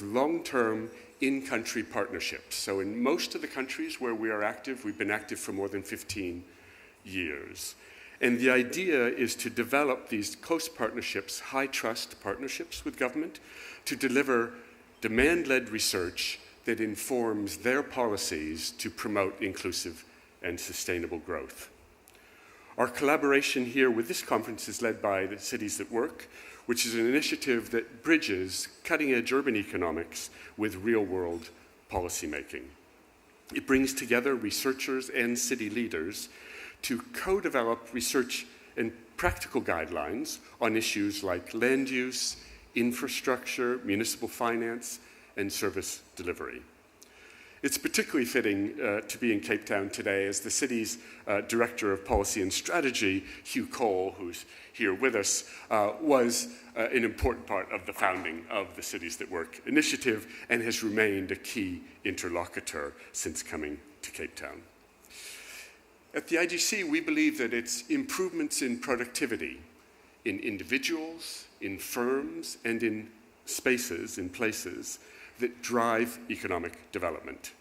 long-term in-country partnerships. So in most of the countries where we are active, we've been active for more than 15 years. And the idea is to develop these close partnerships, high-trust partnerships with government, to deliver demand-led research that informs their policies to promote inclusive and sustainable growth. Our collaboration here with this conference is led by the Cities That Work, which is an initiative that bridges cutting-edge urban economics with real-world policymaking. It brings together researchers and city leaders to co-develop research and practical guidelines on issues like land use, infrastructure, municipal finance, and service delivery. It's particularly fitting to be in Cape Town today as the city's Director of Policy and Strategy, Hugh Cole, who's here with us, was an important part of the founding of the Cities That Work initiative and has remained a key interlocutor since coming to Cape Town. At the IGC, we believe that it's improvements in productivity in individuals, in firms, and in spaces, in places, that drive economic development.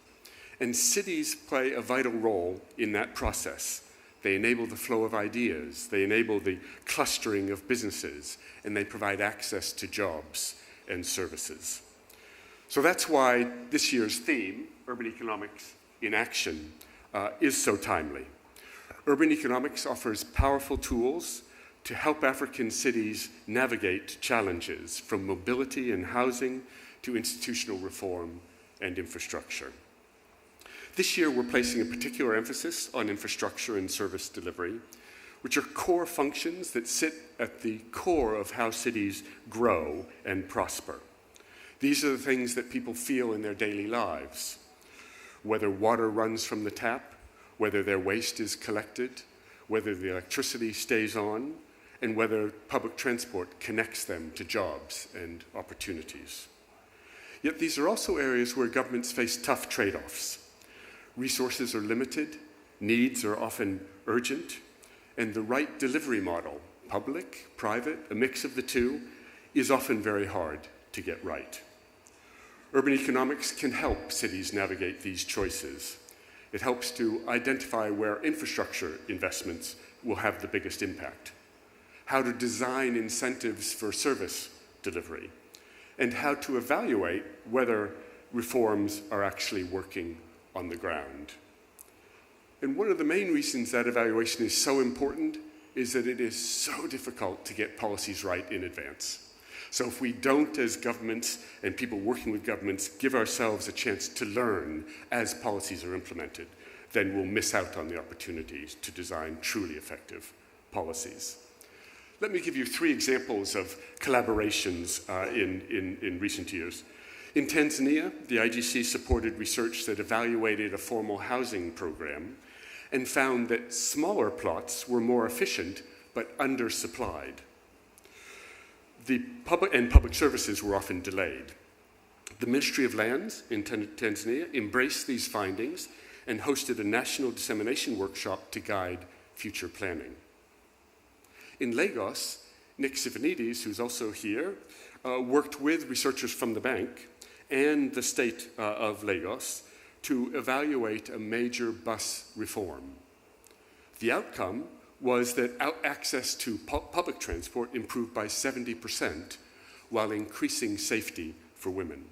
And cities play a vital role in that process. They enable the flow of ideas, they enable the clustering of businesses, and they provide access to jobs and services. So that's why this year's theme, Urban Economics in Action, is so timely. Urban economics offers powerful tools to help African cities navigate challenges from mobility and housing to institutional reform and infrastructure. This year, we're placing a particular emphasis on infrastructure and service delivery, which are core functions that sit at the core of how cities grow and prosper. These are the things that people feel in their daily lives, whether water runs from the tap, whether their waste is collected, whether the electricity stays on, and whether public transport connects them to jobs and opportunities. Yet these are also areas where governments face tough trade-offs. Resources are limited, needs are often urgent, and the right delivery model, public, private, a mix of the two, is often very hard to get right. Urban economics can help cities navigate these choices. It helps to identify where infrastructure investments will have the biggest impact, how to design incentives for service delivery, and how to evaluate whether reforms are actually working on the ground. And one of the main reasons that evaluation is so important is that it is so difficult to get policies right in advance. So if we don't, as governments and people working with governments, give ourselves a chance to learn as policies are implemented, then we'll miss out on the opportunities to design truly effective policies. Let me give you 3 examples of collaborations in recent years. In Tanzania, the IGC supported research that evaluated a formal housing program and found that smaller plots were more efficient but undersupplied. The public services were often delayed. The Ministry of Lands in Tanzania embraced these findings and hosted a national dissemination workshop to guide future planning. In Lagos, Nick Sifanides, who's also here, worked with researchers from the bank and the state of Lagos to evaluate a major bus reform. The outcome was that access to public transport improved by 70% while increasing safety for women.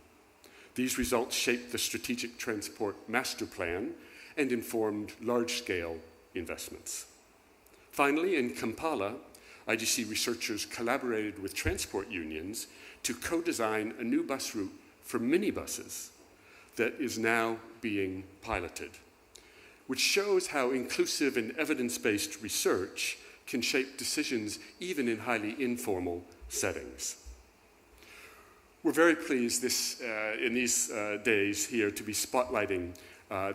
These results shaped the Strategic Transport Master Plan and informed large-scale investments. Finally, in Kampala, IGC researchers collaborated with transport unions to co-design a new bus route for minibuses that is now being piloted, which shows how inclusive and evidence-based research can shape decisions even in highly informal settings. We're very pleased in these days here to be spotlighting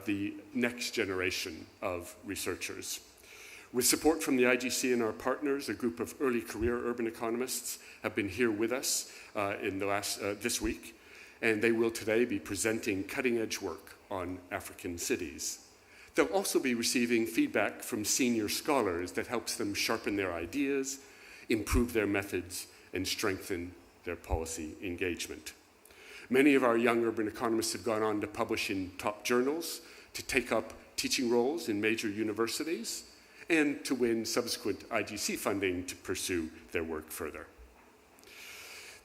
the next generation of researchers. With support from the IGC and our partners, a group of early career urban economists have been here with us this week, and they will today be presenting cutting-edge work on African cities. They'll also be receiving feedback from senior scholars that helps them sharpen their ideas, improve their methods, and strengthen their policy engagement. Many of our young urban economists have gone on to publish in top journals, to take up teaching roles in major universities, and to win subsequent IGC funding to pursue their work further.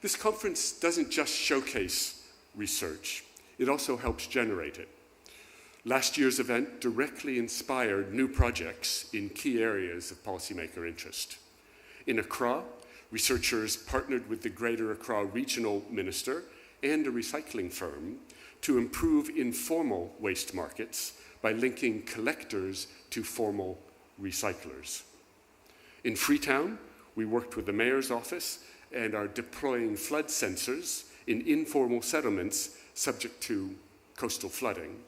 This conference doesn't just showcase research, it also helps generate it. Last year's event directly inspired new projects in key areas of policymaker interest. In Accra, researchers partnered with the Greater Accra Regional Minister and a recycling firm to improve informal waste markets by linking collectors to formal recyclers. In Freetown, we worked with the Mayor's Office and are deploying flood sensors in informal settlements subject to coastal flooding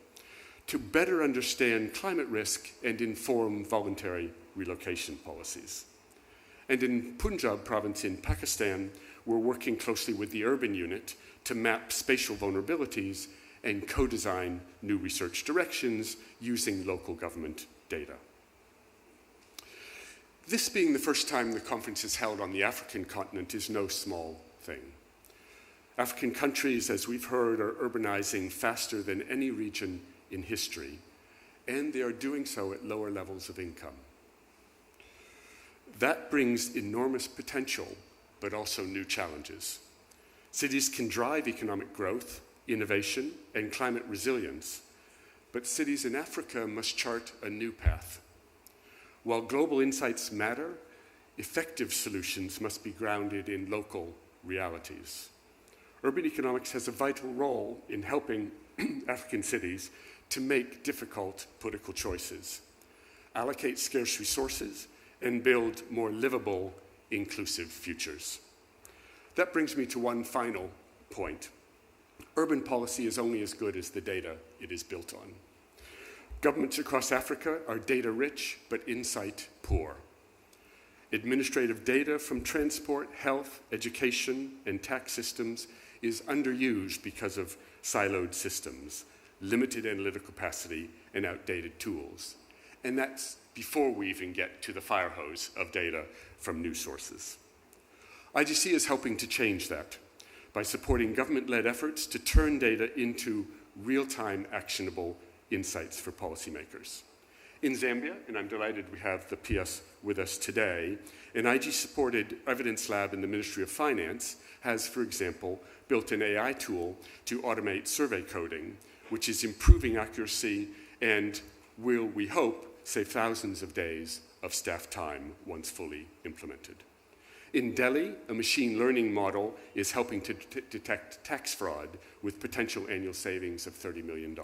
to better understand climate risk and inform voluntary relocation policies. And in Punjab province in Pakistan, we're working closely with the urban unit to map spatial vulnerabilities and co-design new research directions using local government data. This being the first time the conference is held on the African continent is no small thing. African countries, as we've heard, are urbanizing faster than any region in history, and they are doing so at lower levels of income. That brings enormous potential, but also new challenges. Cities can drive economic growth, innovation, and climate resilience, but cities in Africa must chart a new path. While global insights matter, effective solutions must be grounded in local realities. Urban economics has a vital role in helping African cities to make difficult political choices, allocate scarce resources, and build more livable, inclusive futures. That brings me to one final point. Urban policy is only as good as the data it is built on. Governments across Africa are data-rich, but insight-poor. Administrative data from transport, health, education, and tax systems is underused because of siloed systems, limited analytical capacity, and outdated tools. And that's before we even get to the fire hose of data from new sources. IGC is helping to change that by supporting government-led efforts to turn data into real-time actionable insights for policymakers. In Zambia, and I'm delighted we have the PS with us today, an IG-supported evidence lab in the Ministry of Finance has, for example, built an AI tool to automate survey coding, which is improving accuracy and will, we hope, save thousands of days of staff time once fully implemented. In Delhi, a machine learning model is helping to detect tax fraud with potential annual savings of $30 million.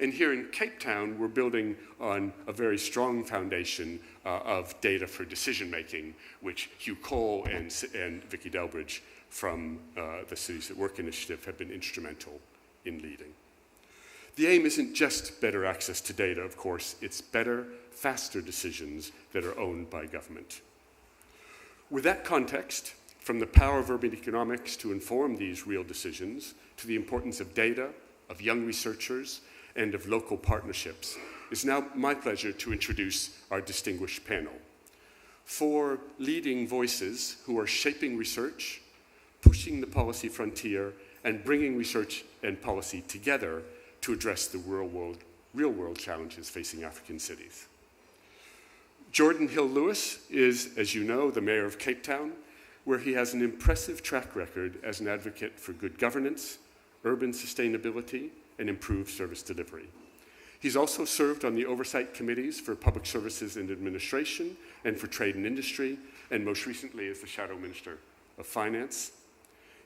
And here in Cape Town, we're building on a very strong foundation of data for decision-making, which Hugh Cole and Vicky Delbridge from the Cities at Work initiative have been instrumental in leading. The aim isn't just better access to data, of course, it's better, faster decisions that are owned by government. With that context, from the power of urban economics to inform these real decisions, to the importance of data, of young researchers, and of local partnerships, it's now my pleasure to introduce our distinguished panel. 4 leading voices who are shaping research, pushing the policy frontier, and bringing research and policy together to address the real-world challenges facing African cities. Geordin Hill-Lewis is, as you know, the mayor of Cape Town, where he has an impressive track record as an advocate for good governance, urban sustainability, and improved service delivery. He's also served on the oversight committees for public services and administration and for trade and industry, and most recently as the Shadow Minister of Finance.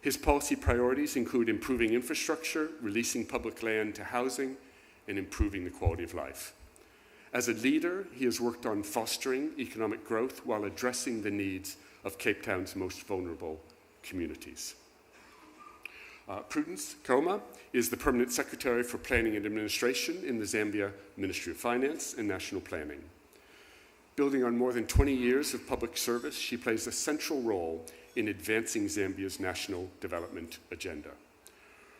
His policy priorities include improving infrastructure, releasing public land to housing, and improving the quality of life. As a leader, he has worked on fostering economic growth while addressing the needs of Cape Town's most vulnerable communities. Prudence, Kaoma, is the Permanent Secretary for Planning and Administration in the Zambia Ministry of Finance and National Planning. Building on more than 20 years of public service, she plays a central role in advancing Zambia's national development agenda.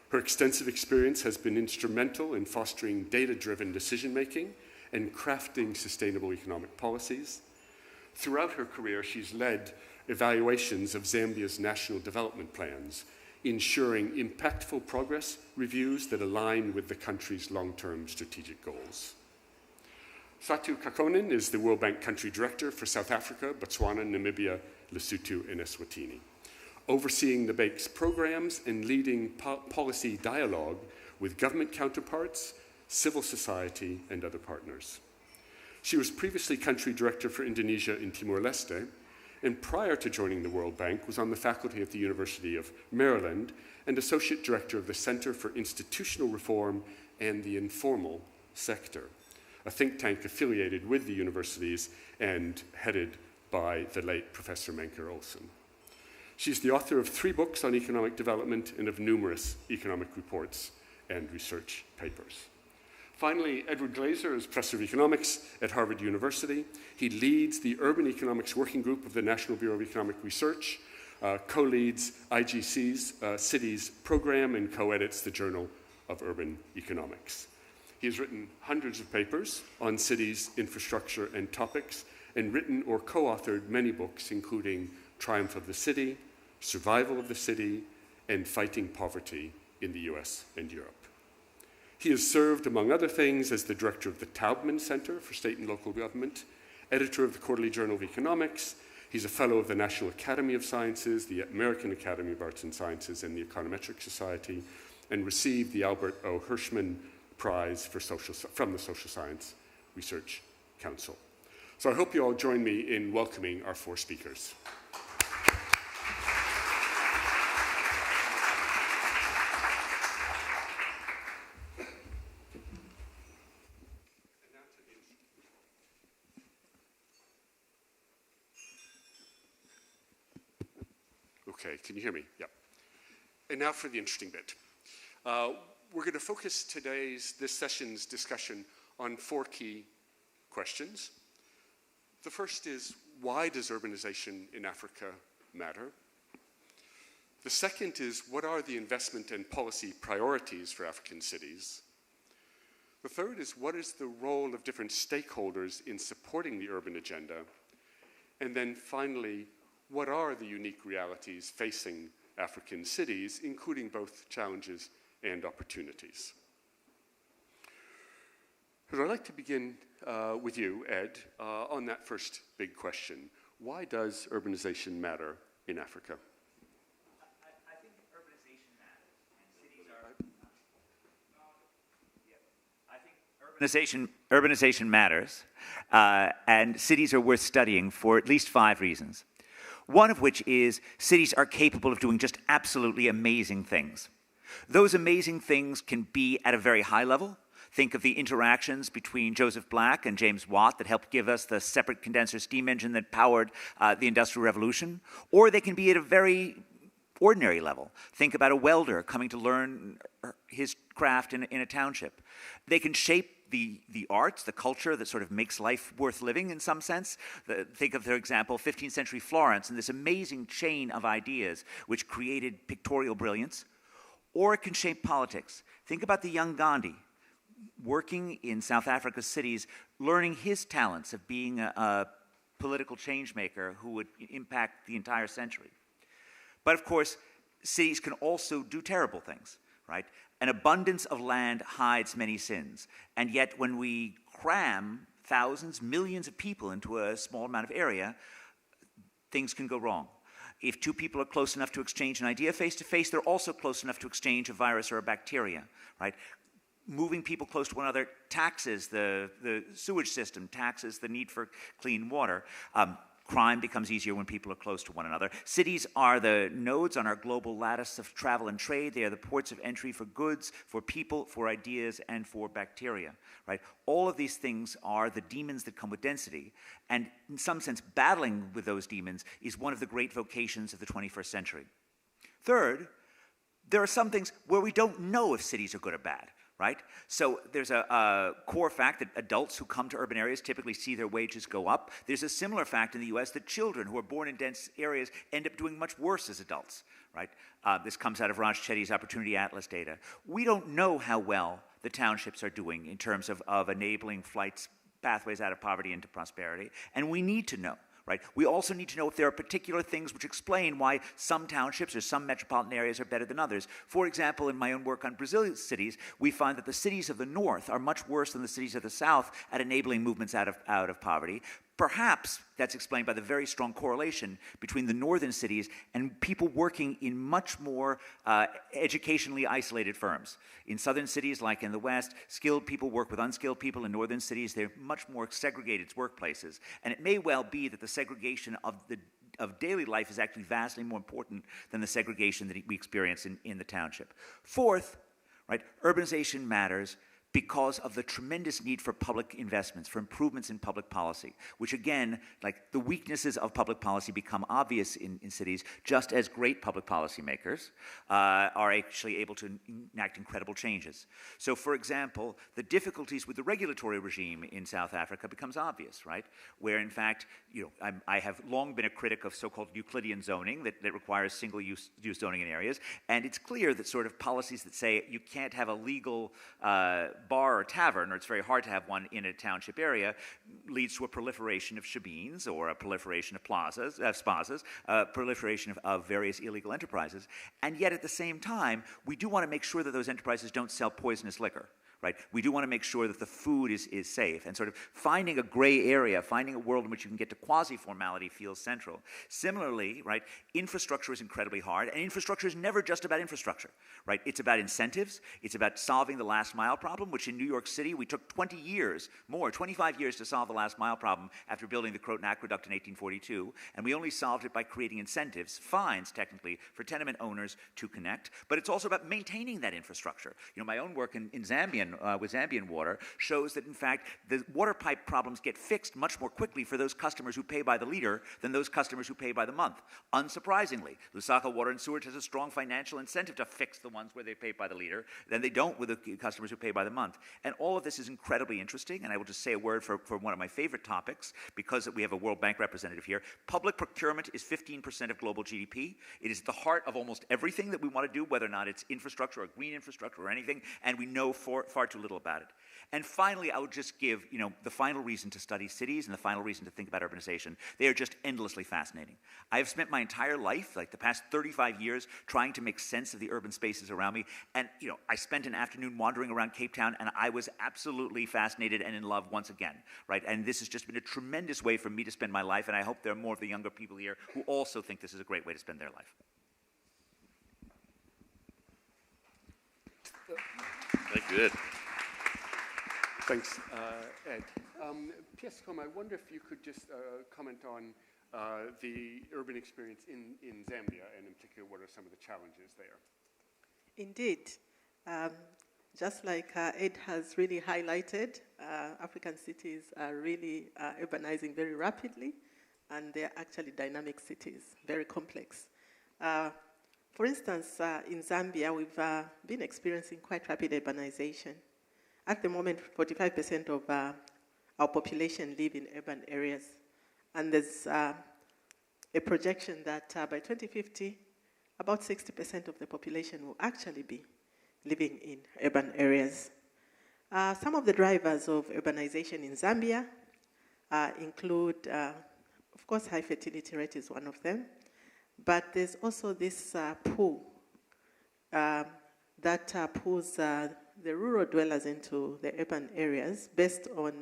Her extensive experience has been instrumental in fostering data-driven decision-making and crafting sustainable economic policies. Throughout her career, she's led evaluations of Zambia's national development plans, ensuring impactful progress reviews that align with the country's long-term strategic goals. Satu Kakonen is the World Bank Country Director for South Africa, Botswana, Namibia, Lesotho, and Eswatini, overseeing the bank's programs and leading policy dialogue with government counterparts, civil society, and other partners. She was previously Country Director for Indonesia in Timor-Leste, and prior to joining the World Bank was on the faculty at the University of Maryland and Associate Director of the Center for Institutional Reform and the Informal Sector, a think tank affiliated with the universities and headed by the late Professor Menker Olsen. She's the author of 3 books on economic development and of numerous economic reports and research papers. Finally, Edward Glaeser is Professor of Economics at Harvard University. He leads the Urban Economics Working Group of the National Bureau of Economic Research, co-leads IGC's Cities program, and co-edits the Journal of Urban Economics. He has written hundreds of papers on cities, infrastructure, and topics, and written or co-authored many books, including Triumph of the City, Survival of the City, and Fighting Poverty in the US and Europe. He has served, among other things, as the director of the Taubman Center for State and Local Government, editor of the Quarterly Journal of Economics. He's a fellow of the National Academy of Sciences, the American Academy of Arts and Sciences, and the Econometric Society, and received the Albert O. Hirschman Prize for from the Social Science Research Council. So I hope you all join me in welcoming our 4 speakers. Okay, can you hear me? Yep. And now for the interesting bit. We're going to focus this session's discussion on 4 key questions. The first is, why does urbanization in Africa matter? The second is, what are the investment and policy priorities for African cities? The third is, what is the role of different stakeholders in supporting the urban agenda? And then finally, what are the unique realities facing African cities, including both challenges and opportunities? So I'd like to begin with you, Ed, on that first big question. Why does urbanization matter in Africa? I think urbanization matters, and cities are... Urbanization matters, and cities are worth studying for at least 5 reasons. One of which is cities are capable of doing just absolutely amazing things. Those amazing things can be at a very high level. Think of the interactions between Joseph Black and James Watt that helped give us the separate condenser steam engine that powered the Industrial Revolution. Or they can be at a very ordinary level. Think about a welder coming to learn his craft in a township. They can shape the arts, the culture that sort of makes life worth living in some sense. Think of, for example, 15th century Florence and this amazing chain of ideas which created pictorial brilliance. Or it can shape politics. Think about the young Gandhi working in South Africa's cities, learning his talents of being a political change maker who would impact the entire century. But of course, cities can also do terrible things, right? An abundance of land hides many sins. And yet when we cram thousands, millions of people into a small amount of area, things can go wrong. If 2 people are close enough to exchange an idea face-to-face, they're also close enough to exchange a virus or a bacteria, right? Moving people close to one another taxes the sewage system, taxes the need for clean water. Crime becomes easier when people are close to one another. Cities are the nodes on our global lattice of travel and trade. They are the ports of entry for goods, for people, for ideas, and for bacteria, right? All of these things are the demons that come with density. And in some sense, battling with those demons is one of the great vocations of the 21st century. Third, there are some things where we don't know if cities are good or bad. Right? So there's a core fact that adults who come to urban areas typically see their wages go up. There's a similar fact in the US that children who are born in dense areas end up doing much worse as adults. Right? This comes out of Raj Chetty's Opportunity Atlas data. We don't know how well the townships are doing in terms of enabling pathways out of poverty into prosperity, and we need to know. right? We also need to know if there are particular things which explain why some townships or some metropolitan areas are better than others. For example, in my own work on Brazilian cities, we find that the cities of the north are much worse than the cities of the south at enabling movements out of poverty. Perhaps that's explained by the very strong correlation between the northern cities and people working in much more educationally isolated firms. In southern cities, like in the west, skilled people work with unskilled people. In northern cities, they're much more segregated workplaces. And it may well be that the segregation of daily life is actually vastly more important than the segregation that we experience in the township. Fourth, right, urbanization matters because of the tremendous need for public investments, for improvements in public policy, which again, like the weaknesses of public policy become obvious in cities, just as great public policy makers are actually able to enact incredible changes. So for example, the difficulties with the regulatory regime in South Africa becomes obvious, right? Where in fact, I have long been a critic of so-called Euclidean zoning that requires single-use zoning in areas, and it's clear that sort of policies that say you can't have a legal bar or tavern, or it's very hard to have one in a township area, leads to a proliferation of shebeens or a proliferation of plazas, spazas, proliferation of various illegal enterprises. And yet at the same time, we do want to make sure that those enterprises don't sell poisonous liquor. Right? We do want to make sure that the food is safe, and sort of finding a gray area, finding a world in which you can get to quasi-formality feels central. Similarly, right, infrastructure is incredibly hard, and infrastructure is never just about infrastructure, right? It's about incentives, it's about solving the last mile problem, which in New York City we took 25 years to solve the last mile problem after building the Croton Aqueduct in 1842, and we only solved it by creating incentives, fines technically, for tenement owners to connect, but it's also about maintaining that infrastructure. My own work in Zambia with Zambian water shows that in fact the water pipe problems get fixed much more quickly for those customers who pay by the liter than those customers who pay by the month. Unsurprisingly, Lusaka Water and Sewage has a strong financial incentive to fix the ones where they pay by the liter than they don't with the customers who pay by the month. And all of this is incredibly interesting, and I will just say a word for one of my favorite topics, because we have a World Bank representative here. Public procurement is 15% of global GDP. It is the heart of almost everything that we want to do, whether or not it's infrastructure or green infrastructure or anything, and we know far too little about it. And finally, I would just give, the final reason to study cities and the final reason to think about urbanization. They are just endlessly fascinating. I have spent my entire life, like the past 35 years, trying to make sense of the urban spaces around me. And, I spent an afternoon wandering around Cape Town, and I was absolutely fascinated and in love once again, right? And this has just been a tremendous way for me to spend my life, and I hope there are more of the younger people here who also think this is a great way to spend their life. Thank you, Ed. Thanks, Ed. P.S. Kaoma, I wonder if you could just comment on the urban experience in Zambia, and in particular, what are some of the challenges there? Indeed. Just like Ed has really highlighted, African cities are really urbanizing very rapidly, and they're actually dynamic cities, very complex. For instance, in Zambia, we've been experiencing quite rapid urbanization. At the moment, 45% of our population live in urban areas. And there's a projection that by 2050, about 60% of the population will actually be living in urban areas. Some of the drivers of urbanization in Zambia include, of course, high fertility rate is one of them. But there's also this pull that pulls the rural dwellers into the urban areas based on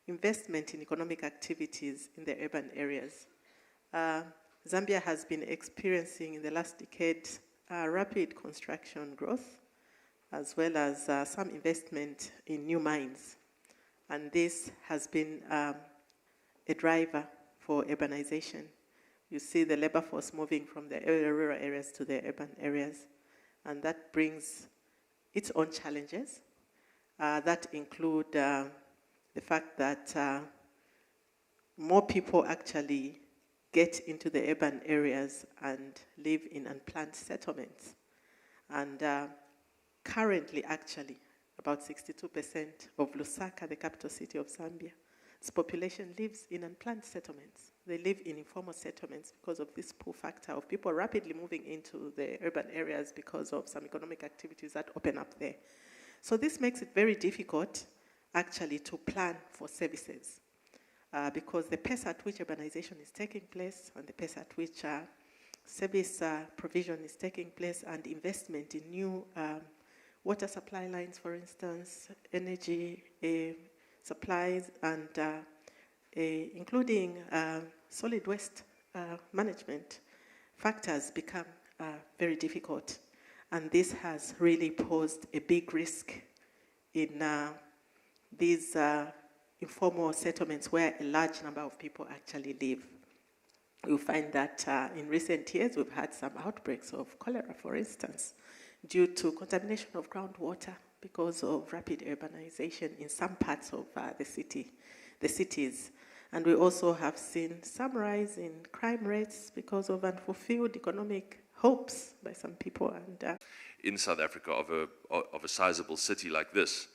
investment in economic activities in the urban areas. Zambia has been experiencing in the last decade rapid construction growth, as well as some investment in new mines. And this has been a driver for urbanization. You see the labor force moving from the rural areas to the urban areas. And that brings its own challenges. That include the fact that more people actually get into the urban areas and live in unplanned settlements. And currently, actually, about 62% of Lusaka, the capital city of Zambia, its population lives in unplanned settlements. They live in informal settlements because of this pull factor of people rapidly moving into the urban areas because of some economic activities that open up there. So this makes it very difficult, actually, to plan for services. because the pace at which urbanization is taking place and the pace at which service provision is taking place and investment in new water supply lines, for instance, energy supplies, and including solid waste management factors become very difficult. And this has really posed a big risk in these informal settlements where a large number of people actually live. You'll find that in recent years we've had some outbreaks of cholera, for instance, due to contamination of groundwater because of rapid urbanization in some parts of the cities. And we also have seen some rise in crime rates because of unfulfilled economic hopes by some people. And in South Africa of a sizable city like this,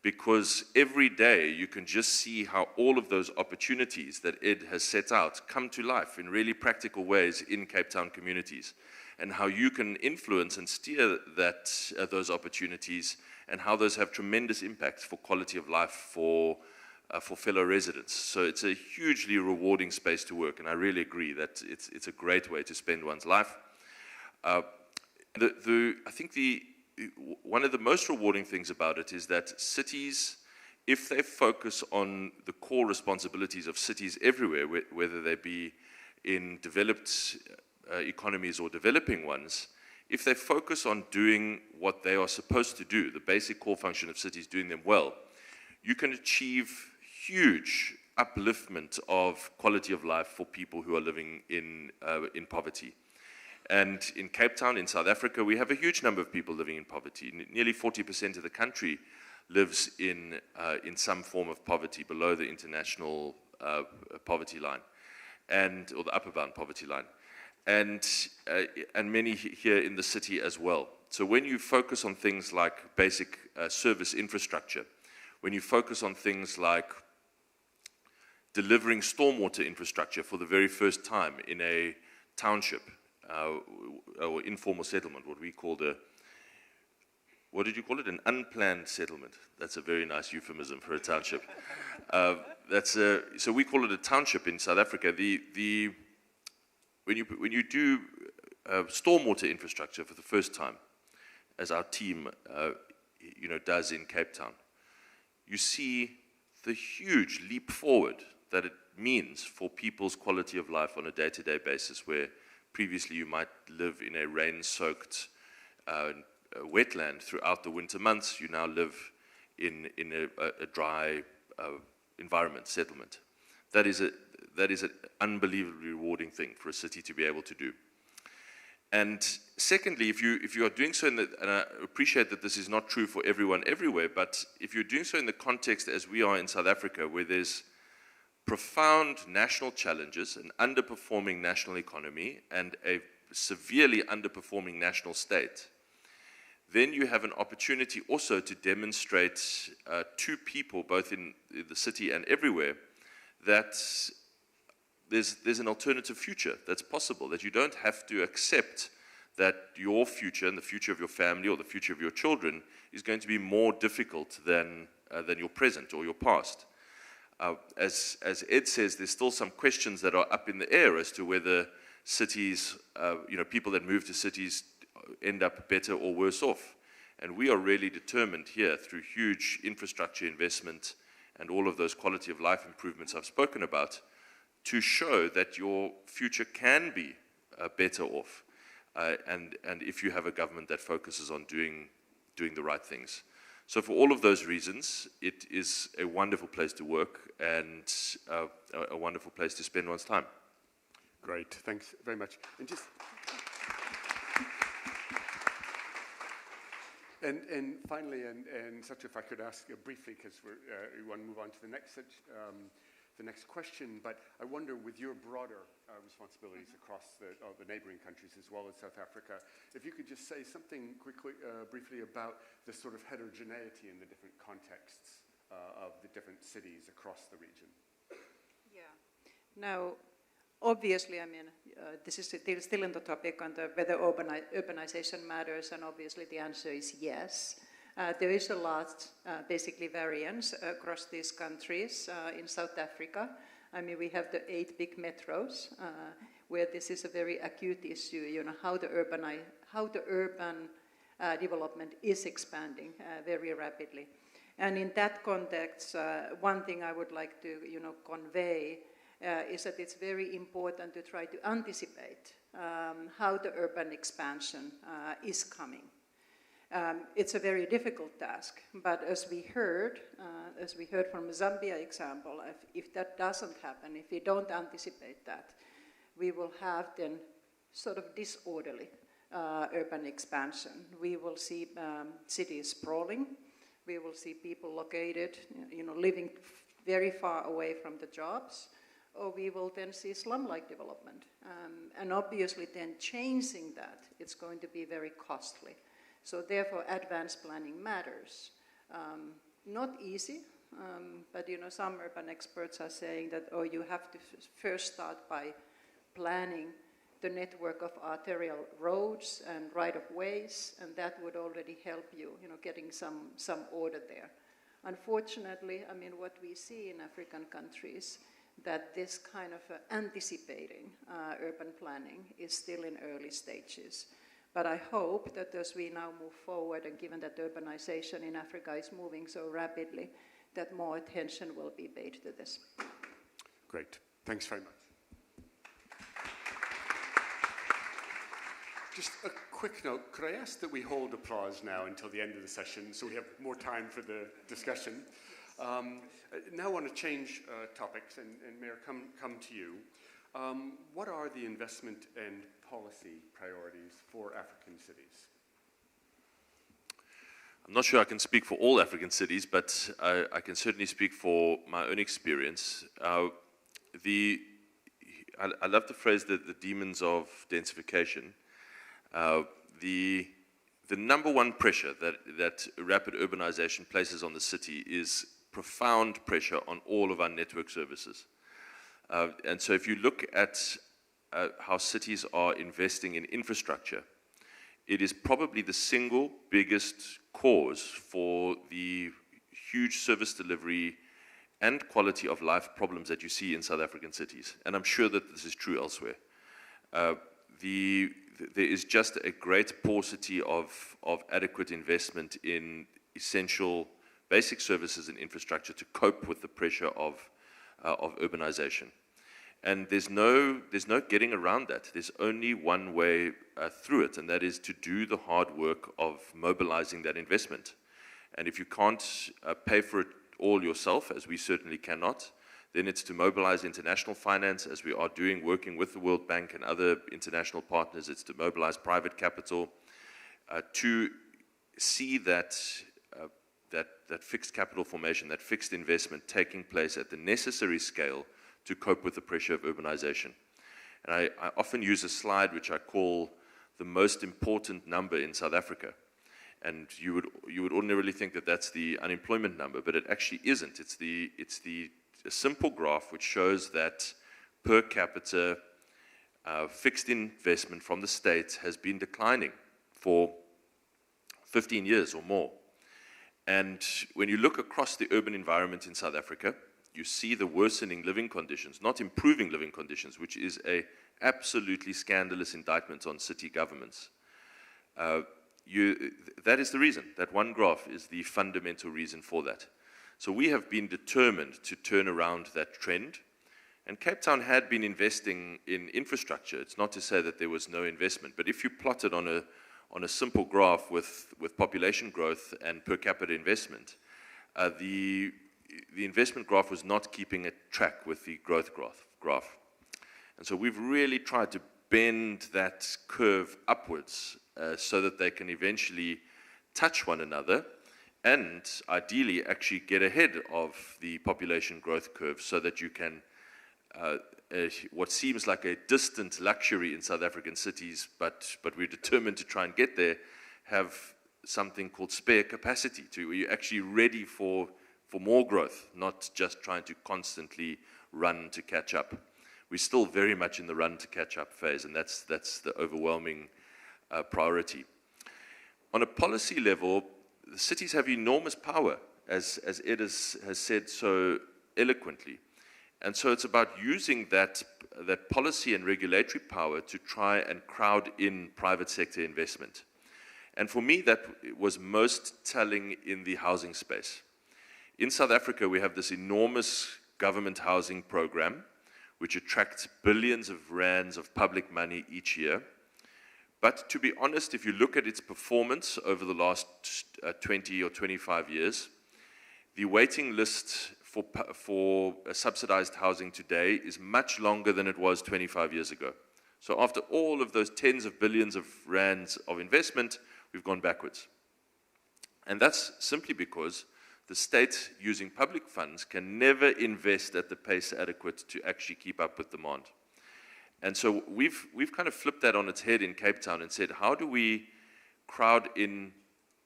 because every day you can just see how all of those opportunities that Ed has set out come to life in really practical ways in Cape Town communities, and how you can influence and steer those opportunities, and how those have tremendous impacts for quality of life for fellow residents. So it's a hugely rewarding space to work, and I really agree that it's a great way to spend one's life. I think one of the most rewarding things about it is that cities, if they focus on the core responsibilities of cities everywhere, whether they be in developed economies or developing ones, if they focus on doing what they are supposed to do, the basic core function of cities, doing them well, you can achieve huge upliftment of quality of life for people who are living in poverty. And in Cape Town, in South Africa, we have a huge number of people living in poverty. Nearly 40% of the country lives in some form of poverty below the international poverty line, or the upper bound poverty line, and many here in the city as well. So when you focus on things like basic service infrastructure, when you focus on things like delivering stormwater infrastructure for the very first time in a township, or informal settlement, what we called what did you call it? An unplanned settlement. That's a very nice euphemism for a township. So we call it a township in South Africa. When you do stormwater infrastructure for the first time, as our team does in Cape Town, you see the huge leap forward that it means for people's quality of life on a day-to-day basis, where previously you might live in a rain-soaked wetland throughout the winter months. You now live in a dry environment, settlement. That is an unbelievably rewarding thing for a city to be able to do. And secondly, if you are doing so, and I appreciate that this is not true for everyone everywhere, but if you're doing so in the context as we are in South Africa, where there's profound national challenges, an underperforming national economy, and a severely underperforming national state, then you have an opportunity also to demonstrate to people, both in the city and everywhere, that there's an alternative future that's possible, that you don't have to accept that your future and the future of your family or the future of your children is going to be more difficult than your present or your past. As Ed says, there's still some questions that are up in the air as to whether cities, people that move to cities end up better or worse off. And we are really determined here, through huge infrastructure investment and all of those quality of life improvements I've spoken about, to show that your future can be better off, and if you have a government that focuses on doing the right things. So for all of those reasons, it is a wonderful place to work and a wonderful place to spend one's time. Great, thanks very much. And finally, and such, if I could ask briefly, because we want to move on to the next question, but I wonder, with your broader responsibilities across the neighboring countries as well as South Africa, if you could just say something quickly, briefly about the sort of heterogeneity in the different contexts of the different cities across the region. Yeah. Now, obviously, I mean, this is still in the topic on whether urbanization matters, and obviously the answer is yes. There is a lot, basically, variance across these countries. In South Africa, I mean, we have the 8 big metros where this is a very acute issue, you know, how the urban development is expanding very rapidly. And in that context, one thing I would like to, you know, convey is that it's very important to try to anticipate how the urban expansion is coming. It's a very difficult task, but as we heard from the Zambia example, if that doesn't happen, if we don't anticipate that, we will have then sort of disorderly urban expansion. We will see cities sprawling. We will see people located, you know, living very far away from the jobs, or we will then see slum-like development. And obviously then changing that, it's going to be very costly. So therefore advanced planning matters. Not easy, but you know, some urban experts are saying that, oh, you have to first start by planning the network of arterial roads and right-of-ways, and that would already help you, you know, getting some order there. Unfortunately, I mean, what we see in African countries, that this kind of anticipating urban planning is still in early stages. But I hope that as we now move forward, and given that urbanization in Africa is moving so rapidly, that more attention will be paid to this. Great. Thanks very much. Just a quick note, could I ask that we hold applause now until the end of the session so we have more time for the discussion? Now I want to change topics, and Mayor, come to you. What are the investment and policy priorities for African cities? I'm not sure I can speak for all African cities, but I can certainly speak for my own experience. I love the phrase that the demons of densification. The number one pressure that rapid urbanization places on the city is profound pressure on all of our network services. And so if you look at how cities are investing in infrastructure, it is probably the single biggest cause for the huge service delivery and quality of life problems that you see in South African cities. And I'm sure that this is true elsewhere. There is just a great paucity of adequate investment in essential basic services and infrastructure to cope with the pressure of urbanization. And there's no getting around that. There's only one way through it, and that is to do the hard work of mobilizing that investment. And if you can't pay for it all yourself, as we certainly cannot, then it's to mobilize international finance, as we are doing, working with the World Bank and other international partners. It's to mobilize private capital, to see that fixed capital formation, that fixed investment taking place at the necessary scale to cope with the pressure of urbanization. And I often use a slide which I call the most important number in South Africa. And you would ordinarily think that that's the unemployment number, but it actually isn't. It's a simple graph which shows that per capita fixed investment from the state has been declining for 15 years or more. And when you look across the urban environment in South Africa, you see the worsening living conditions, not improving living conditions, which is a absolutely scandalous indictment on city governments. That is the reason. That one graph is the fundamental reason for that. So we have been determined to turn around that trend. And Cape Town had been investing in infrastructure. It's not to say that there was no investment, but if you plot it on a simple graph with population growth and per capita investment, the investment graph was not keeping a track with the growth graph. And so we've really tried to bend that curve upwards so that they can eventually touch one another and ideally actually get ahead of the population growth curve so that you can, what seems like a distant luxury in South African cities, but we're determined to try and get there, have something called spare capacity, where you're actually ready for more growth, not just trying to constantly run to catch up. We're still very much in the run to catch up phase, and that's the overwhelming priority. On a policy level, the cities have enormous power, as Ed has said so eloquently. And so it's about using that policy and regulatory power to try and crowd in private sector investment. And for me, that was most telling in the housing space. In South Africa, we have this enormous government housing program, which attracts billions of rands of public money each year. But to be honest, if you look at its performance over the last 20 or 25 years, the waiting list for subsidized housing today is much longer than it was 25 years ago. So after all of those tens of billions of rands of investment, we've gone backwards. And that's simply because the state, using public funds, can never invest at the pace adequate to actually keep up with demand. And so we've kind of flipped that on its head in Cape Town and said, how do we crowd in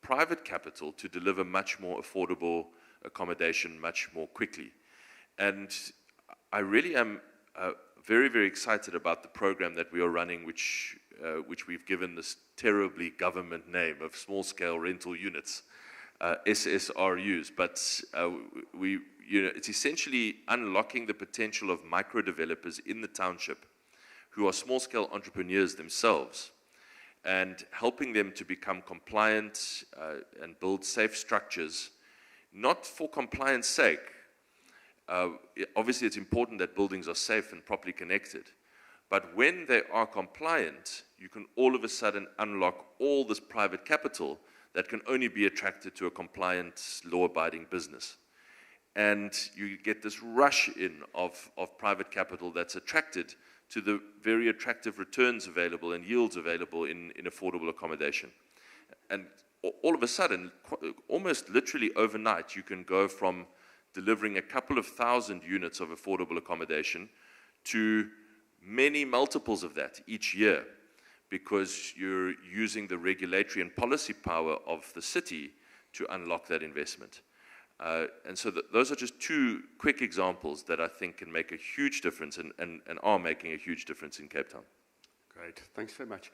private capital to deliver much more affordable accommodation much more quickly? And I really am very, very excited about the program that we are running, which we've given this terribly government name of small-scale rental units, SSRUs. But it's essentially unlocking the potential of micro-developers in the township who are small-scale entrepreneurs themselves, and helping them to become compliant and build safe structures, not for compliance sake. Obviously, it's important that buildings are safe and properly connected. But when they are compliant, you can all of a sudden unlock all this private capital that can only be attracted to a compliant, law-abiding business. And you get this rush in of private capital that's attracted to the very attractive returns available and yields available in affordable accommodation. And all of a sudden, almost literally overnight, you can go from delivering a couple of thousand units of affordable accommodation to many multiples of that each year, because you're using the regulatory and policy power of the city to unlock that investment. And so those are just two quick examples that I think can make a huge difference and are making a huge difference in Cape Town. Great, thanks very much.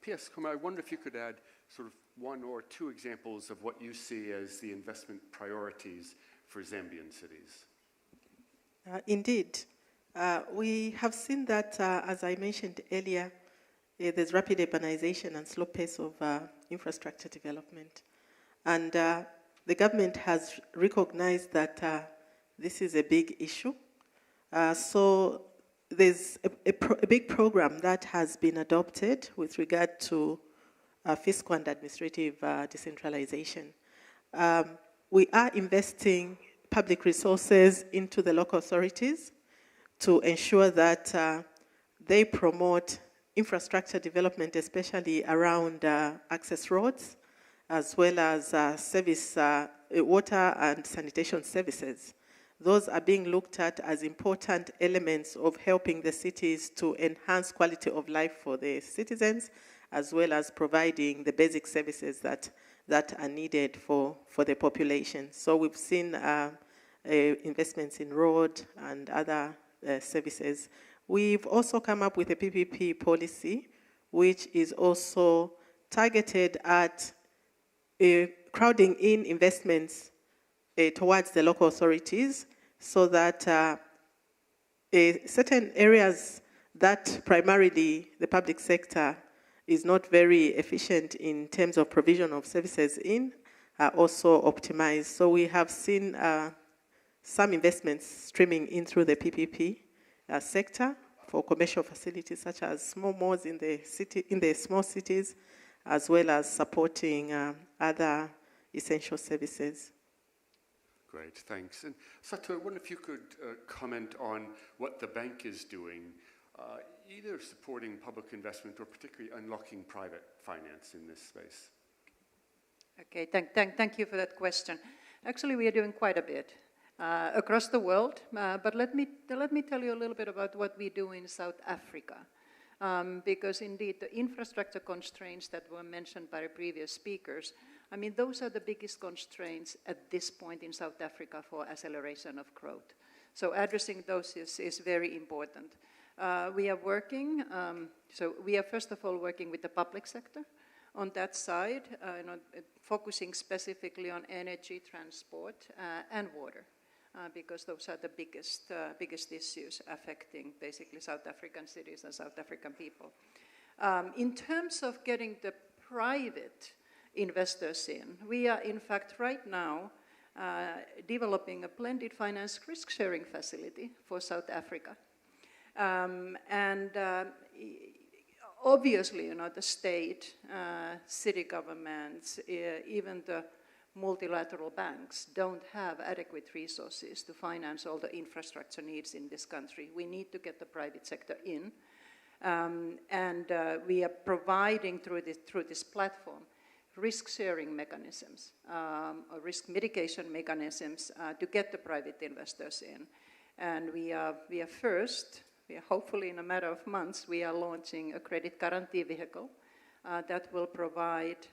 P.S. Kaoma, I wonder if you could add sort of one or two examples of what you see as the investment priorities for Zambian cities. Indeed. We have seen that, as I mentioned earlier, there's rapid urbanization and slow pace of infrastructure development. And the government has recognized that this is a big issue. So there's a big program that has been adopted with regard to fiscal and administrative decentralization. We are investing public resources into the local authorities to ensure that they promote infrastructure development, especially around access roads, as well as water and sanitation services. Those are being looked at as important elements of helping the cities to enhance quality of life for the citizens, as well as providing the basic services that are needed for the population. So we've seen investments in road and other services. We've also come up with a PPP policy, which is also targeted at crowding in investments towards the local authorities, so that certain areas that primarily the public sector is not very efficient in terms of provision of services in are also optimized. So we have seen some investments streaming in through the PPP sector for commercial facilities such as small malls in the small cities, as well as supporting other essential services. Great, thanks. And Sato, I wonder if you could comment on what the bank is doing, either supporting public investment or particularly unlocking private finance in this space. Okay, thank you for that question. Actually, we are doing quite a bit across the world, but let me tell you a little bit about what we do in South Africa. Because indeed, the infrastructure constraints that were mentioned by the previous speakers, I mean, those are the biggest constraints at this point in South Africa for acceleration of growth. So addressing those is very important. We are working, so we are first of all working with the public sector on that side, focusing specifically on energy, transport, and water. because those are the biggest issues affecting basically South African cities and South African people. In terms of getting the private investors in, we are in fact right now developing a blended finance risk-sharing facility for South Africa. Obviously, the state, city governments, even the multilateral banks don't have adequate resources to finance all the infrastructure needs in this country. We need to get the private sector in. We are providing through this platform risk-sharing mechanisms, or risk mitigation mechanisms to get the private investors in. And we are hopefully in a matter of months, we are launching a credit guarantee vehicle that will provide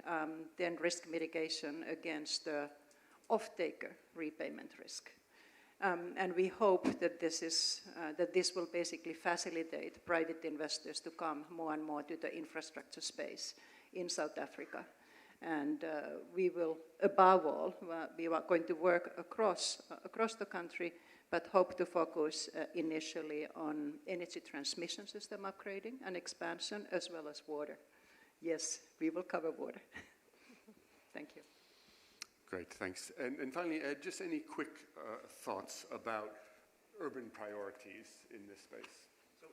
then risk mitigation against the off-taker repayment risk. And we hope that this will basically facilitate private investors to come more and more to the infrastructure space in South Africa. And we will, above all, we are going to work across the country, but hope to focus initially on energy transmission system upgrading and expansion, as well as water. Yes, we will cover water. Thank you. Great, thanks. And finally, Ed, just any quick thoughts about urban priorities in this space? So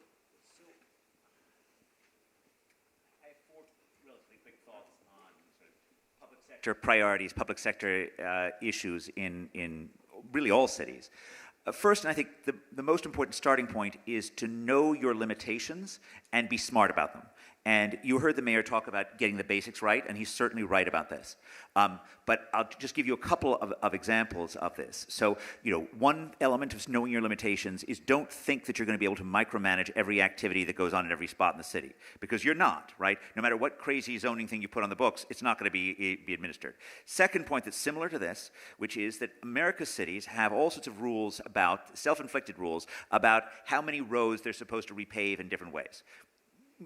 I have 4 relatively quick thoughts on sort of public sector priorities, public sector issues in really all cities. First, and I think the most important starting point is to know your limitations and be smart about them. And you heard the mayor talk about getting the basics right, and he's certainly right about this. But I'll just give you a couple of examples of this. So, one element of knowing your limitations is don't think that you're going to be able to micromanage every activity that goes on in every spot in the city, because you're not, right? No matter what crazy zoning thing you put on the books, it's not going to be administered. Second point that's similar to this, which is that America's cities have all sorts of rules about, self-inflicted rules, about how many roads they're supposed to repave in different ways.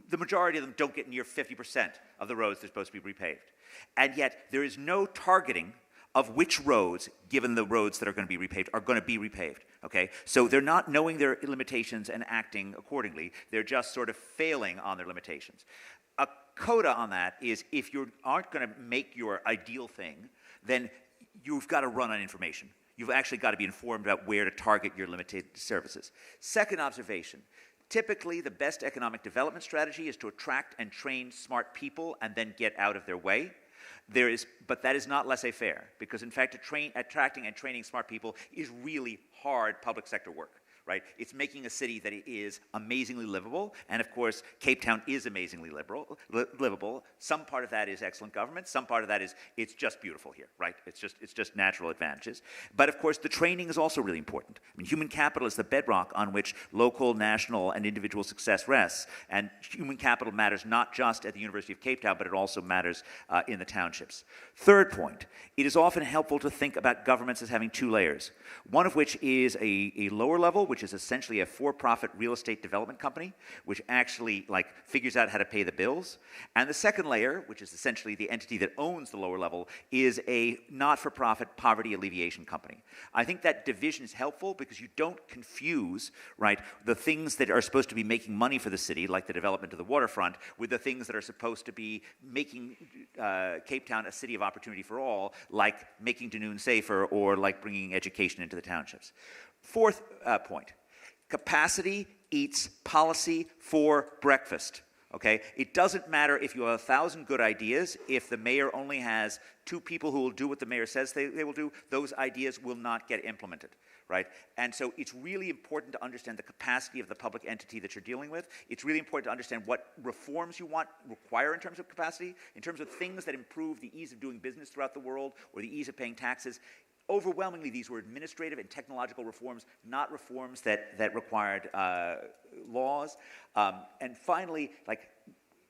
The majority of them don't get near 50% of the roads they're supposed to be repaved. And yet, there is no targeting of which roads, given the roads that are going to be repaved, are going to be repaved, okay? So they're not knowing their limitations and acting accordingly. They're just sort of failing on their limitations. A coda on that is if you aren't going to make your ideal thing, then you've got to run on information. You've actually got to be informed about where to target your limited services. Second observation. Typically, the best economic development strategy is to attract and train smart people and then get out of their way. But that is not laissez-faire, because in fact, attracting and training smart people is really hard public sector work. Right? It's making a city that is amazingly livable, and of course, Cape Town is amazingly livable. Some part of that is excellent government. Some part of that is it's just beautiful here, right? It's just natural advantages. But of course, the training is also really important. I mean, human capital is the bedrock on which local, national, and individual success rests, and human capital matters not just at the University of Cape Town, but it also matters in the townships. Third point, it is often helpful to think about governments as having 2 layers, one of which is a lower level, which is essentially a for-profit real estate development company, which actually figures out how to pay the bills. And the second layer, which is essentially the entity that owns the lower level, is a not-for-profit poverty alleviation company. I think that division is helpful because you don't confuse, right, the things that are supposed to be making money for the city, like the development of the waterfront, with the things that are supposed to be making Cape Town a city of opportunity for all, like making Dunoon safer or like bringing education into the townships. Fourth point, capacity eats policy for breakfast, okay? It doesn't matter if you have 1,000 good ideas. If the mayor only has 2 people who will do what the mayor says they will do, those ideas will not get implemented, right? And so it's really important to understand the capacity of the public entity that you're dealing with. It's really important to understand what reforms you require in terms of capacity, in terms of things that improve the ease of doing business throughout the world or the ease of paying taxes. Overwhelmingly, these were administrative and technological reforms, not reforms that required laws. And finally,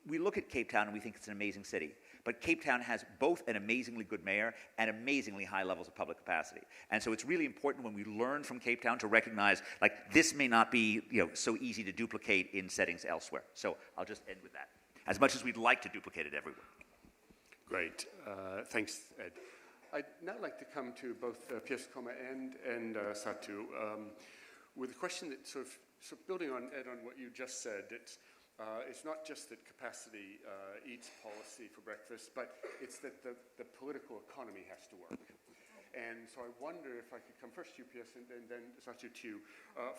we look at Cape Town and we think it's an amazing city. But Cape Town has both an amazingly good mayor and amazingly high levels of public capacity. And so it's really important when we learn from Cape Town to recognize, this may not be so easy to duplicate in settings elsewhere. So I'll just end with that, as much as we'd like to duplicate it everywhere. Great. Thanks, Ed. I'd now like to come to both Kaoma and Satu with a question that sort of building on what you just said. It's not just that capacity eats policy for breakfast, but it's that the political economy has to work. And so I wonder if I could come first to you, PS, and then Satu to you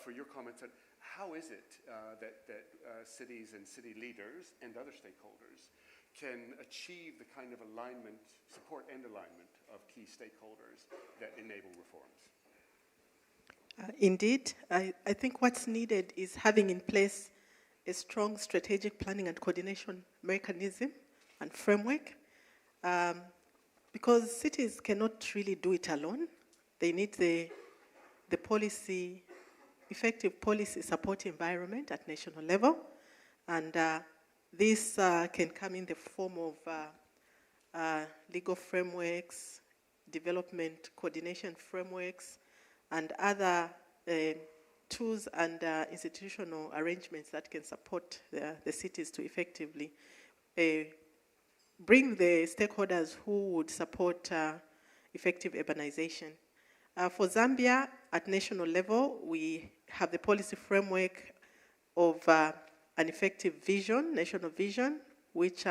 for your comments on how is it that cities and city leaders and other stakeholders can achieve the kind of alignment, support and alignment of key stakeholders that enable reforms? Indeed, I think what's needed is having in place a strong strategic planning and coordination mechanism and framework, because cities cannot really do it alone. They need the policy, effective policy support environment at national level, and this can come in the form of legal frameworks, development coordination frameworks, and other tools and institutional arrangements that can support the cities to effectively bring the stakeholders who would support effective urbanization. For Zambia, at national level, we have the policy framework of an effective vision, national vision, which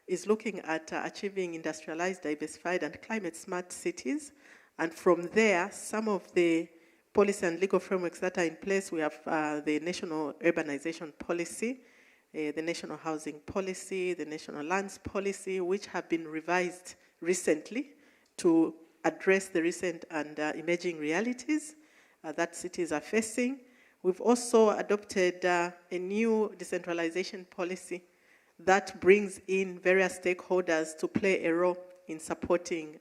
is looking at achieving industrialized, diversified, and climate-smart cities. And from there, some of the policy and legal frameworks that are in place, we have the National Urbanization Policy, the National Housing Policy, the National Lands Policy, which have been revised recently to address the recent and emerging realities that cities are facing. We've also adopted a new decentralization policy that brings in various stakeholders to play a role in supporting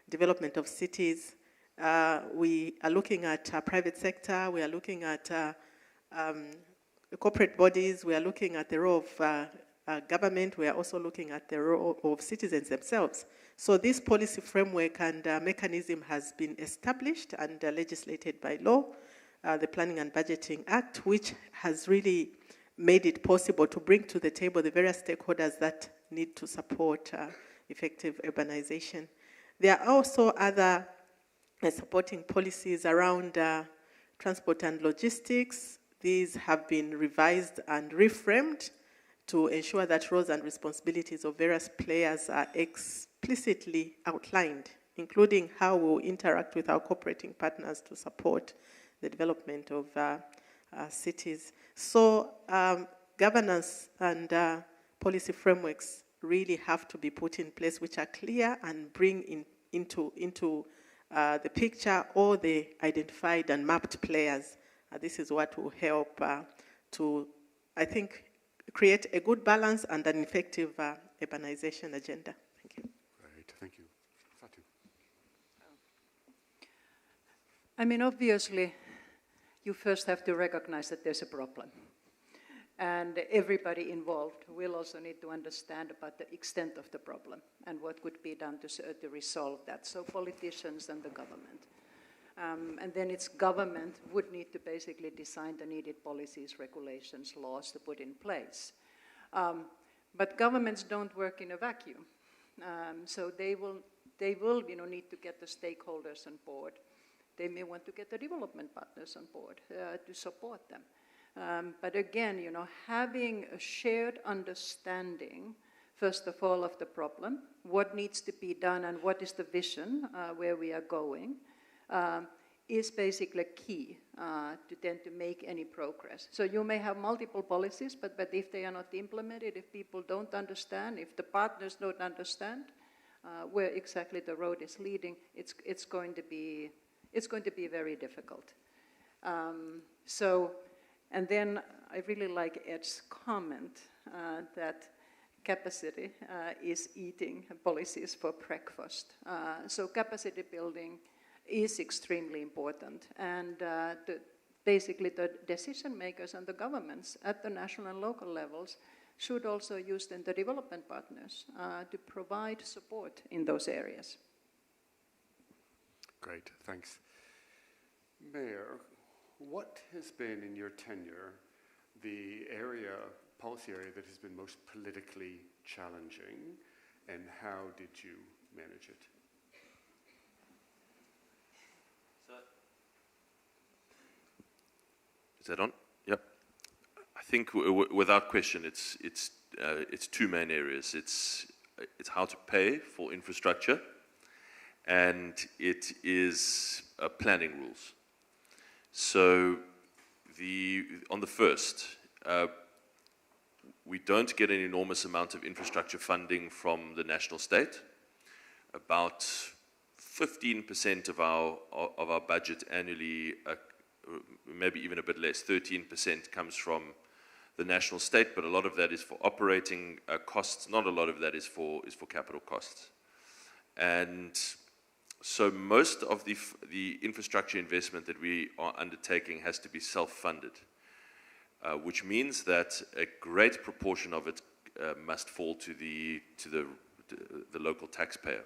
development of cities. We are looking at private sector, we are looking at corporate bodies, we are looking at the role of government, we are also looking at the role of citizens themselves. So this policy framework and mechanism has been established and legislated by law, the Planning and Budgeting Act, which has really made it possible to bring to the table the various stakeholders that need to support effective urbanization. There are also other supporting policies around transport and logistics. These have been revised and reframed to ensure that roles and responsibilities of various players are explicitly outlined, including how we'll interact with our cooperating partners to support the development of cities. So governance and policy frameworks really have to be put in place, which are clear and bring into the picture all the identified and mapped players. This is what will help to, I think, create a good balance and an effective urbanization agenda. Thank you. Great, thank you. Satu. I mean, obviously, you first have to recognize that there's a problem. And everybody involved will also need to understand about the extent of the problem and what could be done to resolve that. So politicians and the government. And then its government would need to basically design the needed policies, regulations, laws to put in place. But governments don't work in a vacuum. So they will need to get the stakeholders on board. They may want to get the development partners on board to support them. But again, having a shared understanding, first of all, of the problem, what needs to be done and what is the vision where we are going, is basically key to make any progress. So you may have multiple policies, but if they are not implemented, if people don't understand, if the partners don't understand where exactly the road is leading, it's going to be very difficult. And then I really like Ed's comment that capacity is eating policies for breakfast. So capacity building is extremely important. And basically the decision makers and the governments at the national and local levels should also use then the development partners to provide support in those areas. Great, thanks. Mayor, what has been in your tenure the policy area that has been most politically challenging, and how did you manage it? that on? Yep. I think without question, it's two main areas. It's how to pay for infrastructure, and it is planning rules. So on the first, we don't get an enormous amount of infrastructure funding from the national state. About 15% of our budget annually, maybe even a bit less, 13% comes from the national state, but a lot of that is for operating costs. Not a lot of that is for capital costs. And so most of the infrastructure investment that we are undertaking has to be self-funded, which means that a great proportion of it must fall to the local taxpayer.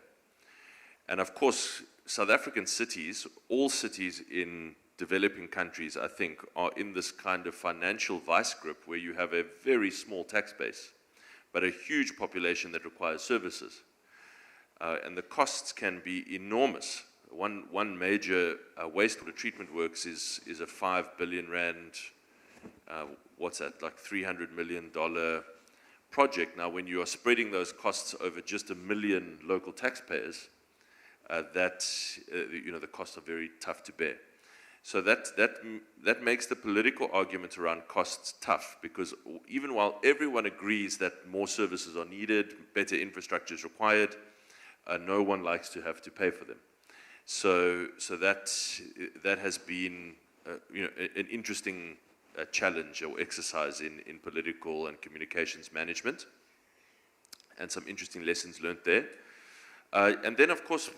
And of course, South African cities, all cities in developing countries, I think, are in this kind of financial vice grip where you have a very small tax base, but a huge population that requires services. And the costs can be enormous. One major wastewater treatment works is a 5 billion rand, what's that, like $300 million project. Now, when you are spreading those costs over just 1 million local taxpayers, the costs are very tough to bear. So that makes the political argument around costs tough, because even while everyone agrees that more services are needed, better infrastructure is required, no one likes to have to pay for them. So that has been an interesting challenge or exercise in political and communications management, and some interesting lessons learned there. And then, of course,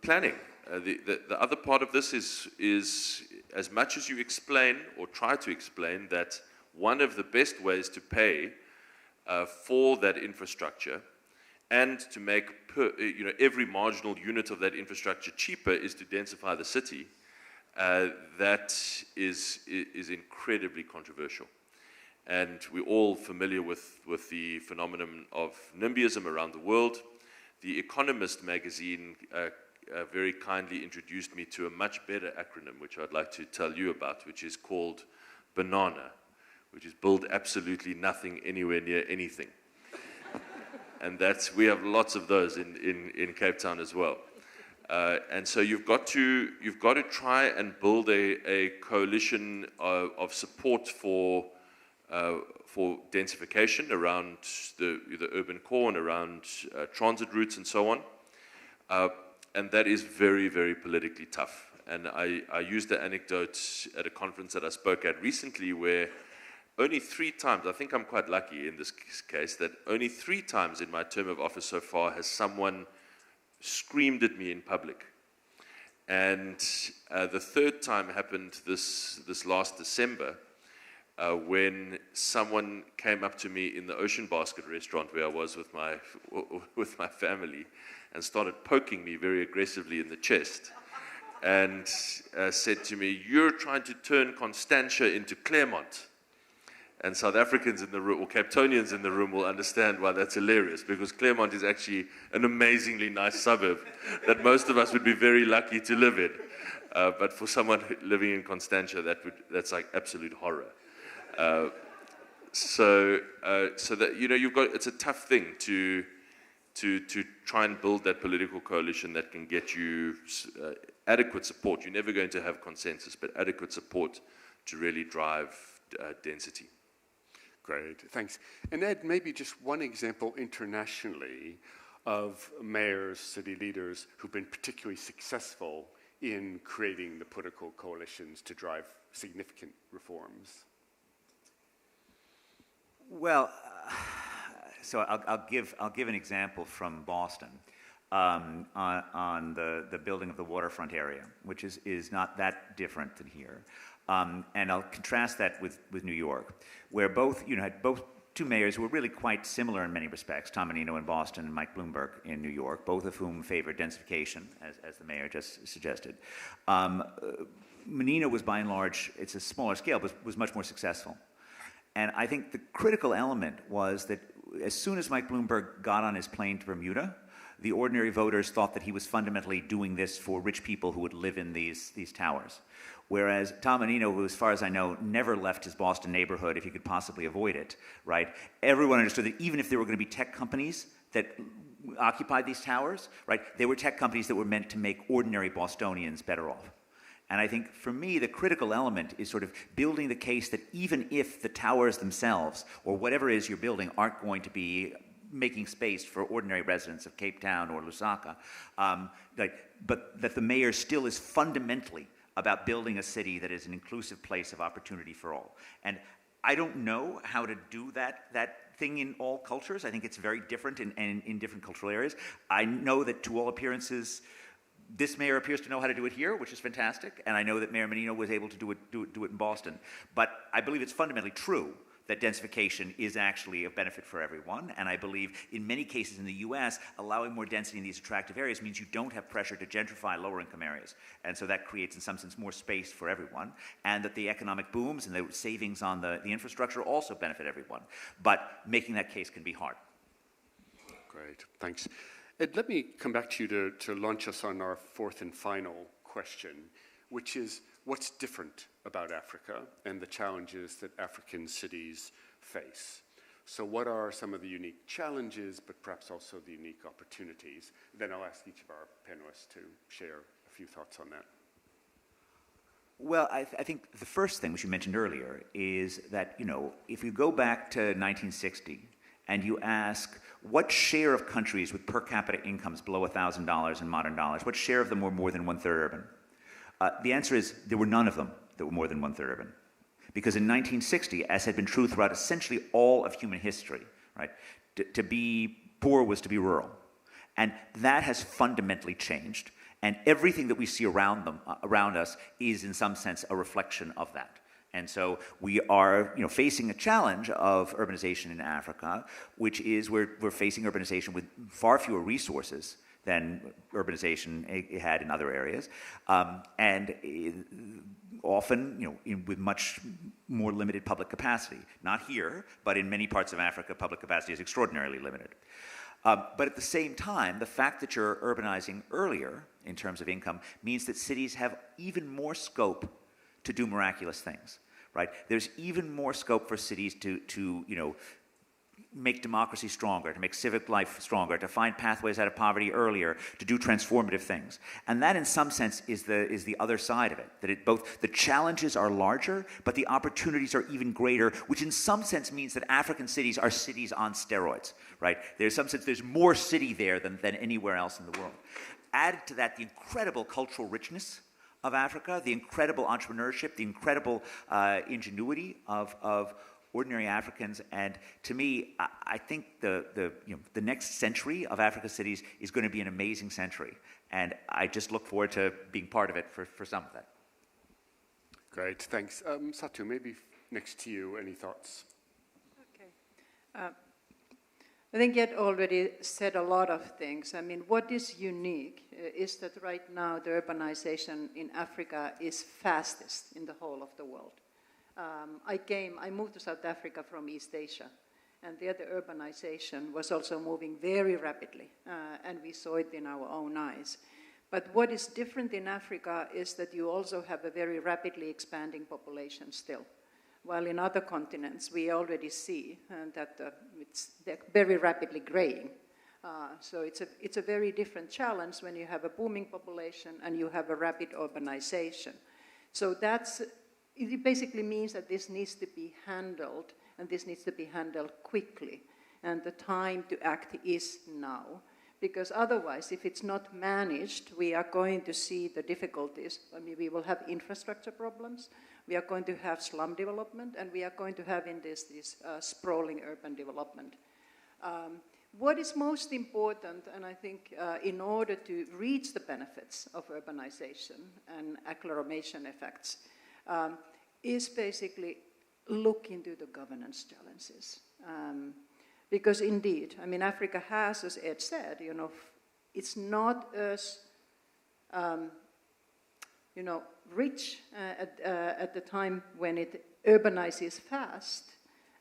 planning. The other part of this is as much as you explain or try to explain that one of the best ways to pay for that infrastructure and to make every marginal unit of that infrastructure cheaper is to densify the city, that is incredibly controversial. And we're all familiar with the phenomenon of NIMBYism around the world. The Economist magazine very kindly introduced me to a much better acronym, which I'd like to tell you about, which is called BANANA, which is build absolutely nothing anywhere near anything. And we have lots of those in Cape Town as well. And so you've got to try and build a coalition of support for densification around the urban core and around transit routes and so on. And that is very, very politically tough. And I used the anecdote at a conference that I spoke at recently where only 3 times, I think I'm quite lucky in this case, that only 3 times in my term of office so far has someone screamed at me in public. And the 3rd time happened this last December, when someone came up to me in the Ocean Basket restaurant where I was with my family and started poking me very aggressively in the chest and said to me, "You're trying to turn Constantia into Claremont." And South Africans in the room, or Cape Townians in the room, will understand why that's hilarious, because Claremont is actually an amazingly nice suburb that most of us would be very lucky to live in. But for someone living in Constantia, that's like absolute horror. So that you've got, it's a tough thing to try and build that political coalition that can get you adequate support. You're never going to have consensus, but adequate support to really drive density. Great, thanks. And Ed, maybe just one example internationally of mayors, city leaders who've been particularly successful in creating the political coalitions to drive significant reforms. Well, so I'll give an example from Boston on the building of the waterfront area, which is not that different than here. And I'll contrast that with New York, where both had two mayors who were really quite similar in many respects, Tom Menino in Boston and Mike Bloomberg in New York, both of whom favored densification, as the mayor just suggested. Menino was by and large, it's a smaller scale, but was much more successful. And I think the critical element was that as soon as Mike Bloomberg got on his plane to Bermuda, the ordinary voters thought that he was fundamentally doing this for rich people who would live in these towers. Whereas Tom Menino, who, as far as I know, never left his Boston neighborhood if he could possibly avoid it, right? Everyone understood that even if there were going to be tech companies that occupied these towers, right, they were tech companies that were meant to make ordinary Bostonians better off. And I think, for me, the critical element is sort of building the case that even if the towers themselves, or whatever it is you're building, aren't going to be making space for ordinary residents of Cape Town or Lusaka, but that the mayor still is fundamentally about building a city that is an inclusive place of opportunity for all. And I don't know how to do that thing in all cultures. I think it's very different in different cultural areas. I know that, to all appearances, this mayor appears to know how to do it here, which is fantastic, and I know that Mayor Menino was able to do it in Boston. But I believe it's fundamentally true that densification is actually of benefit for everyone, and I believe in many cases in the US, allowing more density in these attractive areas means you don't have pressure to gentrify lower income areas. And so that creates, in some sense, more space for everyone, and that the economic booms and the savings on the infrastructure also benefit everyone. But making that case can be hard. Great, thanks. Ed, let me come back to you to launch us on our fourth and final question, which is, what's different about Africa and the challenges that African cities face? So what are some of the unique challenges, but perhaps also the unique opportunities? Then I'll ask each of our panelists to share a few thoughts on that. Well, I think the first thing, which you mentioned earlier, is that, you know, if you go back to 1960 and you ask what share of countries with per capita incomes below $1,000 in modern dollars, what share of them were more than one-third urban? The answer is there were none of them that were more than one-third urban. Because in 1960, as had been true throughout essentially all of human history, right, to be poor was to be rural. And that has fundamentally changed. And everything that we see around us is in some sense a reflection of that. And so we are, you know, facing a challenge of urbanization in Africa, which is we're facing urbanization with far fewer resources than urbanization it had in other areas, and often, you know, with much more limited public capacity. Not here, but in many parts of Africa, public capacity is extraordinarily limited. But at the same time, the fact that you're urbanizing earlier in terms of income means that cities have even more scope to do miraculous things, right? There's even more scope for cities to you know, make democracy stronger, to make civic life stronger, to find pathways out of poverty earlier, to do transformative things. And that, in some sense, is the other side of it, that it both the challenges are larger, but the opportunities are even greater, which in some sense means that African cities are cities on steroids, right? There's some sense there's more city there than anywhere else in the world. Added to that, the incredible cultural richness of Africa, the incredible entrepreneurship, the incredible ingenuity of ordinary Africans, and to me, I think the next century of Africa's cities is going to be an amazing century, and I just look forward to being part of it for some of that. Great, thanks. Satu, maybe next to you, any thoughts? Okay. I think Ed already said a lot of things. I mean, what is unique is that right now the urbanization in Africa is fastest in the whole of the world. I moved to South Africa from East Asia, and there the urbanization was also moving very rapidly, and we saw it in our own eyes. But what is different in Africa is that you also have a very rapidly expanding population still. While in other continents, we already see that they're very rapidly graying. So it's a very different challenge when you have a booming population and you have a rapid urbanization. So it basically means that this needs to be handled, and this needs to be handled quickly. And the time to act is now. Because otherwise, if it's not managed, we are going to see the difficulties. I mean, we will have infrastructure problems, we are going to have slum development, and we are going to have in this sprawling urban development. What is most important, and I think in order to reach the benefits of urbanization and acceleration effects, is basically look into the governance challenges. Because indeed, I mean, Africa has, as Ed said, you know, it's not as, you know, rich at the time when it urbanizes fast,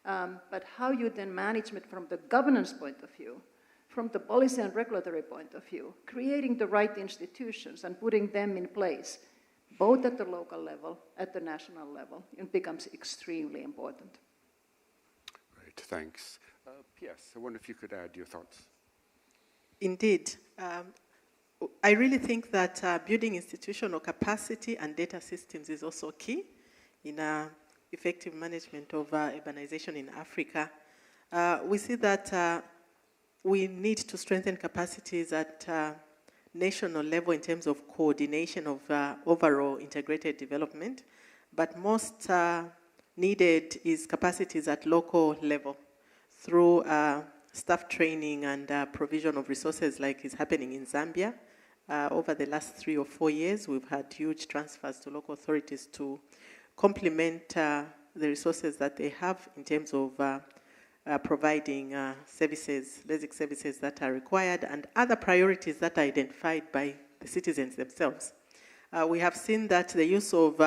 but how you then manage it from the governance point of view, from the policy and regulatory point of view, creating the right institutions and putting them in place, both at the local level, at the national level, it becomes extremely important. Right, thanks. Yes, I wonder if you could add your thoughts. Indeed. I really think that building institutional capacity and data systems is also key in effective management of urbanization in Africa. We see that we need to strengthen capacities at national level in terms of coordination of overall integrated development, but most needed is capacities at local level through staff training and provision of resources like is happening in Zambia. Over the last 3 or 4 years, we've had huge transfers to local authorities to complement the resources that they have in terms of providing services, basic services that are required, and other priorities that are identified by the citizens themselves. We have seen that the use of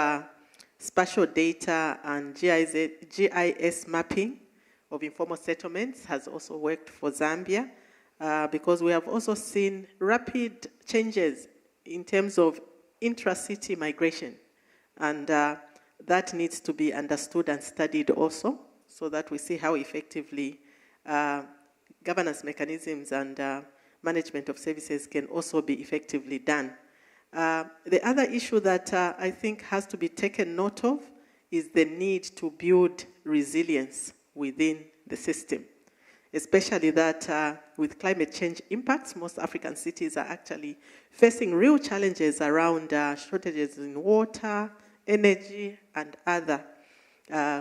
spatial data and GIS mapping of informal settlements has also worked for Zambia, because we have also seen rapid changes in terms of intra-city migration, and that needs to be understood and studied also, so that we see how effectively governance mechanisms and management of services can also be effectively done. The other issue that I think has to be taken note of is the need to build resilience within the system, especially that with climate change impacts, most African cities are actually facing real challenges around shortages in water, energy, and other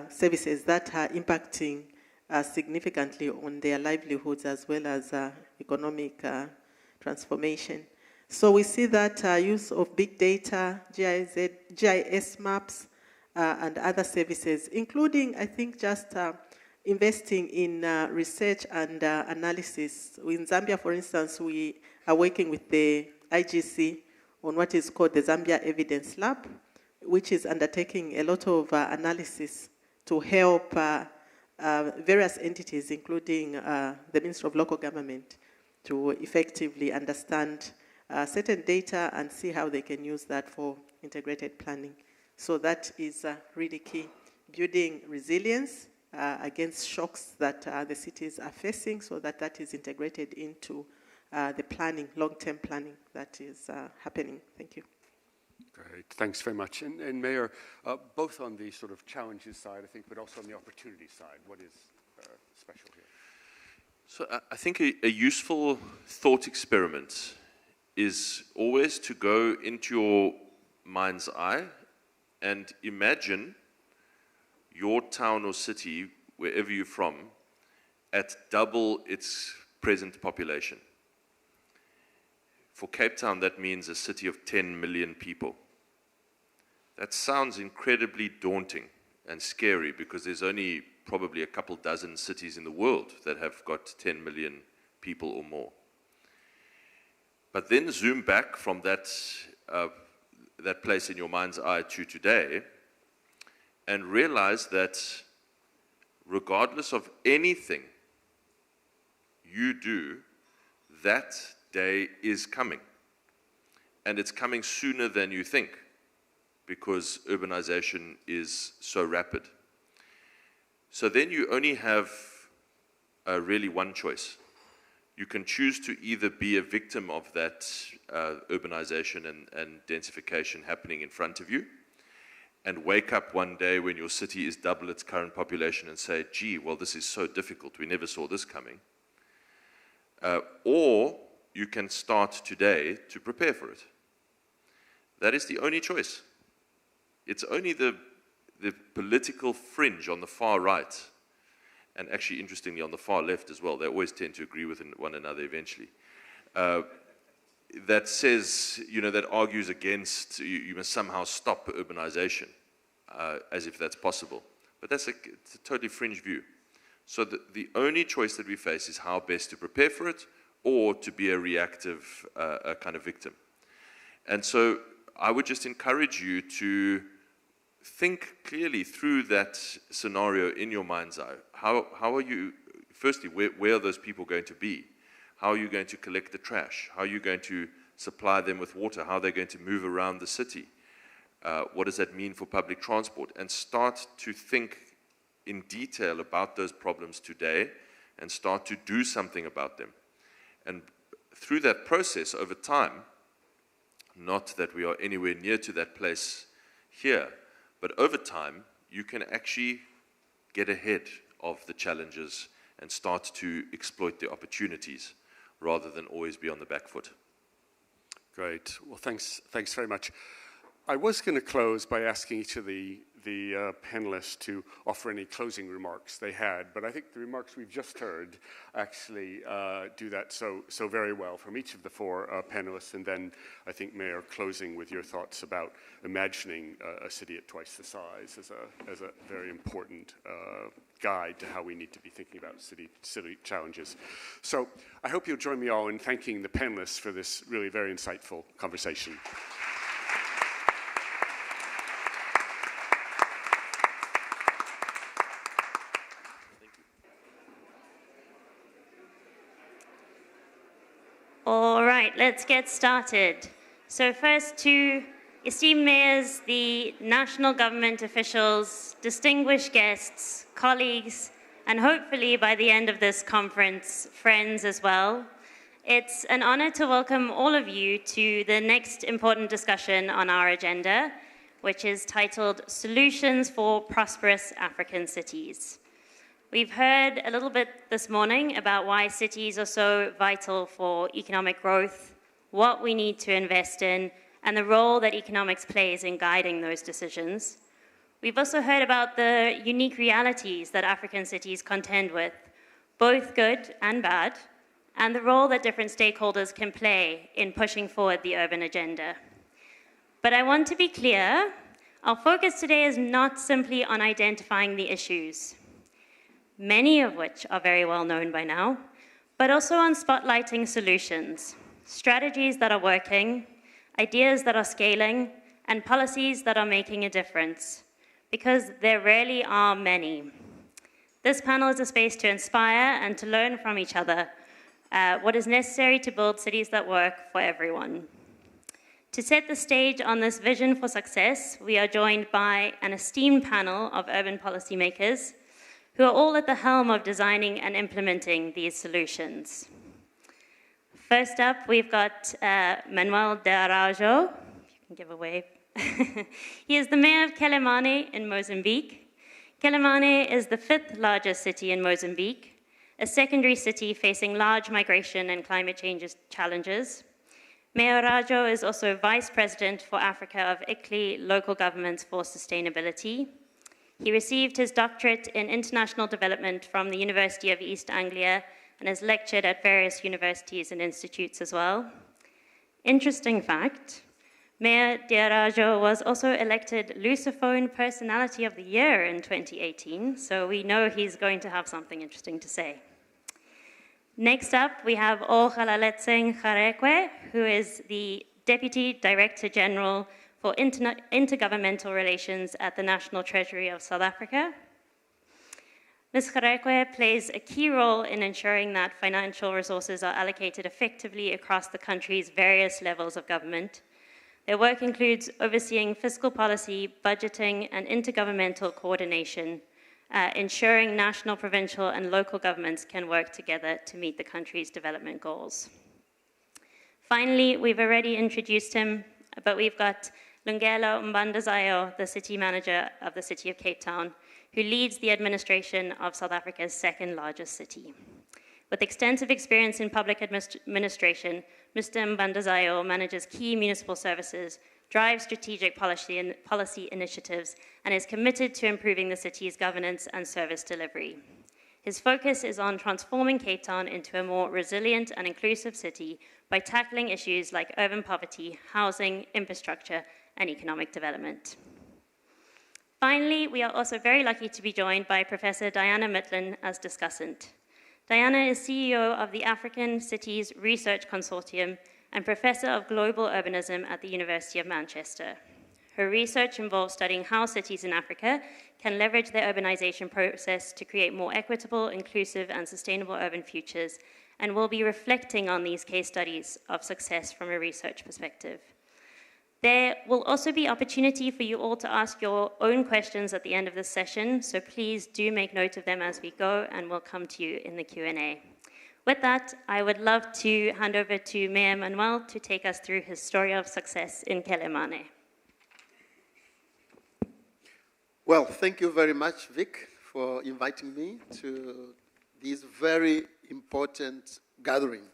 services that are impacting significantly on their livelihoods as well as economic transformation. So we see that use of big data, GIS maps, and other services, including, I think, just investing in research and analysis. In Zambia, for instance, we are working with the IGC on what is called the Zambia Evidence Lab, which is undertaking a lot of analysis to help various entities, including the Ministry of Local Government, to effectively understand certain data and see how they can use that for integrated planning. So that is really key. Building resilience against shocks that the cities are facing, so that that is integrated into the planning, long-term planning that is happening. Thank you. Great, thanks very much. And Mayor, both on the sort of challenges side, I think, but also on the opportunity side, what is special here? So I think a useful thought experiment is always to go into your mind's eye and imagine your town or city, wherever you're from, at double its present population. For Cape Town, that means a city of 10 million people. That sounds incredibly daunting and scary because there's only probably a couple dozen cities in the world that have got 10 million people or more. But then zoom back from that place in your mind's eye to today and realize that regardless of anything you do, that day is coming. And it's coming sooner than you think because urbanization is so rapid. So then you only have really one choice. You can choose to either be a victim of that urbanization and densification happening in front of you and wake up one day when your city is double its current population and say, gee, well, this is so difficult. We never saw this coming. Or you can start today to prepare for it. That is the only choice. It's only the political fringe on the far right, and actually, interestingly, on the far left as well, they always tend to agree with one another eventually, that says, that argues against, you must somehow stop urbanization, as if that's possible. But it's a totally fringe view. So the only choice that we face is how best to prepare for it, or to be a reactive kind of victim. And so I would just encourage you to think clearly through that scenario in your mind's eye. How are you, firstly, where are those people going to be? How are you going to collect the trash? How are you going to supply them with water? How are they going to move around the city? What does that mean for public transport? And start to think in detail about those problems today and start to do something about them. And through that process over time, not that we are anywhere near to that place here, but over time, you can actually get ahead of the challenges and start to exploit the opportunities rather than always be on the back foot. Great. Well, thanks very much. I was going to close by asking each of the panelists to offer any closing remarks they had, but I think the remarks we've just heard actually do that so very well from each of the four panelists, and then I think, Mayor, closing with your thoughts about imagining a city at twice the size as a very important guide to how we need to be thinking about city challenges. So I hope you'll join me all in thanking the panelists for this really very insightful conversation. All right, let's get started. So first, to esteemed mayors, the national government officials, distinguished guests, colleagues, and hopefully by the end of this conference, friends as well. It's an honor to welcome all of you to the next important discussion on our agenda, which is titled Solutions for Prosperous African Cities. We've heard a little bit this morning about why cities are so vital for economic growth, what we need to invest in, and the role that economics plays in guiding those decisions. We've also heard about the unique realities that African cities contend with, both good and bad, and the role that different stakeholders can play in pushing forward the urban agenda. But I want to be clear, our focus today is not simply on identifying the issues, many of which are very well known by now, but also on spotlighting solutions, strategies that are working, ideas that are scaling, and policies that are making a difference, because there really are many. This panel is a space to inspire and to learn from each other what is necessary to build cities that work for everyone. To set the stage on this vision for success, we are joined by an esteemed panel of urban policymakers who are all at the helm of designing and implementing these solutions. First up, we've got Manuel de Araujo. You can give a wave. He is the mayor of Quelimane in Mozambique. Quelimane is the 5th largest city in Mozambique, a secondary city facing large migration and climate change challenges. Mayor Araujo is also vice president for Africa of ICLEI Local Governments for Sustainability. He received his doctorate in international development from the University of East Anglia and has lectured at various universities and institutes as well. Interesting fact, Mayor de Araujo was also elected Lusophone Personality of the Year in 2018, so we know he's going to have something interesting to say. Next up, we have Ogalaletseng Garekwe, who is the Deputy Director General for Intergovernmental Relations at the National Treasury of South Africa. Ms. Garekwe plays a key role in ensuring that financial resources are allocated effectively across the country's various levels of government. Their work includes overseeing fiscal policy, budgeting, and intergovernmental coordination, ensuring national, provincial, and local governments can work together to meet the country's development goals. Finally, we've already introduced him, but we've got Lungelo Mbandazayo, the city manager of the city of Cape Town, who leads the administration of South Africa's 2nd largest city. With extensive experience in public administration, Mr. Mbandazayo manages key municipal services, drives strategic policy initiatives, and is committed to improving the city's governance and service delivery. His focus is on transforming Cape Town into a more resilient and inclusive city by tackling issues like urban poverty, housing, infrastructure, and economic development. Finally, we are also very lucky to be joined by Professor Diana Mitlin as discussant. Diana is CEO of the African Cities Research Consortium and Professor of Global Urbanism at the University of Manchester. Her research involves studying how cities in Africa can leverage their urbanization process to create more equitable, inclusive, and sustainable urban futures, and we'll be reflecting on these case studies of success from a research perspective. There will also be opportunity for you all to ask your own questions at the end of this session, so please do make note of them as we go, and we'll come to you in the Q&A. With that, I would love to hand over to Mayor Manuel to take us through his story of success in Quelimane. Well, thank you very much, Vic, for inviting me to this very important gathering.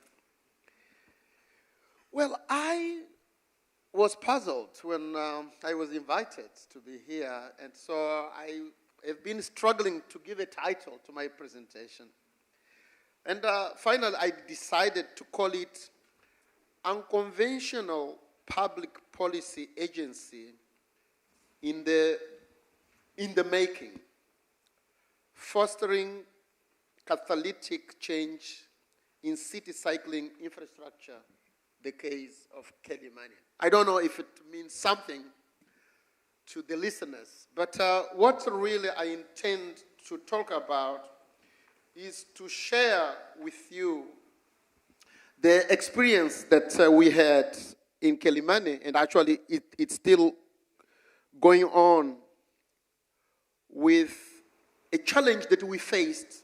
Well, I was puzzled when I was invited to be here, and so I have been struggling to give a title to my presentation. And finally, I decided to call it Unconventional Public Policy Agency in the Making, Fostering Catalytic Change in City Cycling Infrastructure, the case of Quelimane. I don't know if it means something to the listeners, but what really I intend to talk about is to share with you the experience that we had in Quelimane, and actually it's still going on, with a challenge that we faced,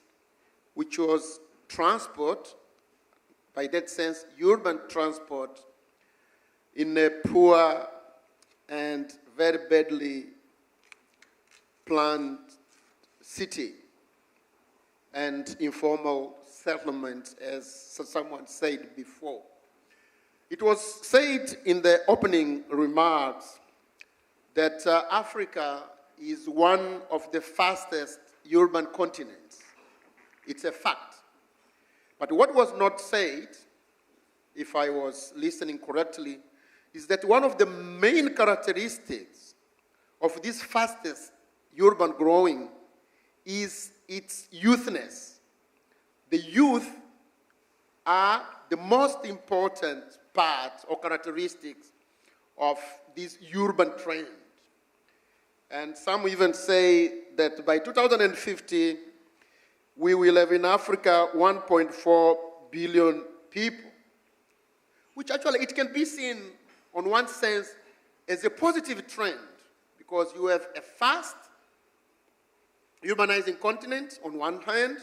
which was transport, by that sense, urban transport, in a poor and very badly planned city, and informal settlement, as someone said before. It was said in the opening remarks that Africa is one of the fastest urban continents. It's a fact. But what was not said, if I was listening correctly, is that one of the main characteristics of this fastest urban growing is its youthness. The youth are the most important part or characteristics of this urban trend. And some even say that by 2050, we will have in Africa 1.4 billion people, which actually it can be seen on one sense as a positive trend, because you have a fast urbanizing continent on one hand,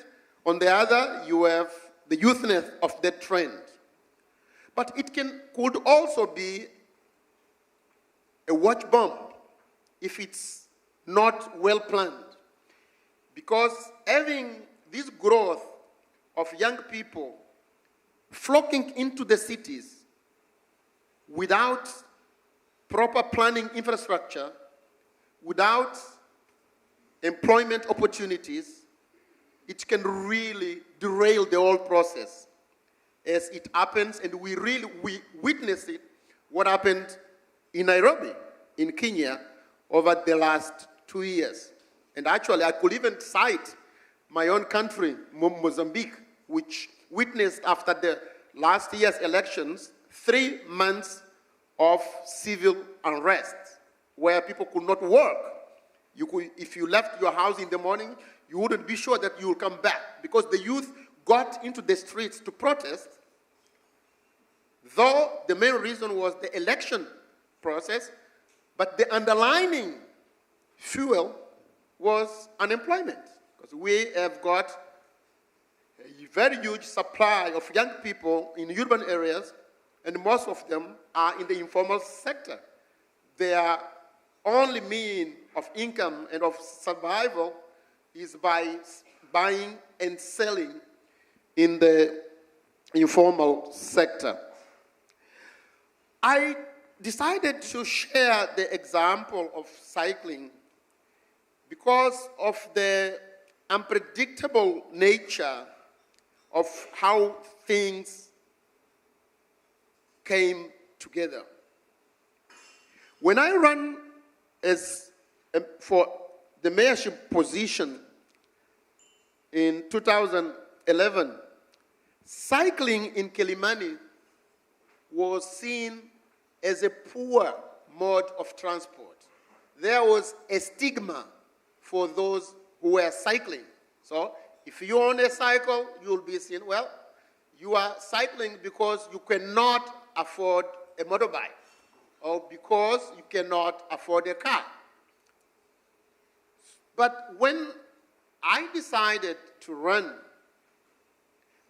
on the other you have the youthness of that trend. But it could also be a watch bomb if it's not well planned, because having this growth of young people flocking into the cities without proper planning infrastructure, without employment opportunities, it can really derail the whole process as it happens, and we witness it, what happened in Nairobi, in Kenya, over the last 2 years. And actually, I could even cite my own country, Mozambique, which witnessed after the last year's elections 3 months of civil unrest, where people could not work. If you left your house in the morning, you wouldn't be sure that you will come back, because the youth got into the streets to protest, though the main reason was the election process, but the underlying fuel was unemployment, because we have got a very huge supply of young people in urban areas, and most of them are in the informal sector. Their only means of income and of survival is by buying and selling in the informal sector. I decided to share the example of cycling because of the unpredictable nature of how things came together. When I ran for the mayorship position in 2011, cycling in Quelimane was seen as a poor mode of transport. There was a stigma for those who were cycling. So if you own a cycle, you'll be seen, well, you are cycling because you cannot afford a motorbike or because you cannot afford a car. But when I decided to run,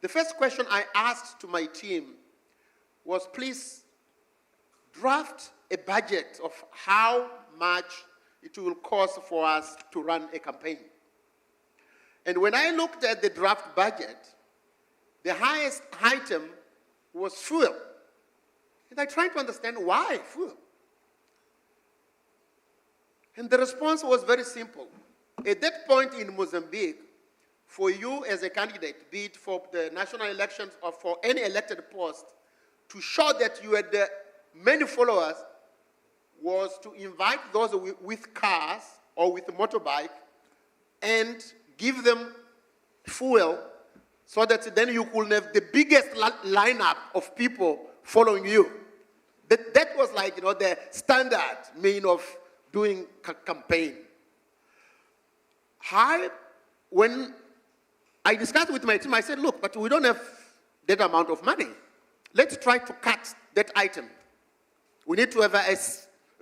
the first question I asked to my team was, please draft a budget of how much it will cost for us to run a campaign. And when I looked at the draft budget, the highest item was fuel. And I tried to understand why fuel. And the response was very simple. At that point in Mozambique, for you as a candidate, be it for the national elections or for any elected post, to show that you had many followers was to invite those with cars or with a motorbike and give them fuel so that then you could have the biggest lineup of people following you. That was like, the standard mean of doing campaign. When I discussed with my team, I said, look, but we don't have that amount of money. Let's try to cut that item. We need to have a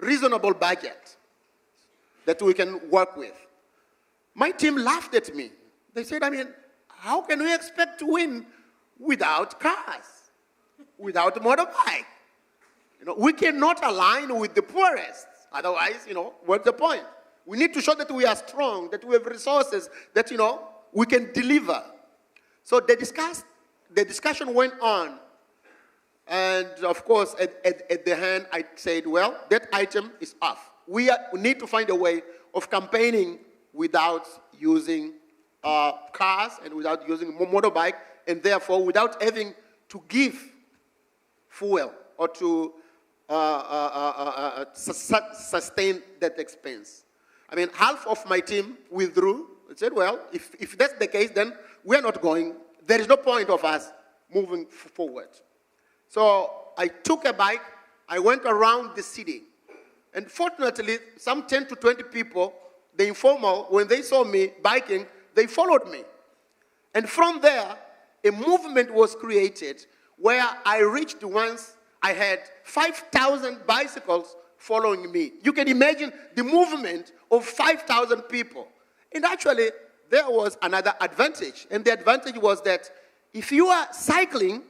reasonable budget that we can work with. My team laughed at me. They said, how can we expect to win without cars, without a motorbike? We cannot align with the poorest. Otherwise, what's the point? We need to show that we are strong, that we have resources, that, we can deliver. So the discussion went on. And of course, at the end, I said, well, that item is off. We need to find a way of campaigning without using cars and without using motorbike, and therefore without having to give fuel or to sustain that expense. Half of my team withdrew. I said, well, if that's the case, then we are not going. There is no point of us moving forward. So I took a bike. I went around the city. And fortunately, some 10 to 20 people, the informal, when they saw me biking, they followed me. And from there, a movement was created where I reached once, I had 5,000 bicycles following me. You can imagine the movement of 5,000 people. And actually, there was another advantage. And the advantage was that if you are cycling,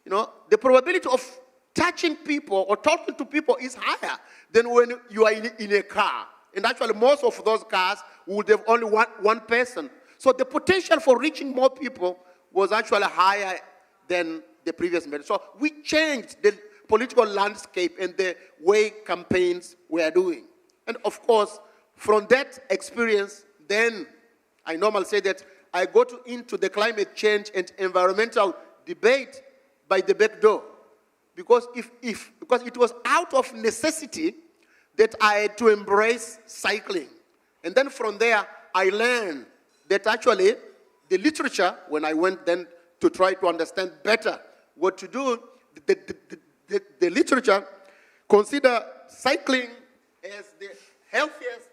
the probability of touching people or talking to people is higher than when you are in a car. And actually, most of those cars would have only one person. So the potential for reaching more people was actually higher than the previous method. So we changed the political landscape and the way campaigns were doing. And of course, from that experience, then I normally say that I got into the climate change and environmental debate by the back door. Because because it was out of necessity that I had to embrace cycling. And then from there, I learned that actually the literature, when I went then to try to understand better what to do, the literature consider cycling as the healthiest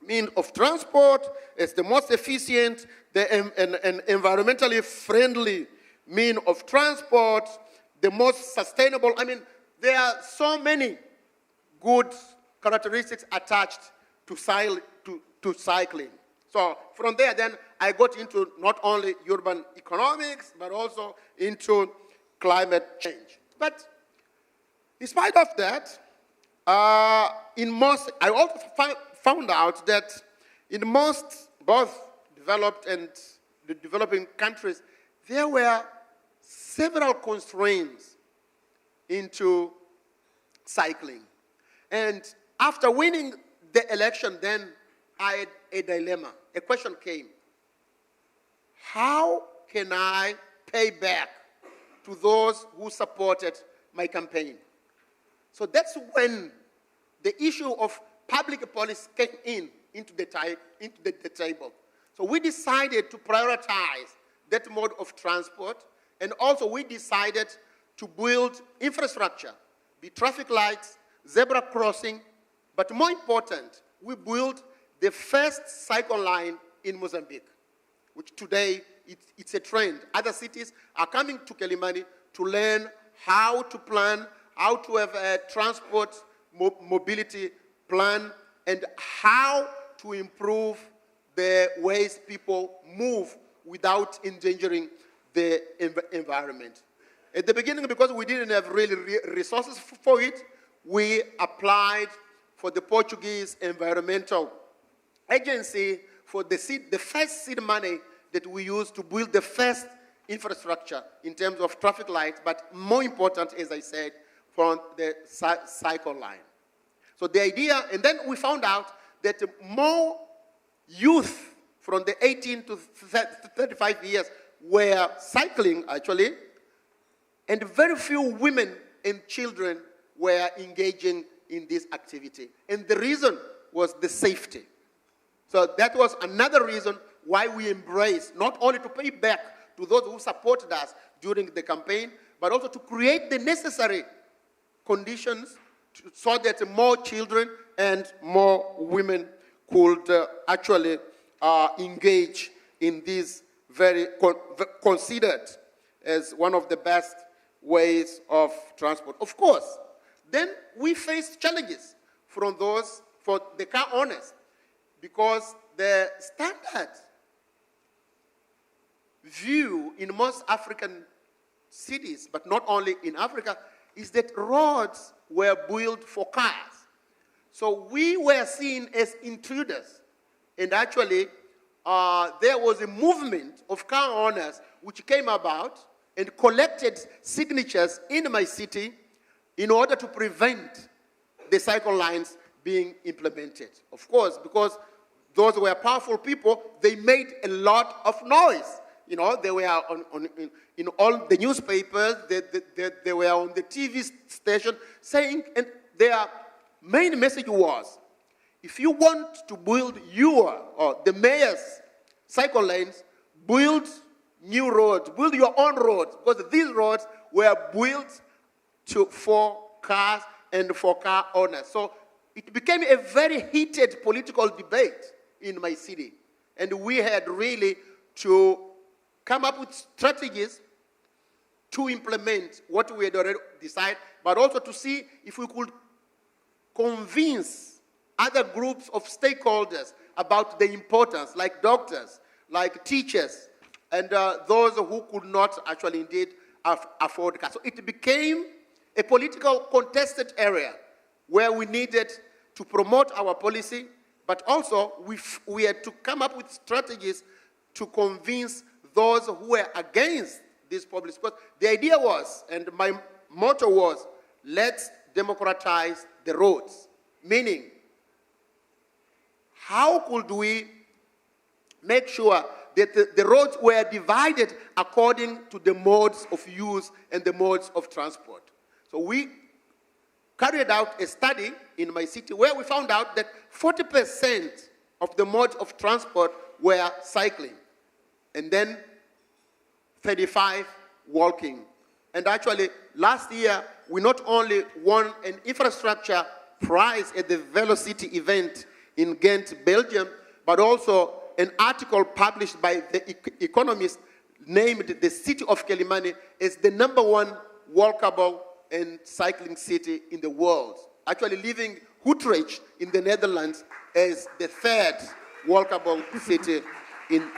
means of transport, as the most efficient, and environmentally friendly mean of transport, the most sustainable. There are so many good characteristics attached to cycling. So from there, then, I got into not only urban economics, but also into climate change. But in spite of that, I also found out that in most, both developed and the developing countries, there were several constraints into cycling. And after winning the election, then I had a dilemma. A question came. How can I pay back to those who supported my campaign? So that's when the issue of public policy came into the table. So we decided to prioritize that mode of transport, and also we decided to build infrastructure, be traffic lights, zebra crossing, but more important, we built the first cycle line in Mozambique, which today it's a trend. Other cities are coming to Kilimani to learn how to plan, how to have a transport mobility plan, and how to improve the ways people move without endangering the environment. At the beginning, because we didn't have really resources for it, we applied for the Portuguese Environmental Agency for the first seed money that we used to build the first infrastructure in terms of traffic lights, but more important, as I said, from the cycle line. So the idea, and then we found out that more youth from the 18 to 35 years were cycling, actually, and very few women and children were engaging in this activity. And the reason was the safety. So that was another reason why we embraced, not only to pay back to those who supported us during the campaign, but also to create the necessary conditions so that more children and more women could actually engage in this very considered as one of the best ways of transport. Of course, then we faced challenges from those, for the car owners, because the standard view in most African cities, but not only in Africa, is that roads were built for cars. So we were seen as intruders. And actually, there was a movement of car owners which came about and collected signatures in my city in order to prevent the cycle lines being implemented. Of course, because those were powerful people, they made a lot of noise. You know, they were in all the newspapers, they were on the TV station saying, and their main message was, if you want to build your, or the mayor's cycle lanes, build new roads, build your own roads, because these roads were built for cars and for car owners. So it became a very heated political debate in my city. And we had really to come up with strategies to implement what we had already decided, but also to see if we could convince other groups of stakeholders about the importance, like doctors, like teachers, and those who could not actually indeed afford cars. So it became a political contested area where we needed to promote our policy, but also we had to come up with strategies to convince those who were against this policy. Because the idea was, and my motto was, let's democratize the roads. Meaning, how could we make sure that the roads were divided according to the modes of use and the modes of transport? So we carried out a study in my city where we found out that 40% of the modes of transport were cycling, and then 35 walking. And actually, last year, we not only won an infrastructure prize at the Velocity event in Ghent, Belgium, but also an article published by The Economist named the city of Kilimani as the #1 walkable and cycling city in the world. Actually leaving Utrecht in the Netherlands as the 3rd walkable city in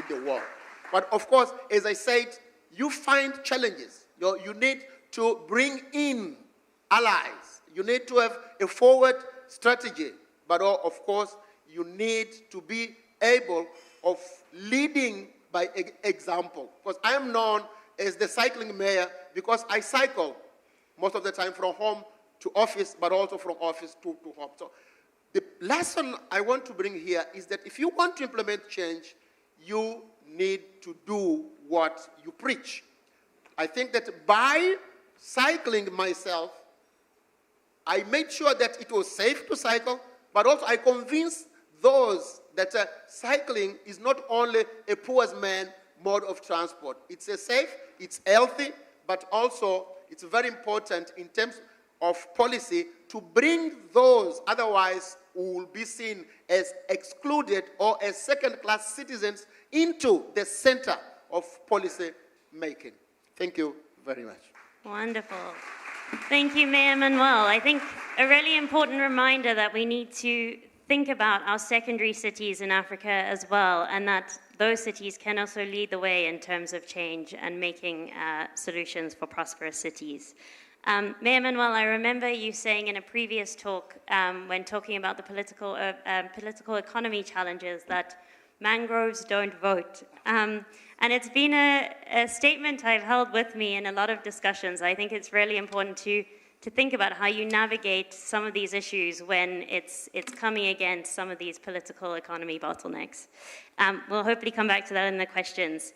the world. But of course, as I said, you find challenges. You need to bring in allies. You need to have a forward strategy. But of course, you need to be able of leading by example. Because I am known as the cycling mayor because I cycle most of the time from home to office, but also from office to home. So the lesson I want to bring here is that if you want to implement change, you need to do what you preach. I think that by cycling myself, I made sure that it was safe to cycle, but also I convinced those that cycling is not only a poor man's mode of transport. It's a safe, it's healthy, but also it's very important in terms of policy to bring those otherwise who will be seen as excluded or as second-class citizens into the center of policy making. Thank you very much. Wonderful. Thank you, Mayor Manuel. I think a really important reminder that we need to think about our secondary cities in Africa as well, and that those cities can also lead the way in terms of change and making solutions for prosperous cities. Mayor Manuel, I remember you saying in a previous talk, when talking about the political economy challenges, that mangroves don't vote. And it's been a statement I've held with me in a lot of discussions. I think it's really important to think about how you navigate some of these issues when it's coming against some of these political economy bottlenecks. We'll hopefully come back to that in the questions.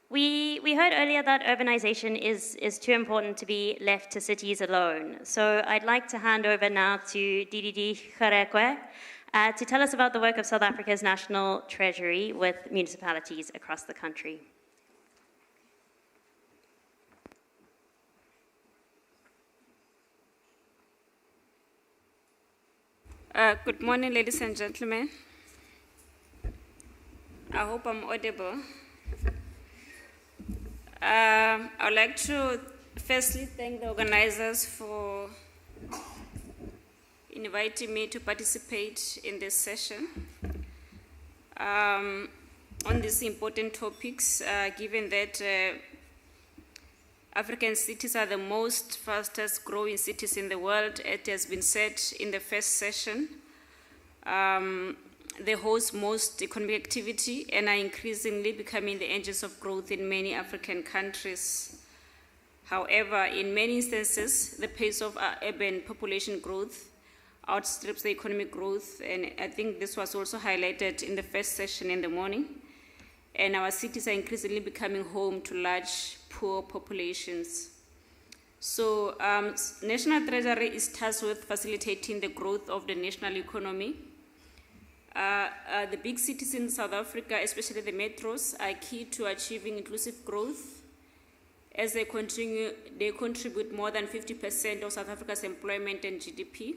We heard earlier that urbanization is too important to be left to cities alone. So I'd like to hand over now to DDD Kharekwe to tell us about the work of South Africa's National Treasury with municipalities across the country. Good morning, ladies and gentlemen. I hope I'm audible. I would like to firstly thank the organizers for inviting me to participate in this session on these important topics, given that African cities are the most fastest growing cities in the world. It has been said in the first session. They host most economic activity and are increasingly becoming the engines of growth in many African countries. However, in many instances, the pace of urban population growth outstrips the economic growth, and I think this was also highlighted in the first session in the morning. And our cities are increasingly becoming home to large, poor populations. So, National Treasury is tasked with facilitating the growth of the national economy. The big cities in South Africa, especially the metros, are key to achieving inclusive growth, as they contribute more than 50% of South Africa's employment and GDP.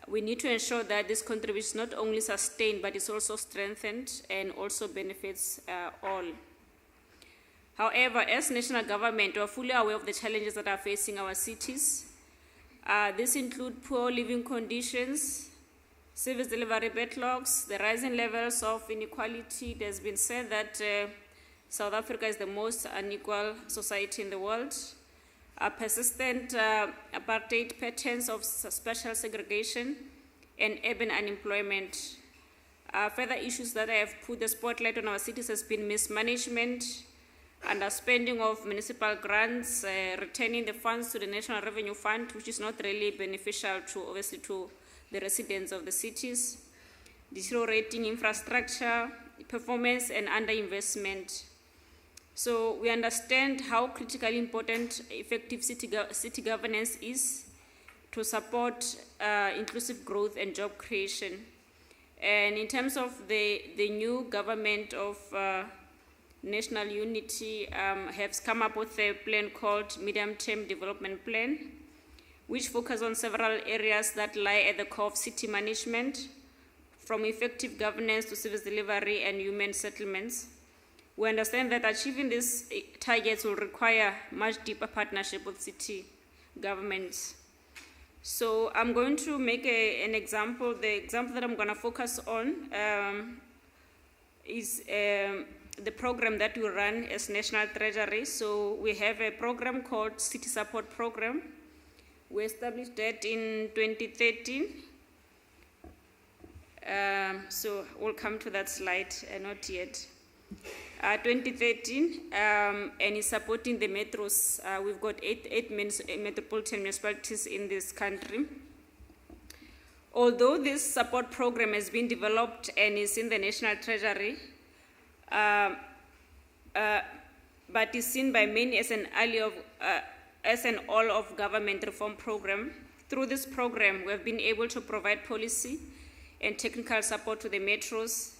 We need to ensure that this contribution is not only sustained, but is also strengthened and also benefits all. However, as national government, we are fully aware of the challenges that are facing our cities. These include poor living conditions, service delivery backlogs, the rising levels of inequality. It has been said that South Africa is the most unequal society in the world. Persistent apartheid patterns of spatial segregation and urban unemployment. Further issues that have put the spotlight on our cities has been mismanagement, underspending of municipal grants, returning the funds to the National Revenue Fund, which is not really beneficial to, obviously, to the residents of the cities, deteriorating infrastructure, performance, and underinvestment. So we understand how critically important effective city governance is to support inclusive growth and job creation. And in terms of the new government of national unity has come up with a plan called Medium-Term Development Plan, which focuses on several areas that lie at the core of city management, from effective governance to service delivery and human settlements. We understand that achieving these targets will require much deeper partnership with city governments. So I'm going to make an example. The example that I'm going to focus on is the program that we run as National Treasury. So we have a program called City Support Program. We established that in 2013. So we'll come to that slide, not yet. 2013, and is supporting the metros. We've got eight metropolitan municipalities in this country. Although this support program has been developed and is in the National Treasury, but is seen by many as an all-of-government reform program. Through this program, we have been able to provide policy and technical support to the metros,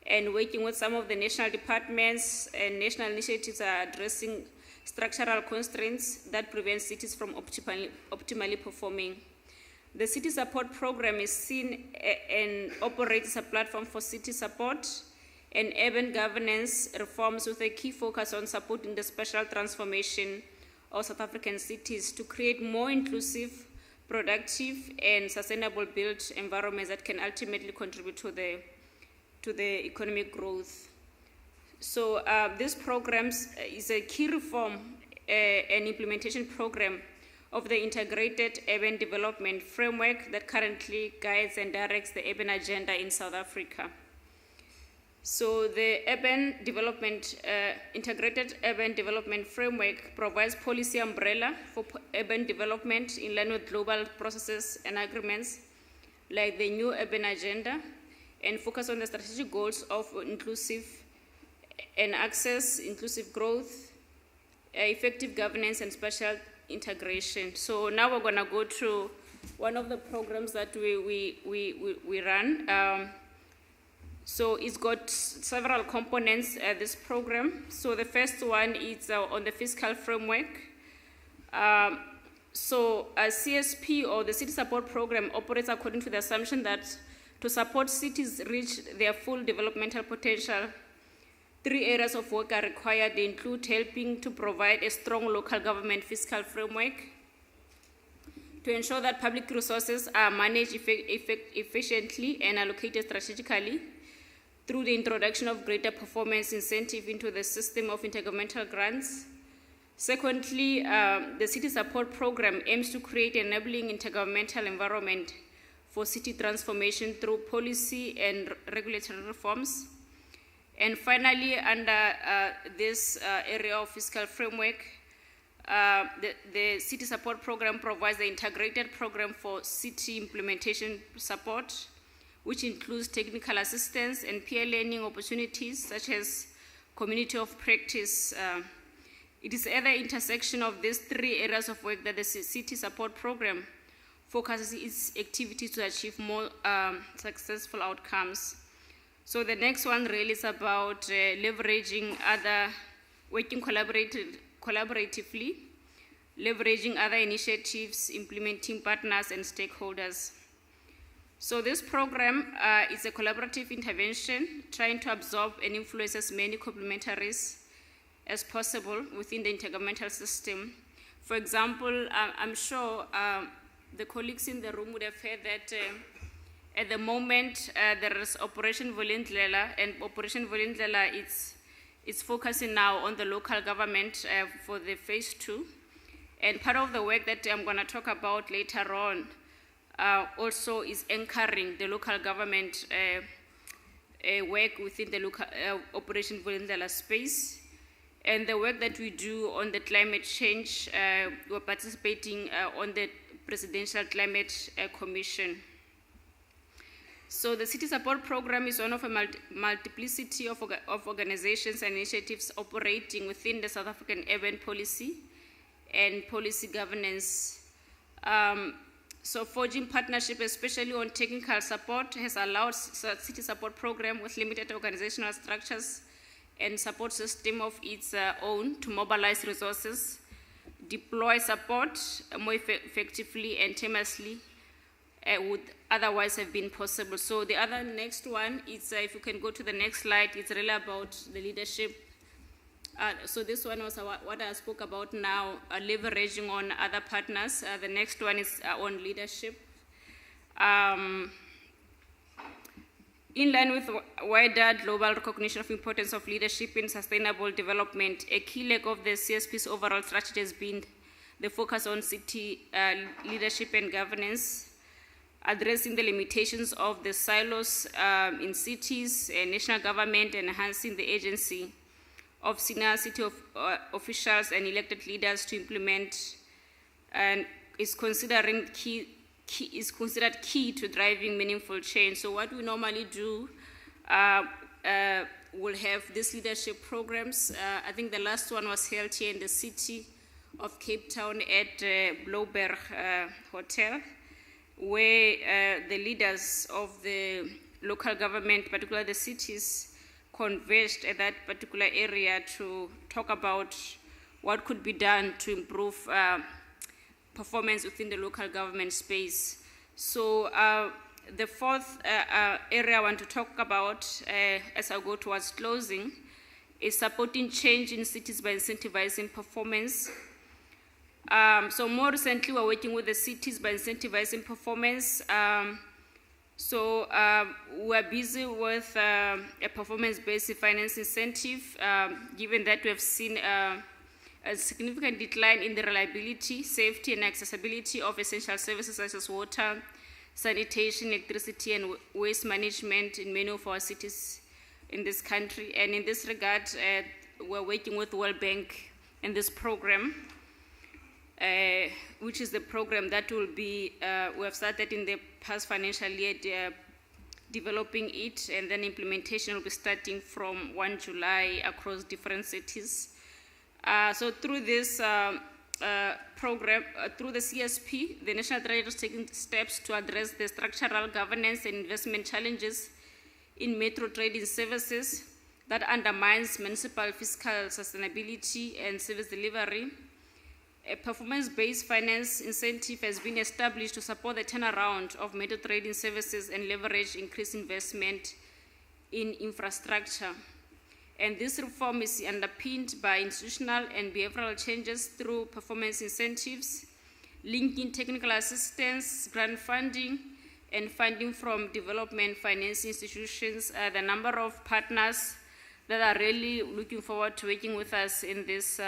and working with some of the national departments and national initiatives are addressing structural constraints that prevent cities from optimally performing. The City Support Program is seen and operates as a platform for city support and urban governance reforms with a key focus on supporting the spatial transformation of South African cities to create more inclusive, productive, and sustainable built environments that can ultimately contribute to the economic growth. So this program is a key reform and implementation program of the integrated urban development framework that currently guides and directs the urban agenda in South Africa. So the integrated urban development framework provides policy umbrella for urban development in line with global processes and agreements like the new urban agenda, and focus on the strategic goals of inclusive and access, inclusive growth, effective governance, and spatial integration. So now we're going to go to one of the programs that we run. So it's got several components, this program. So the first one is on the fiscal framework. So a CSP, or the City Support Program, operates according to the assumption that to support cities reach their full developmental potential, 3 areas of work are required. They include helping to provide a strong local government fiscal framework, to ensure that public resources are managed efficiently and allocated strategically through the introduction of greater performance incentive into the system of intergovernmental grants. Secondly, the City Support Program aims to create an enabling intergovernmental environment for city transformation through policy and regulatory reforms. And finally, under this area of fiscal framework, the City Support Program provides the integrated program for city implementation support, which includes technical assistance and peer learning opportunities such as community of practice. It is at the intersection of these 3 areas of work that the City Support Program focuses its activities to achieve more successful outcomes. So the next one really is about working collaboratively, leveraging other initiatives, implementing partners and stakeholders. So this program is a collaborative intervention trying to absorb and influence as many complementaries as possible within the intergovernmental system. For example, I'm sure the colleagues in the room would have heard that at the moment there is Operation Vulindlela, and Operation Vulindlela it's focusing now on the local government for the phase 2. And part of the work that I'm going to talk about later on also is anchoring the local government work within the local Operation Vulindlela space. And the work that we do on the climate change, we're participating on the Presidential Climate Commission. So the City Support Program is one of a multiplicity of organizations and initiatives operating within the South African urban policy and policy governance. So forging partnership, especially on technical support, has allowed City Support Program with limited organizational structures and support system of its own to mobilize resources, deploy support more effectively and seamlessly would otherwise have been possible. So the other next one is, if you can go to the next slide, it's really about the leadership. So this one was what I spoke about now, leveraging on other partners. The next one is on leadership. In line with wider global recognition of importance of leadership in sustainable development, a key leg of the CSP's overall strategy has been the focus on city leadership and governance, addressing the limitations of the silos in cities and national government, and enhancing the agency of senior city officials and elected leaders to implement, and is considered key to driving meaningful change. So what we normally do, we'll have these leadership programs. I think the last one was held here in the city of Cape Town at Blauberg Hotel, where the leaders of the local government, particularly the cities, converged at that particular area to talk about what could be done to improve performance within the local government space. So The fourth area I want to talk about as I go towards closing is supporting change in cities by incentivizing performance. So more recently, we're working with the cities by incentivizing performance. We're busy with a performance-based finance incentive, given that we have seen a significant decline in the reliability, safety, and accessibility of essential services such as water, sanitation, electricity, and waste management in many of our cities in this country. And in this regard, we're working with World Bank in this program, which is the program that will be, we have started in the past financial year developing it, and then implementation will be starting from 1 July across different cities. So through this program, through the CSP, the National Treasury is taking steps to address the structural governance and investment challenges in metro trading services that undermines municipal fiscal sustainability and service delivery. A performance-based finance incentive has been established to support the turnaround of metro trading services and leverage increased investment in infrastructure. And this reform is underpinned by institutional and behavioral changes through performance incentives, linking technical assistance, grant funding, and funding from development finance institutions. The number of partners that are really looking forward to working with us in this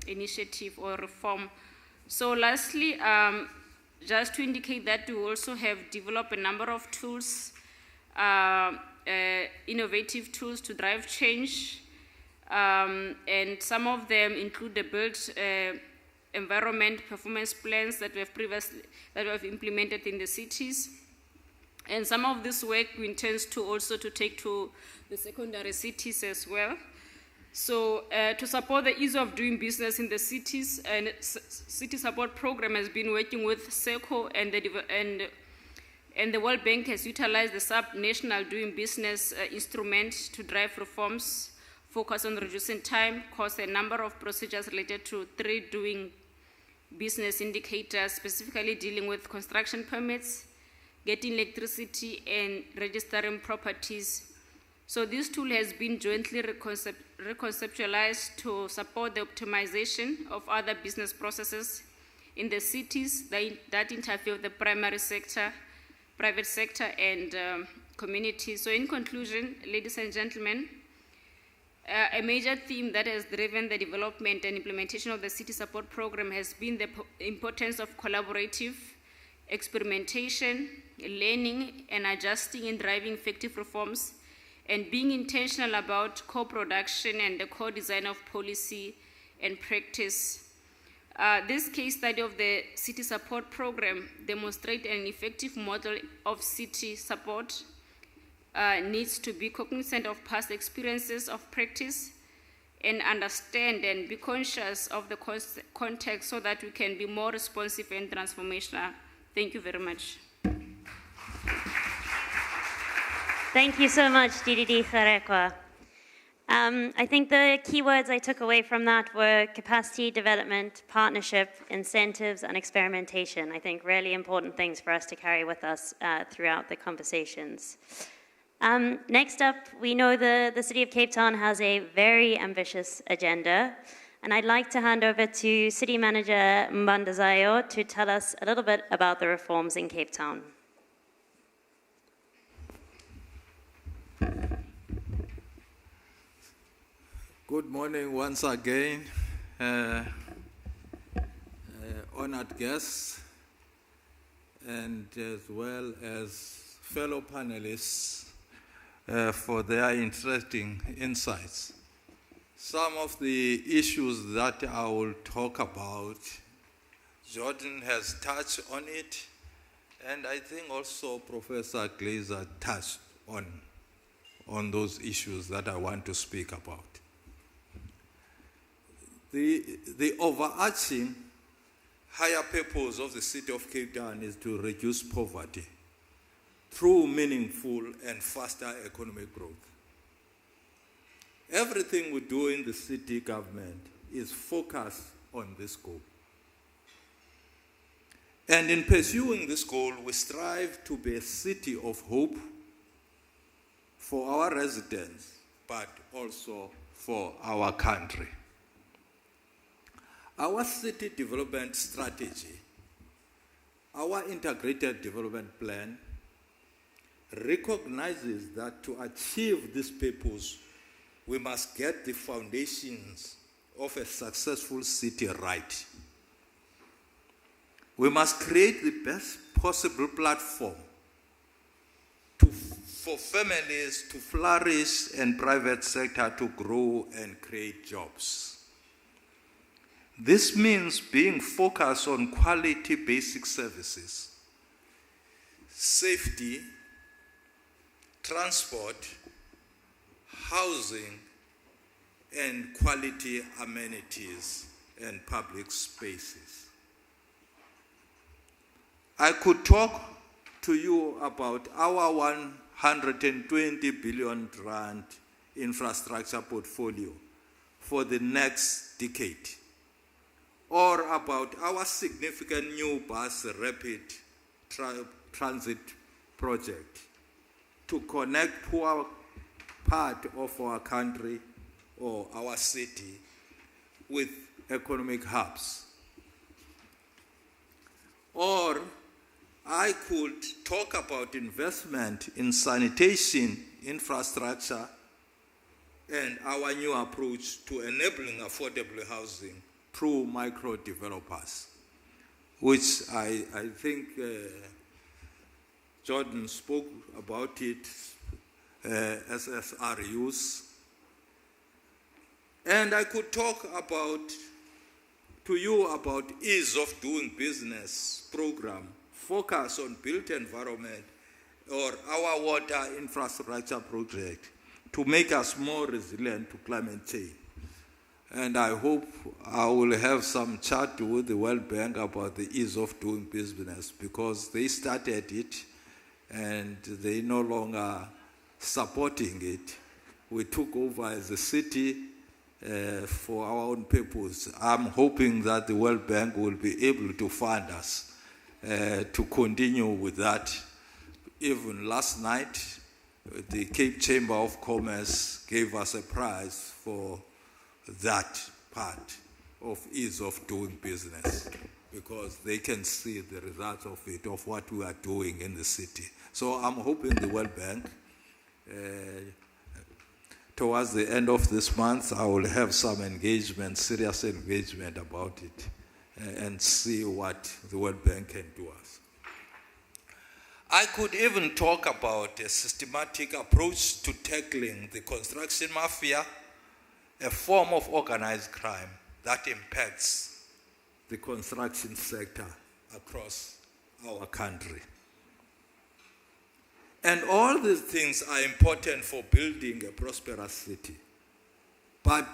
initiative or reform. So lastly, just to indicate that we also have developed a number of tools, innovative tools to drive change, and some of them include the built environment performance plans that we have implemented in the cities, and some of this work we intend to also to take to the secondary cities as well. So to support the ease of doing business in the cities, and City Support Program has been working with SECO, and the World Bank has utilized the sub-national doing business instrument to drive reforms, focus on reducing time, cost, and number of procedures related to 3 doing business indicators, specifically dealing with construction permits, getting electricity, and registering properties. So this tool has been jointly reconceptualized to support the optimization of other business processes in the cities that interfere with the primary sector, private sector, and community. So in conclusion, ladies and gentlemen, a major theme that has driven the development and implementation of the City Support Program has been the importance of collaborative experimentation, learning, and adjusting in driving effective reforms, and being intentional about co-production and the co-design of policy and practice. This case study of the City Support Program demonstrates an effective model of city support needs to be cognizant of past experiences of practice and understand and be conscious of the context so that we can be more responsive and transformational. Thank you very much. Thank you so much, DDD Kharekwa. I think the key words I took away from that were capacity development, partnership, incentives, and experimentation. I think really important things for us to carry with us throughout the conversations. Next up, we know the City of Cape Town has a very ambitious agenda, and I'd like to hand over to City Manager Mbandazayo to tell us a little bit about the reforms in Cape Town. Good morning once again, honored guests, and as well as fellow panelists for their interesting insights. Some of the issues that I will talk about, Geordin has touched on it, and I think also Professor Glaeser touched on those issues that I want to speak about. The overarching higher purpose of the City of Cape Town is to reduce poverty through meaningful and faster economic growth. Everything we do in the city government is focused on this goal. And in pursuing this goal, we strive to be a city of hope for our residents, but also for our country. Our city development strategy, our integrated development plan, recognizes that to achieve this purpose, we must get the foundations of a successful city right. We must create the best possible platform for families to flourish and private sector to grow and create jobs. This means being focused on quality basic services, safety, transport, housing, and quality amenities and public spaces. I could talk to you about our 120 billion rand infrastructure portfolio for the next decade, or about our significant new bus rapid transit project to connect poor part of our country or our city with economic hubs. Or I could talk about investment in sanitation infrastructure and our new approach to enabling affordable housing through micro developers, which I think Geordin spoke about it, SSRUs. And I could talk to you about ease of doing business program, focus on built environment, or our water infrastructure project to make us more resilient to climate change. And I hope I will have some chat with the World Bank about the ease of doing business, because they started it and they no longer supporting it. We took over as a city for our own purpose. I'm hoping that the World Bank will be able to fund us to continue with that. Even last night, the Cape Chamber of Commerce gave us a prize for that part of ease of doing business, because they can see the results of it, of what we are doing in the city. So I'm hoping the World Bank, towards the end of this month, I will have some engagement, serious engagement about it, and see what the World Bank can do us. I could even talk about a systematic approach to tackling the construction mafia, a form of organized crime that impacts the construction sector across our country. And all these things are important for building a prosperous city. But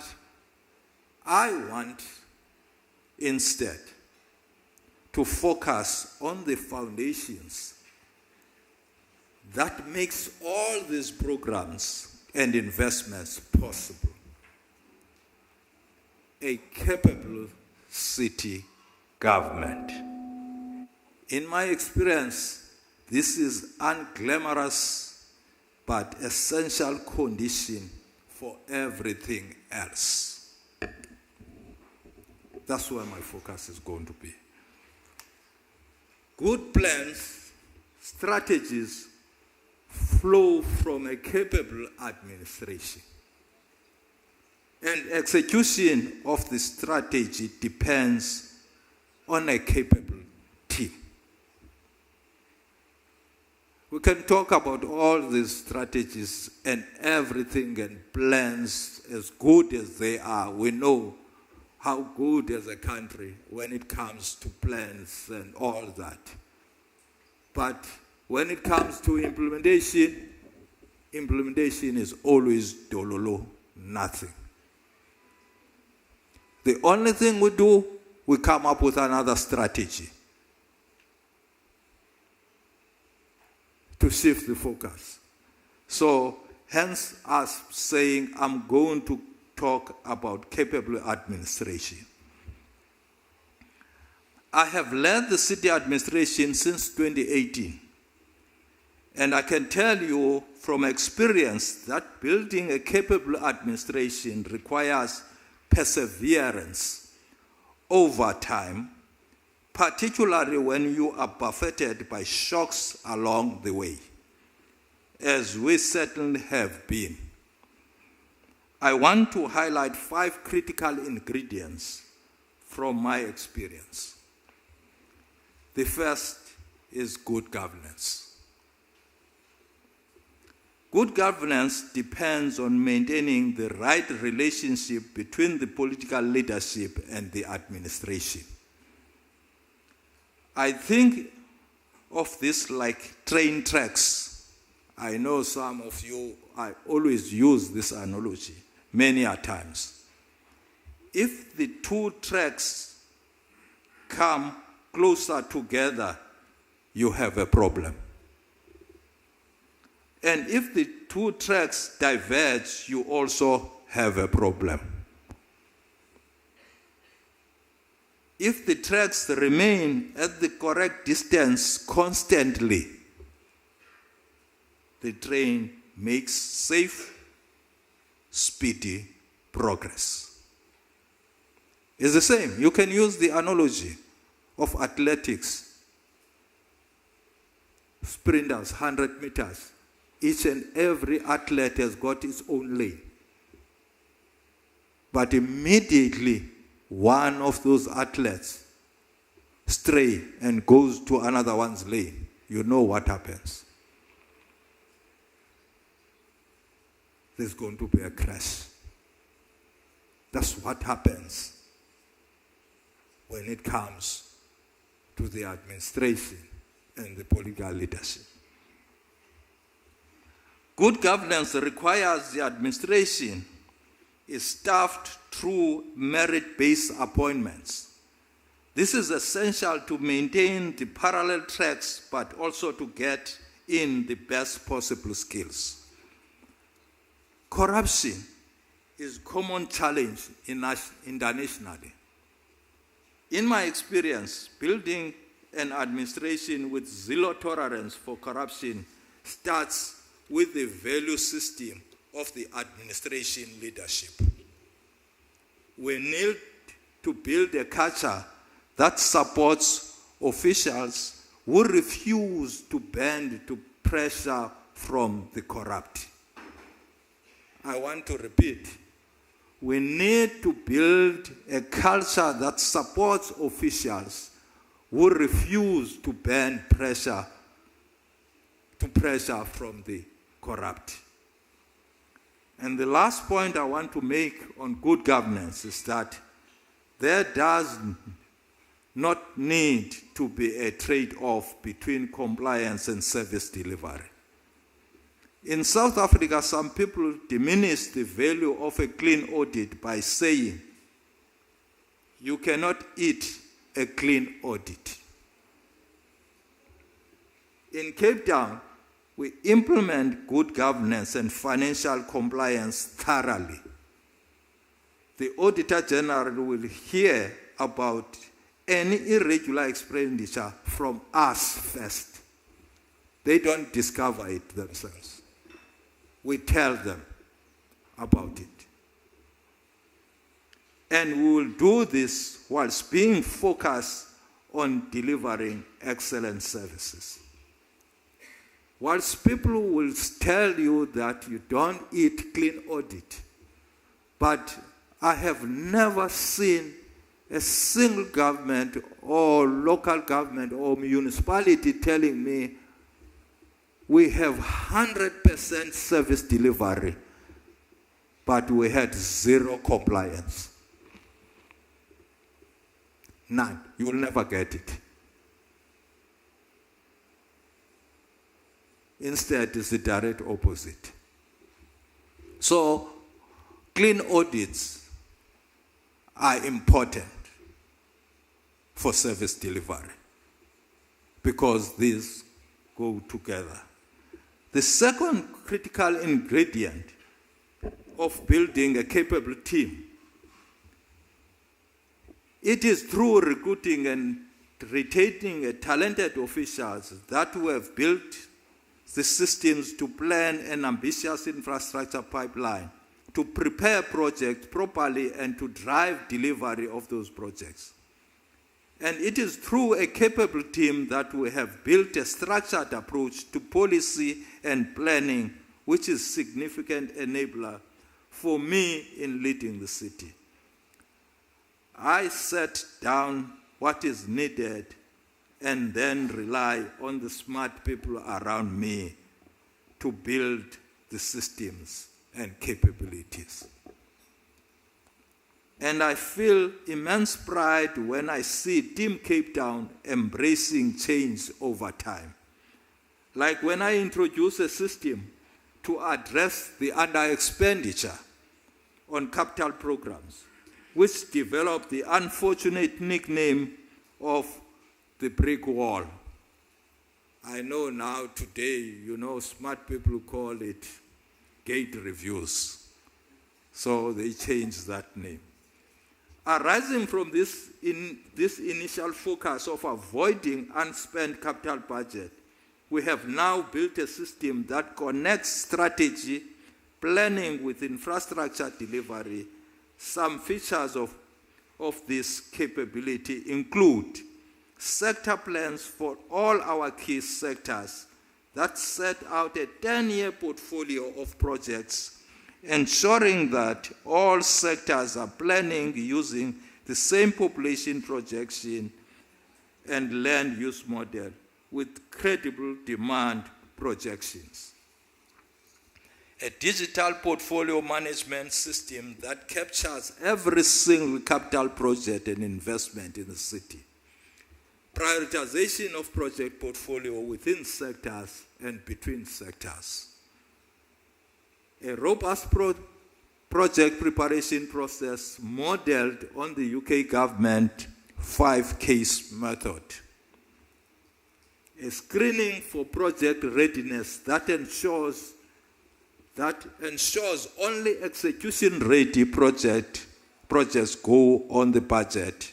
I want instead to focus on the foundations that makes all these programs and investments possible. A capable city government. In my experience, this is unglamorous but essential condition for everything else. That's where my focus is going to be. Good plans, strategies flow from a capable administration. And execution of the strategy depends on a capable team. We can talk about all these strategies and everything and plans as good as they are. We know how good as a country when it comes to plans and all that. But when it comes to implementation is always dololo, nothing. The only thing we do, we come up with another strategy to shift the focus. So, hence us saying, I'm going to talk about capable administration. I have led the city administration since 2018. And I can tell you from experience that building a capable administration requires perseverance over time, particularly when you are buffeted by shocks along the way, as we certainly have been. I want to highlight 5 critical ingredients from my experience. The first is good governance. Good governance depends on maintaining the right relationship between the political leadership and the administration. I think of this like train tracks. I know some of you, I always use this analogy many a times. If the 2 tracks come closer together, you have a problem. And if the 2 tracks diverge, you also have a problem. If the tracks remain at the correct distance constantly, the train makes safe, speedy progress. It's the same. You can use the analogy of athletics. Sprinters, 100 meters. Each and every athlete has got its own lane. But immediately, one of those athletes stray and goes to another one's lane. You know what happens. There's going to be a crash. That's what happens when it comes to the administration and the political leadership. Good governance requires the administration is staffed through merit-based appointments. This is essential to maintain the parallel tracks, but also to get in the best possible skills. Corruption is a common challenge internationally. In my experience, building an administration with zero tolerance for corruption starts with the value system of the administration leadership. We need to build a culture that supports officials who refuse to bend to pressure from the corrupt. I want to repeat, we need to build a culture that supports officials who refuse to bend pressure from the corrupt. And the last point I want to make on good governance is that there does not need to be a trade-off between compliance and service delivery. In South Africa, some people diminish the value of a clean audit by saying, you cannot eat a clean audit. In Cape Town, we implement good governance and financial compliance thoroughly. The Auditor General will hear about any irregular expenditure from us first. They don't discover it themselves. We tell them about it. And we will do this whilst being focused on delivering excellent services. Whilst people will tell you that you don't eat clean audit, but I have never seen a single government or local government or municipality telling me we have 100% service delivery, but we had zero compliance. None. You will never get it. Instead, it's the direct opposite. So, clean audits are important for service delivery because these go together. The second critical ingredient of building a capable team, it is through recruiting and retaining talented officials that who have built the systems to plan an ambitious infrastructure pipeline, to prepare projects properly and to drive delivery of those projects. And it is through a capable team that we have built a structured approach to policy and planning, which is a significant enabler for me in leading the city. I set down what is needed and then rely on the smart people around me to build the systems and capabilities. And I feel immense pride when I see Team Cape Town embracing change over time. Like when I introduce a system to address the under-expenditure on capital programs, which developed the unfortunate nickname of the brick wall. I know now today, smart people call it gate reviews. So they changed that name. Arising from this initial focus of avoiding unspent capital budget, we have now built a system that connects strategy, planning with infrastructure delivery. Some features of this capability include sector plans for all our key sectors that set out a 10-year portfolio of projects, ensuring that all sectors are planning using the same population projection and land use model with credible demand projections. A digital portfolio management system that captures every single capital project and investment in the city. Prioritization of project portfolio within sectors and between sectors. A robust project preparation process modeled on the UK government 5-case method. A screening for project readiness that ensures only execution-ready projects go on the budget,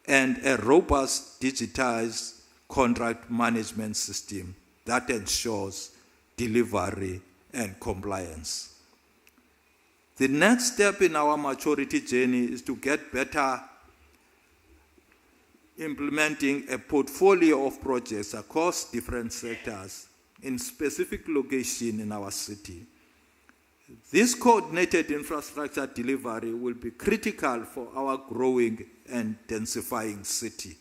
and a robust digitized contract management system that ensures delivery and compliance. The next step in our maturity journey is to get better implementing a portfolio of projects across different sectors in specific locations in our city. This coordinated infrastructure delivery will be critical for our growing and densifying city.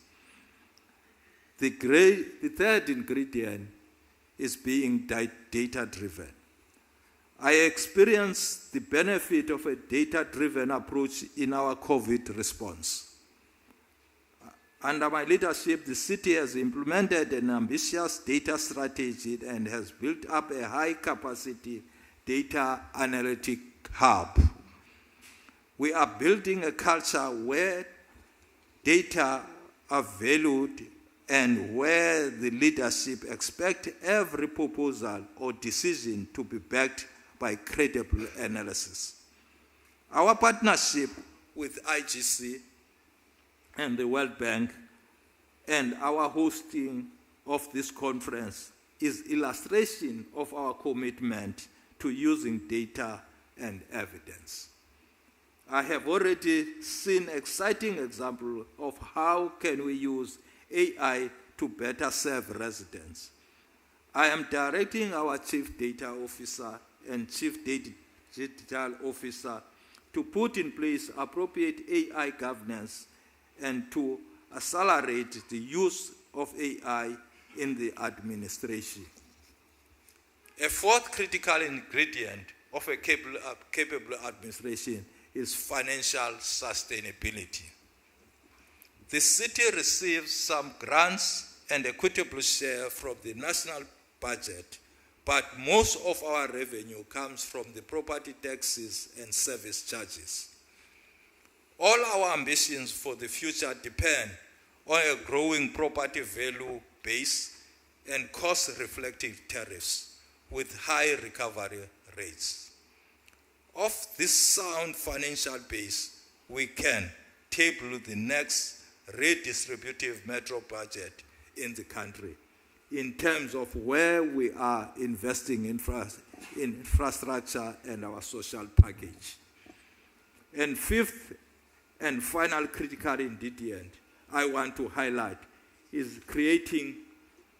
The third ingredient is being data-driven. I experienced the benefit of a data-driven approach in our COVID response. Under my leadership, the city has implemented an ambitious data strategy and has built up a high-capacity data analytic hub. We are building a culture where data are valued and where the leadership expect every proposal or decision to be backed by credible analysis. Our partnership with IGC and the World Bank and our hosting of this conference is illustration of our commitment to using data and evidence. I have already seen exciting examples of how can we use AI to better serve residents. I am directing our Chief Data Officer and Chief Digital Officer to put in place appropriate AI governance and to accelerate the use of AI in the administration. A fourth critical ingredient of a capable administration is financial sustainability. The city receives some grants and equitable share from the national budget, but most of our revenue comes from the property taxes and service charges. All our ambitions for the future depend on a growing property value base and cost-reflective tariffs with high recovery rates. Of this sound financial base, we can table the next redistributive metro budget in the country in terms of where we are investing in infrastructure and our social package. And fifth and final critical ingredient I want to highlight is creating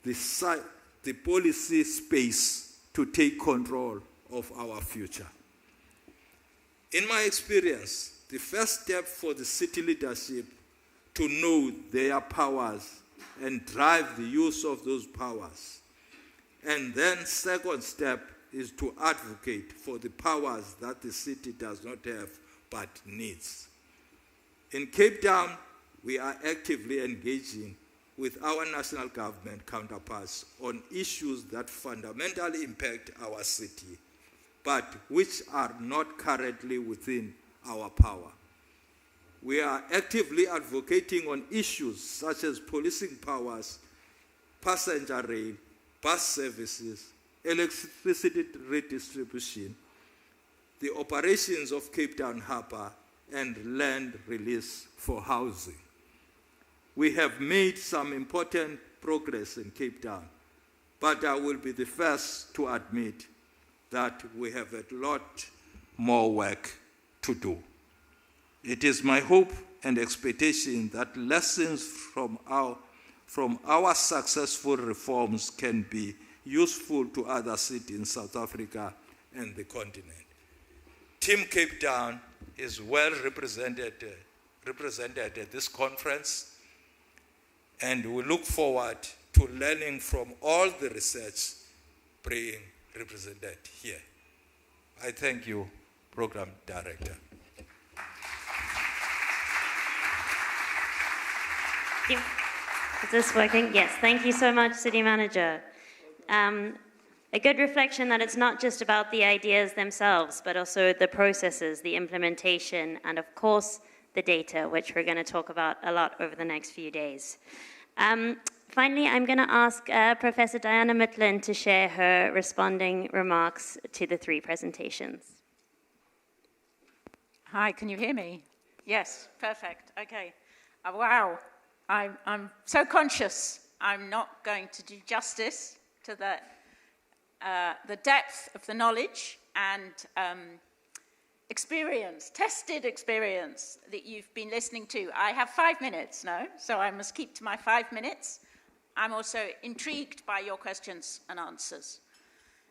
the policy space to take control of our future. In my experience, the first step for the city leadership to know their powers and drive the use of those powers. And then second step is to advocate for the powers that the city does not have but needs. In Cape Town, we are actively engaging with our national government counterparts on issues that fundamentally impact our city, but which are not currently within our power. We are actively advocating on issues such as policing powers, passenger rail, bus services, electricity redistribution, the operations of Cape Town Harbour, and land release for housing. We have made some important progress in Cape Town, but I will be the first to admit that we have a lot more work to do. It is my hope and expectation that lessons from our successful reforms can be useful to other cities in South Africa and the continent. Team Cape Town is well represented at this conference, and we look forward to learning from all the research being represented here. I thank you, Program Director. Is this working? Yes, thank you so much, City Manager. A good reflection that it's not just about the ideas themselves, but also the processes, the implementation, and of course, the data, which we're going to talk about a lot over the next few days. Finally, I'm going to ask Professor Diana Mitlin to share her responding remarks to the three presentations. Hi, can you hear me? Yes, perfect. Okay. Wow, I'm so conscious I'm not going to do justice to the depth of the knowledge and experience, tested experience that you've been listening to. I have 5 minutes now, so I must keep to my 5 minutes. I'm also intrigued by your questions and answers.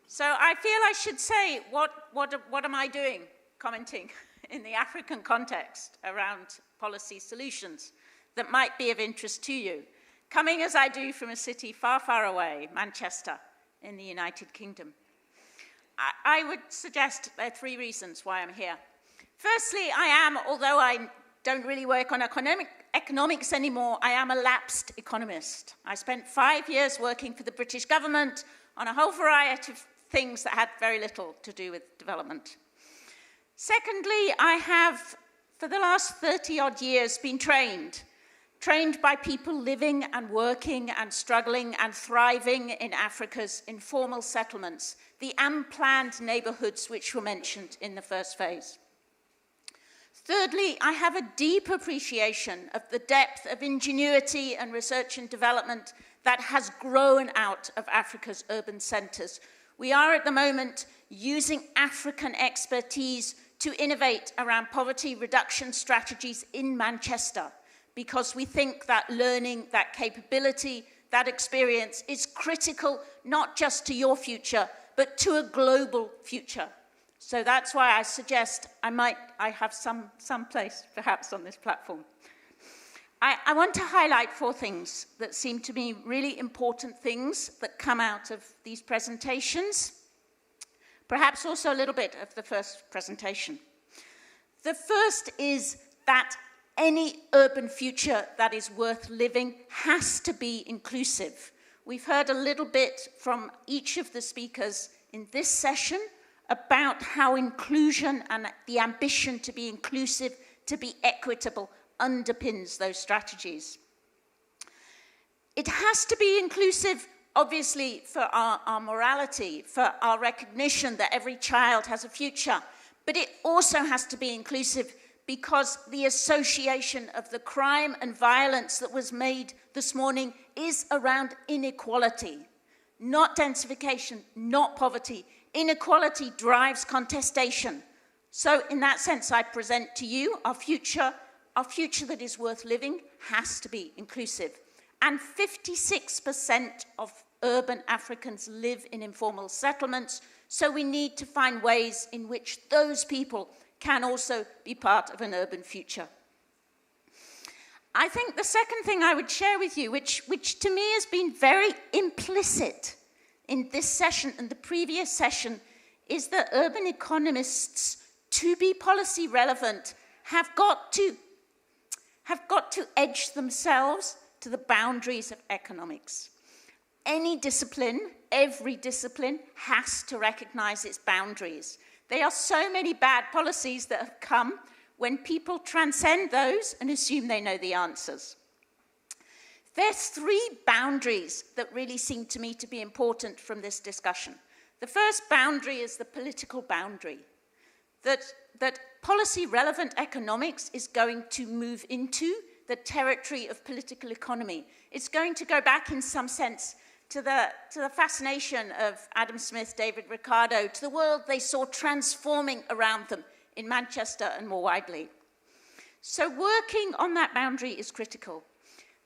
So I feel I should say, what am I doing, commenting in the African context around policy solutions that might be of interest to you, coming as I do from a city far, far away, Manchester, in the United Kingdom. I would suggest there are 3 reasons why I'm here. Firstly, although I don't really work on economics anymore, I am a lapsed economist. I spent 5 years working for the British government on a whole variety of things that had very little to do with development. Secondly, I have, for the last 30-odd years, been trained by people living and working and struggling and thriving in Africa's informal settlements, the unplanned neighborhoods which were mentioned in the first phase. Thirdly, I have a deep appreciation of the depth of ingenuity and research and development that has grown out of Africa's urban centers. We are at the moment using African expertise to innovate around poverty reduction strategies in Manchester, because we think that learning, that capability, that experience is critical not just to your future, but to a global future. So that's why I suggest I have some place perhaps on this platform. I want to highlight 4 things that seem to be really important things that come out of these presentations, perhaps also a little bit of the first presentation. The first is that any urban future that is worth living has to be inclusive. We've heard a little bit from each of the speakers in this session about how inclusion and the ambition to be inclusive, to be equitable, underpins those strategies. It has to be inclusive, obviously, for our morality, for our recognition that every child has a future, but it also has to be inclusive because the association of the crime and violence that was made this morning is around inequality, not densification, not poverty. Inequality drives contestation. So in that sense, I present to you our future that is worth living has to be inclusive. And 56% of urban Africans live in informal settlements, so we need to find ways in which those people can also be part of an urban future. I think the second thing I would share with you, which to me has been very implicit in this session and the previous session, is that urban economists, to be policy relevant, have got to edge themselves to the boundaries of economics. Any discipline, every discipline, has to recognize its boundaries. There are so many bad policies that have come when people transcend those and assume they know the answers. There's three boundaries that really seem to me to be important from this discussion. The first boundary is the political boundary, that policy-relevant economics is going to move into the territory of political economy. It's going to go back, in some sense, to the fascination of Adam Smith, David Ricardo, to the world they saw transforming around them in Manchester and more widely. So working on that boundary is critical.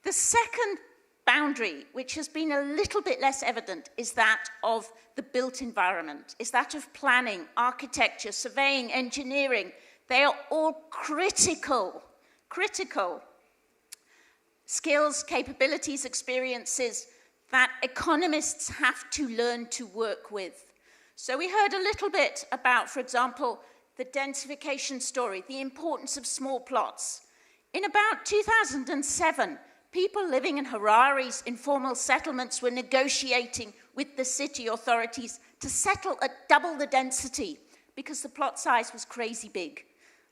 The second boundary, which has been a little bit less evident, is that of the built environment, is that of planning, architecture, surveying, engineering. They are all critical skills, capabilities, experiences that economists have to learn to work with. So we heard a little bit about, for example, the densification story, the importance of small plots. In about 2007, people living in Harari's informal settlements were negotiating with the city authorities to settle at double the density because the plot size was crazy big.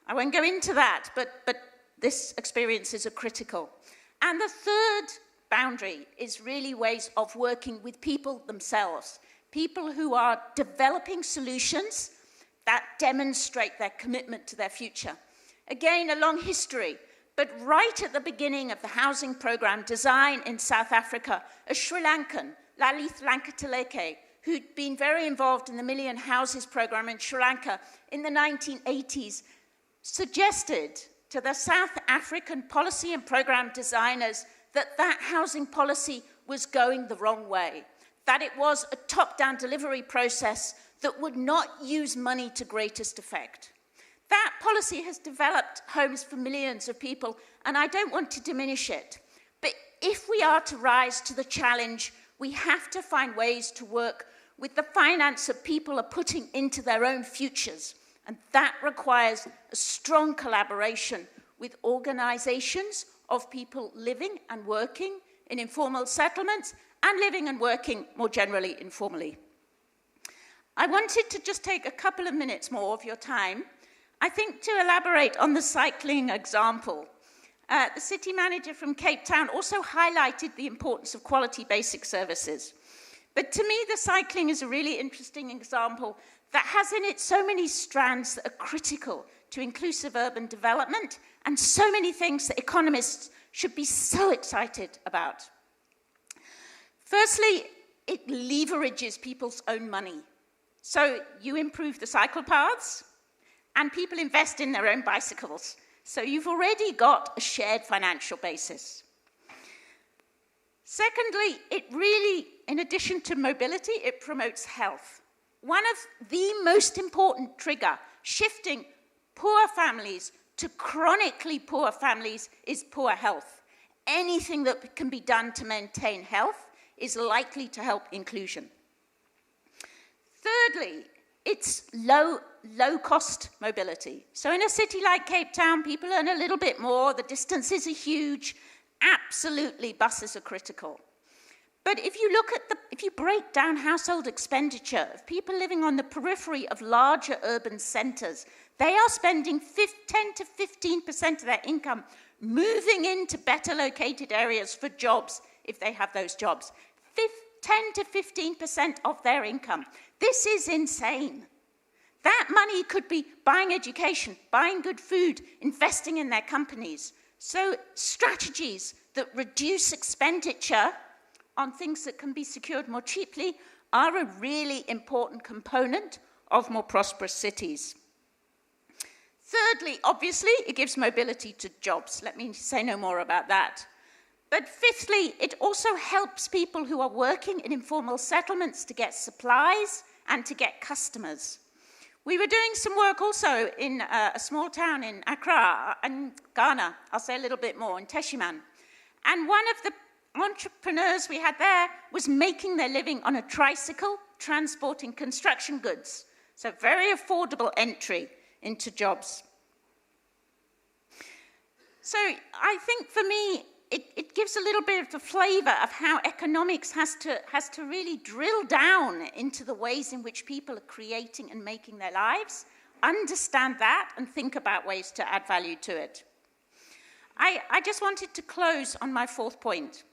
I won't go into that, but this experiences are critical. And the third boundary is really ways of working with people themselves, people who are developing solutions that demonstrate their commitment to their future. Again, a long history, but right at the beginning of the housing program design in South Africa, a Sri Lankan, Lalith Lankateleke, who'd been very involved in the Million Houses program in Sri Lanka in the 1980s, suggested to the South African policy and program designers that housing policy was going the wrong way, that it was a top-down delivery process that would not use money to greatest effect. That policy has developed homes for millions of people, and I don't want to diminish it. But if we are to rise to the challenge, we have to find ways to work with the finance that people are putting into their own futures. And that requires a strong collaboration with organizations of people living and working in informal settlements and living and working more generally informally. I wanted to just take a couple of minutes more of your time, I think, to elaborate on the cycling example. The city manager from Cape Town also highlighted the importance of quality basic services. But to me, the cycling is a really interesting example that has in it so many strands that are critical to inclusive urban development and so many things that economists should be so excited about. Firstly, it leverages people's own money. So you improve the cycle paths, and people invest in their own bicycles. So you've already got a shared financial basis. Secondly, it really, in addition to mobility, it promotes health. One of the most important trigger shifting poor families to chronically poor families is poor health. Anything that can be done to maintain health is likely to help inclusion. Thirdly, it's low-cost mobility. So in a city like Cape Town, people earn a little bit more, the distances are huge, absolutely buses are critical. But if you break down household expenditure of people living on the periphery of larger urban centers, they are spending 10 to 15% of their income moving into better located areas for jobs, if they have those jobs. 10 to 15% of their income. This is insane. That money could be buying education, buying good food, investing in their companies. So strategies that reduce expenditure on things that can be secured more cheaply are a really important component of more prosperous cities. Thirdly, obviously, it gives mobility to jobs. Let me say no more about that. But fifthly, it also helps people who are working in informal settlements to get supplies and to get customers. We were doing some work also in a small town in Accra, in Ghana. I'll say a little bit more, in Teshiman. And one of the entrepreneurs we had there was making their living on a tricycle, transporting construction goods. So very affordable entry into jobs. So I think for me, it gives a little bit of the flavor of how economics has to really drill down into the ways in which people are creating and making their lives, understand that, and think about ways to add value to it. I just wanted to close on my fourth point,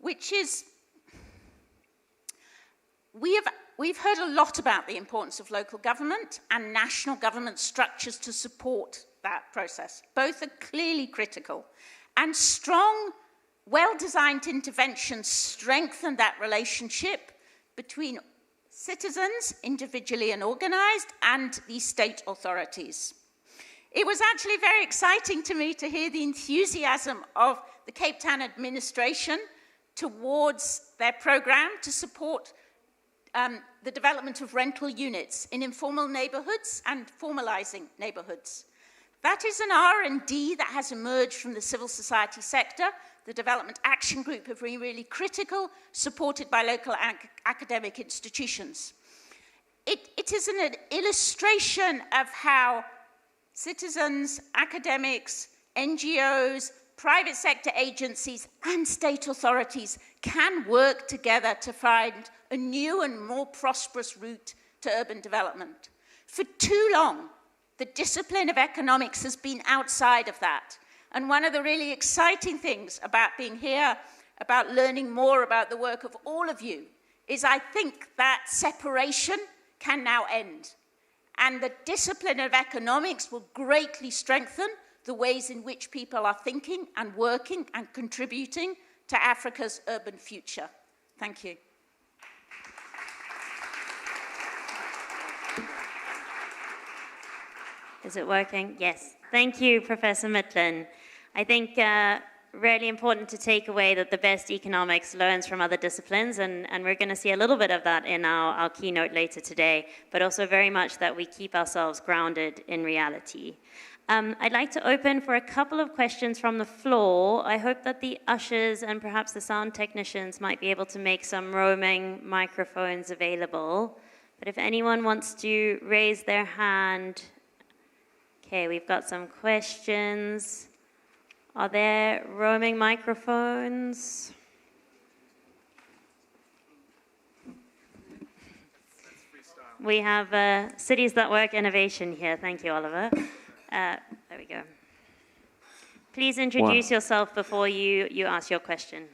which is we've heard a lot about the importance of local government and national government structures to support that process. Both are clearly critical. And strong, well-designed interventions strengthen that relationship between citizens, individually and organized, and the state authorities. It was actually very exciting to me to hear the enthusiasm of the Cape Town administration towards their program to support the development of rental units in informal neighborhoods and formalizing neighborhoods. That is an R&D that has emerged from the civil society sector. The Development Action Group have been really critical, supported by local academic institutions. It is an illustration of how citizens, academics, NGOs, private sector agencies, and state authorities can work together to find a new and more prosperous route to urban development. For too long, the discipline of economics has been outside of that. And one of the really exciting things about being here, about learning more about the work of all of you, is I think that separation can now end. And the discipline of economics will greatly strengthen the ways in which people are thinking and working and contributing to Africa's urban future. Thank you. Is it working? Yes. Thank you, Professor Mitlin. I think really important to take away that the best economics learns from other disciplines, and we're going to see a little bit of that in our keynote later today, but also very much that we keep ourselves grounded in reality. I'd like to open for a couple of questions from the floor. I hope that the ushers and perhaps the sound technicians might be able to make some roaming microphones available. But if anyone wants to raise their hand. Okay, we've got some questions. Are there roaming microphones? We have Cities That Work innovation here. Thank you, Oliver. There we go. Please introduce yourself before you ask your question.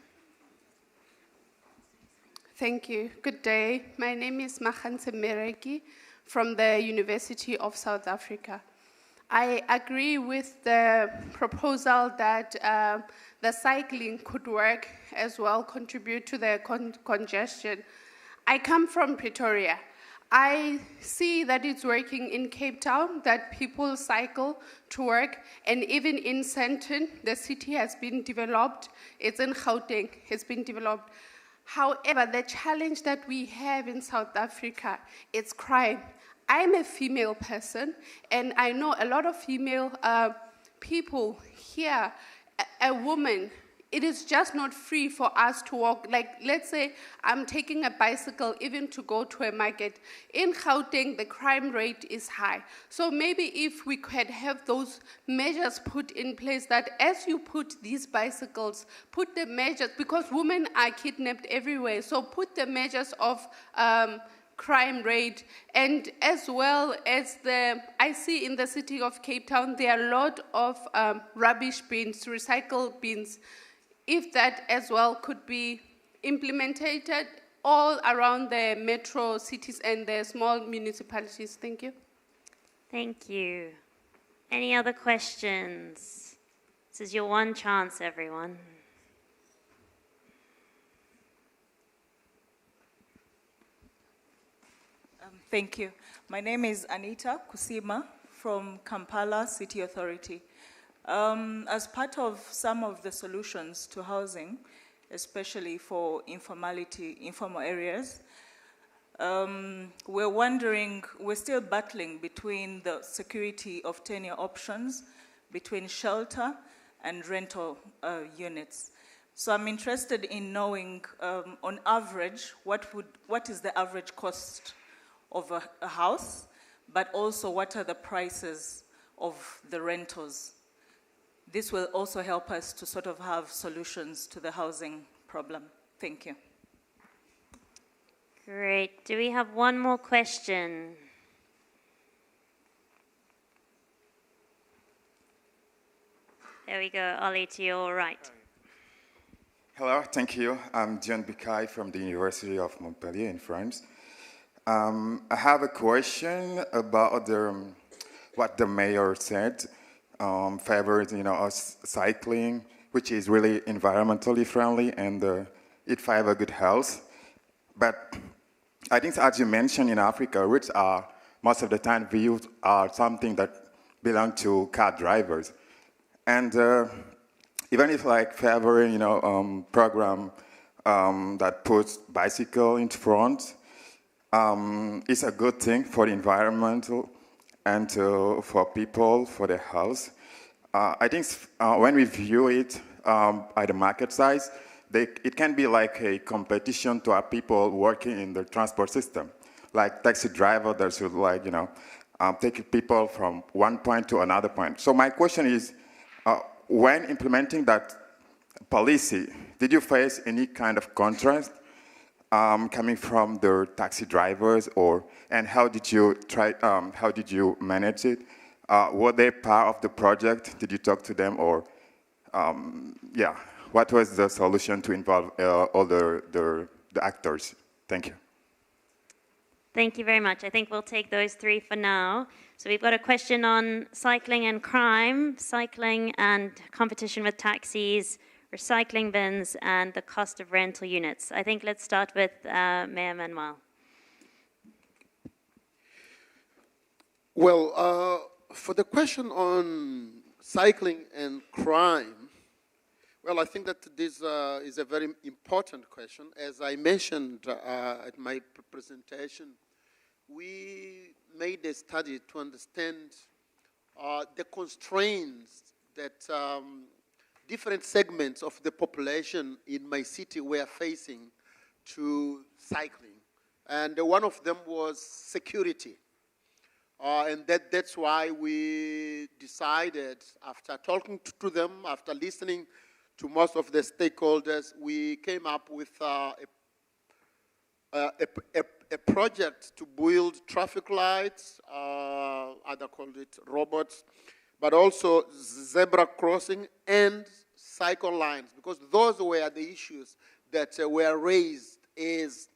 Thank you. Good day. My name is Makhanse Mereki from the University of South Africa. I agree with the proposal that the cycling could work as well, contribute to the congestion. I come from Pretoria. I see that it's working in Cape Town, that people cycle to work, and even in Sandton, the city has been developed. It's in Gauteng, it's been developed. However, the challenge that we have in South Africa is crime. I'm a female person, and I know a lot of female people here, a woman, it is just not free for us to walk. Like, let's say I'm taking a bicycle even to go to a market. In Gauteng, the crime rate is high. So maybe if we could have those measures put in place, that as you put these bicycles, put the measures, because women are kidnapped everywhere, so put the measures of crime rate, and as well as I see in the city of Cape Town, there are a lot of rubbish bins, recycle bins. If that as well could be implemented all around the metro cities and the small municipalities. Thank you. Thank you. Any other questions? This is your one chance, everyone. Thank you. My name is Anita Kusima from Kampala City Authority. As part of some of the solutions to housing, especially for informal areas, we're wondering, we're still battling between the security of tenure options, between shelter and rental units. So I'm interested in knowing, on average, what is the average cost of a house, but also what are the prices of the rentals? This will also help us to sort of have solutions to the housing problem. Thank you. Great. Do we have one more question? There we go. Ollie, to your right. Hello, thank you. I'm Dion Bikai from the University of Montpellier in France. I have a question about what the mayor said, favors, us cycling, which is really environmentally friendly and it favors good health. But I think, as you mentioned, in Africa, roads are most of the time viewed are something that belong to car drivers, and even if favoring, program that puts bicycle in front. It's a good thing for the environmental and for people, for their health. I think when we view it at the market size, it can be like a competition to our people working in the transport system, like taxi driver that should take people from one point to another point. So my question is, when implementing that policy, did you face any kind of contrast coming from the taxi drivers, and how did you manage it? Were they part of the project? Did you talk to them, or what was the solution to involve all the actors? Thank you. Thank you very much. I think we'll take those three for now. So we've got a question on cycling and crime, cycling and competition with taxis, recycling bins, and the cost of rental units. I think let's start with Mayor Manuel. Well, for the question on cycling and crime, well, I think that this is a very important question. As I mentioned at my presentation, we made a study to understand the constraints that different segments of the population in my city were facing to cycling. And one of them was security. And that's why we decided, after talking to them, after listening to most of the stakeholders, we came up with a project to build traffic lights, other called it robots, but also zebra crossing and cycle lines, because those were the issues that were raised as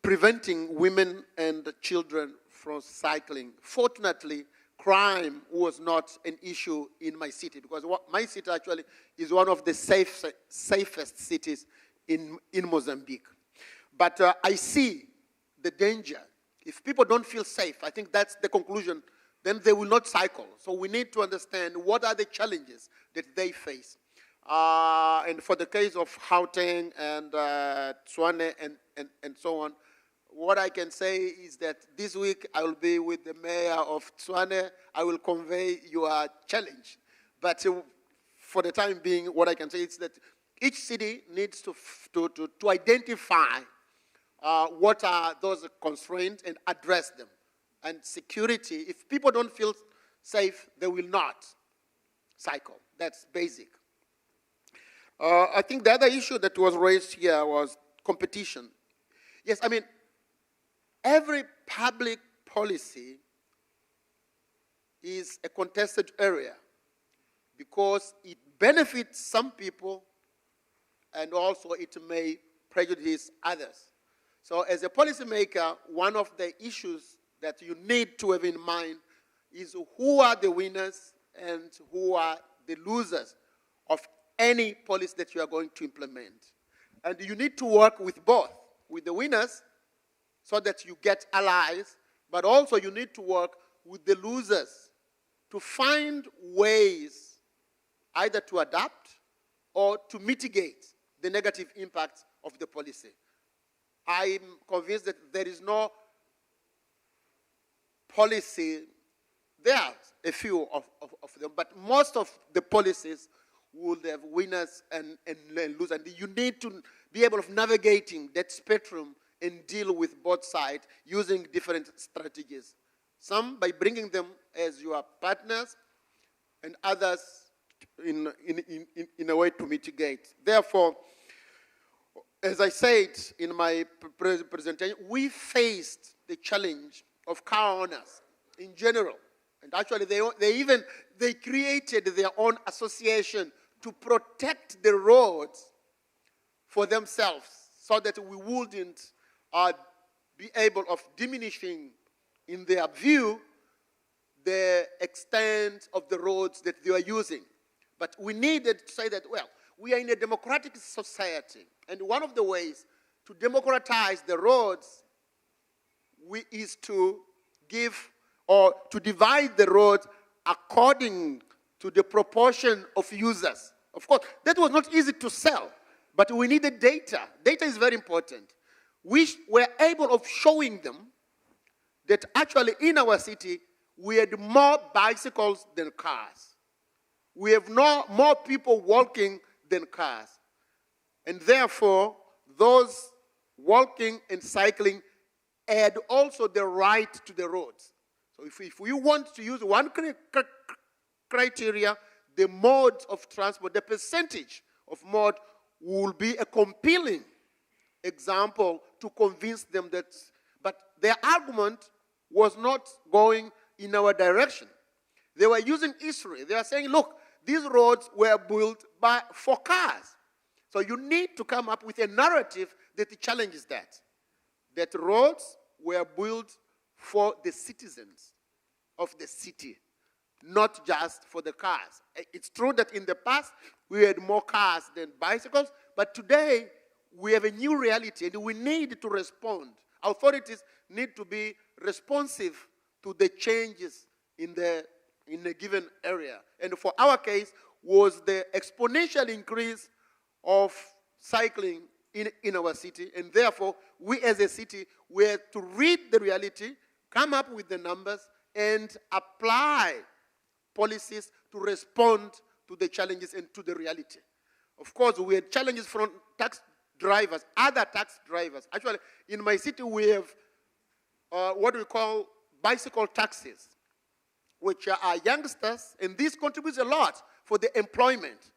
preventing women and children from cycling. Fortunately, crime was not an issue in my city, because my city actually is one of the safest cities in Mozambique. But I see the danger. If people don't feel safe, I think that's the conclusion, then they will not cycle. So we need to understand what are the challenges that they face. And for the case of Gauteng and Tshwane and so on, what I can say is that this week I will be with the mayor of Tshwane. I will convey your challenge. But for the time being, what I can say is that each city needs to identify what are those constraints and address them. And security, if people don't feel safe, they will not cycle. That's basic. I think the other issue that was raised here was competition. Yes, I mean, every public policy is a contested area because it benefits some people and also it may prejudice others. So as a policymaker, one of the issues that you need to have in mind is who are the winners and who are the losers of any policy that you are going to implement. And you need to work with both, with the winners so that you get allies, but also you need to work with the losers to find ways either to adapt or to mitigate the negative impacts of the policy. I'm convinced that there is no policy, there are a few of them, but most of the policies will have winners and losers. And you need to be able of navigating that spectrum and deal with both sides using different strategies. Some by bringing them as your partners, and others in a way to mitigate. Therefore, as I said in my presentation, we faced the challenge of car owners in general. And actually, they created their own association to protect the roads for themselves so that we wouldn't be able of diminishing, in their view, the extent of the roads that they are using. But we needed to say that, well, we are in a democratic society, and one of the ways to democratize the roads is to give or to divide the roads according to the proportion of users. Of course, that was not easy to sell, but we needed data. Data is very important. We were able of showing them that actually in our city, we had more bicycles than cars. We have more people walking than cars. And therefore, those walking and cycling had also the right to the roads. So if we want to use one criteria, the mode of transport, the percentage of mode will be a compelling example to convince them that, but their argument was not going in our direction. They were using history. They are saying, look, these roads were built for cars. So you need to come up with a narrative that challenges that. That roads were built for the citizens of the city, not just for the cars. It's true that in the past, we had more cars than bicycles, but today, we have a new reality, and we need to respond. Authorities need to be responsive to the changes in a given area. And for our case, was the exponential increase of cycling in our city, and therefore, we as a city, we have to read the reality, come up with the numbers, and apply policies to respond to the challenges and to the reality. Of course, we had challenges from tax drivers, other tax drivers. Actually, in my city, we have what we call bicycle taxis, which are youngsters, and this contributes a lot for the employment.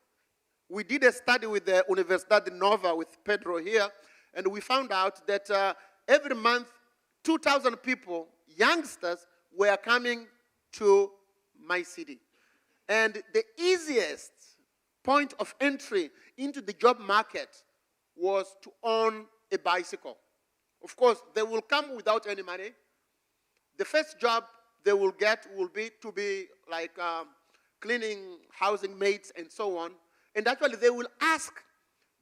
We did a study with the Universidad Nova, with Pedro here, and we found out that every month, 2,000 people, youngsters, were coming to my city. And the easiest point of entry into the job market was to own a bicycle. Of course, they will come without any money. The first job they will get will be to be like cleaning, housing mates, and so on. And actually, they will ask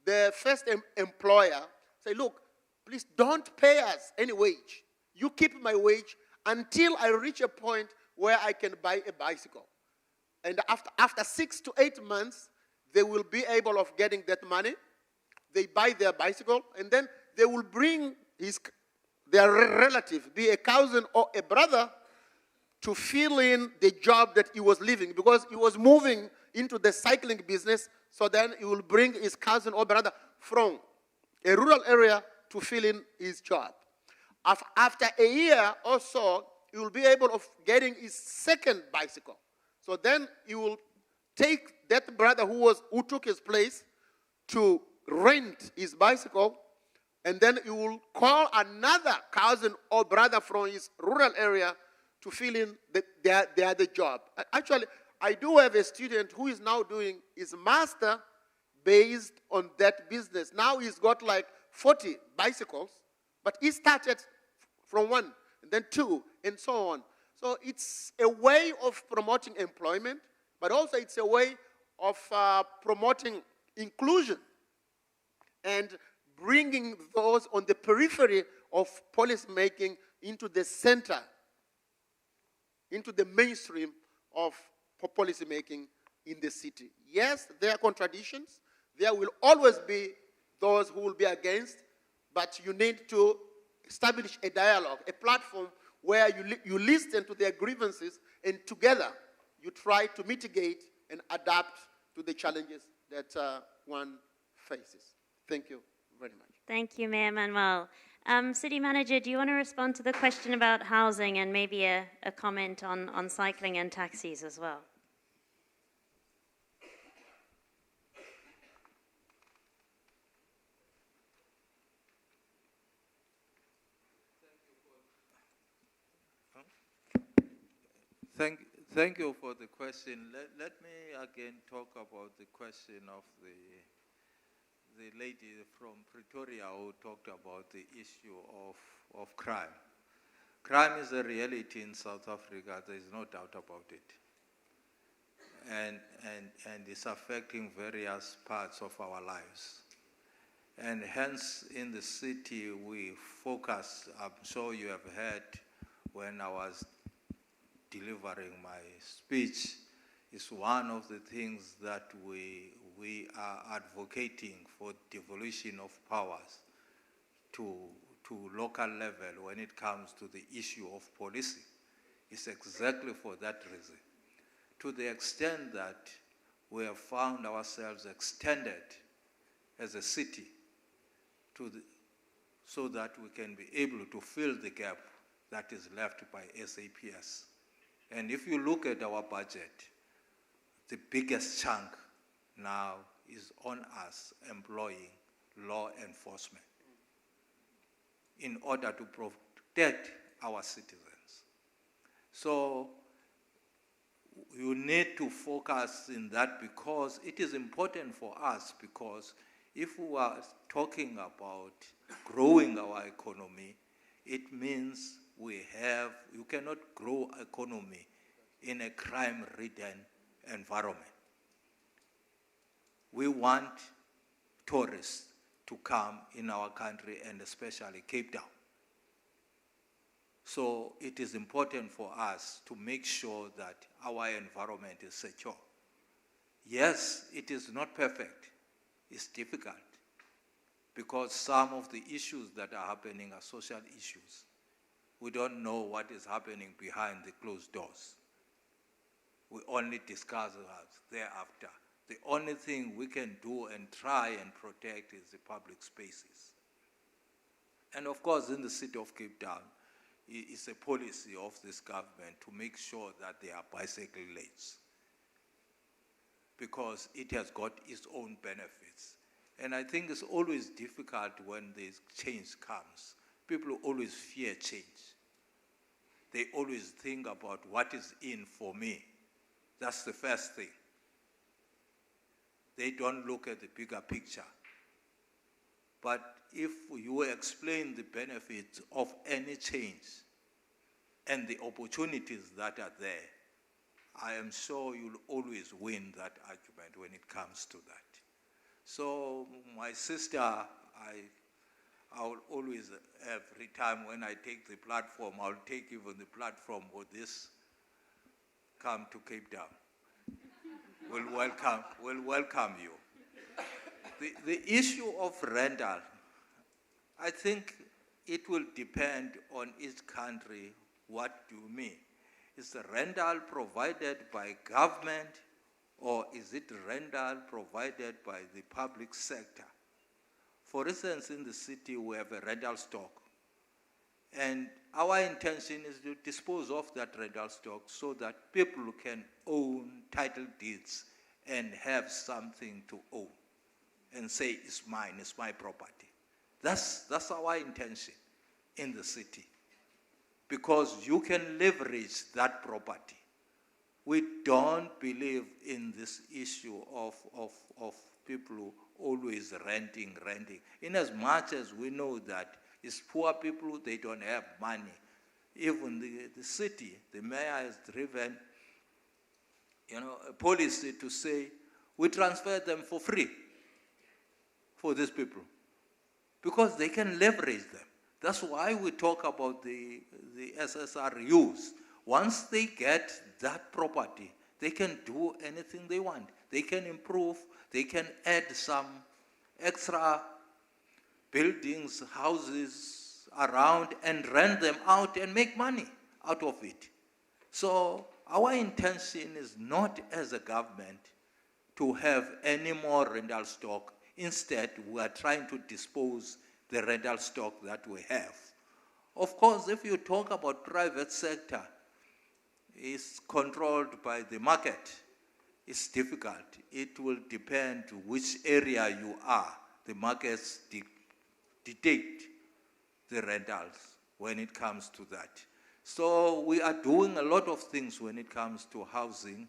the first employer, say, look, please don't pay us any wage. You keep my wage until I reach a point where I can buy a bicycle. And after 6 to 8 months, they will be able of getting that money. They buy their bicycle, and then they will bring their relative, be a cousin or a brother, to fill in the job that he was leaving, because he was moving into the cycling business, so then he will bring his cousin or brother from a rural area to fill in his job. After a year or so, he will be able of getting his second bicycle. So then he will take that brother who took his place to rent his bicycle, and then he will call another cousin or brother from his rural area to fill in the other job. Actually, I do have a student who is now doing his master based on that business. Now he's got like 40 bicycles, but he started from 1, and then 2, and so on. So it's a way of promoting employment, but also it's a way of promoting inclusion and bringing those on the periphery of policy making into the center, into the mainstream of policy making in the city. Yes, there are contradictions. There will always be those who will be against, but you need to establish a dialogue, a platform where you listen to their grievances, and together you try to mitigate and adapt to the challenges that one faces. Thank you very much. Thank you, Mayor Manuel. City Manager, do you want to respond to the question about housing and maybe a comment on cycling and taxis as well? Thank you for the question. Let me again talk about the question of the lady from Pretoria who talked about the issue of crime. Crime is a reality in South Africa, there is no doubt about it. And it's affecting various parts of our lives. And hence, in the city, we focus, I'm sure you have heard when I was delivering my speech, is one of the things that we are advocating for devolution of powers to local level when it comes to the issue of policing. It's exactly for that reason. To the extent that we have found ourselves extended as a city so that we can be able to fill the gap that is left by SAPS. And if you look at our budget, the biggest chunk now is on us employing law enforcement in order to protect our citizens. So you need to focus in that because it is important for us, because if we are talking about growing our economy, it means you cannot grow economy in a crime-ridden environment. We want tourists to come in our country, and especially Cape Town. So it is important for us to make sure that our environment is secure. Yes, it is not perfect. It's difficult because some of the issues that are happening are social issues. We don't know what is happening behind the closed doors. We only discuss it thereafter. The only thing we can do and try and protect is the public spaces. And of course, in the city of Cape Town, it's a policy of this government to make sure that there are bicycle lanes, because it has got its own benefits. And I think it's always difficult when this change comes. People always fear change. They always think about what is in for me. That's the first thing. They don't look at the bigger picture. But if you explain the benefits of any change and the opportunities that are there, I am sure you'll always win that argument when it comes to that. So my sister, I will always, every time when I take the platform, I'll take even the platform for this, come to Cape Town. We'll welcome you. The issue of rental, I think it will depend on each country what you mean. Is the rental provided by government, or is it rental provided by the public sector? For instance, in the city, we have a rental stock. And our intention is to dispose of that rental stock so that people can own title deeds and have something to own and say, it's mine, it's my property. That's our intention in the city, because you can leverage that property. We don't believe in this issue of people always renting. In as much as we know that it's poor people, they don't have money. Even the city, the mayor has driven, a policy to say, we transfer them for free for these people, because they can leverage them. That's why we talk about the SSRUs. Once they get that property, they can do anything they want. They can improve, they can add some extra buildings, houses around and rent them out and make money out of it. So our intention is not as a government to have any more rental stock. Instead, we are trying to dispose the rental stock that we have. Of course, if you talk about private sector, it's controlled by the market. It's difficult. It will depend which area you are. The markets dictate the rentals when it comes to that. So we are doing a lot of things when it comes to housing,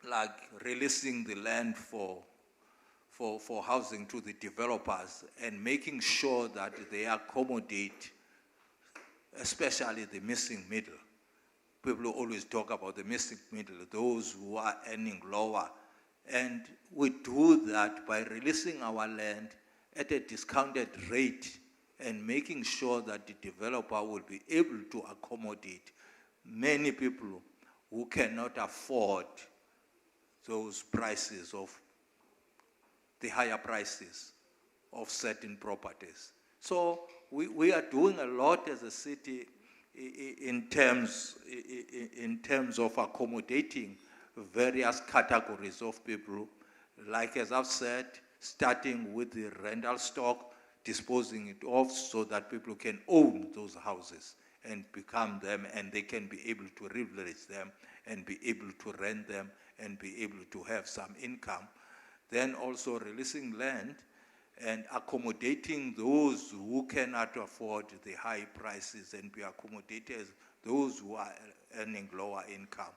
like releasing the land for housing to the developers and making sure that they accommodate, especially the missing middle. People always talk about the missing middle, those who are earning lower. And we do that by releasing our land at a discounted rate and making sure that the developer will be able to accommodate many people who cannot afford those prices of the higher prices of certain properties. So we are doing a lot as a city in terms of accommodating various categories of people, like as I've said, starting with the rental stock, disposing it off so that people can own those houses and become them, and they can be able to leverage them and be able to rent them and be able to have some income. Then also releasing land and accommodating those who cannot afford the high prices and be accommodated those who are earning lower income.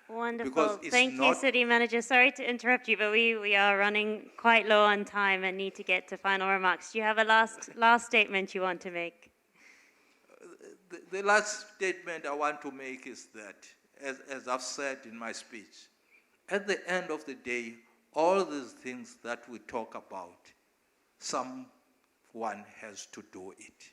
Wonderful. Thank you, City Manager. Sorry to interrupt you, but we are running quite low on time and need to get to final remarks. Do you have a last statement you want to make? The last statement I want to make is that, as I've said in my speech, at the end of the day, all these things that we talk about, someone has to do it.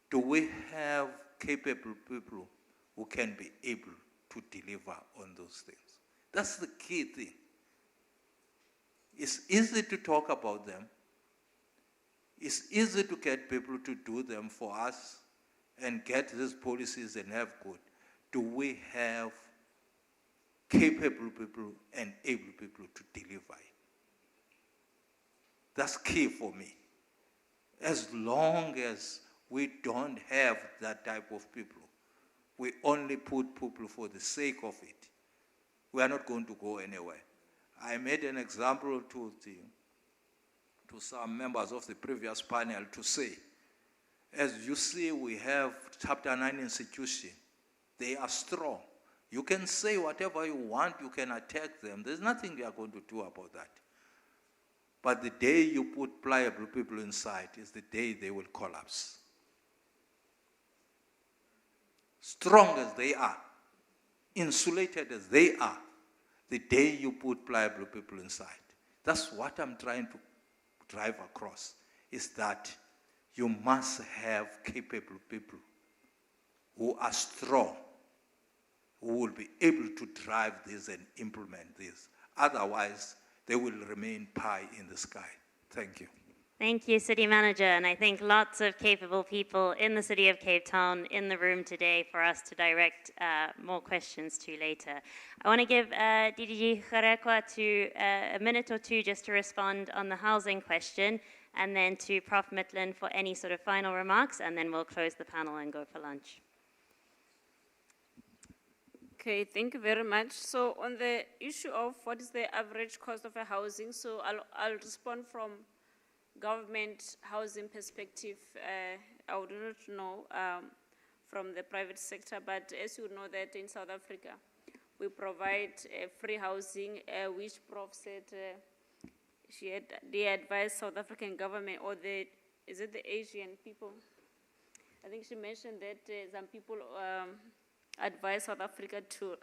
Do we have capable people who can be able to deliver on those things? That's the key thing. It's easy to talk about them. It's easy to get people to do them for us and get these policies and have good. Do we have capable people and able people to deliver it? That's key for me. As long as we don't have that type of people, we only put people for the sake of it, we are not going to go anywhere. I made an example to some members of the previous panel to say, as you see, we have Chapter 9 institutions. They are strong. You can say whatever you want, you can attack them. There's nothing they are going to do about that. But the day you put pliable people inside is the day they will collapse. Strong as they are, insulated as they are, the day you put pliable people inside. That's what I'm trying to drive across, is that you must have capable people who are strong, who will be able to drive this and implement this. Otherwise, they will remain pie in the sky. Thank you. Thank you, City Manager, and I think lots of capable people in the City of Cape Town in the room today for us to direct more questions to later. I want to give DDG Kharekwa a minute or two just to respond on the housing question, and then to Prof. Mitlin for any sort of final remarks, and then we'll close the panel and go for lunch. Okay, thank you very much. So on the issue of what is the average cost of a housing, so I'll respond from government housing perspective. I would not know from the private sector, but as you know that in South Africa, we provide free housing, which Prof said they advise South African government or is it the Asian people? I think she mentioned that some people advise South Africa to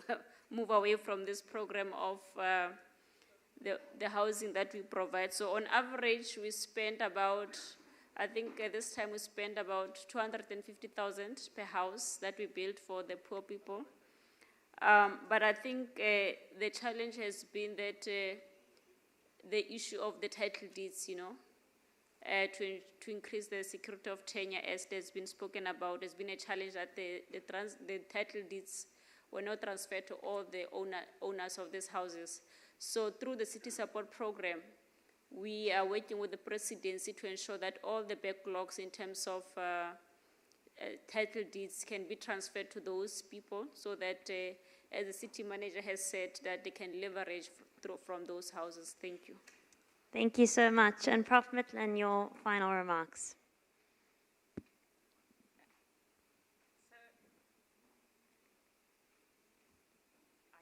move away from this program of the housing that we provide. So on average, we spend about, I think at this time we spend about 250,000 per house that we build for the poor people. But I think the challenge has been that the issue of the title deeds, to increase the security of tenure, as there's been spoken about, has been a challenge that the title deeds were not transferred to all the owners of these houses. So through the City Support Program, we are working with the presidency to ensure that all the backlogs in terms of title deeds can be transferred to those people, so that, as the city manager has said, that they can leverage from those houses. Thank you. Thank you so much. And Prof. Mitlin, your final remarks. I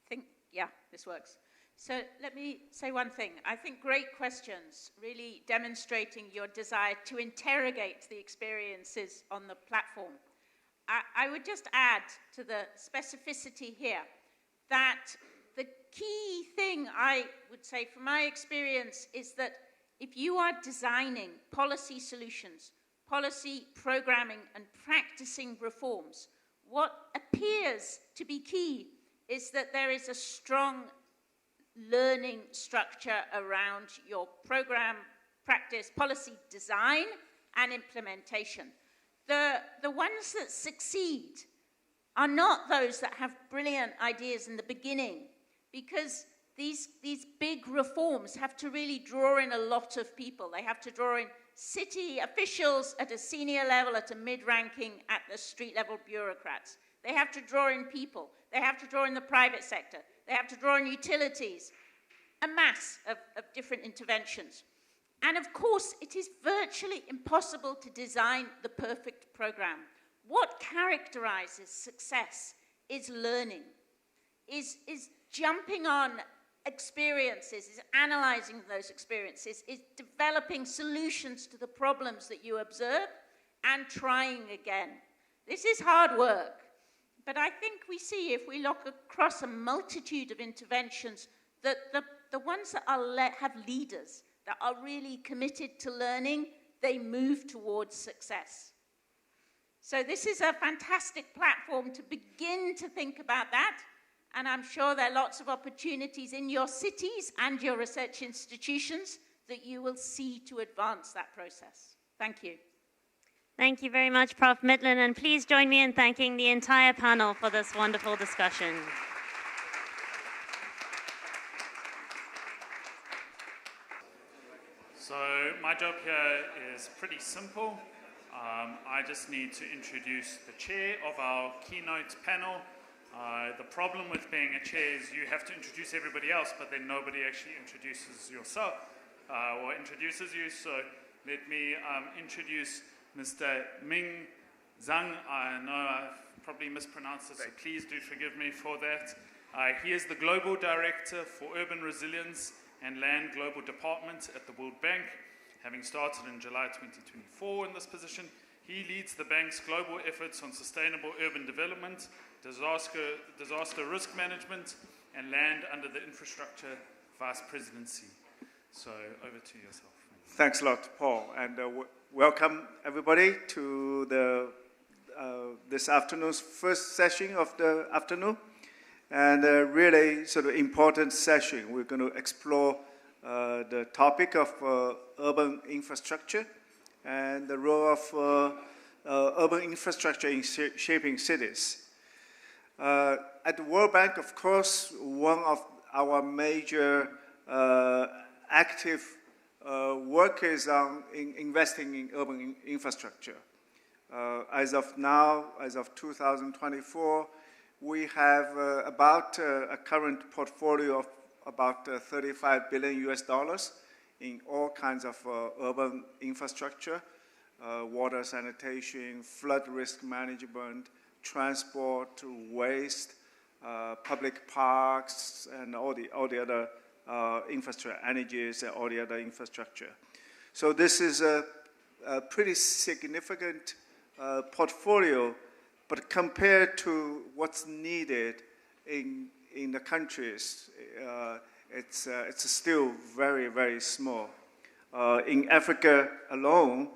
think, yeah, this works. So let me say one thing. I think great questions, really demonstrating your desire to interrogate the experiences on the platform. I would just add to the specificity here that the key thing I would say from my experience is that if you are designing policy solutions, policy programming and practicing reforms, what appears to be key is that there is a strong learning structure around your program, practice, policy design and implementation. The ones that succeed are not those that have brilliant ideas in the beginning, because these big reforms have to really draw in a lot of people. They have to draw in city officials at a senior level, at a mid-ranking, at the street-level bureaucrats. They have to draw in people. They have to draw in the private sector. They have to draw in utilities, a mass of different interventions. And of course, it is virtually impossible to design the perfect program. What characterizes success is learning, is jumping on experiences, is analyzing those experiences, is developing solutions to the problems that you observe and trying again. This is hard work, but I think we see, if we look across a multitude of interventions, that the ones that have leaders, that are really committed to learning, they move towards success. So this is a fantastic platform to begin to think about that. And I'm sure there are lots of opportunities in your cities and your research institutions that you will see to advance that process. Thank you. Thank you very much, Prof. Mitlin, and please join me in thanking the entire panel for this wonderful discussion. So my job here is pretty simple. I just need to introduce the chair of our keynote panel. The problem with being a chair is you have to introduce everybody else, but then nobody actually introduces yourself or introduces you. So let me introduce Mr. Ming Zhang. I know I've probably mispronounced it, so please do forgive me for that. He is the Global Director for Urban Resilience and Land Global Department at the World Bank. Having started in July 2024 in this position, he leads the bank's global efforts on sustainable urban development, disaster risk management, and land under the infrastructure vice presidency. So over to yourself. Thanks a lot, Paul, and welcome everybody to the this afternoon's first session of the afternoon, and a really sort of important session. We're going to explore the topic of urban infrastructure and the role of urban infrastructure in shaping cities. At the World Bank, of course, one of our major active work is on investing in urban infrastructure. As of now, as of 2024, we have about a current portfolio of about $35 billion US in all kinds of urban infrastructure, water sanitation, flood risk management, transport, waste, public parks, and all the other infrastructure, energies, and all the other infrastructure. So this is a pretty significant portfolio, but compared to what's needed in the countries, it's still very, very small. In Africa alone,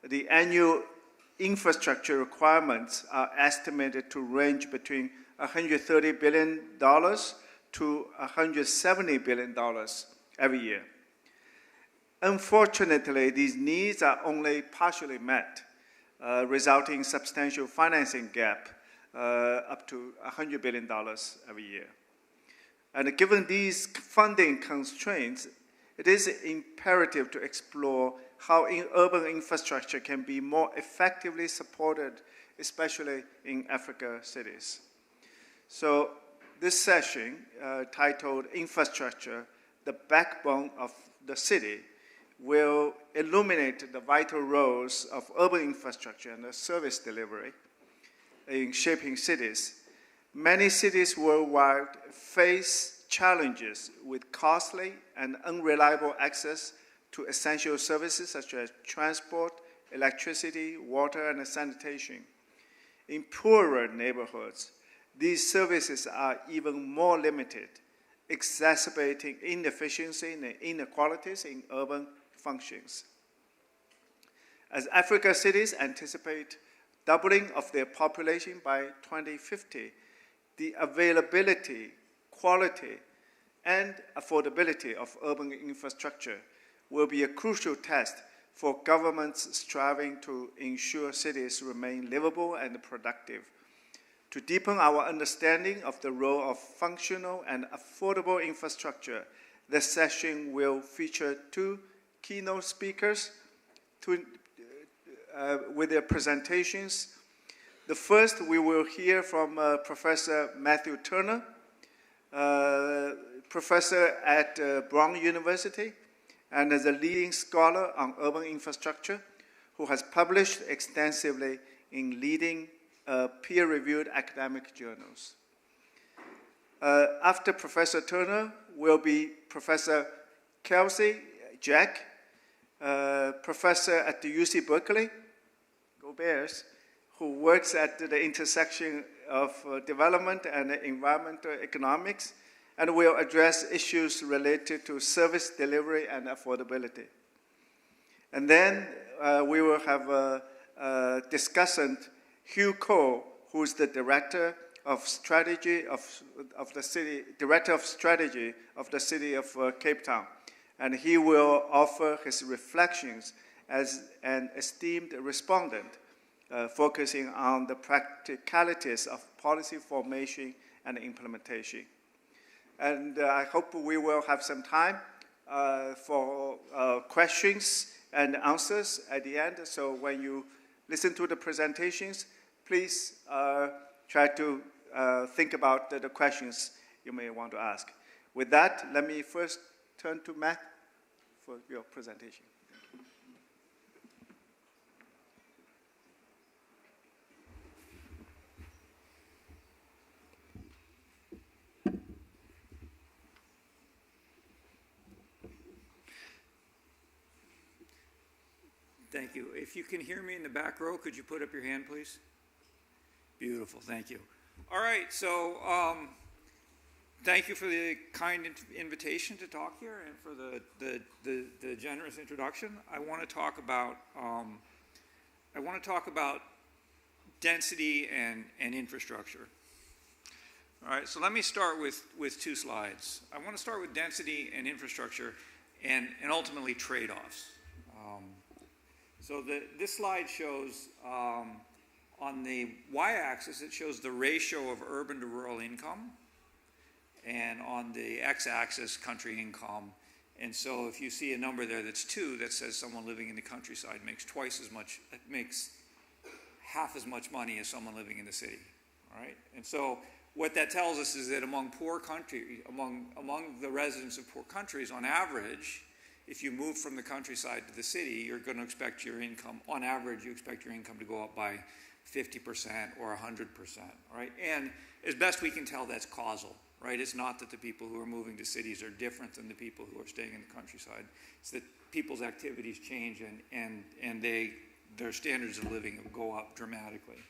the annual infrastructure requirements are estimated to range between $130 billion to $170 billion every year. Unfortunately, these needs are only partially met, resulting in substantial financing gap up to $100 billion every year. And given these funding constraints, it is imperative to explore how urban infrastructure can be more effectively supported, especially in Africa cities. So this session, titled Infrastructure, the Backbone of the City, will illuminate the vital roles of urban infrastructure and the service delivery in shaping cities. Many cities worldwide face challenges with costly and unreliable access to essential services such as transport, electricity, water, and sanitation. In poorer neighborhoods, these services are even more limited, exacerbating inefficiency and inequalities in urban functions. As Africa cities anticipate doubling of their population by 2050, the availability, quality, and affordability of urban infrastructure will be a crucial test for governments striving to ensure cities remain livable and productive. To deepen our understanding of the role of functional and affordable infrastructure, the session will feature two keynote speakers with their presentations. The first, we will hear from Professor Matthew Turner, professor at Brown University, and as a leading scholar on urban infrastructure, who has published extensively in leading peer-reviewed academic journals. After Professor Turner will be Professor Kelsey Jack, professor at the UC Berkeley, go Bears, who works at the intersection of development and environmental economics, and will address issues related to service delivery and affordability. And then we will have a discussant, Hugh Cole, who is the director of strategy of the city, director of strategy of the city of Cape Town, and he will offer his reflections as an esteemed respondent, focusing on the practicalities of policy formation and implementation. And I hope we will have some time for questions and answers at the end. So when you listen to the presentations, please try to think about the questions you may want to ask. With that, let me first turn to Matt for your presentation. Thank you. If you can hear me in the back row, could you put up your hand, please? Beautiful, thank you. All right, so thank you for the kind invitation to talk here and for the generous introduction. I want to talk about density and infrastructure. All right, so let me start with two slides. I want to start with density and infrastructure and ultimately trade-offs. So this slide shows, on the y-axis, it shows the ratio of urban to rural income, and on the x-axis, country income. And so if you see a number there that's 2, that says someone living in the countryside makes makes half as much money as someone living in the city, all right? And so what that tells us is that among the residents of poor countries, on average, if you move from the countryside to the city, you're going to expect your income, on average, you expect your income to go up by 50% or 100%, right? And as best we can tell, that's causal, right? It's not that the people who are moving to cities are different than the people who are staying in the countryside. It's that people's activities change and their standards of living go up dramatically.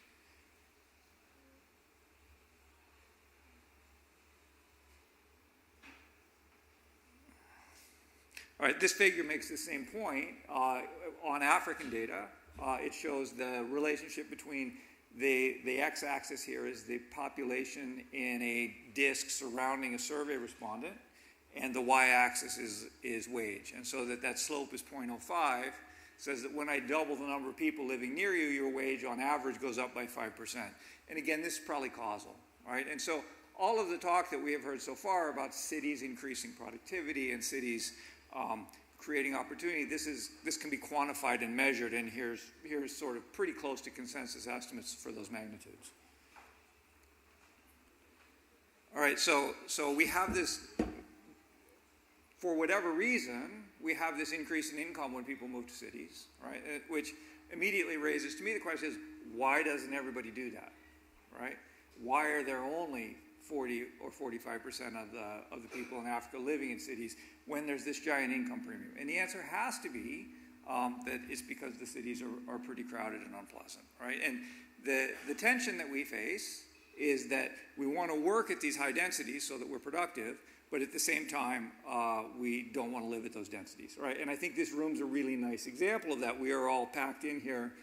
All right, this figure makes the same point. On African data, it shows the relationship between the x-axis here is the population in a disk surrounding a survey respondent, and the y-axis is wage. And so that slope is 0.05, says that when I double the number of people living near you, your wage on average goes up by 5%. And again, this is probably causal, right? And so all of the talk that we have heard so far about cities increasing productivity and cities creating opportunity, this can be quantified and measured, and here's sort of pretty close to consensus estimates for those magnitudes. All right, so we have this, for whatever reason, we have this increase in income when people move to cities, right? Which immediately raises, to me, the question is, why doesn't everybody do that, right? Why are there only 40 or 45% of the people in Africa living in cities when there's this giant income premium? And the answer has to be that it's because the cities are pretty crowded and unpleasant, right? And the tension that we face is that we want to work at these high densities so that we're productive, but at the same time, we don't want to live at those densities, right? And I think this room's a really nice example of that. We are all packed in here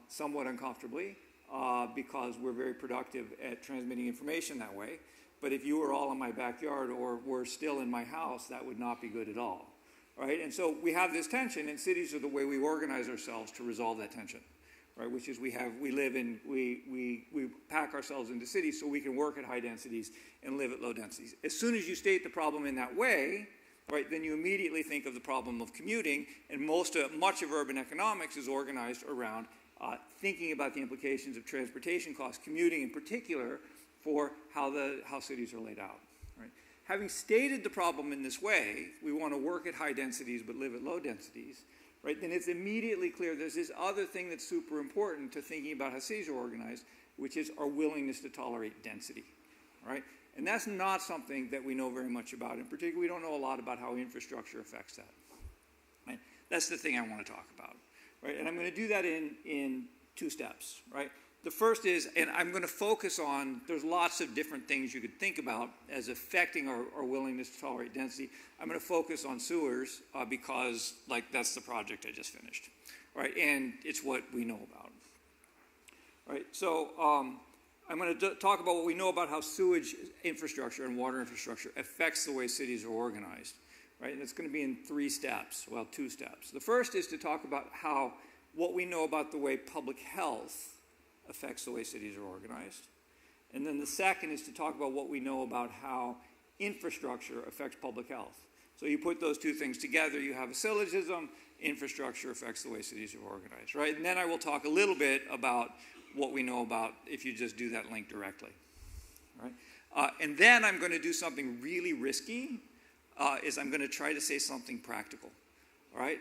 somewhat uncomfortably, because we're very productive at transmitting information that way. But if you were all in my backyard or were still in my house, that would not be good at all, right? And so we have this tension, and cities are the way we organize ourselves to resolve that tension, right? Which is we pack ourselves into cities so we can work at high densities and live at low densities. As soon as you state the problem in that way, right, then you immediately think of the problem of commuting, and much of urban economics is organized around thinking about the implications of transportation costs, commuting in particular, for how cities are laid out. Right? Having stated the problem in this way, we want to work at high densities but live at low densities, right? Then it's immediately clear there's this other thing that's super important to thinking about how cities are organized, which is our willingness to tolerate density, right? And that's not something that we know very much about. In particular, we don't know a lot about how infrastructure affects that. Right? That's the thing I want to talk about. Right? And I'm going to do that in two steps, right? The first is, and I'm going to focus on, there's lots of different things you could think about as affecting our willingness to tolerate density. I'm going to focus on sewers because, that's the project I just finished, right? And it's what we know about, right? So I'm going to talk about what we know about how sewage infrastructure and water infrastructure affects the way cities are organized. Right? And it's going to be in 3 steps, well, 2 steps. The first is to talk about what we know about the way public health affects the way cities are organized. And then the second is to talk about what we know about how infrastructure affects public health. So you put those 2 things together, you have a syllogism, infrastructure affects the way cities are organized, right? And then I will talk a little bit about what we know about if you just do that link directly, right? And then I'm going to do something really risky, is I'm going to try to say something practical, all right?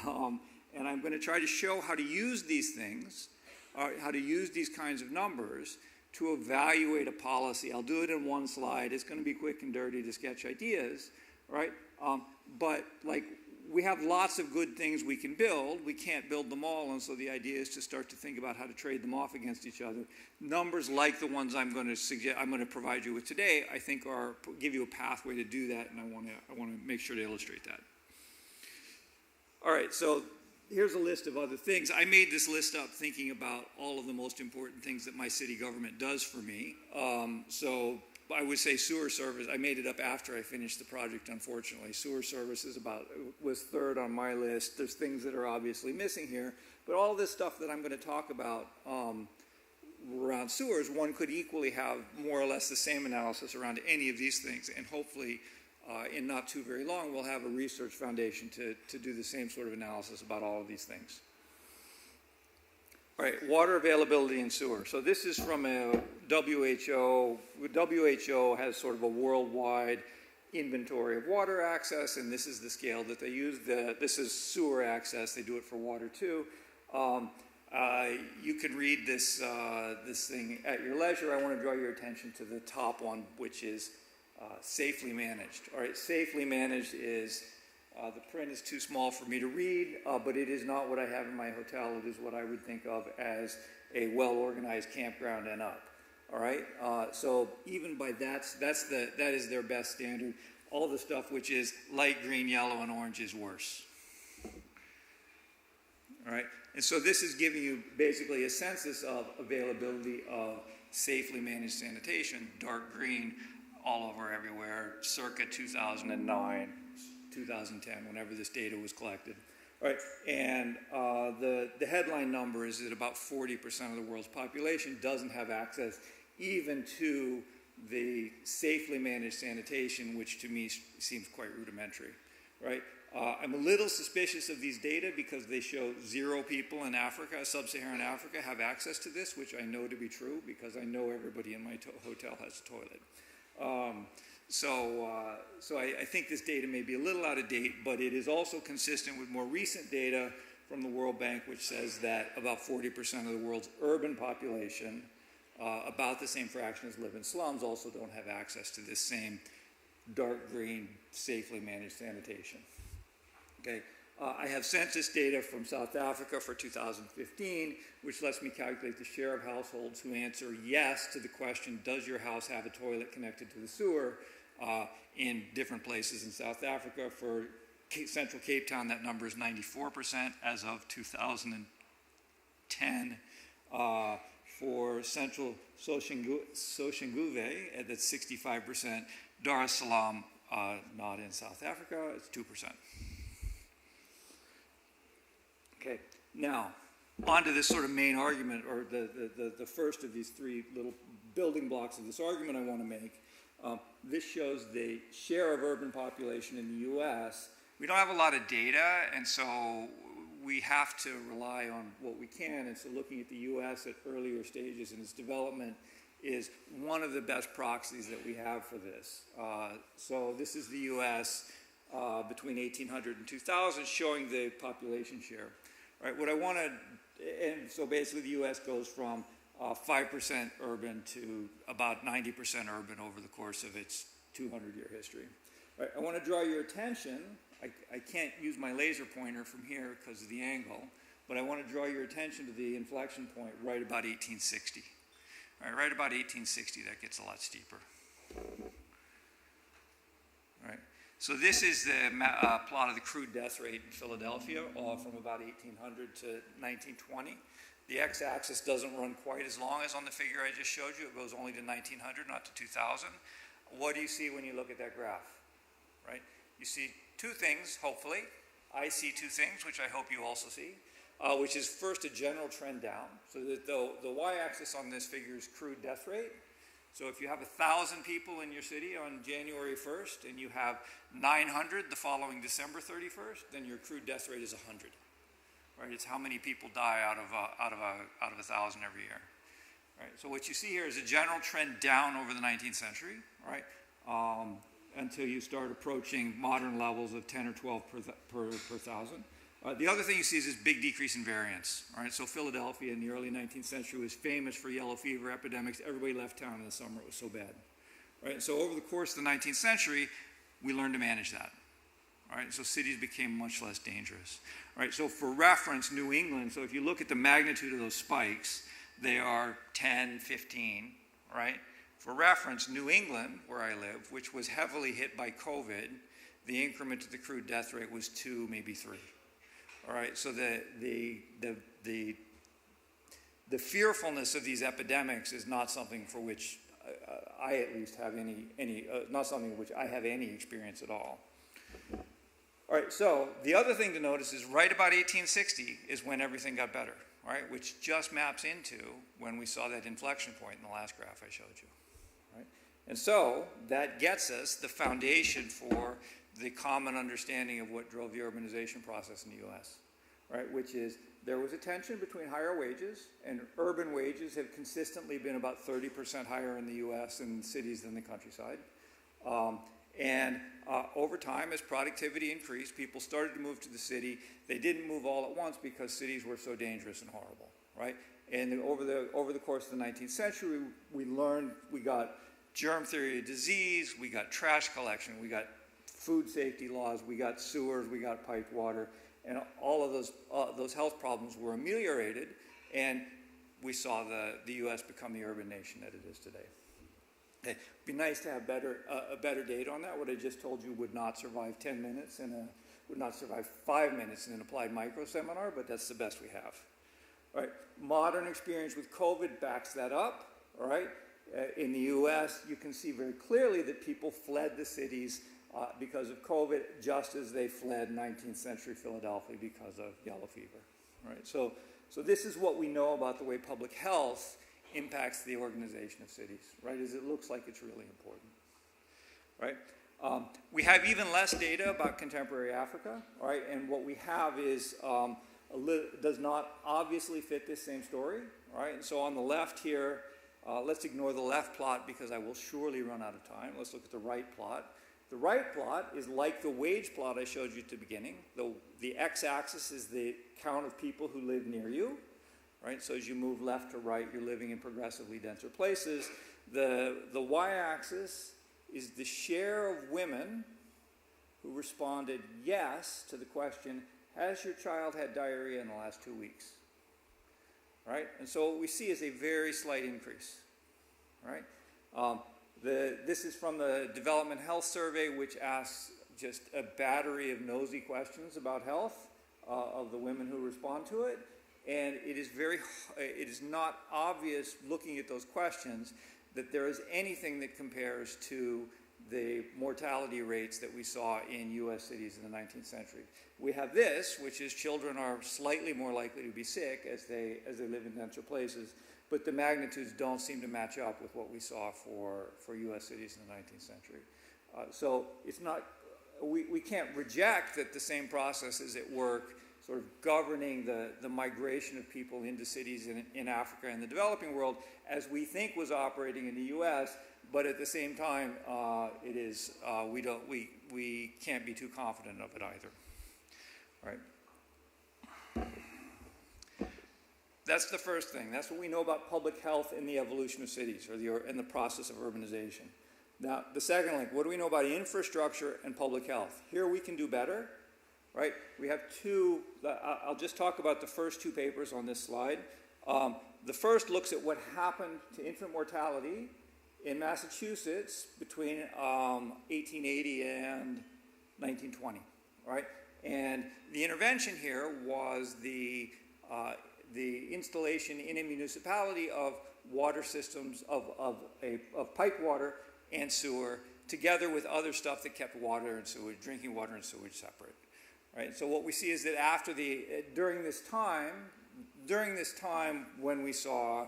And I'm going to try to show how to use these things, how to use these kinds of numbers to evaluate a policy. I'll do it in 1 slide. It's going to be quick and dirty to sketch ideas, right? But we have lots of good things we can build. We can't build them all, and so the idea is to start to think about how to trade them off against each other. Numbers like the ones I'm going to provide you with today, I think give you a pathway to do that, and I want to make sure to illustrate that. All right, so here's a list of other things. I made this list up thinking about all of the most important things that my city government does for me. So I would say sewer service. I made it up after I finished the project, unfortunately. Sewer service was 3rd on my list. There's things that are obviously missing here. But all this stuff that I'm going to talk about around sewers, one could equally have more or less the same analysis around any of these things. And hopefully, in not too very long, we'll have a research foundation to do the same sort of analysis about all of these things. All right, water availability in sewer. So this is from a WHO. WHO has sort of a worldwide inventory of water access, and this is the scale that they use. This is sewer access. They do it for water too. You can read this, this thing at your leisure. I want to draw your attention to the top one, which is safely managed. All right, safely managed is, the print is too small for me to read, but it is not what I have in my hotel. It is what I would think of as a well-organized campground and up. All right, so even by that is their best standard. All the stuff which is light green, yellow, and orange is worse. All right, and so this is giving you basically a census of availability of safely managed sanitation, dark green, all over everywhere, circa 2009, 2010, whenever this data was collected. All right, and the headline number is that about 40% of the world's population doesn't have access even to the safely managed sanitation, which to me seems quite rudimentary, right? I'm a little suspicious of these data because they show 0 people in Africa, sub-Saharan Africa, have access to this, which I know to be true because I know everybody in my hotel has a toilet. So I think this data may be a little out of date, but it is also consistent with more recent data from the World Bank, which says that about 40% of the world's urban population, about the same fraction as live in slums, also don't have access to this same dark green, safely managed sanitation. Okay. I have census data from South Africa for 2015, which lets me calculate the share of households who answer yes to the question, does your house have a toilet connected to the sewer, in different places in South Africa. For Central Cape Town, that number is 94% as of 2010. For Central Soshanguve, that's 65%. Dar es Salaam, not in South Africa, it's 2%. Okay, now, on to this sort of main argument, or the first of these 3 little building blocks of this argument I want to make. This shows the share of urban population in the U.S. We don't have a lot of data, and so we have to rely on what we can. And so looking at the U.S. at earlier stages in its development is one of the best proxies that we have for this. So this is the U.S. Between 1800 and 2000, showing the population share. Right, what I want to, and so basically the U.S. goes from 5% urban to about 90% urban over the course of its 200-year history. Right, I want to draw your attention, I can't use my laser pointer from here because of the angle, but I want to draw your attention to the inflection point right about 1860. Right about 1860, that gets a lot steeper. Right. So this is the plot of the crude death rate in Philadelphia from about 1800 to 1920. The x-axis doesn't run quite as long as on the figure I just showed you. It goes only to 1900, not to 2000. What do you see when you look at that graph? Right? You see 2 things, hopefully. I see 2 things, which I hope you also see, which is first a general trend down. So that the y-axis on this figure is crude death rate. So if you have 1,000 people in your city on January 1st and you have 900 the following December 31st, then your crude death rate is 100. Right? It's how many people die out of 1,000 every year. Right? So what you see here is a general trend down over the 19th century, right? Until you start approaching modern levels of 10 or 12 per thousand. The other thing you see is this big decrease in variance. Right? So Philadelphia in the early 19th century was famous for yellow fever epidemics. Everybody left town in the summer. It was so bad. Right? So over the course of the 19th century, we learned to manage that. Right? So cities became much less dangerous. Right? So for reference, New England, so if you look at the magnitude of those spikes, they are 10, 15, right? For reference, New England, where I live, which was heavily hit by COVID, the increment to the crude death rate was 2, maybe 3. All right, so the fearfulness of these epidemics is not something for which I at least have not something which I have any experience at all. All right, so the other thing to notice is right about 1860 is when everything got better, right? Which just maps into when we saw that inflection point in the last graph I showed you, right? And so that gets us the foundation for the common understanding of what drove the urbanization process in the U.S., right? Which is there was a tension between higher wages, and urban wages have consistently been about 30% higher in the U.S. in cities than the countryside. And over time, as productivity increased, people started to move to the city. They didn't move all at once because cities were so dangerous and horrible, right? And over the course of the 19th century, we learned, we got germ theory of disease, we got trash collection, we got food safety laws, we got sewers, we got piped water, and all of those health problems were ameliorated, and we saw the U.S. become the urban nation that it is today. It'd be nice to have a better data on that. What I just told you would not survive 10 minutes would not survive 5 minutes in an applied micro seminar, but that's the best we have. All right. Modern experience with COVID backs that up. All right. In the U.S., you can see very clearly that people fled the cities because of COVID, just as they fled 19th century Philadelphia because of yellow fever. All right. So this is what we know about the way public health impacts the organization of cities, right? Is it looks like it's really important, right? We have even less data about contemporary Africa, right? And what we have is does not obviously fit this same story, right? And so on the left here, let's ignore the left plot because I will surely run out of time. Let's look at the right plot. The right plot is like the wage plot I showed you at the beginning. The x-axis is the count of people who live near you. Right? So as you move left to right, you're living in progressively denser places. The y-axis is the share of women who responded yes to the question, has your child had diarrhea in the last 2 weeks? Right? And so what we see is a very slight increase. Right? This is from the Development Health Survey, which asks just a battery of nosy questions about health of the women who respond to it. And it is not obvious looking at those questions that there is anything that compares to the mortality rates that we saw in U.S. cities in the 19th century. We have this, which is children are slightly more likely to be sick as they live in denser places, but the magnitudes don't seem to match up with what we saw for U.S. cities in the 19th century. So it's not, we can't reject that the same process is at work sort of governing the migration of people into cities in Africa and the developing world as we think was operating in the U.S., but at the same time, we can't be too confident of it either. All right. That's the first thing. That's what we know about public health in the evolution of cities and the process of urbanization. Now, the second link, what do we know about infrastructure and public health? Here we can do better. Right? We have two, I'll just talk about the first two papers on this slide. The first looks at what happened to infant mortality in Massachusetts between 1880 and 1920, right? And the intervention here was the installation in a municipality of water systems of pipe water and sewer, together with other stuff that kept water and sewage, drinking water and sewage separate. Right? So what we see is that during this time when we saw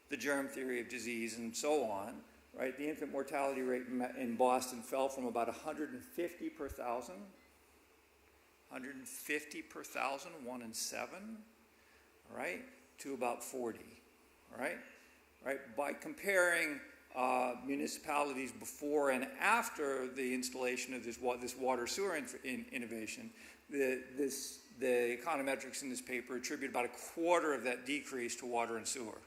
the germ theory of disease and so on, right, the infant mortality rate in Boston fell from about 150 per thousand, 1 in 7, right, to about 40, right? By comparing municipalities before and after the installation of this water sewer innovation, the econometrics in this paper attribute about a quarter of that decrease to water and sewer,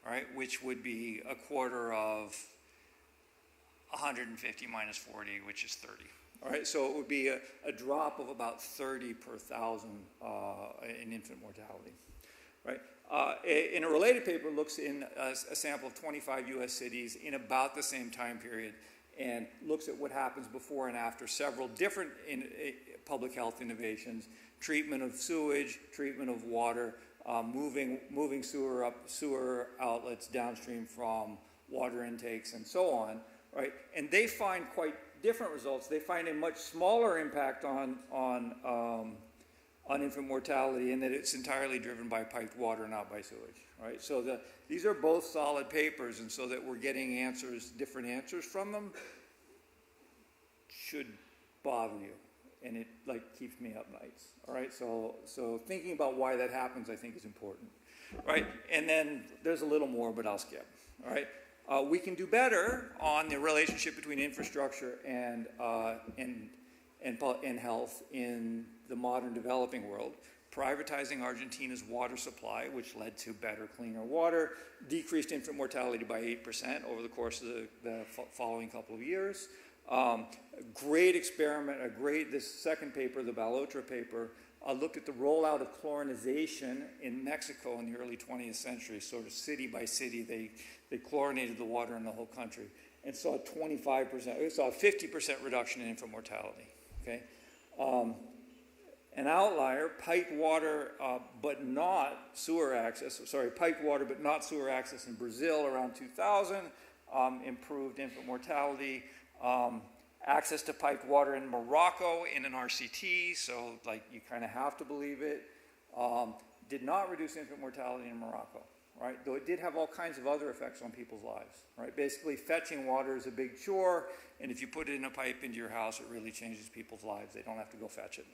right? Which would be a quarter of 150 minus 40, which is 30. All right, so it would be a drop of about 30 per thousand in infant mortality, right? In a related paper, looks in a sample of 25 U.S. cities in about the same time period, and looks at what happens before and after several different public health innovations: treatment of sewage, treatment of water, moving sewer outlets downstream from water intakes, and so on. Right, and they find quite different results. They find a much smaller impact on infant mortality, and that it's entirely driven by piped water, not by sewage. Right, so these are both solid papers, and so that we're getting different answers from them should bother you, and it keeps me up nights. All right, so thinking about why that happens, I think, is important. Right, and then there's a little more, but I'll skip. All right. We can do better on the relationship between infrastructure and health in the modern developing world. Privatizing Argentina's water supply, which led to better, cleaner water, decreased infant mortality by 8% over the course of the following couple of years. Great experiment, this second paper, the Balotra paper, looked at the rollout of chlorinization in Mexico in the early 20th century, sort of city by city. They chlorinated the water in the whole country and saw 50% reduction in infant mortality. Okay. An outlier, piped water but not sewer access, piped water but not sewer access in Brazil around 2000, improved infant mortality. Access to piped water in Morocco in an RCT, so like you kind of have to believe it, did not reduce infant mortality in Morocco, right? Though it did have all kinds of other effects on people's lives, right? Basically, fetching water is a big chore, and if you put it in a pipe into your house, it really changes people's lives. They don't have to go fetch it.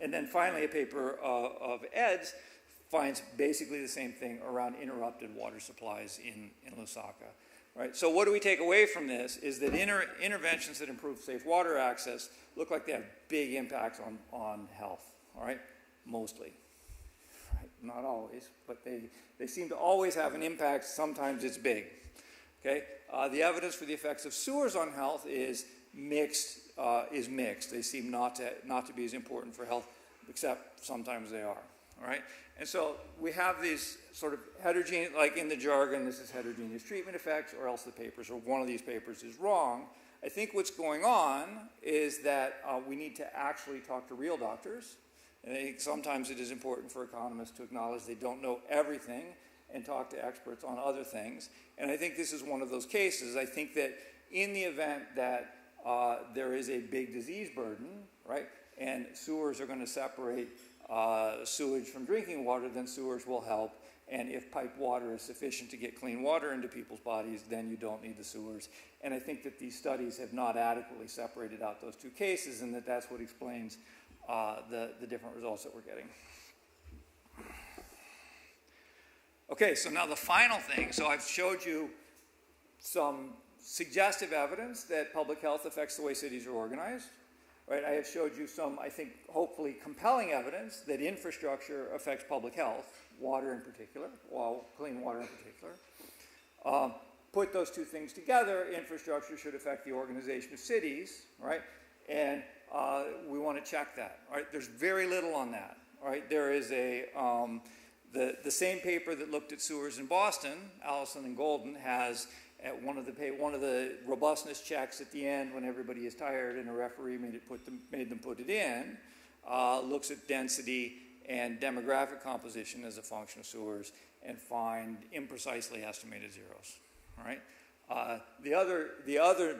And then finally, a paper of Ed's finds basically the same thing around interrupted water supplies in Lusaka. Right? So what do we take away from this is that interventions that improve safe water access look like they have big impacts on health, all right? Mostly. Right? Not always, but they seem to always have an impact. Sometimes it's big. Okay? The evidence for the effects of sewers on health is mixed. They seem not to be as important for health, except sometimes they are. All right? And so we have these sort of heterogeneous, like in the jargon, this is heterogeneous treatment effects, or else the papers, or one of these papers is wrong. I think what's going on is that we need to actually talk to real doctors. And I think sometimes it is important for economists to acknowledge they don't know everything and talk to experts on other things. And I think this is one of those cases. I think that in the event that there is a big disease burden, right, and sewers are going to separate sewage from drinking water, then sewers will help. And if piped water is sufficient to get clean water into people's bodies, then you don't need the sewers. And I think that these studies have not adequately separated out those two cases, and that's what explains the different results that we're getting. Okay, so now the final thing. So I've showed you some suggestive evidence that public health affects the way cities are organized. Right, I have showed you some, I think, hopefully compelling evidence that infrastructure affects public health, water in particular, clean water in particular. Put those two things together, infrastructure should affect the organization of cities, right? And we want to check that, right? There's very little on that, right? There is the same paper that looked at sewers in Boston, Allison and Golden, has at one of the robustness checks at the end when everybody is tired and a referee made them put it in, looks at density and demographic composition as a function of sewers and find imprecisely estimated zeros. Right? The other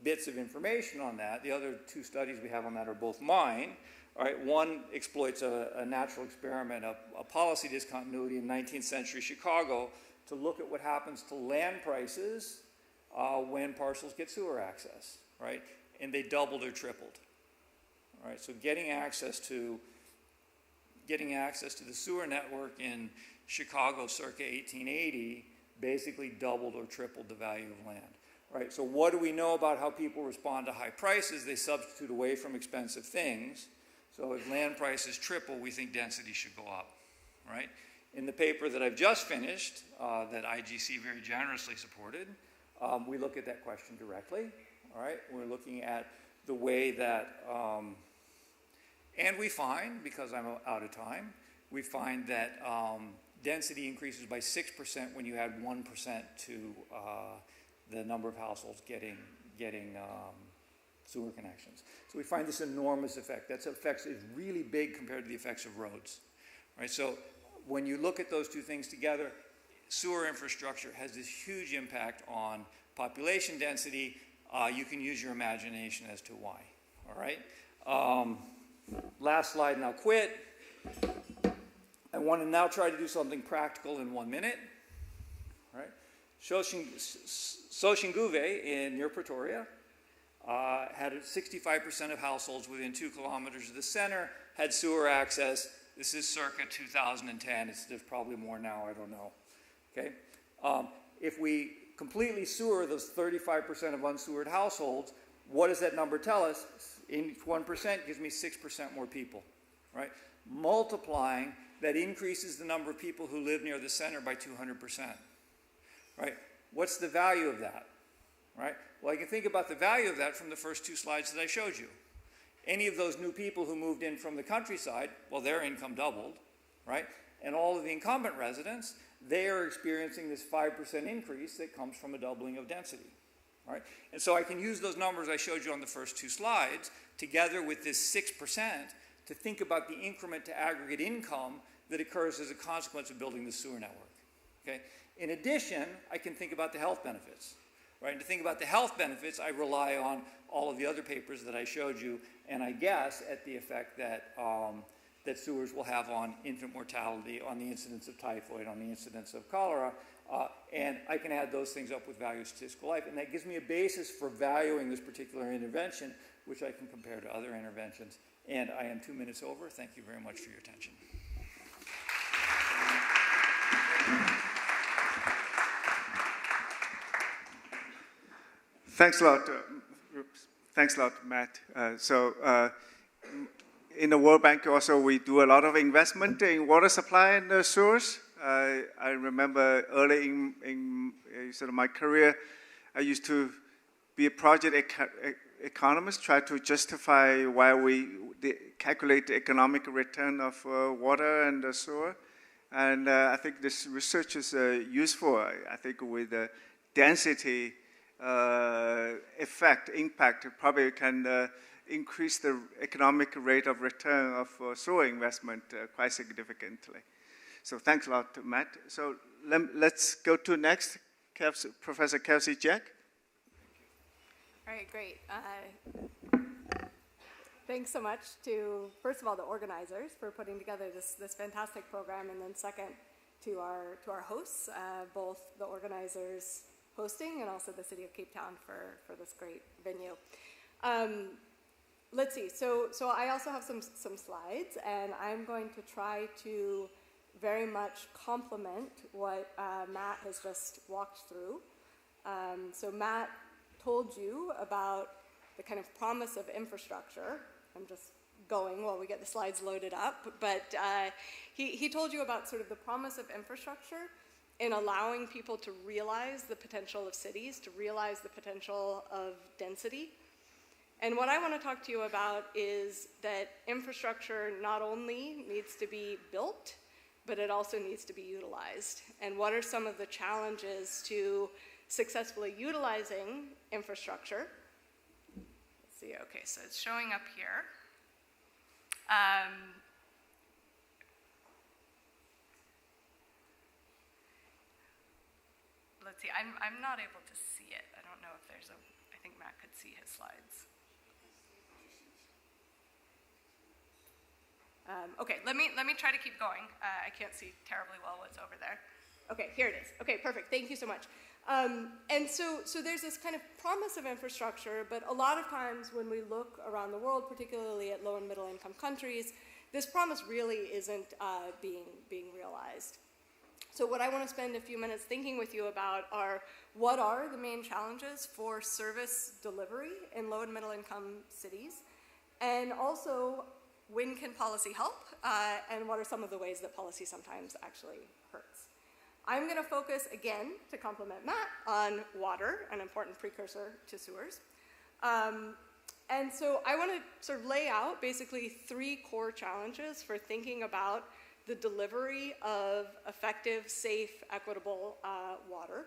bits of information on that, the other two studies we have on that are both mine. All right, one exploits a natural experiment, a policy discontinuity in 19th century Chicago to look at what happens to land prices when parcels get sewer access, right? And they doubled or tripled. All right, so getting access to the sewer network in Chicago circa 1880 basically doubled or tripled the value of land. Right, so what do we know about how people respond to high prices? They substitute away from expensive things. So if land prices triple, we think density should go up, right? In the paper that I've just finished, that IGC very generously supported, we look at that question directly, all right? We're looking at the way that, and we find, because I'm out of time, we find that density increases by 6% when you add 1% to the number of households getting sewer connections. So we find this enormous effect. That effect is really big compared to the effects of roads, right? So when you look at those two things together, sewer infrastructure has this huge impact on population density. You can use your imagination as to why, all right? Last slide and I'll quit. I want to now try to do something practical in 1 minute, all right? Soshinguve near Pretoria had 65% of households within 2 kilometers of the center had sewer access. This is circa 2010. There's probably more now, I don't know. Okay? If we completely sewer those 35% of unsewered households, what does that number tell us? In 1% gives me 6% more people, right? Multiplying, that increases the number of people who live near the center by 200%, right? What's the value of that, right? Well, I can think about the value of that from the first two slides that I showed you. Any of those new people who moved in from the countryside, well, their income doubled, right? And all of the incumbent residents, they are experiencing this 5% increase that comes from a doubling of density, right? And so I can use those numbers I showed you on the first two slides together with this 6% to think about the increment to aggregate income that occurs as a consequence of building the sewer network, okay? In addition, I can think about the health benefits, right? And to think about the health benefits, I rely on all of the other papers that I showed you, and I guess at the effect that that sewers will have on infant mortality, on the incidence of typhoid, on the incidence of cholera, and I can add those things up with value of statistical life, and that gives me a basis for valuing this particular intervention, which I can compare to other interventions. And I am 2 minutes over. Thank you very much for your attention. Thanks a lot. Thanks a lot, Matt. In the World Bank also, we do a lot of investment in water supply and sewers. I remember early in sort of my career, I used to be a project economist, try to justify why we calculate the economic return of water and sewer. And I think this research is useful. I think with the density impact, it probably can increase the economic rate of return of sewer investment quite significantly. So thanks a lot, Matt. So let's go to next, Professor Kelsey Jack. All right, great. Thanks so much to, first of all, the organizers for putting together this fantastic program, and then second to our hosts, both the organizers hosting and also the City of Cape Town for this great venue. Let's see, so I also have some slides, and I'm going to try to very much complement what Matt has just walked through. So Matt told you about the kind of promise of infrastructure. I'm just going while we get the slides loaded up, but he told you about sort of the promise of infrastructure in allowing people to realize the potential of cities, to realize the potential of density. And what I want to talk to you about is that infrastructure not only needs to be built, but it also needs to be utilized. And what are some of the challenges to successfully utilizing infrastructure? Let's see, okay, so it's showing up here. Let's see, I'm not able to see it. I don't know if there's I think Matt could see his slides. Okay, let me try to keep going. I can't see terribly well what's over there. Okay, here it is. Okay, perfect. Thank you so much. And so there's this kind of promise of infrastructure, but a lot of times when we look around the world, particularly at low and middle income countries, this promise really isn't being realized. So what I want to spend a few minutes thinking with you about are what are the main challenges for service delivery in low and middle income cities, and also when can policy help, and what are some of the ways that policy sometimes actually hurts. I'm going to focus, again, to complement Matt, on water, an important precursor to sewers. And so I want to sort of lay out basically 3 core challenges for thinking about the delivery of effective, safe, equitable water.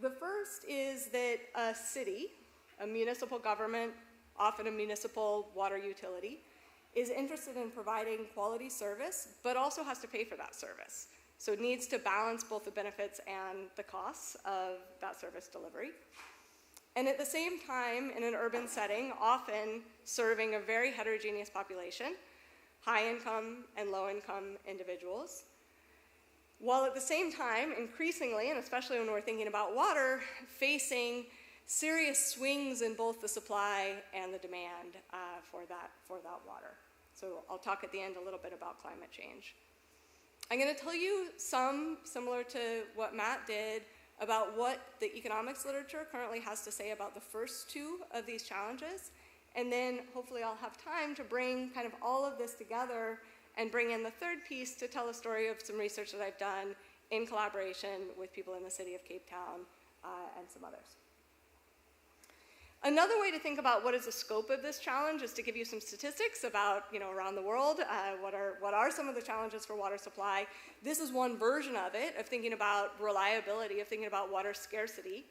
The first is that a city, a municipal government, often a municipal water utility, is interested in providing quality service, but also has to pay for that service. So it needs to balance both the benefits and the costs of that service delivery. And at the same time, in an urban setting, often serving a very heterogeneous population, high-income and low-income individuals, while at the same time, increasingly, and especially when we're thinking about water, facing serious swings in both the supply and the demand for that water. So I'll talk at the end a little bit about climate change. I'm going to tell you some, similar to what Matt did, about what the economics literature currently has to say about the first two of these challenges. And then hopefully I'll have time to bring kind of all of this together and bring in the third piece to tell a story of some research that I've done in collaboration with people in the city of Cape Town and some others. Another way to think about what is the scope of this challenge is to give you some statistics about, around the world, what are some of the challenges for water supply. This is one version of it, of thinking about reliability, of thinking about water scarcity.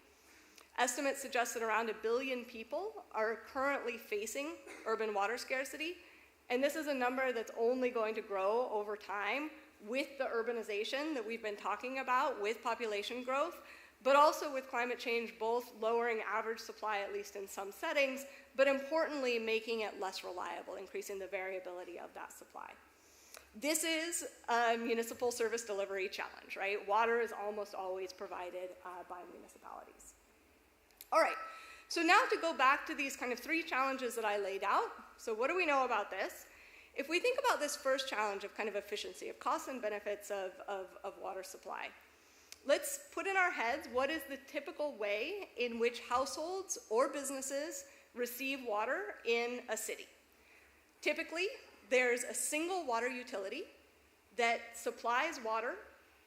Estimates suggest that around 1 billion people are currently facing urban water scarcity, and this is a number that's only going to grow over time with the urbanization that we've been talking about, with population growth, but also with climate change, both lowering average supply, at least in some settings, but importantly, making it less reliable, increasing the variability of that supply. This is a municipal service delivery challenge, right? Water is almost always provided by municipalities. All right, so now to go back to these kind of 3 challenges that I laid out. So what do we know about this? If we think about this first challenge of kind of efficiency, of costs and benefits of water supply, let's put in our heads what is the typical way in which households or businesses receive water in a city. Typically, there's a single water utility that supplies water.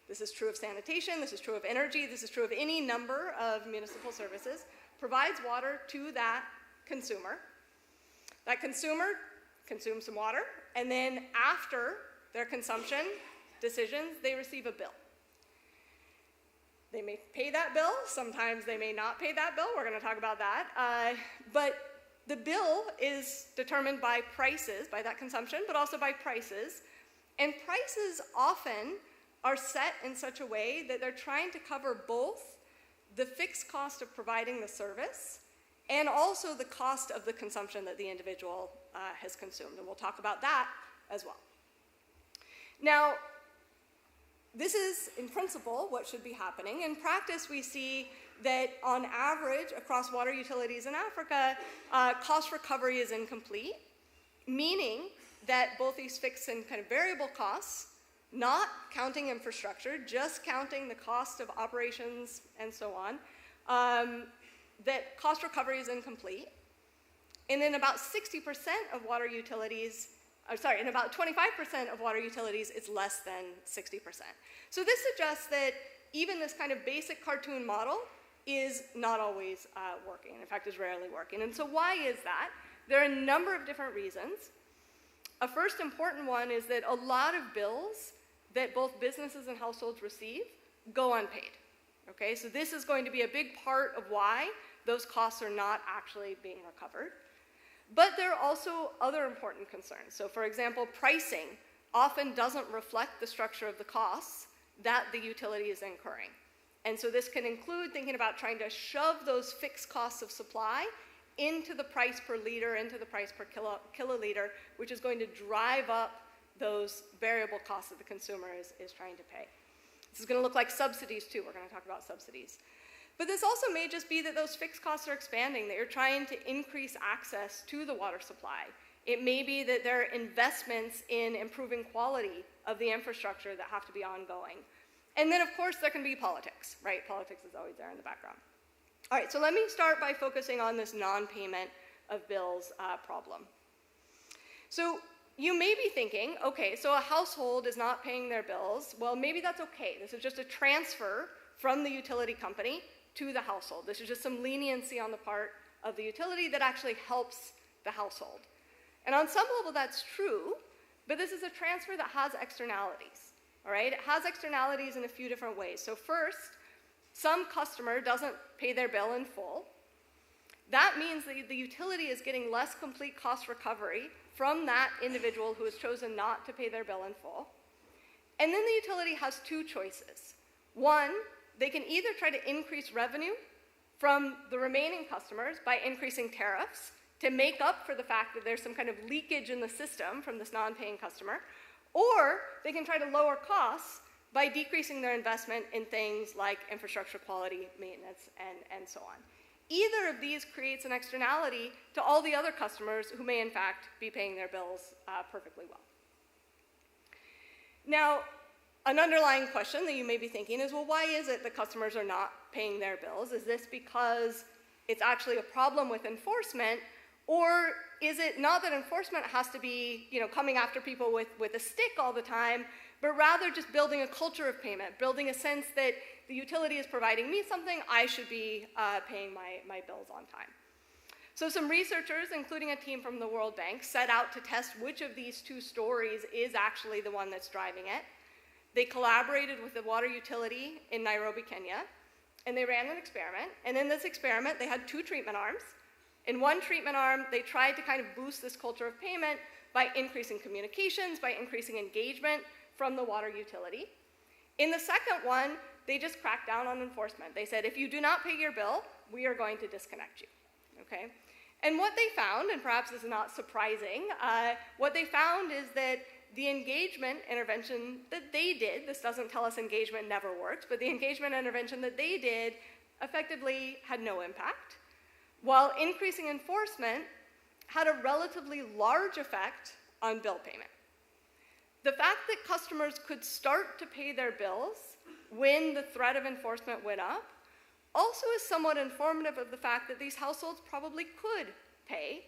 This is true of sanitation, this is true of energy, this is true of any number of municipal services, provides water to that consumer. That consumer consumes some water, and then after their consumption decisions, they receive a bill. They may pay that bill, sometimes they may not pay that bill, we're going to talk about that. But the bill is determined by prices, by that consumption, but also by prices. And prices often are set in such a way that they're trying to cover both the fixed cost of providing the service and also the cost of the consumption that the individual has consumed. And we'll talk about that as well. Now, this is, in principle, what should be happening. In practice, we see that on average, across water utilities in Africa, cost recovery is incomplete, meaning that both these fixed and kind of variable costs, not counting infrastructure, just counting the cost of operations and so on, that cost recovery is incomplete. And in about 60% of water utilities, in about 25% of water utilities, it's less than 60%. So this suggests that even this kind of basic cartoon model is not always working. In fact, is rarely working. And so why is that? There are a number of different reasons. A first important one is that a lot of bills that both businesses and households receive go unpaid. Okay, so this is going to be a big part of why those costs are not actually being recovered. But there are also other important concerns. So for example, pricing often doesn't reflect the structure of the costs that the utility is incurring. And so this can include thinking about trying to shove those fixed costs of supply into the price per liter, into the price per kiloliter, which is going to drive up those variable costs that the consumer is trying to pay. This is going to look like subsidies too. We're going to talk about subsidies. But this also may just be that those fixed costs are expanding, that you're trying to increase access to the water supply. It may be that there are investments in improving quality of the infrastructure that have to be ongoing. And then, of course, there can be politics, right? Politics is always there in the background. All right, so let me start by focusing on this non-payment of bills problem. So you may be thinking, okay, so a household is not paying their bills. Well, maybe that's okay. This is just a transfer from the utility company to the household. This is just some leniency on the part of the utility that actually helps the household. And on some level, that's true, but this is a transfer that has externalities, all right? It has externalities in a few different ways. So first, some customer doesn't pay their bill in full. That means that the utility is getting less complete cost recovery from that individual who has chosen not to pay their bill in full. And then the utility has two choices. One, they can either try to increase revenue from the remaining customers by increasing tariffs to make up for the fact that there's some kind of leakage in the system from this non-paying customer, or they can try to lower costs by decreasing their investment in things like infrastructure quality, maintenance, and so on. Either of these creates an externality to all the other customers who may in fact be paying their bills perfectly well. Now, an underlying question that you may be thinking is, well, why is it that customers are not paying their bills? Is this because it's actually a problem with enforcement, or is it not that enforcement has to be, coming after people with a stick all the time, but rather just building a culture of payment, building a sense that the utility is providing me something, I should be paying my bills on time. So some researchers, including a team from the World Bank, set out to test which of these two stories is actually the one that's driving it. They collaborated with the water utility in Nairobi, Kenya, and they ran an experiment. And in this experiment, they had 2 treatment arms. In one treatment arm, they tried to kind of boost this culture of payment by increasing communications, by increasing engagement from the water utility. In the second one, they just cracked down on enforcement. They said, if you do not pay your bill, we are going to disconnect you, okay? And what they found, and perhaps this is not surprising, what they found is that the engagement intervention that they did, this doesn't tell us engagement never works, but the engagement intervention that they did effectively had no impact, while increasing enforcement had a relatively large effect on bill payment. The fact that customers could start to pay their bills when the threat of enforcement went up also is somewhat informative of the fact that these households probably could pay,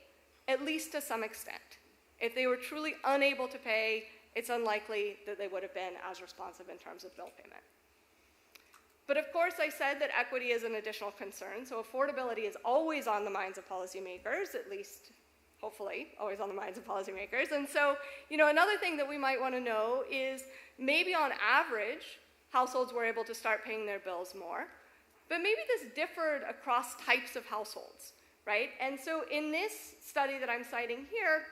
at least to some extent. If they were truly unable to pay, it's unlikely that they would have been as responsive in terms of bill payment. But of course, I said that equity is an additional concern, so affordability is always on the minds of policymakers, at least, hopefully, always on the minds of policymakers. And so, another thing that we might want to know is maybe on average, households were able to start paying their bills more, but maybe this differed across types of households, right? And so in this study that I'm citing here,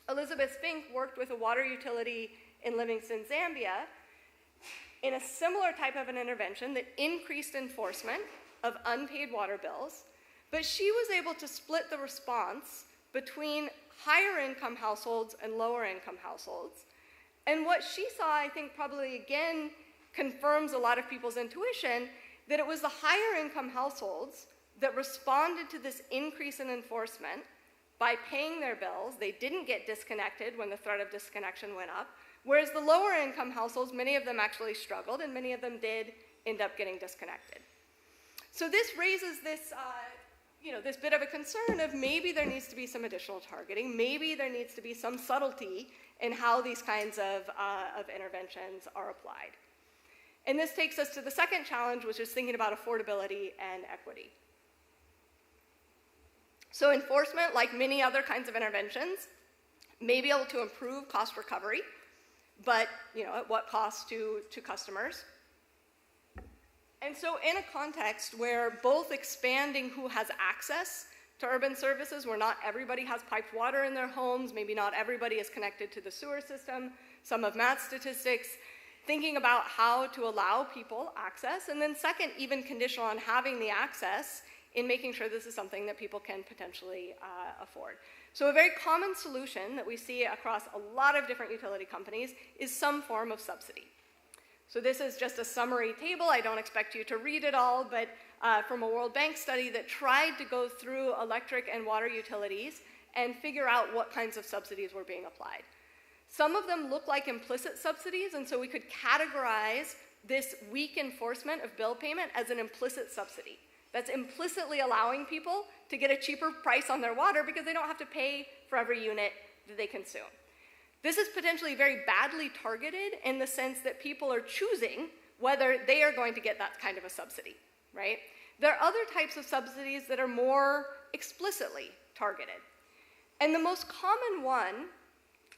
Elizabeth Fink worked with a water utility in Livingstone, Zambia, in a similar type of an intervention that increased enforcement of unpaid water bills, but she was able to split the response between higher income households and lower income households. And what she saw, I think probably again confirms a lot of people's intuition that it was the higher income households that responded to this increase in enforcement by paying their bills. They didn't get disconnected when the threat of disconnection went up, whereas the lower income households, many of them actually struggled, and many of them did end up getting disconnected. So this raises this, this bit of a concern of maybe there needs to be some additional targeting, maybe there needs to be some subtlety in how these kinds of interventions are applied. And this takes us to the second challenge, which is thinking about affordability and equity. So enforcement, like many other kinds of interventions, may be able to improve cost recovery, but at what cost to customers? And so in a context where both expanding who has access to urban services, where not everybody has piped water in their homes, maybe not everybody is connected to the sewer system, some of Matt's statistics, thinking about how to allow people access, and then second, even conditional on having the access in making sure this is something that people can potentially afford. So a very common solution that we see across a lot of different utility companies is some form of subsidy. So this is just a summary table. I don't expect you to read it all, but from a World Bank study that tried to go through electric and water utilities and figure out what kinds of subsidies were being applied. Some of them look like implicit subsidies, and so we could categorize this weak enforcement of bill payment as an implicit subsidy. That's implicitly allowing people to get a cheaper price on their water because they don't have to pay for every unit that they consume. This is potentially very badly targeted in the sense that people are choosing whether they are going to get that kind of a subsidy, right? There are other types of subsidies that are more explicitly targeted. And the most common one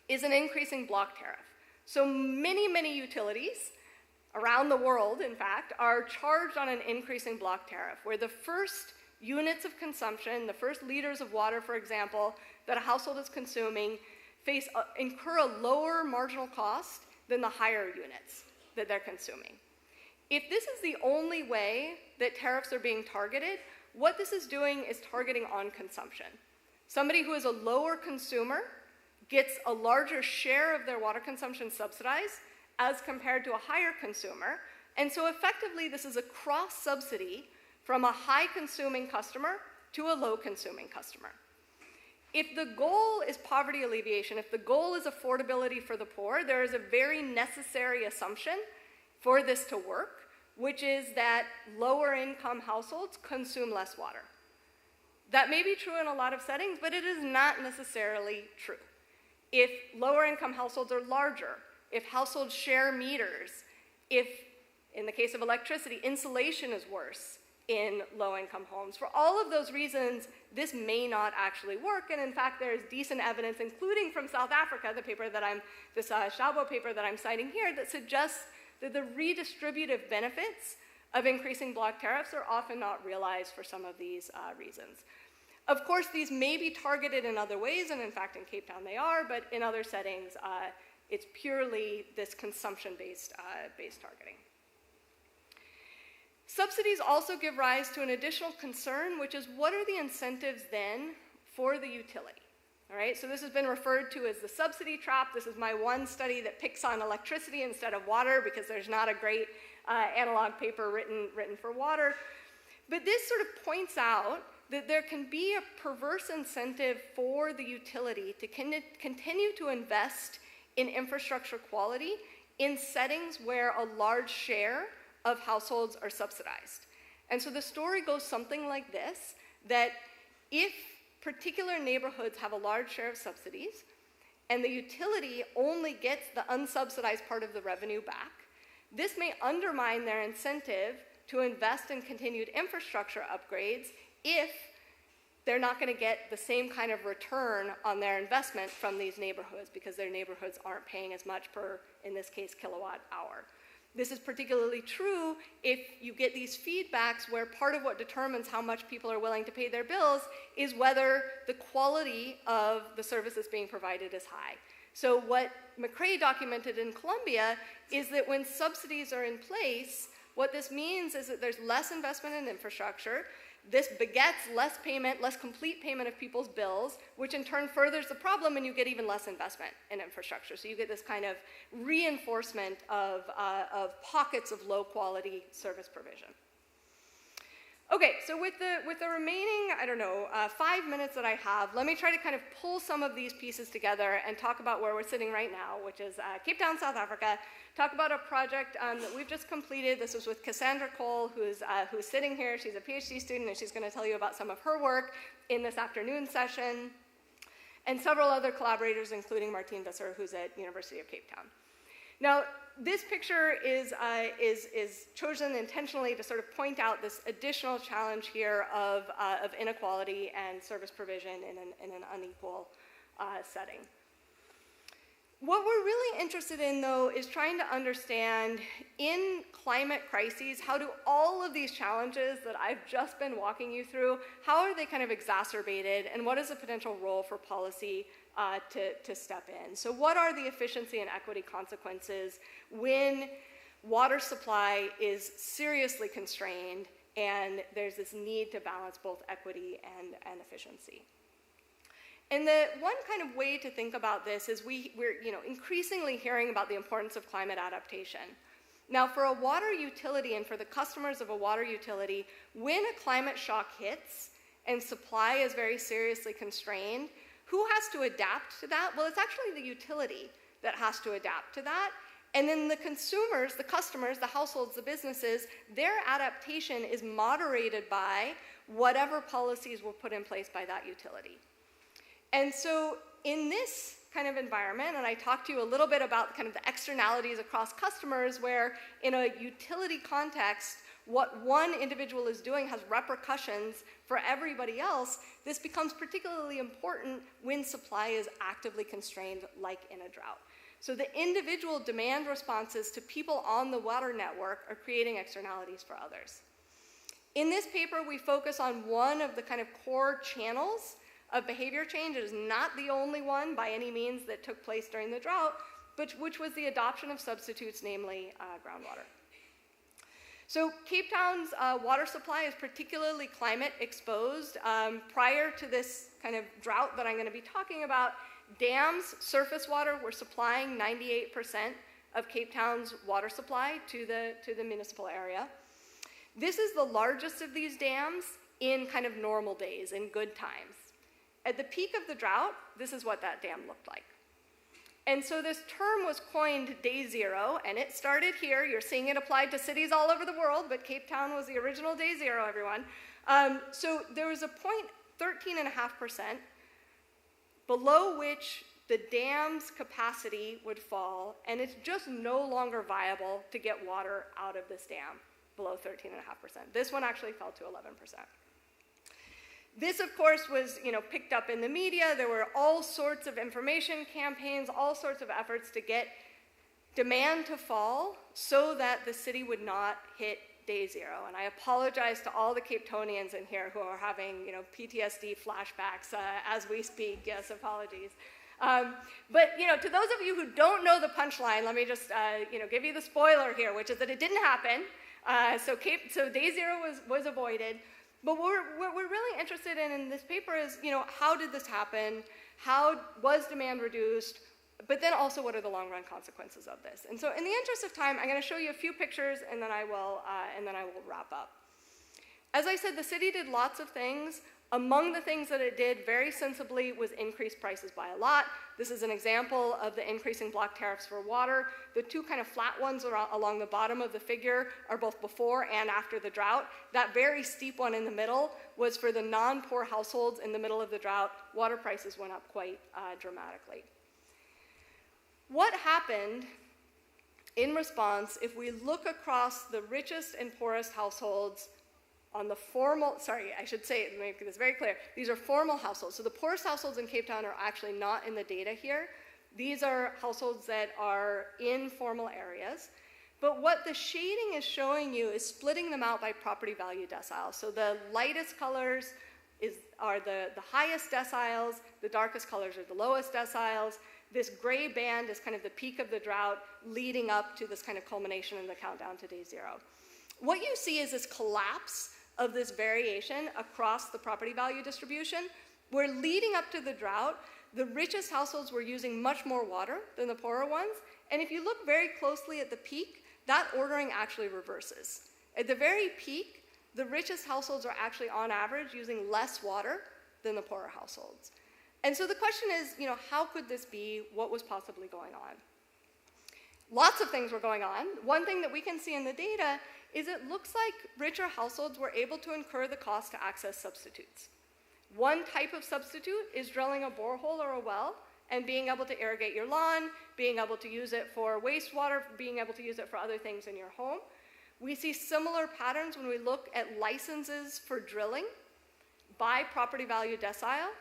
is an increasing block tariff. So many utilities around the world, in fact, are charged on an increasing block tariff, where the first units of consumption, the first liters of water, for example, that a household is consuming, incur a lower marginal cost than the higher units that they're consuming. If this is the only way that tariffs are being targeted, what this is doing is targeting on consumption. Somebody who is a lower consumer gets a larger share of their water consumption subsidized as compared to a higher consumer. And so effectively, this is a cross-subsidy from a high-consuming customer to a low-consuming customer. if the goal is poverty alleviation, if the goal is affordability for the poor, there is a very necessary assumption for this to work, which is that lower income households consume less water. That may be true in a lot of settings, but it is not necessarily true. If lower income households are larger, if households share meters, if, in the case of electricity, insulation is worse in low-income homes. For all of those reasons, this may not actually work, and in fact, there's decent evidence, including from South Africa, the paper that this Szabo paper that I'm citing here, that suggests that the redistributive benefits of increasing block tariffs are often not realized for some of these reasons. Of course, these may be targeted in other ways, and in fact, in Cape Town they are, but in other settings, it's purely this consumption-based targeting. Subsidies also give rise to an additional concern, which is what are the incentives then for the utility? All right, so this has been referred to as the subsidy trap. This is my one study that picks on electricity instead of water because there's not a great analog paper written for water. But this sort of points out that there can be a perverse incentive for the utility to continue to invest in infrastructure quality in settings where a large share of households are subsidized. And so the story goes something like this, that if particular neighborhoods have a large share of subsidies and the utility only gets the unsubsidized part of the revenue back, this may undermine their incentive to invest in continued infrastructure upgrades if they're not going to get the same kind of return on their investment from these neighborhoods because their neighborhoods aren't paying as much per, in this case, kilowatt hour. This is particularly true if you get these feedbacks where part of what determines how much people are willing to pay their bills is whether the quality of the services being provided is high. So what McRae documented in Colombia is that when subsidies are in place, what this means is that there's less investment in infrastructure. This begets less payment, less complete payment of people's bills, which in turn furthers the problem, and you get even less investment in infrastructure. So you get this kind of reinforcement of pockets of low-quality service provision. Okay, so with the remaining, 5 minutes that I have, let me try to kind of pull some of these pieces together and talk about where we're sitting right now, which is Cape Town, South Africa. Talk about a project that we've just completed. This was with Cassandra Cole, who's sitting here. She's a PhD student, and she's going to tell you about some of her work in this afternoon session, and several other collaborators, including Martine Visser, who's at University of Cape Town. Now, this picture is chosen intentionally to sort of point out this additional challenge here of inequality and service provision in an unequal setting. What we're really interested in, though, is trying to understand in climate crises, how do all of these challenges that I've just been walking you through, how are they kind of exacerbated, and what is the potential role for policy to step in? So what are the efficiency and equity consequences when water supply is seriously constrained and there's this need to balance both equity and efficiency? And the one kind of way to think about this is we're increasingly hearing about the importance of climate adaptation. Now, for a water utility and for the customers of a water utility, when a climate shock hits and supply is very seriously constrained, who has to adapt to that? Well, it's actually the utility that has to adapt to that. And then the consumers, the customers, the households, the businesses, their adaptation is moderated by whatever policies were put in place by that utility. And so in this kind of environment, and I talked to you a little bit about kind of the externalities across customers, where in a utility context, what one individual is doing has repercussions for everybody else, this becomes particularly important when supply is actively constrained, like in a drought. So the individual demand responses to people on the water network are creating externalities for others. In this paper, we focus on one of the kind of core channels of behavior change. It is not the only one by any means that took place during the drought, but which was the adoption of substitutes, namely groundwater. So Cape Town's water supply is particularly climate exposed. Prior to this kind of drought that I'm going to be talking about, dams, surface water, were supplying 98% of Cape Town's water supply to the municipal area. This is the largest of these dams in kind of normal days, in good times. At the peak of the drought, this is what that dam looked like. And so this term was coined day zero, and it started here. You're seeing it applied to cities all over the world, but Cape Town was the original day zero, everyone. So there was a point, 13.5%, below which the dam's capacity would fall, and it's just no longer viable to get water out of this dam below 13.5%. This one actually fell to 11%. This, of course, was picked up in the media. There were all sorts of information campaigns, all sorts of efforts to get demand to fall so that the city would not hit day zero. And I apologize to all the Cape Townians in here who are having PTSD flashbacks as we speak. Yes, apologies. But to those of you who don't know the punchline, let me just give you the spoiler here, which is that it didn't happen. So day zero was avoided. But what we're really interested in this paper is, how did this happen? How was demand reduced? But then also, what are the long-run consequences of this? And so, in the interest of time, I'm going to show you a few pictures, and then I will wrap up. As I said, the city did lots of things. Among the things that it did very sensibly was increase prices by a lot. This is an example of the increasing block tariffs for water. The two kind of flat ones along the bottom of the figure are both before and after the drought. That very steep one in the middle was for the non-poor households in the middle of the drought. Water prices went up quite dramatically. What happened in response if we look across the richest and poorest households on the formal, sorry, I should say, let me make this very clear. These are formal households. So the poorest households in Cape Town are actually not in the data here. These are households that are in formal areas. But what the shading is showing you is splitting them out by property value deciles. So the lightest colors are the highest deciles. The darkest colors are the lowest deciles. This gray band is kind of the peak of the drought leading up to this kind of culmination in the countdown to day zero. What you see is this collapse of this variation across the property value distribution, where leading up to the drought, the richest households were using much more water than the poorer ones. And if you look very closely at the peak, that ordering actually reverses. At the very peak, the richest households are actually on average using less water than the poorer households. And so the question is, how could this be? What was possibly going on? Lots of things were going on. One thing that we can see in the data is it looks like richer households were able to incur the cost to access substitutes. One type of substitute is drilling a borehole or a well and being able to irrigate your lawn, being able to use it for wastewater, being able to use it for other things in your home. We see similar patterns when we look at licenses for drilling by property value decile.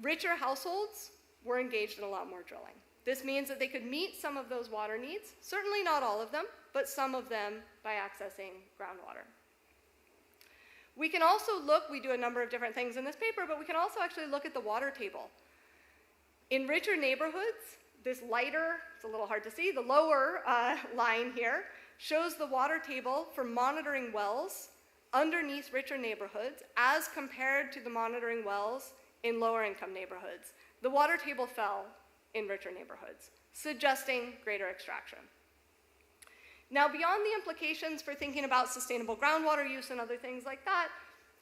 Richer households were engaged in a lot more drilling. This means that they could meet some of those water needs, certainly not all of them, but some of them by accessing groundwater. We can also look, we do a number of different things in this paper, but we can also actually look at the water table. In richer neighborhoods, this lighter, it's a little hard to see, the lower line here shows the water table for monitoring wells underneath richer neighborhoods as compared to the monitoring wells in lower income neighborhoods. The water table fell in richer neighborhoods, suggesting greater extraction. Now, beyond the implications for thinking about sustainable groundwater use and other things like that,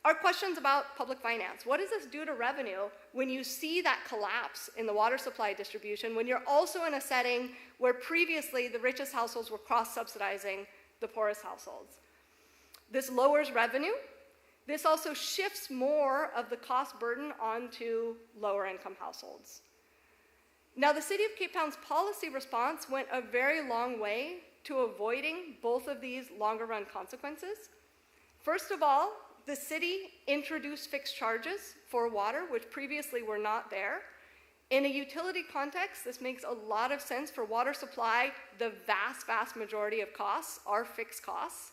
are questions about public finance. What does this do to revenue when you see that collapse in the water supply distribution, when you're also in a setting where previously the richest households were cross-subsidizing the poorest households? This lowers revenue. This also shifts more of the cost burden onto lower income households. Now, the City of Cape Town's policy response went a very long way to avoiding both of these longer run consequences. First of all, the city introduced fixed charges for water, which previously were not there. In a utility context, this makes a lot of sense. For water supply, the vast, vast majority of costs are fixed costs.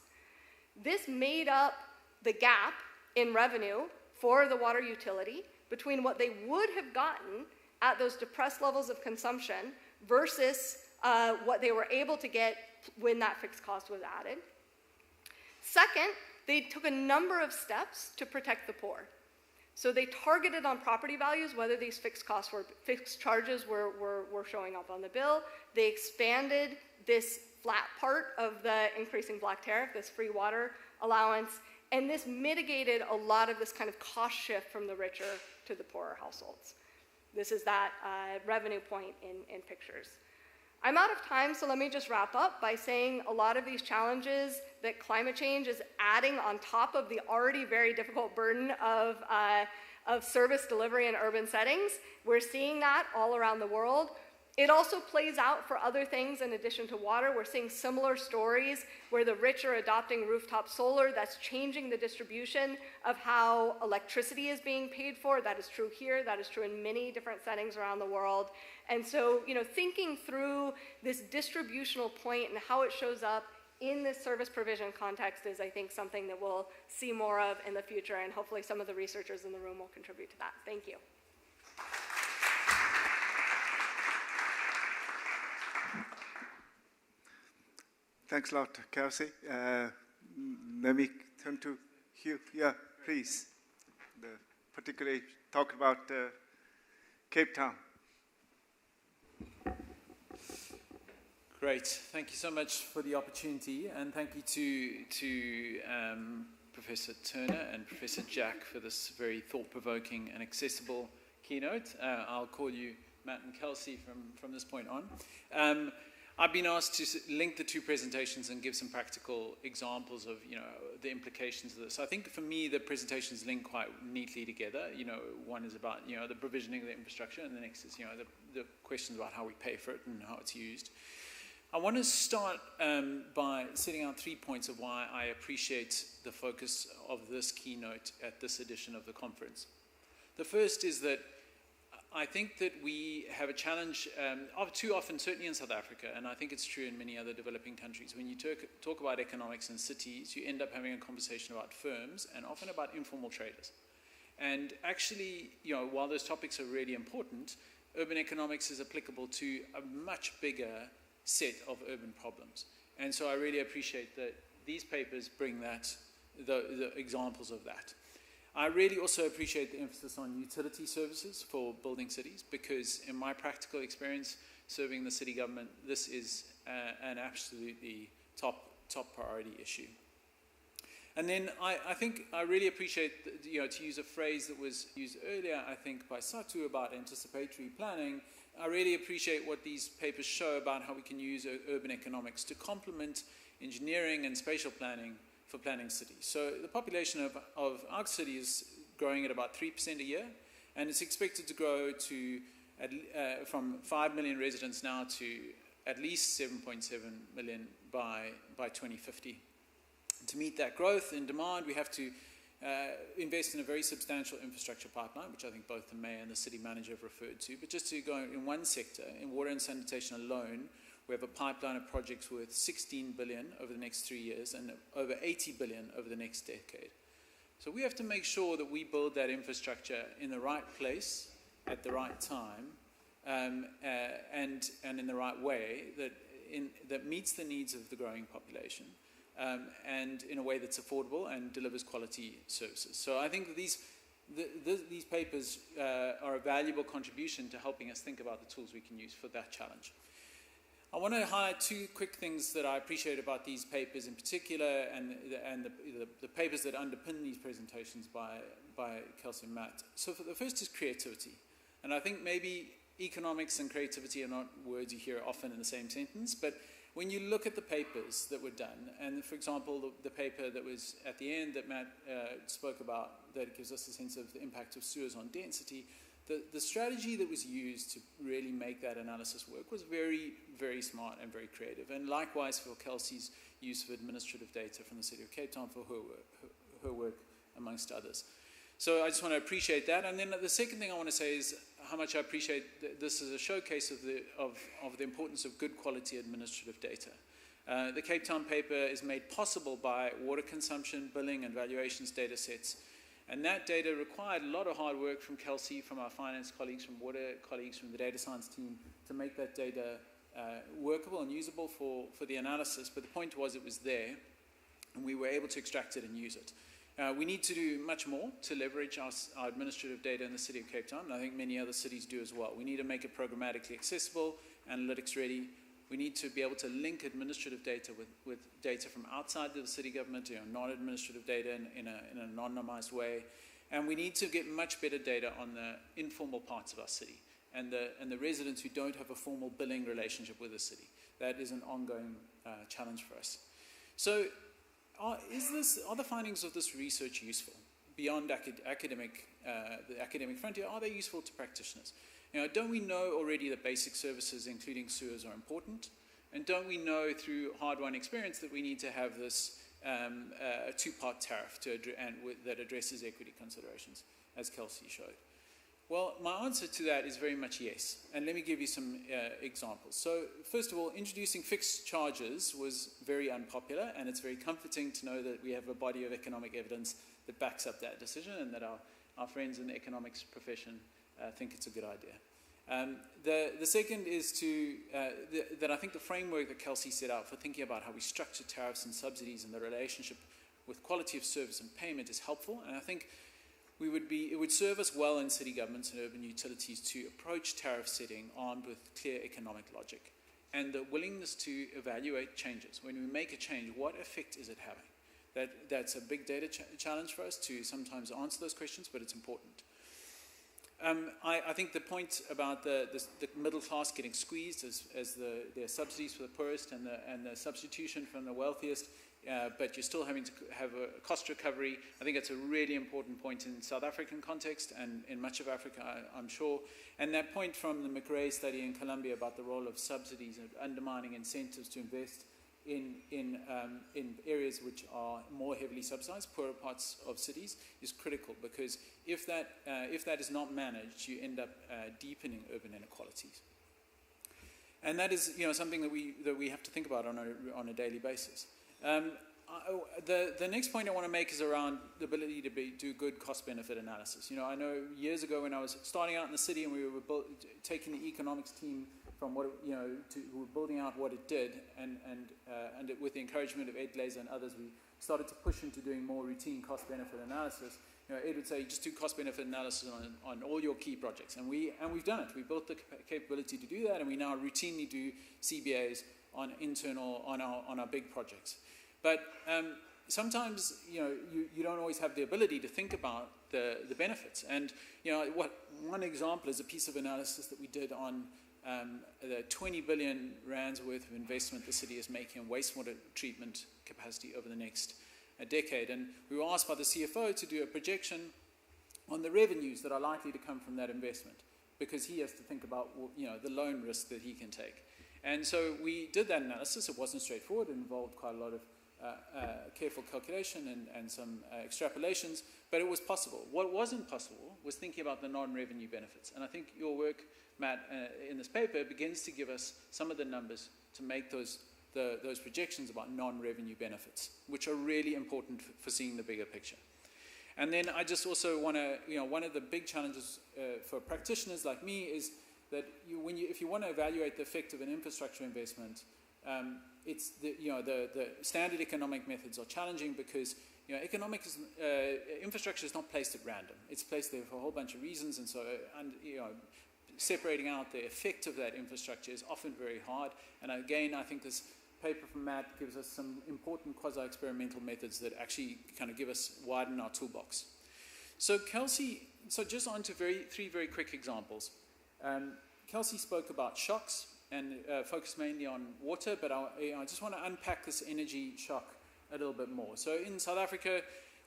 This made up the gap in revenue for the water utility between what they would have gotten at those depressed levels of consumption versus what they were able to get when that fixed cost was added. Second, they took a number of steps to protect the poor. So they targeted on property values, whether these fixed charges were showing up on the bill. They expanded this flat part of the increasing block tariff, this free water allowance, And this mitigated a lot of this kind of cost shift from the richer to the poorer households. This is that revenue point in pictures. I'm out of time, so let me just wrap up by saying a lot of these challenges that climate change is adding on top of the already very difficult burden of service delivery in urban settings. We're seeing that all around the world. It also plays out for other things in addition to water. We're seeing similar stories where the rich are adopting rooftop solar. That's changing the distribution of how electricity is being paid for. That is true here. That is true in many different settings around the world. And so, thinking through this distributional point and how it shows up in this service provision context is, I think, something that we'll see more of in the future, and hopefully some of the researchers in the room will contribute to that. Thank you. Thanks a lot, Kelsey. Let me turn to Hugh. Yeah, please. Particularly talk about Cape Town. Great. Thank you so much for the opportunity, and thank you to Professor Turner and Professor Jack for this very thought-provoking and accessible keynote. I'll call you Matt and Kelsey from this point on. I've been asked to link the two presentations and give some practical examples of, the implications of this. I think for me, the presentations link quite neatly together. One is about, the provisioning of the infrastructure, and the next is, the questions about how we pay for it and how it's used. I want to start by setting out 3 points of why I appreciate the focus of this keynote at this edition of the conference. The first is that I think that we have a challenge too often, certainly in South Africa, and I think it's true in many other developing countries. When you talk about economics in cities, you end up having a conversation about firms and often about informal traders. And actually, while those topics are really important, urban economics is applicable to a much bigger set of urban problems. And so I really appreciate that these papers bring the examples of that. I really also appreciate the emphasis on utility services for building cities, because in my practical experience serving the city government, this is an absolutely top priority issue. And then I think I really appreciate, to use a phrase that was used earlier, I think, by Satu about anticipatory planning. I really appreciate what these papers show about how we can use urban economics to complement engineering and spatial planning for planning cities. So the population of our city is growing at about 3% a year, and it's expected to grow to from 5 million residents now to at least 7.7 million by 2050. To meet that growth in demand, we have to invest in a very substantial infrastructure pipeline, which I think both the mayor and the city manager have referred to. But just to go in one sector, in water and sanitation alone, we have a pipeline of projects worth 16 billion over the next 3 years and over 80 billion over the next decade. So we have to make sure that we build that infrastructure in the right place at the right time and in the right way that meets the needs of the growing population and in a way that's affordable and delivers quality services. So I think that these papers are a valuable contribution to helping us think about the tools we can use for that challenge. I want to highlight two quick things that I appreciate about these papers in particular, and the papers that underpin these presentations by Kelsey and Matt. So the first is creativity. And I think maybe economics and creativity are not words you hear often in the same sentence, but when you look at the papers that were done, and for example, the paper that was at the end that Matt spoke about, that gives us a sense of the impact of sewers on density, the strategy that was used to really make that analysis work was very, very smart and very creative. And likewise for Kelsey's use of administrative data from the city of Cape Town for her work, amongst others. So I just want to appreciate that. And then the second thing I want to say is how much I appreciate this as a showcase of the importance of good quality administrative data. The Cape Town paper is made possible by water consumption, billing, and valuations data sets. And that data required a lot of hard work from Kelsey, from our finance colleagues, from water colleagues, from the data science team to make that data workable and usable for the analysis. But the point was it was there, and we were able to extract it and use it. We need to do much more to leverage our administrative data in the city of Cape Town, and I think many other cities do as well. We need to make it programmatically accessible, analytics ready. We need to be able to link administrative data with data from outside the city government, non-administrative data in an anonymized way. And we need to get much better data on the informal parts of our city and the residents who don't have a formal billing relationship with the city. That is an ongoing challenge for us. So are the findings of this research useful? Beyond the academic frontier, are they useful to practitioners? Don't we know already that basic services, including sewers, are important? And don't we know through hard-won experience that we need to have this two-part tariff that addresses equity considerations, as Kelsey showed? Well, my answer to that is very much yes. And let me give you some examples. So first of all, introducing fixed charges was very unpopular, and it's very comforting to know that we have a body of economic evidence that backs up that decision, and that our friends in the economics profession think it's a good idea. The second is that I think the framework that Kelsey set out for thinking about how we structure tariffs and subsidies and the relationship with quality of service and payment is helpful, and I think it would serve us well in city governments and urban utilities to approach tariff setting armed with clear economic logic and the willingness to evaluate changes. When we make a change, what effect is it having? That's a big data challenge for us to sometimes answer those questions, but it's important. I think the point about the middle class getting squeezed as their subsidies for the poorest and the substitution from the wealthiest, but you're still having to have a cost recovery. I think that's a really important point in South African context and in much of Africa, I'm sure. And that point from the McRae study in Colombia about the role of subsidies and undermining incentives to invest in areas which are more heavily subsidized, poorer parts of cities, is critical, because if that is not managed, you end up deepening urban inequalities. And that is something that we have to think about on a daily basis. The next point I want to make is around the ability to do good cost-benefit analysis. I know years ago when I was starting out in the city and we were taking the economics team from what we were building out what it did, and with the encouragement of Ed Glaeser and others, we started to push into doing more routine cost-benefit analysis. Ed would say, just do cost-benefit analysis on all your key projects, and we've done it. We built the capability to do that, and we now routinely do CBAs on our big projects. But sometimes you don't always have the ability to think about the benefits. And one example is a piece of analysis that we did on the 20 billion rands worth of investment the city is making in wastewater treatment capacity over the next decade. And we were asked by the CFO to do a projection on the revenues that are likely to come from that investment, because he has to think about the loan risk that he can take. And so we did that analysis. It wasn't straightforward. It involved quite a lot of careful calculation and some extrapolations, but it was possible. What wasn't possible was thinking about the non-revenue benefits. And I think your work, Matt, in this paper begins to give us some of the numbers to make those projections about non-revenue benefits, which are really important for seeing the bigger picture. And then I just also want to, one of the big challenges for practitioners like me is that if you want to evaluate the effect of an infrastructure investment, it's the standard economic methods are challenging because infrastructure is not placed at random. It's placed there for a whole bunch of reasons, and so separating out the effect of that infrastructure is often very hard. And again, I think this paper from Matt gives us some important quasi-experimental methods that actually kind of widen our toolbox. So just on to three very quick examples. Kelsey spoke about shocks and focused mainly on water, but I just want to unpack this energy shock a little bit more. So in South Africa,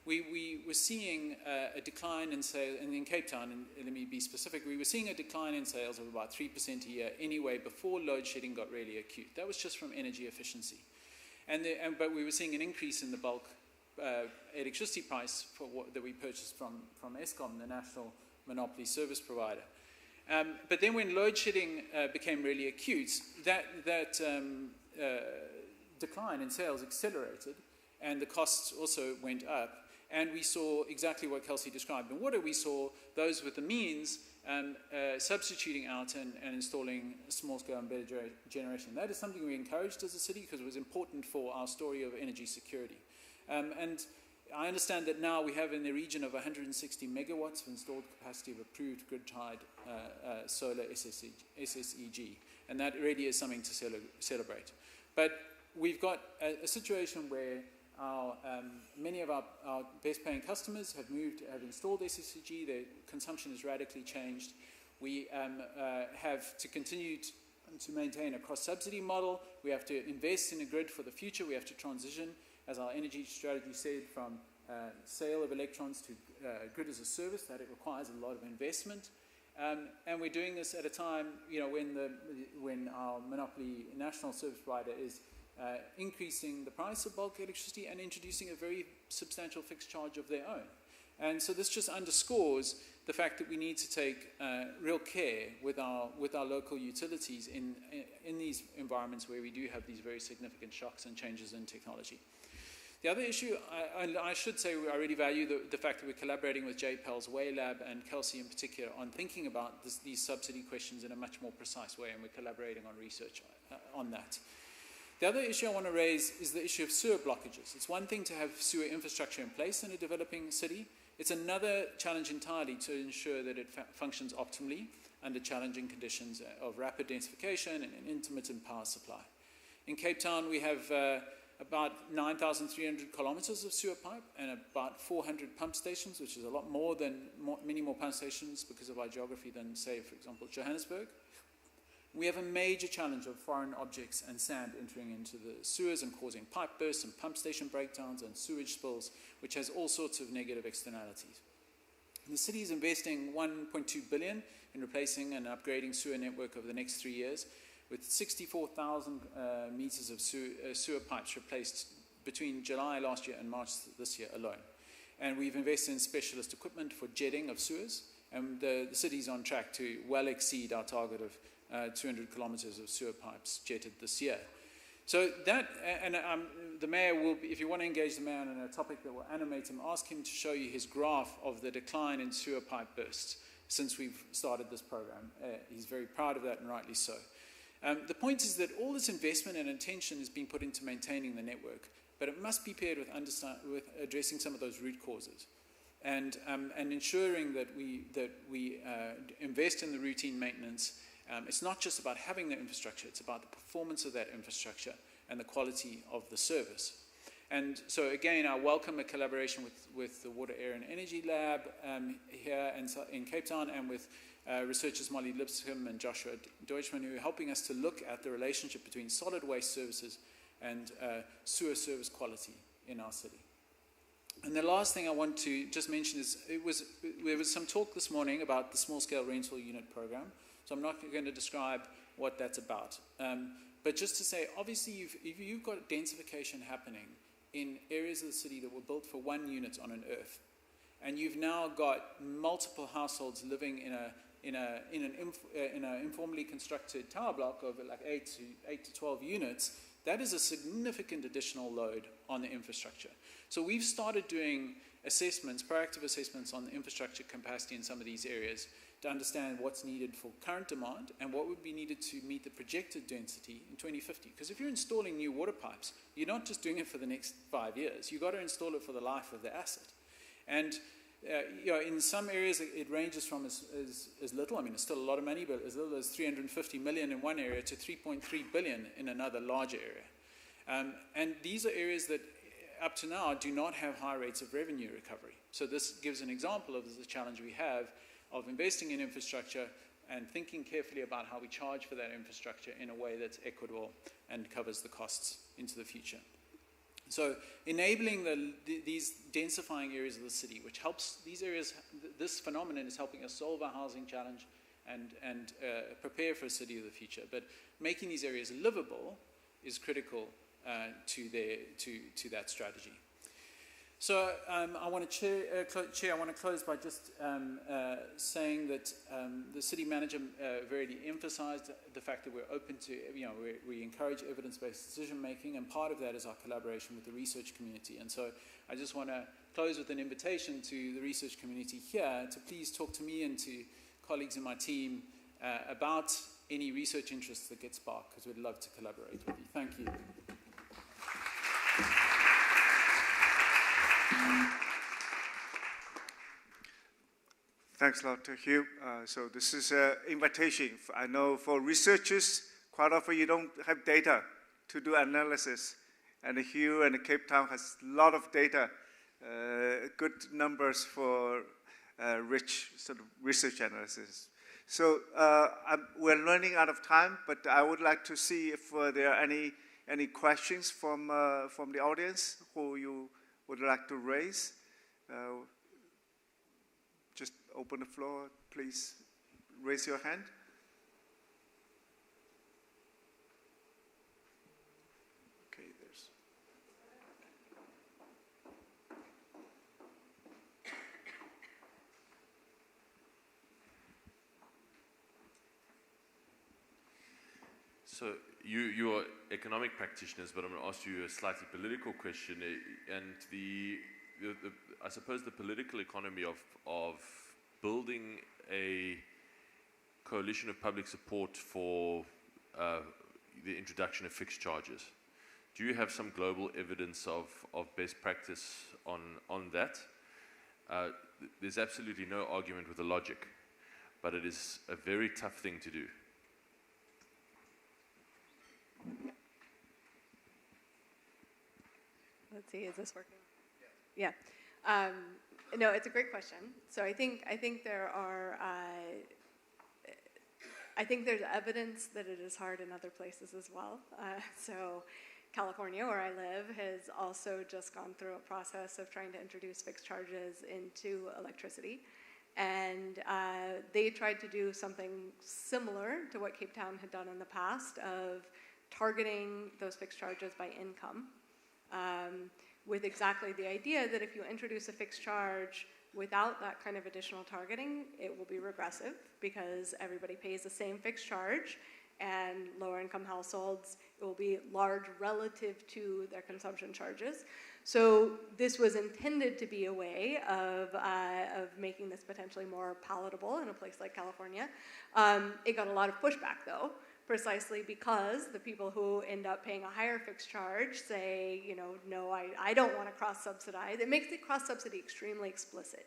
we were seeing a decline in sales, and in Cape Town, and let me be specific, we were seeing a decline in sales of about 3% a year anyway before load shedding got really acute. That was just from energy efficiency. But we were seeing an increase in the bulk electricity price that we purchased from Eskom, the national monopoly service provider. But then when load shedding became really acute, that decline in sales accelerated, and the costs also went up. And we saw exactly what Kelsey described. In water, we saw those with the means substituting out and installing small-scale and better generation. That is something we encouraged as a city because it was important for our story of energy security. And I understand that now we have in the region of 160 megawatts of installed capacity of approved grid-tied solar SSEG. and that really is something to celebrate. But we've got a situation where many of our best paying customers have installed SSCG, their consumption has radically changed. We have to continue to maintain a cross-subsidy model. We have to invest in a grid for the future. We have to transition, as our energy strategy said, from sale of electrons to grid as a service. That it requires a lot of investment. And we're doing this at a time, when our monopoly national service provider is increasing the price of bulk electricity and introducing a very substantial fixed charge of their own. And so this just underscores the fact that we need to take real care with our local utilities in these environments where we do have these very significant shocks and changes in technology. The other issue, I should say, I really value the fact that we're collaborating with JPEL's WayLab and Kelsey in particular on thinking about these subsidy questions in a much more precise way, and we're collaborating on research on that. The other issue I want to raise is the issue of sewer blockages. It's one thing to have sewer infrastructure in place in a developing city. It's another challenge entirely to ensure that it functions optimally under challenging conditions of rapid densification and an intermittent power supply. In Cape Town, we have about 9,300 kilometers of sewer pipe and about 400 pump stations, which is a lot more than many more pump stations because of our geography than, say, for example, Johannesburg. We have a major challenge of foreign objects and sand entering into the sewers and causing pipe bursts and pump station breakdowns and sewage spills, which has all sorts of negative externalities. The city is investing $1.2 billion in replacing and upgrading sewer network over the next 3 years, with 64,000 meters of sewer pipes replaced between July last year and March this year alone. And we've invested in specialist equipment for jetting of sewers, and the city's on track to well exceed our target of 200 kilometers of sewer pipes jetted this year. So that, and the mayor will, if you want to engage the mayor on a topic that will animate him, ask him to show you his graph of the decline in sewer pipe bursts since we've started this program. He's very proud of that, and rightly so. The point is that all this investment and attention is being put into maintaining the network, but it must be paired with addressing some of those root causes, and ensuring that we invest in the routine maintenance. It's not just about having the infrastructure, it's about the performance of that infrastructure and the quality of the service. And so again, I welcome a collaboration with the Water, Air and Energy Lab here in Cape Town, and with researchers Molly Lipscomb and Joshua Deutschman, who are helping us to look at the relationship between solid waste services and sewer service quality in our city. And the last thing I want to just mention is there was some talk this morning about the small-scale rental unit program. So I'm not going to describe what that's about. But just to say, obviously, if you've got densification happening in areas of the city that were built for 1 unit on an earth, and you've now got multiple households living in an informally constructed tower block of like 8 to 12 units, that is a significant additional load on the infrastructure. So we've started doing assessments, proactive assessments on the infrastructure capacity in some of these areas, to understand what's needed for current demand and what would be needed to meet the projected density in 2050. Because if you're installing new water pipes, you're not just doing it for the next 5 years. You've got to install it for the life of the asset. And in some areas, it ranges from as little, I mean, it's still a lot of money, but as little as 350 million in one area to 3.3 billion in another larger area. And these are areas that up to now do not have high rates of revenue recovery. So this gives an example of the challenge we have of investing in infrastructure and thinking carefully about how we charge for that infrastructure in a way that's equitable and covers the costs into the future. So enabling these densifying areas of the city, which helps these areas, this phenomenon is helping us solve our housing challenge and prepare for a city of the future. But making these areas livable is critical to that strategy. So I want to I want to close by just saying that the city manager really emphasized the fact that we're open to, we encourage evidence-based decision making, and part of that is our collaboration with the research community. And so I just want to close with an invitation to the research community here to please talk to me and to colleagues in my team about any research interests that get sparked, because we'd love to collaborate with you. Thank you. Thanks a lot, Hugh. So this is an invitation, I know, for researchers quite often you don't have data to do analysis. And here and Cape Town has a lot of data, good numbers for rich sort of research analysis. So we're running out of time, but I would like to see if there are any questions from the audience who you would like to raise. Just open the floor, please. Raise your hand. Okay, there's. So you are economic practitioners, but I'm going to ask you a slightly political question. And I suppose the political economy of building a coalition of public support for the introduction of fixed charges. Do you have some global evidence of best practice on that? There's absolutely no argument with the logic, but it is a very tough thing to do. Let's see, is this working? Yeah. No, it's a great question. So I think there are. I think there's evidence that it is hard in other places as well. So California, where I live, has also just gone through a process of trying to introduce fixed charges into electricity. And they tried to do something similar to what Cape Town had done in the past of targeting those fixed charges by income, with exactly the idea that if you introduce a fixed charge without that kind of additional targeting, it will be regressive because everybody pays the same fixed charge, and lower income households, it will be large relative to their consumption charges. So this was intended to be a way of making this potentially more palatable in a place like California. It got a lot of pushback though, precisely because the people who end up paying a higher fixed charge say, you know, no, I don't want to cross-subsidize. It makes the cross-subsidy extremely explicit.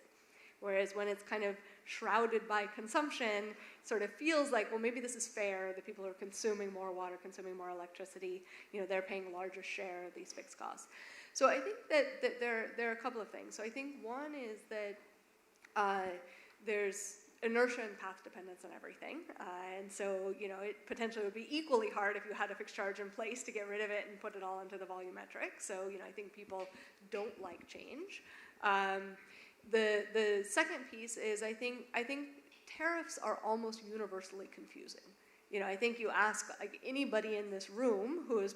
Whereas when it's kind of shrouded by consumption, it sort of feels like, well, maybe this is fair. The people who are consuming more water, consuming more electricity, you know, they're paying a larger share of these fixed costs. So I think that there are a couple of things. So I think one is that there's inertia and path dependence on everything. And so, you know, it potentially would be equally hard if you had a fixed charge in place to get rid of it and put it all into the volumetric. So, you know, I think people don't like change. The second piece is I think tariffs are almost universally confusing. You know, I think you ask like anybody in this room who is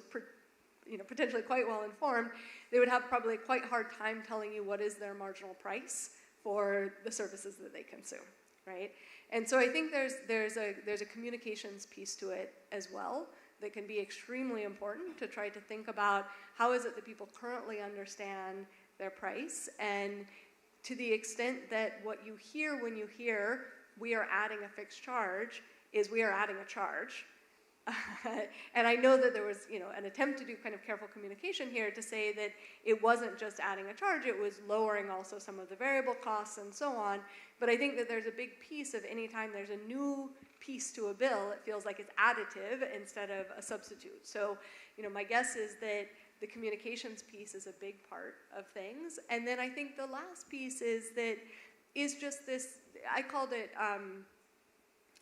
potentially quite well informed, they would have probably a quite hard time telling you what is their marginal price for the services that they consume. Right? And so I think there's a communications piece to it as well that can be extremely important to try to think about how is it that people currently understand their price, and to the extent that what you hear when you hear we are adding a fixed charge is we are adding a charge. And I know that there was, you know, an attempt to do kind of careful communication here to say that it wasn't just adding a charge, it was lowering also some of the variable costs and so on. But I think that there's a big piece of any time there's a new piece to a bill, it feels like it's additive instead of a substitute. So, you know, my guess is that the communications piece is a big part of things. And then I think the last piece is just this, I called it,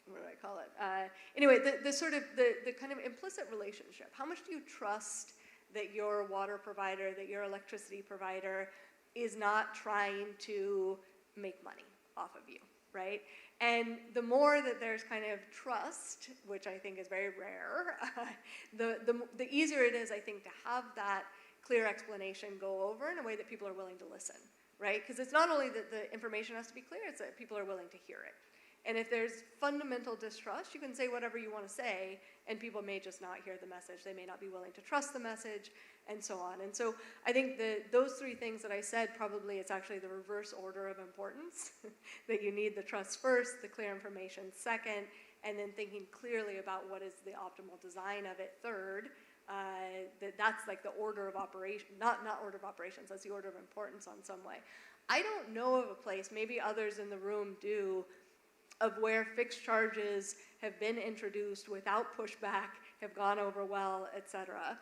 what do I call it? Anyway, the sort of the kind of implicit relationship. How much do you trust that your water provider, that your electricity provider is not trying to make money off of you, right? And the more that there's kind of trust, which I think is very rare, the easier it is, I think, to have that clear explanation go over in a way that people are willing to listen, right? Because it's not only that the information has to be clear, it's that people are willing to hear it. And if there's fundamental distrust, you can say whatever you want to say, and people may just not hear the message. They may not be willing to trust the message, and so on. And so I think those three things that I said, probably it's actually the reverse order of importance, that you need the trust first, the clear information second, and then thinking clearly about what is the optimal design of it third. That's like the order of operation, not order of operations, that's the order of importance on some way. I don't know of a place, maybe others in the room do, of where fixed charges have been introduced without pushback have gone over well, etc.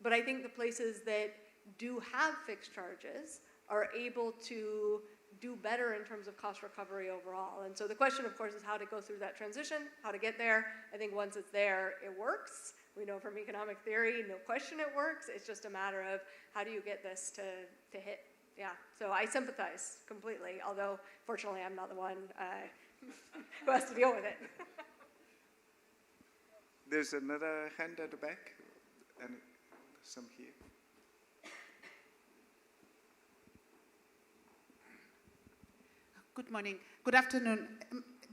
But I think the places that do have fixed charges are able to do better in terms of cost recovery overall. And so the question, of course, is how to go through that transition, how to get there. I think once it's there, it works. We know from economic theory, no question it works. It's just a matter of how do you get this to hit. Yeah, so I sympathize completely, although fortunately I'm not the one who has to deal with it. There's another hand at the back, and some here. Good morning. Good afternoon.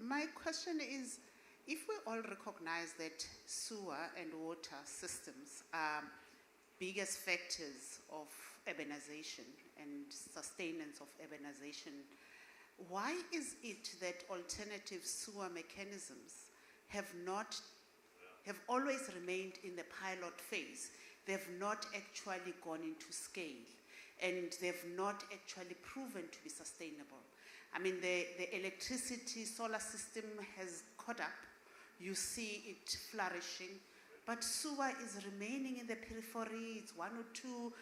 My question is, if we all recognize that sewer and water systems are biggest factors of urbanization and sustenance of urbanization, why is it that alternative sewer mechanisms have always remained in the pilot phase? They've not actually gone into scale, and they've not actually proven to be sustainable. I mean, the electricity solar system has caught up. You see it flourishing, but sewer is remaining in the periphery. It's one or two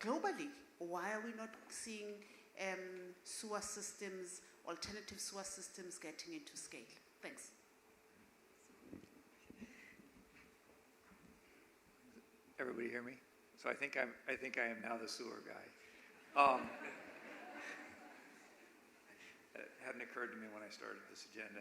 globally. Why are we not seeing sewer systems, alternative sewer systems getting into scale? Thanks. Everybody hear me? So I think I am now the sewer guy. It hadn't occurred to me when I started this agenda.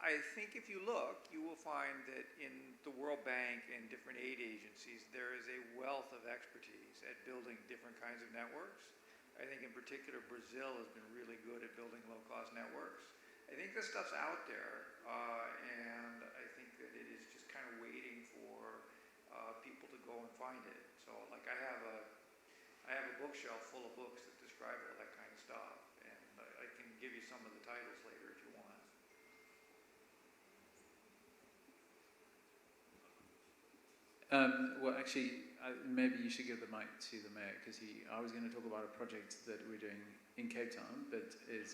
I think if you look, you will find that in the World Bank and different aid agencies, there is a wealth of expertise at building different kinds of networks. I think in particular, Brazil has been really good at building low-cost networks. I think this stuff's out there, and I think that it is just kind of waiting for people to go and find it. So, like, I have a bookshelf full of books that describe all that kind of stuff, and I can give you some of the titles later if you want. Well, actually, maybe you should give the mic to the mayor, because I was going to talk about a project that we're doing in Cape Town, but is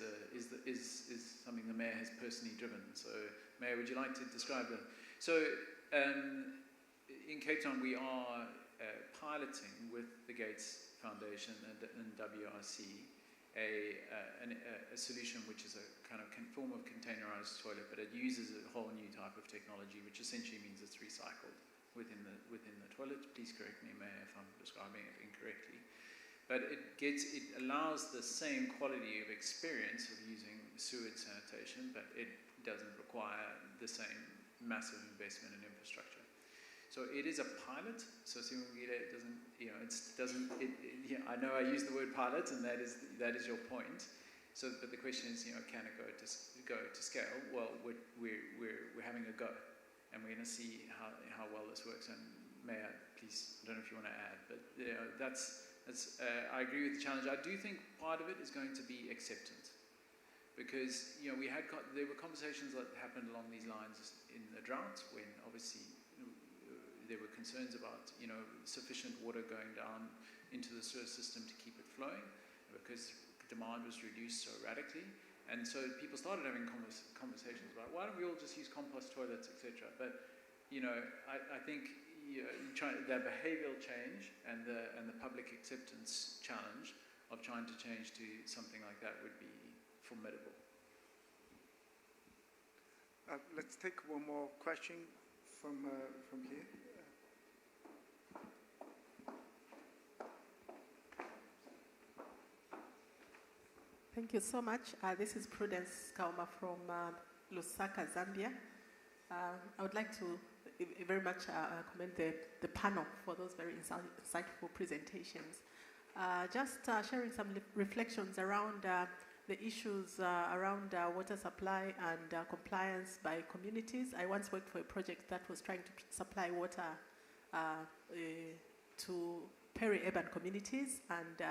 something the mayor has personally driven. So, Mayor, would you like to describe that? So, in Cape Town, we are piloting with the Gates Foundation and WRC a solution which is a kind of form of containerized toilet, but it uses a whole new type of technology, which essentially means it's recycled within the toilet. Please correct me, Mayor, if I'm describing it incorrectly. But it allows the same quality of experience of using sewage sanitation, but it doesn't require the same massive investment in infrastructure. So it is a pilot. So Simongile I know I use the word pilot, and that is your point. So, but the question is, can it go to scale? Well, we're having a go, and we're going to see how well this works. And Mayor, please, I don't know if you want to add, but that's I agree with the challenge. I do think part of it is going to be acceptance, because there were conversations that happened along these lines in the drought, when obviously there were concerns about sufficient water going down into the sewer system to keep it flowing, because demand was reduced so radically. And so people started having conversations about, why don't we all just use compost toilets, etc. But I think the behavioural change and the public acceptance challenge of trying to change to something like that would be formidable. Let's take one more question from here. Thank you so much. This is Prudence Kaoma from Lusaka, Zambia. I would like to very much commend the panel for those very insightful presentations. Just sharing some reflections around the issues around water supply and compliance by communities. I once worked for a project that was trying to supply water to peri-urban communities, and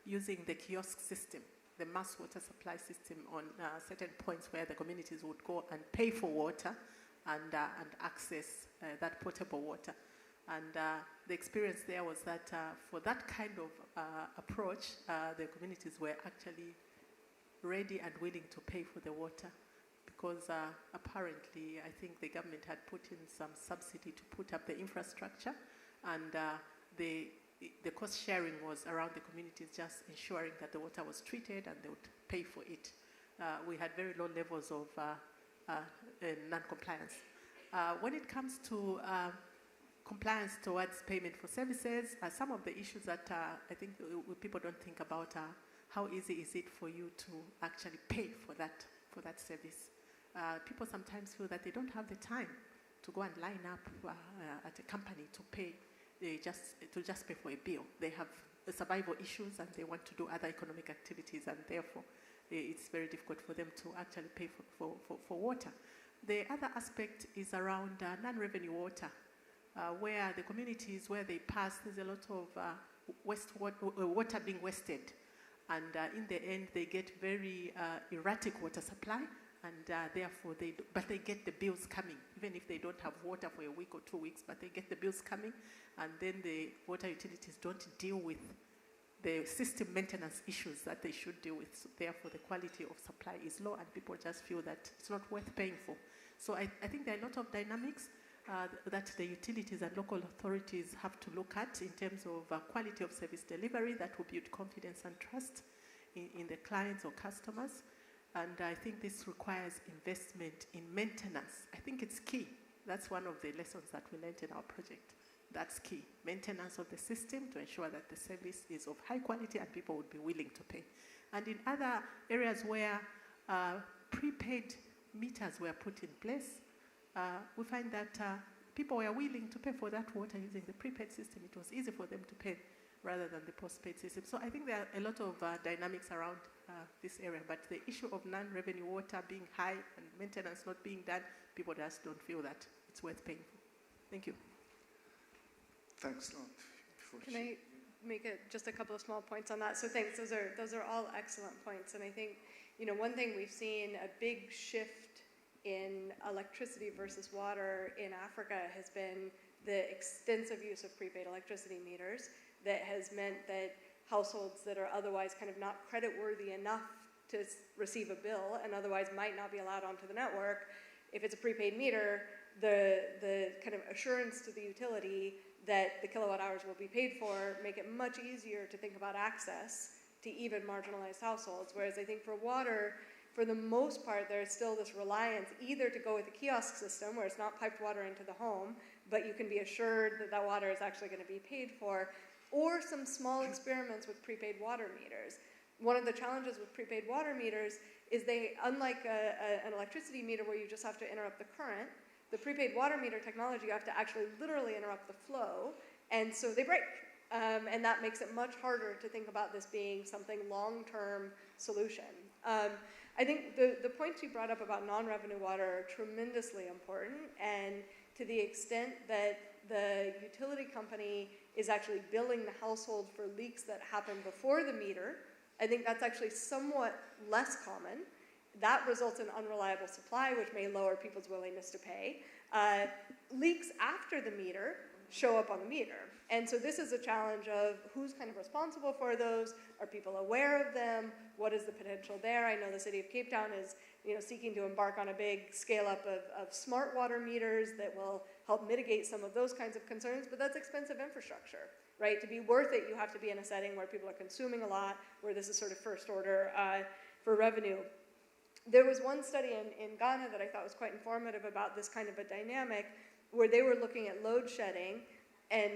using the kiosk system, the mass water supply system, on certain points where the communities would go and pay for water and access that potable water. And the experience there was that for that kind of approach, the communities were actually ready and willing to pay for the water, because apparently I think the government had put in some subsidy to put up the infrastructure, and the cost sharing was around the communities just ensuring that the water was treated and they would pay for it. We had very low levels of non-compliance. When it comes to compliance towards payment for services, some of the issues that I think people don't think about are how easy is it for you to actually pay for that service. People sometimes feel that they don't have the time to go and line up at a company to pay, just pay for a bill. They have survival issues and they want to do other economic activities, and therefore it's very difficult for them to actually pay for water. The other aspect is around non-revenue water, where the communities where they pass, there's a lot of water being wasted. And in the end, they get very erratic water supply, and therefore but they get the bills coming, even if they don't have water for a week or 2 weeks, but they get the bills coming, and then the water utilities don't deal with the system maintenance issues that they should deal with. So therefore, the quality of supply is low, and people just feel that it's not worth paying for. So I think there are a lot of dynamics that the utilities and local authorities have to look at in terms of quality of service delivery that will build confidence and trust in the clients or customers. And I think this requires investment in maintenance. I think it's key. That's one of the lessons that we learned in our project. That's key. Maintenance of the system to ensure that the service is of high quality and people would be willing to pay. And in other areas where prepaid meters were put in place, we find that people were willing to pay for that water using the prepaid system. It was easy for them to pay rather than the postpaid system. So I think there are a lot of dynamics around this area, but the issue of non-revenue water being high and maintenance not being done, people just don't feel that it's worth paying for. Thank you. Thanks. Can I make just a couple of small points on that? So thanks. Those are all excellent points. And I think, one thing we've seen a big shift in electricity versus water in Africa has been the extensive use of prepaid electricity meters that has meant that households that are otherwise kind of not creditworthy enough to receive a bill and otherwise might not be allowed onto the network, if it's a prepaid meter, the kind of assurance to the utility that the kilowatt hours will be paid for make it much easier to think about access to even marginalized households. Whereas I think for water, for the most part, there's still this reliance either to go with a kiosk system where it's not piped water into the home, but you can be assured that that water is actually going to be paid for, or some small experiments with prepaid water meters. One of the challenges with prepaid water meters is they, unlike an electricity meter where you just have to interrupt the current, the prepaid water meter technology, you have to actually literally interrupt the flow, and so they break. And that makes it much harder to think about this being something long-term solution. I think the points you brought up about non-revenue water are tremendously important, and to the extent that the utility company is actually billing the household for leaks that happen before the meter, I think that's actually somewhat less common. That results in unreliable supply, which may lower people's willingness to pay. Leaks after the meter show up on the meter. And so this is a challenge of who's kind of responsible for those. Are people aware of them? What is the potential there? I know the city of Cape Town is seeking to embark on a big scale up of smart water meters that will help mitigate some of those kinds of concerns, but that's expensive infrastructure, right? To be worth it, you have to be in a setting where people are consuming a lot, where this is sort of first order for revenue. There was one study in Ghana that I thought was quite informative about this kind of a dynamic, where they were looking at load shedding and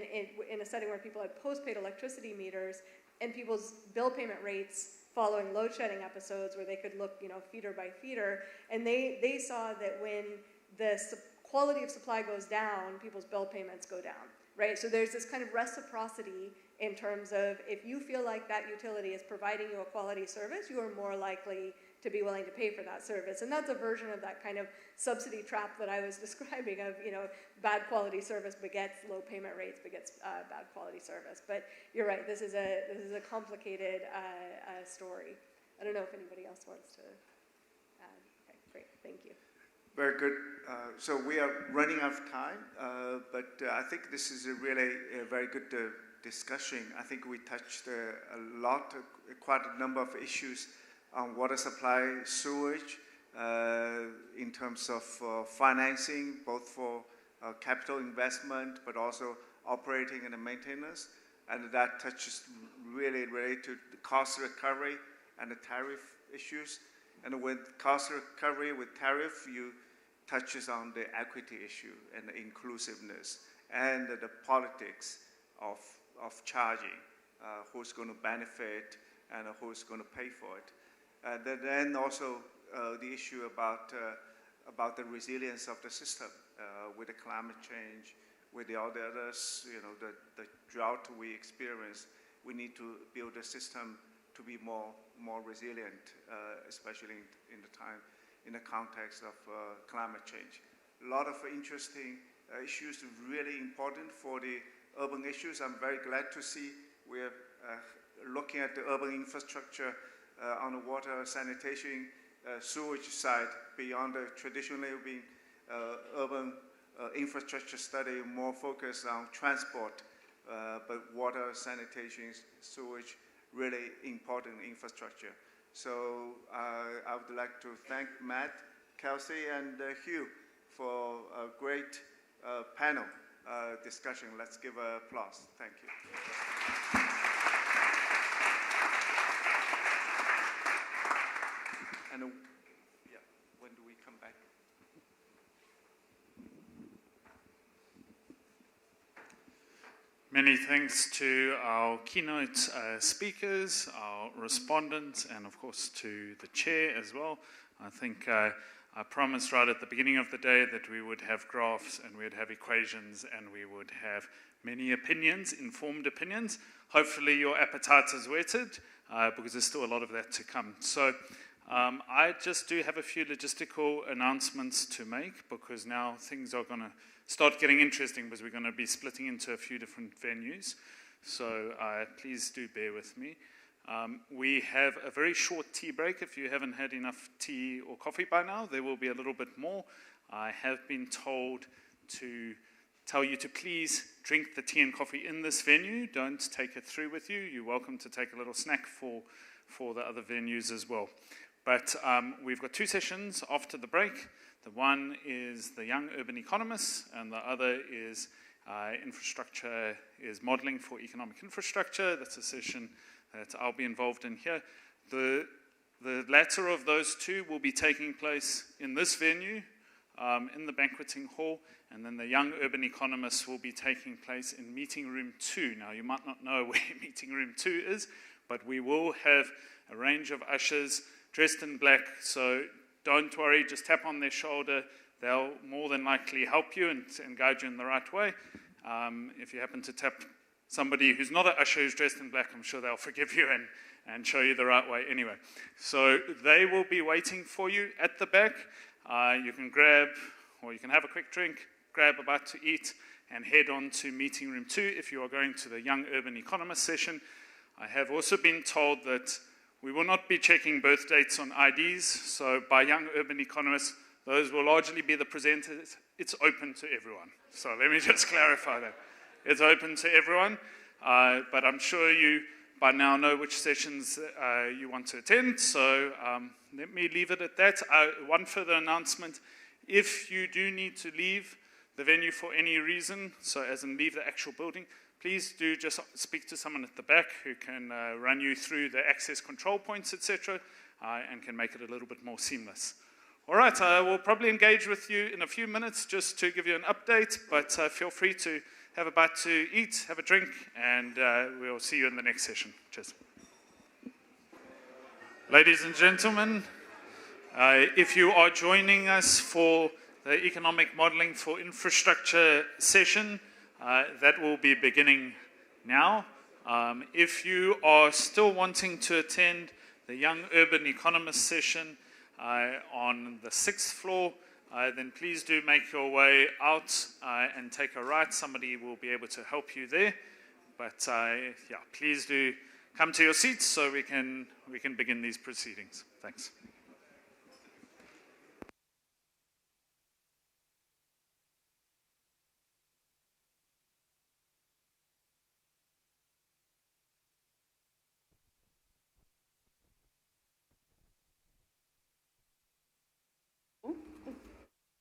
in a setting where people had postpaid electricity meters and people's bill payment rates following load shedding episodes where they could look, feeder by feeder, and they saw that when the quality of supply goes down, people's bill payments go down, right? So there's this kind of reciprocity in terms of if you feel like that utility is providing you a quality service, you are more likely to be willing to pay for that service. And that's a version of that kind of subsidy trap that I was describing of, bad quality service begets low payment rates, begets bad quality service. But you're right, this is a complicated story. I don't know if anybody else wants to add. Okay, great, thank you. Very good. So we are running out of time, but I think this is really a very good discussion. I think we touched quite a number of issues on water supply, sewage, in terms of financing, both for capital investment, but also operating and maintenance. And that touches really related to the cost recovery and the tariff issues. And with cost recovery with tariff, you touches on the equity issue and the inclusiveness and the politics of charging, who's going to benefit and who's going to pay for it. Then also the issue about the resilience of the system with the climate change, with all the others, the drought we experience. We need to build a system to be more resilient, especially in the context of climate change. A lot of interesting issues, really important for the urban issues. I'm very glad to see we're looking at the urban infrastructure on the water, sanitation, sewage side, beyond the traditionally being urban infrastructure study, more focused on transport, but water, sanitation, sewage, really important infrastructure. So I would like to thank Matt, Kelsey, and Hugh for a great panel discussion. Let's give an applause. Thank you. And yeah, when do we come back? Many thanks to our keynote speakers, our respondents, and of course to the chair as well. I think I promised right at the beginning of the day that we would have graphs and we would have equations and we would have many opinions, informed opinions. Hopefully your appetite is whetted because there's still a lot of that to come. So I just do have a few logistical announcements to make because now things are going to start getting interesting because we're going to be splitting into a few different venues. So please do bear with me. We have a very short tea break. If you haven't had enough tea or coffee by now, there will be a little bit more. I have been told to tell you to please drink the tea and coffee in this venue. Don't take it through with you. You're welcome to take a little snack for the other venues as well. But we've got two sessions after the break. The one is the Young Urban Economists, and the other is Infrastructure is Modeling for Economic Infrastructure. That's a session that I'll be involved in here. The latter of those two will be taking place in this venue, in the banqueting hall, and then the Young Urban Economists will be taking place in Meeting Room 2. Now, you might not know where Meeting Room 2 is, but we will have a range of ushers dressed in black, so don't worry, just tap on their shoulder. They'll more than likely help you and guide you in the right way. If you happen to tap somebody who's not an usher who's dressed in black, I'm sure they'll forgive you and show you the right way anyway. So they will be waiting for you at the back. You can grab, or you can have a quick drink, grab a bite to eat, and head on to Meeting Room 2 if you are going to the Young Urban Economist session. I have also been told that we will not be checking birth dates on IDs, so by Young Urban Economists, those will largely be the presenters. It's open to everyone. So let me just clarify that. It's open to everyone, but I'm sure you by now know which sessions you want to attend, so let me leave it at that. One further announcement, if you do need to leave the venue for any reason, so as in leave the actual building, please do just speak to someone at the back who can run you through the access control points, etc., and can make it a little bit more seamless. All right, I will probably engage with you in a few minutes just to give you an update, but feel free to have a bite to eat, have a drink, and we'll see you in the next session. Cheers. Ladies and gentlemen, if you are joining us for the Economic Modeling for Infrastructure session, that will be beginning now. If you are still wanting to attend the Young Urban Economist session on the 6th floor, then please do make your way out and take a right. Somebody will be able to help you there. But yeah, please do come to your seats so we can begin these proceedings. Thanks.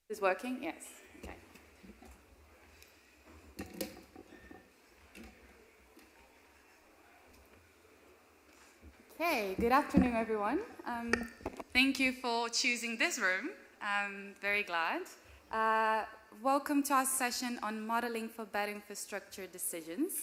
Is this working? Yes. Okay. Okay, good afternoon, everyone. Thank you for choosing this room. I'm very glad. Welcome to our session on modeling for better infrastructure decisions.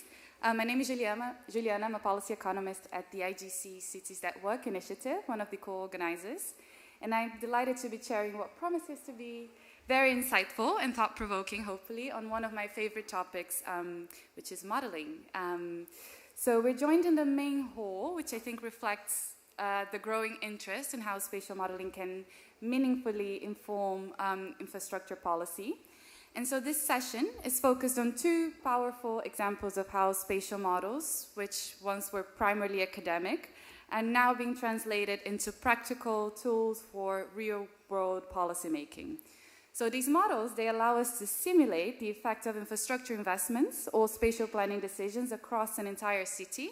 My name is Juliana. I'm a policy economist at the IGC Cities That Work initiative, one of the co-organizers. And I'm delighted to be chairing what promises to be very insightful and thought-provoking, hopefully, on one of my favorite topics, which is modeling. So we're joined in the main hall, which I think reflects the growing interest in how spatial modeling can meaningfully inform infrastructure policy. And so this session is focused on two powerful examples of how spatial models, which once were primarily academic, are now being translated into practical tools for real-world policymaking. So these models, they allow us to simulate the effect of infrastructure investments or spatial planning decisions across an entire city,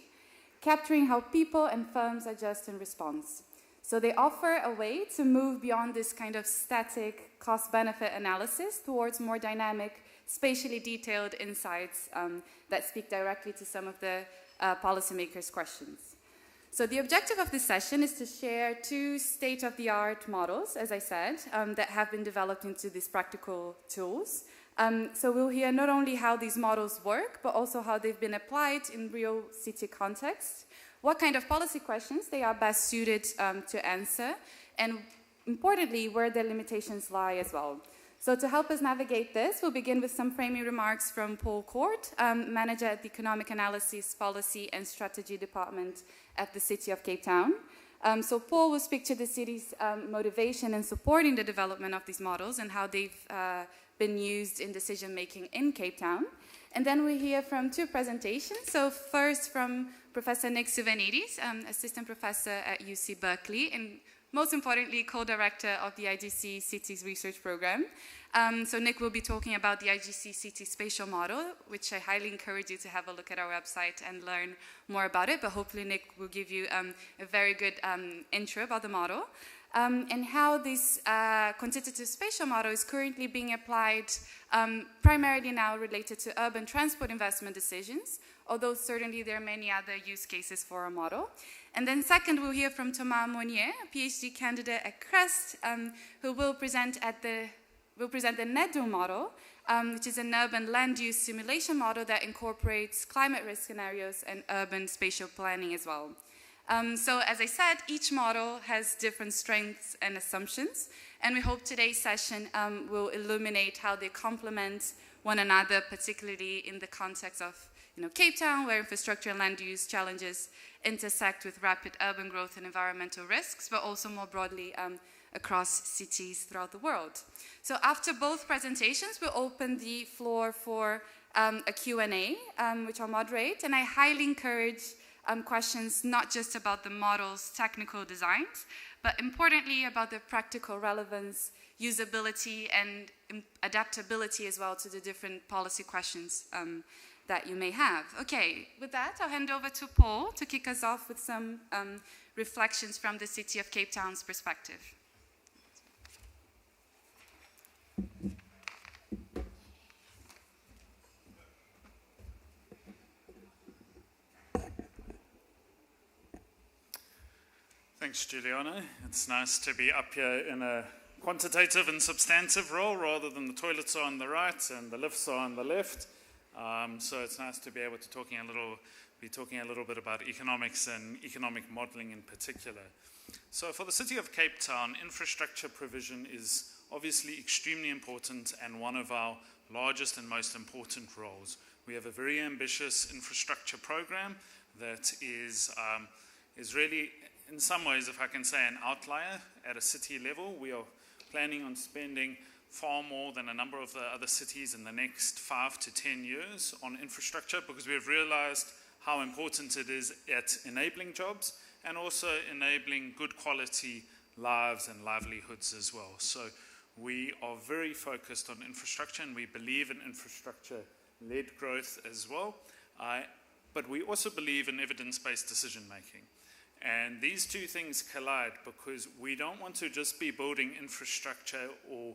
capturing how people and firms adjust in response. So they offer a way to move beyond this kind of static cost-benefit analysis towards more dynamic, spatially detailed insights that speak directly to some of the policymakers' questions. So the objective of this session is to share two state-of-the-art models, as I said, that have been developed into these practical tools. So we'll hear not only how these models work, but also how they've been applied in real city context, what kind of policy questions they are best suited to answer, and importantly, where their limitations lie as well. So to help us navigate this, we'll begin with some framing remarks from Paul Court, manager at the Economic Analysis, Policy and Strategy Department at the City of Cape Town. So Paul will speak to the city's motivation in supporting the development of these models and how they've been used in decision-making in Cape Town. And then we hear from two presentations. So first from Professor Nick Souvenidis, assistant professor at UC Berkeley, and most importantly, co-director of the IGC Cities Research Program. So Nick will be talking about the IGC City Spatial Model, which I highly encourage you to have a look at our website and learn more about it. But hopefully Nick will give you a very good intro about the model. And how this quantitative spatial model is currently being applied primarily now related to urban transport investment decisions, although certainly there are many other use cases for a model. And then second, we'll hear from Thomas Monnier, a PhD candidate at Crest, who will present the NEDU model, which is an urban land use simulation model that incorporates climate risk scenarios and urban spatial planning as well. So as I said, each model has different strengths and assumptions, and we hope today's session will illuminate how they complement one another, particularly in the context of Cape Town, where infrastructure and land use challenges intersect with rapid urban growth and environmental risks, but also more broadly across cities throughout the world. So after both presentations, we'll open the floor for a Q&A, which I'll moderate, and I highly encourage questions not just about the model's technical designs, but importantly about the practical relevance, usability, and adaptability as well to the different policy questions that you may have. Okay, with that, I'll hand over to Paul to kick us off with some reflections from the City of Cape Town's perspective. Thanks, Juliana. It's nice to be up here in a quantitative and substantive role rather than the toilets are on the right and the lifts are on the left. So it's nice to be able to be talking a little bit about economics and economic modeling in particular. So for the City of Cape Town, infrastructure provision is obviously extremely important and one of our largest and most important roles. We have a very ambitious infrastructure program that is really, in some ways, if I can say, an outlier at a city level. We are planning on spending far more than a number of the other cities in the next 5 to 10 years on infrastructure because we have realized how important it is at enabling jobs and also enabling good quality lives and livelihoods as well. So we are very focused on infrastructure and we believe in infrastructure-led growth as well. But we also believe in evidence-based decision-making. And these two things collide because we don't want to just be building infrastructure or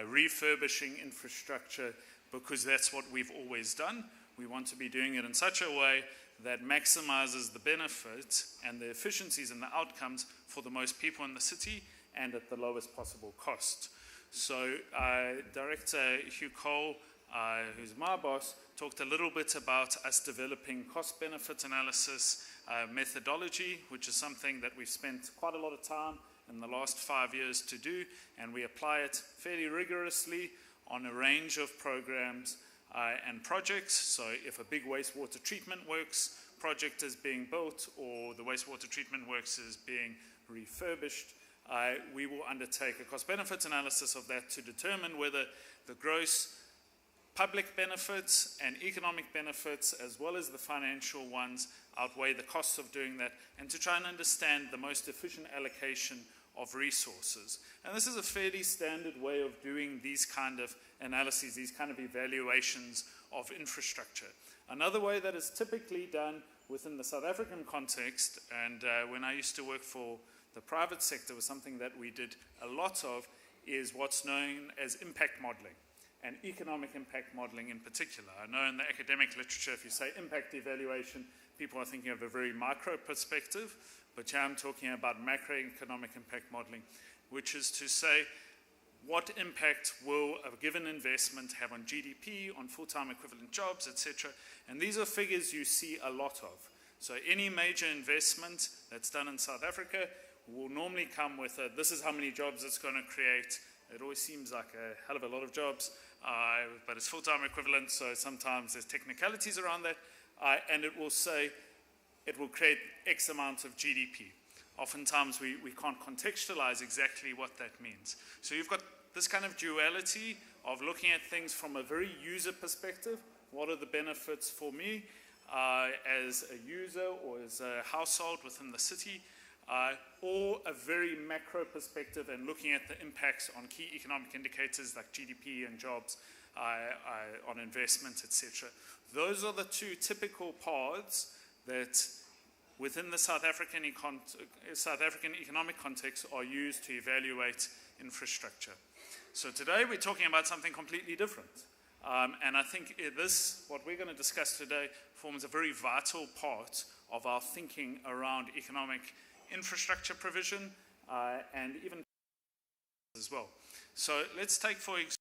refurbishing infrastructure, because that's what we've always done. We want to be doing it in such a way that maximizes the benefits and the efficiencies and the outcomes for the most people in the city and at the lowest possible cost. So Director Hugh Cole, who's my boss, talked a little bit about us developing cost-benefit analysis methodology, which is something that we've spent quite a lot of time in the last 5 years to do, and we apply it fairly rigorously on a range of programs and projects. So if a big wastewater treatment works project is being built, or the wastewater treatment works is being refurbished, we will undertake a cost-benefit analysis of that to determine whether the gross public benefits and economic benefits, as well as the financial ones, outweigh the costs of doing that, and to try and understand the most efficient allocation of resources. And this is a fairly standard way of doing these kind of analyses, these kind of evaluations of infrastructure. Another way that is typically done within the South African context, and when I used to work for the private sector, was something that we did a lot of, is what's known as impact modeling, and economic impact modeling in particular. I know in the academic literature, if you say impact evaluation, people are thinking of a very micro perspective, but here I'm talking about macroeconomic impact modeling, which is to say, what impact will a given investment have on GDP, on full-time equivalent jobs, etc. And these are figures you see a lot of. So any major investment that's done in South Africa will normally come with a, this is how many jobs it's going to create. It always seems like a hell of a lot of jobs, but it's full-time equivalent, so sometimes there's technicalities around that, and it will say it will create X amount of GDP. Oftentimes we can't contextualize exactly what that means. So you've got this kind of duality of looking at things from a very user perspective. What are the benefits for me as a user or as a household within the city? Or a very macro perspective and looking at the impacts on key economic indicators like GDP and jobs, on investment, etc. Those are the two typical paths that within the South African economic context are used to evaluate infrastructure. So today we're talking about something completely different. And I think what we're going to discuss today forms a very vital part of our thinking around economic infrastructure provision and even as well. So let's take, for example,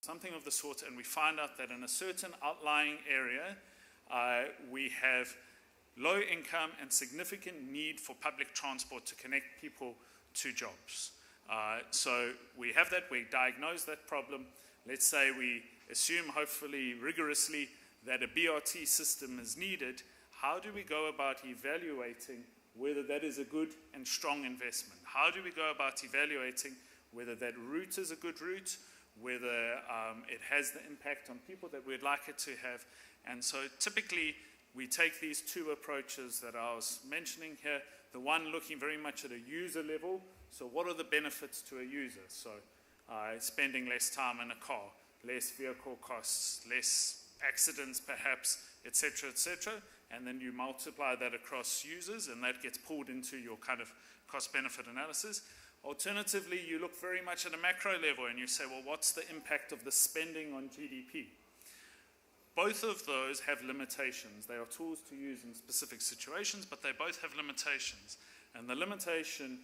something of the sort, and we find out that in a certain outlying area, we have low income and significant need for public transport to connect people to jobs. So we have that, we diagnose that problem. Let's say we assume, hopefully rigorously, that a BRT system is needed. How do we go about evaluating whether that is a good and strong investment? How do we go about evaluating whether that route is a good route, whether it has the impact on people that we'd like it to have? And so typically we take these two approaches that I was mentioning here, the one looking very much at a user level. So what are the benefits to a user? So spending less time in a car, less vehicle costs, less accidents perhaps, etc., etc. And then you multiply that across users, and that gets pulled into your kind of cost-benefit analysis. Alternatively, you look very much at a macro level and you say, well, what's the impact of the spending on GDP? Both of those have limitations. They are tools to use in specific situations, but they both have limitations. And the limitation,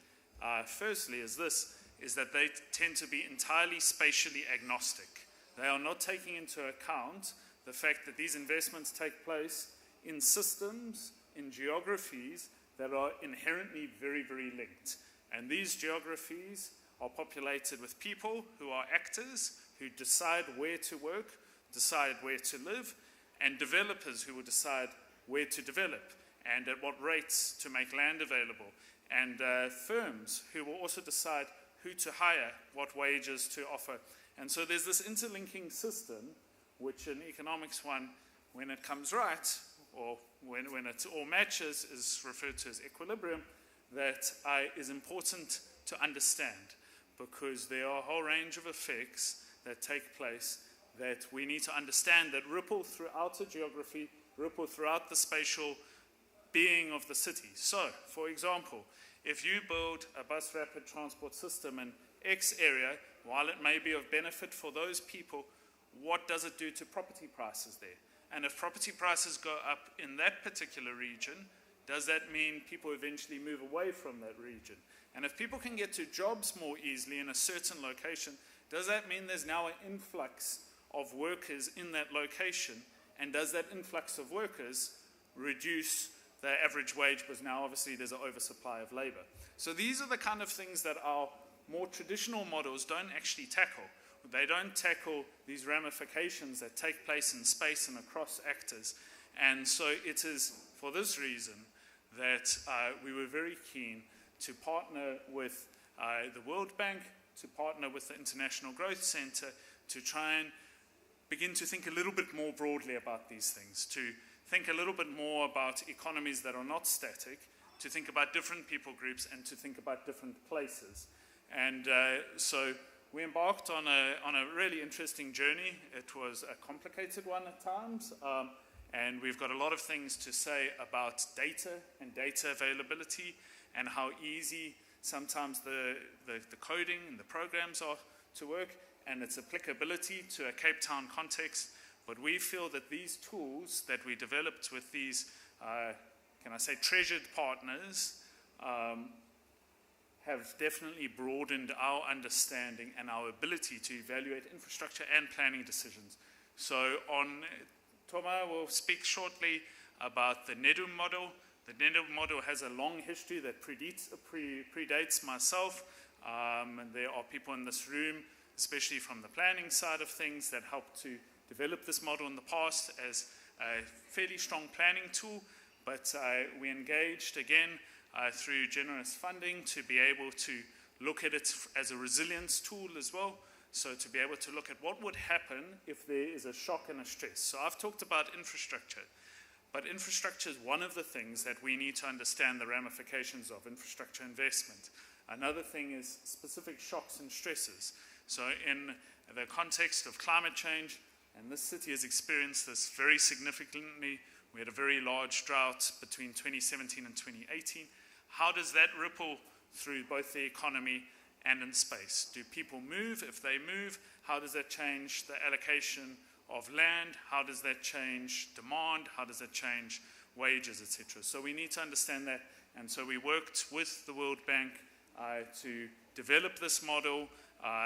firstly, is that they tend to be entirely spatially agnostic. They are not taking into account the fact that these investments take place in systems, in geographies that are inherently very, very linked. And these geographies are populated with people who are actors, who decide where to work, decide where to live, and developers who will decide where to develop and at what rates to make land available, and firms who will also decide who to hire, what wages to offer. And so there's this interlinking system, which in economics one, when it comes right, or when it all matches, is referred to as equilibrium, that is important to understand, because there are a whole range of effects that take place that we need to understand that ripple throughout the geography, ripple throughout the spatial being of the city. So, for example, if you build a bus rapid transport system in X area, while it may be of benefit for those people, what does it do to property prices there? And if property prices go up in that particular region, does that mean people eventually move away from that region? And if people can get to jobs more easily in a certain location, does that mean there's now an influx of workers in that location? And does that influx of workers reduce the average wage, because now obviously there's an oversupply of labor? So these are the kind of things that our more traditional models don't actually tackle. They don't tackle these ramifications that take place in space and across actors. And so it is for this reason that we were very keen to partner with the World Bank, to partner with the International Growth Center, to try and begin to think a little bit more broadly about these things, to think a little bit more about economies that are not static, to think about different people groups, and to think about different places. And so we embarked on a really interesting journey. It was a complicated one at times, and we've got a lot of things to say about data and data availability and how easy sometimes the coding and the programs are to work, and its applicability to a Cape Town context. But we feel that these tools that we developed with these, can I say, treasured partners, have definitely broadened our understanding and our ability to evaluate infrastructure and planning decisions. So Toma will speak shortly about the NEDUM model. The NEDUM model has a long history that predates myself, and there are people in this room, especially from the planning side of things, that helped to develop this model in the past as a fairly strong planning tool, but we engaged again through generous funding to be able to look at it as a resilience tool as well. So to be able to look at what would happen if there is a shock and a stress. So I've talked about infrastructure, but infrastructure is one of the things that we need to understand the ramifications of infrastructure investment. Another thing is specific shocks and stresses. So in the context of climate change, and this city has experienced this very significantly, we had a very large drought between 2017 and 2018. How does that ripple through both the economy and in space? Do people move? If they move, how does that change the allocation of land? How does that change demand? How does that change wages, etc.? So we need to understand that. And so we worked with the World Bank to develop this model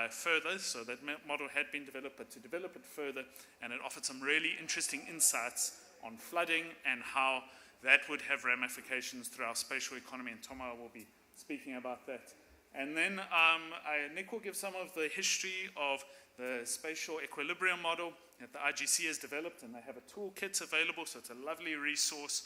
further. So that model had been developed, but to develop it further, and it offered some really interesting insights on flooding and how that would have ramifications through our spatial economy, and Toma will be speaking about that. And then Nick will give some of the history of the spatial equilibrium model that the IGC has developed, and they have a toolkit available, so it's a lovely resource.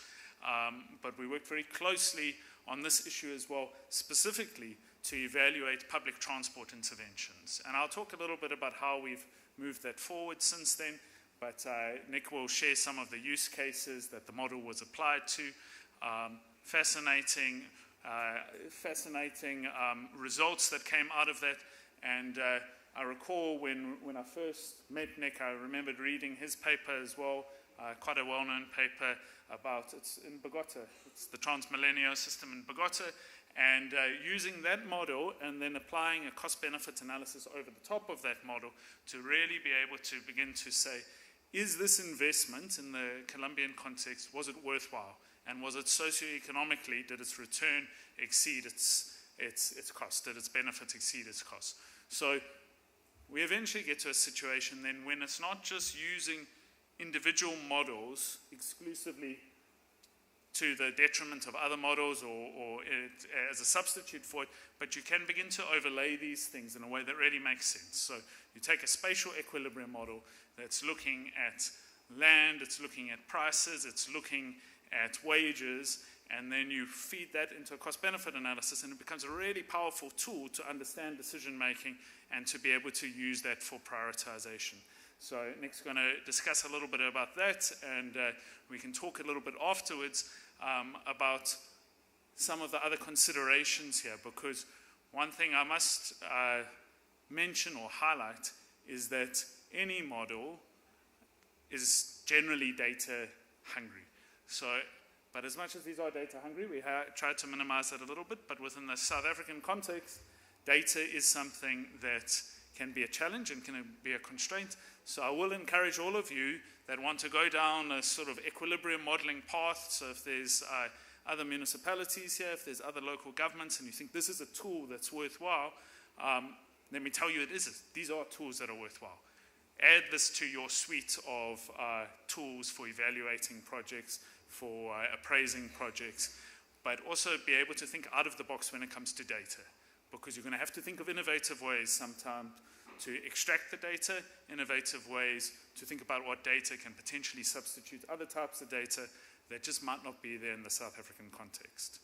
But we worked very closely on this issue as well, specifically to evaluate public transport interventions. And I'll talk a little bit about how we've moved that forward since then, but Nick will share some of the use cases that the model was applied to. Fascinating results that came out of that. And I recall when I first met Nick, I remembered reading his paper as well, quite a well-known paper about, it's in Bogota, it's the Transmilenio system in Bogota, and using that model and then applying a cost-benefit analysis over the top of that model to really be able to begin to say, is this investment in the Colombian context, was it worthwhile? And was it socioeconomically, did its return exceed its cost? Did its benefit exceed its cost? So we eventually get to a situation then when it's not just using individual models exclusively to the detriment of other models or as a substitute for it, but you can begin to overlay these things in a way that really makes sense. So you take a spatial equilibrium model that's looking at land, it's looking at prices, it's looking at wages, and then you feed that into a cost-benefit analysis, and it becomes a really powerful tool to understand decision-making and to be able to use that for prioritization. So Nick's going to discuss a little bit about that, and we can talk a little bit afterwards about some of the other considerations here, because one thing I must mention or highlight is that any model is generally data hungry. So But as much as these are data hungry, we tried to minimize that a little bit, but within the South African context, data is something that can be a challenge and can be a constraint. So I will encourage all of you that want to go down a sort of equilibrium modeling path. So if there's other municipalities here, if there's other local governments, and you think this is a tool that's worthwhile, let me tell you it is. These are tools that are worthwhile. Add this to your suite of tools for evaluating projects, for appraising projects, but also be able to think out of the box when it comes to data, because you're going to have to think of innovative ways sometimes to extract the data, innovative ways to think about what data can potentially substitute other types of data that just might not be there in the South African context.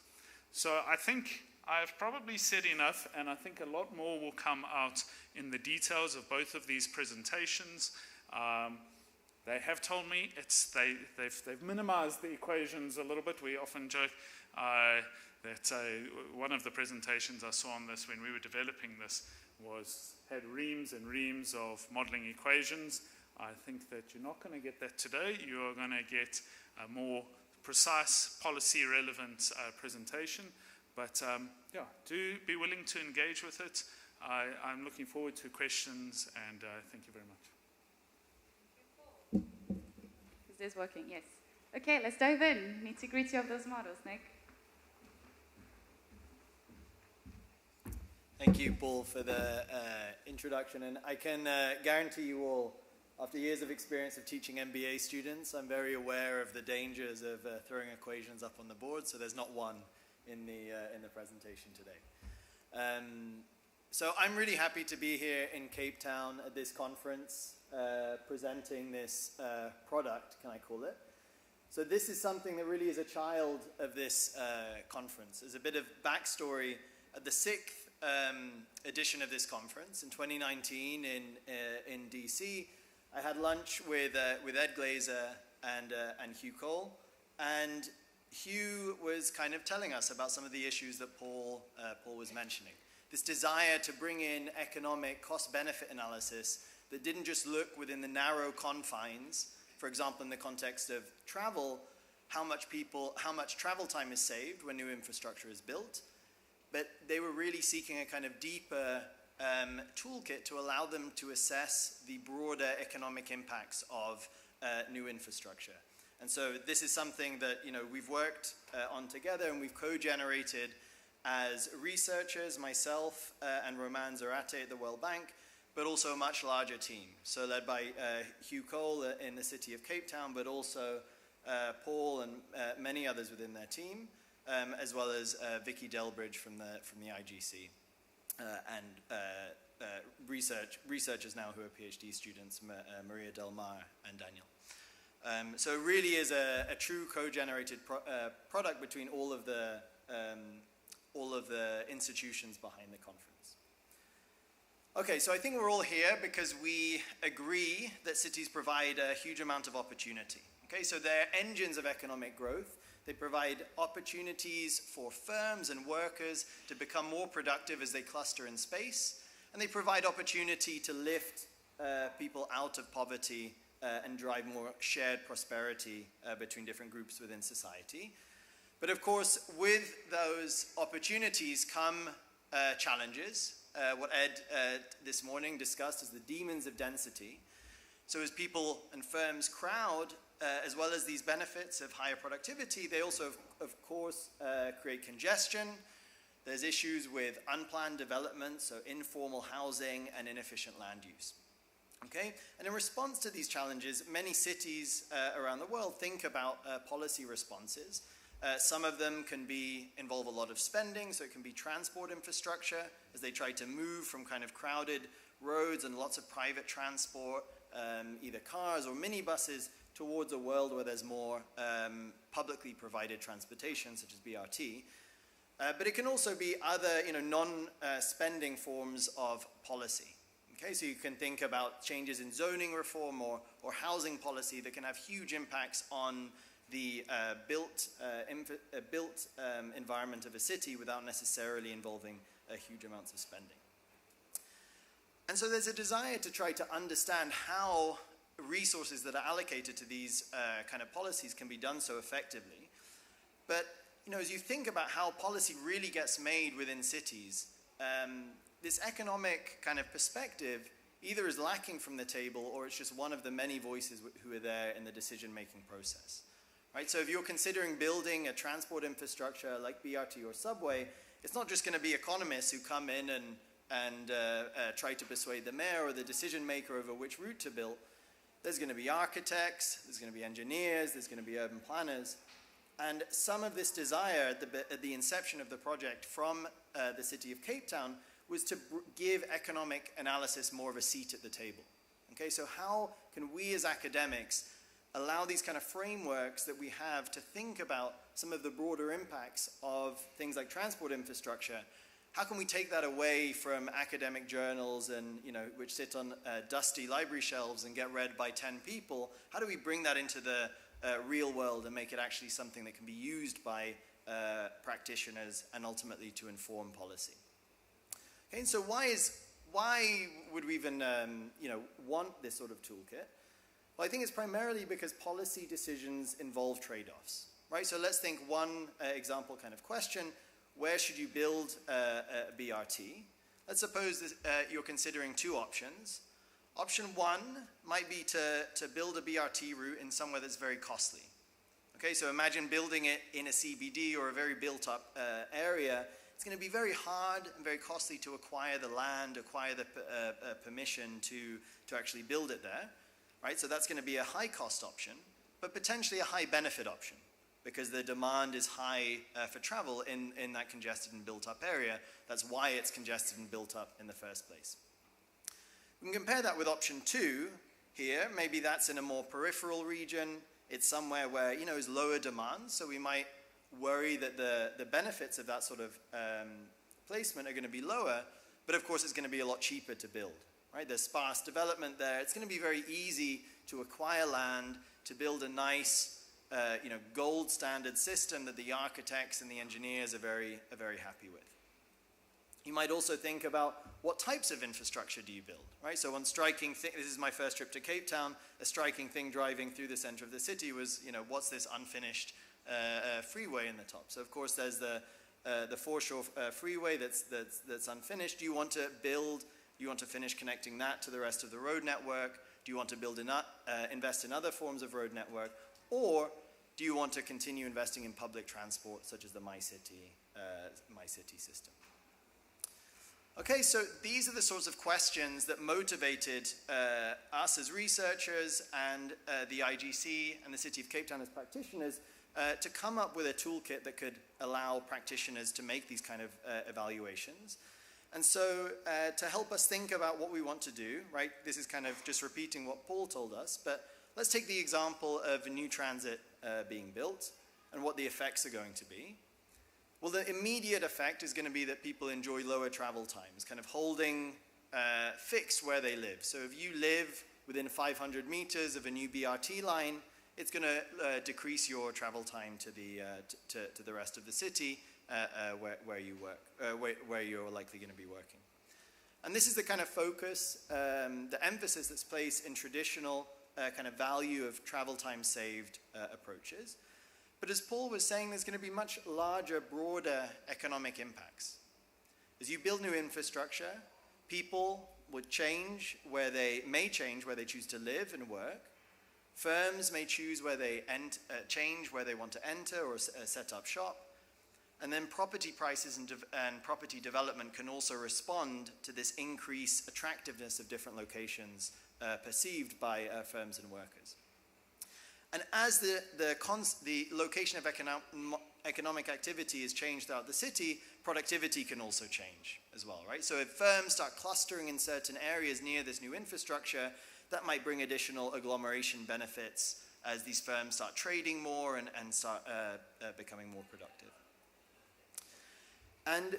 So I think I've probably said enough, and I think a lot more will come out in the details of both of these presentations. They have told me they've minimized the equations a little bit. We often joke that one of the presentations I saw on this when we were developing this had reams and reams of modeling equations. I think that you're not going to get that today. You're going to get a more precise, policy-relevant presentation. But yeah, do be willing to engage with it. I'm looking forward to questions, and thank you very much. Is this working? Yes. Okay, let's dive in. Nitty-gritty of those models, Nick. Thank you, Paul, for the introduction. And I can guarantee you all, after years of experience of teaching MBA students, I'm very aware of the dangers of throwing equations up on the board, so there's not one in the presentation today. So I'm really happy to be here in Cape Town at this conference, presenting this product, can I call it? So this is something that really is a child of this conference. As a bit of backstory, at the 6th edition of this conference in 2019 in DC, I had lunch with Ed Glaeser and Hugh Cole, and Hugh was kind of telling us about some of the issues that Paul was mentioning. This desire to bring in economic cost-benefit analysis that didn't just look within the narrow confines, for example, in the context of travel, how much travel time is saved when new infrastructure is built, but they were really seeking a kind of deeper toolkit to allow them to assess the broader economic impacts of new infrastructure. And so this is something that we've worked on together, and we've co-generated as researchers, myself and Roman Zarate at the World Bank, but also a much larger team. So led by Hugh Cole in the city of Cape Town, but also Paul and many others within their team, as well as Vicky Delbridge from the IGC, and researchers now who are PhD students, Maria Del Mar and Daniel. So it really is a true co-generated product between all of the institutions behind the conference. Okay, so I think we're all here because we agree that cities provide a huge amount of opportunity. Okay, so they're engines of economic growth. They provide opportunities for firms and workers to become more productive as they cluster in space, and they provide opportunity to lift people out of poverty and drive more shared prosperity between different groups within society. But of course, with those opportunities come challenges. What Ed this morning discussed as the demons of density. So as people and firms crowd, as well as these benefits of higher productivity, they also, of course, create congestion. There's issues with unplanned development, so informal housing and inefficient land use. Okay? And in response to these challenges, many cities around the world think about policy responses. Some of them can involve a lot of spending, so it can be transport infrastructure as they try to move from kind of crowded roads and lots of private transport, either cars or minibuses, towards a world where there's more publicly provided transportation, such as BRT. But it can also be other non-spending forms of policy. Okay, so you can think about changes in zoning reform or housing policy that can have huge impacts on the built environment of a city without necessarily involving huge amounts of spending. And so there's a desire to try to understand how resources that are allocated to these kind of policies can be done so effectively. But as you think about how policy really gets made within cities, this economic kind of perspective either is lacking from the table or it's just one of the many voices who are there in the decision-making process. Right? So if you're considering building a transport infrastructure like BRT or subway, it's not just going to be economists who come in and try to persuade the mayor or the decision maker over which route to build. There's going to be architects, there's going to be engineers, there's going to be urban planners. And some of this desire at the inception of the project from the city of Cape Town was to give economic analysis more of a seat at the table. Okay, so how can we as academics allow these kind of frameworks that we have to think about some of the broader impacts of things like transport infrastructure? How can we take that away from academic journals and, which sit on dusty library shelves and get read by 10 people? How do we bring that into the real world and make it actually something that can be used by practitioners and ultimately to inform policy? Okay, and so why would we even want this sort of toolkit? Well, I think it's primarily because policy decisions involve trade-offs, right? So let's think one example kind of question. Where should you build a BRT? Let's suppose you're considering two options. Option one might be to build a BRT route in somewhere that's very costly. Okay, so imagine building it in a CBD or a very built-up area. It's going to be very hard and very costly to acquire the land, acquire the permission to actually build it there, right? So that's going to be a high-cost option, but potentially a high-benefit option, because the demand is high for travel in that congested and built-up area. That's why it's congested and built up in the first place. We can compare that with option two here. Maybe that's in a more peripheral region. It's somewhere where, is lower demand, so we might worry that the benefits of that sort of placement are going to be lower, but of course it's going to be a lot cheaper to build, right? There's sparse development there. It's going to be very easy to acquire land, to build a nice gold standard system that the architects and the engineers are very happy with. You might also think about what types of infrastructure do you build, right? So one striking thing, this is my first trip to Cape Town, a striking thing driving through the center of the city was, what's this unfinished freeway in the top? So of course there's the foreshore freeway that's unfinished. Do you want to finish connecting that to the rest of the road network? Do you want to invest in other forms of road network? Or do you want to continue investing in public transport, such as the MyCity system? Okay, so these are the sorts of questions that motivated us as researchers and the IGC and the City of Cape Town as practitioners to come up with a toolkit that could allow practitioners to make these kind of evaluations. And so to help us think about what we want to do, right, this is kind of just repeating what Paul told us, but let's take the example of a new transit being built and what the effects are going to be. Well, the immediate effect is going to be that people enjoy lower travel times, kind of holding fixed where they live. So if you live within 500 meters of a new BRT line, it's going to decrease your travel time to the rest of the city where you work, where you're likely going to be working. And this is the kind of focus, the emphasis that's placed in traditional kind of value of travel time saved approaches. But as Paul was saying, there's going to be much larger, broader economic impacts. As you build new infrastructure, people would change where they choose to live and work. Firms may choose where they change where they want to enter or set up shop. And then property prices and property development can also respond to this increased attractiveness of different locations perceived by firms and workers. And as the location of economic activity is changed throughout the city, productivity can also change as well, right? So if firms start clustering in certain areas near this new infrastructure, that might bring additional agglomeration benefits as these firms start trading more and start becoming more productive. And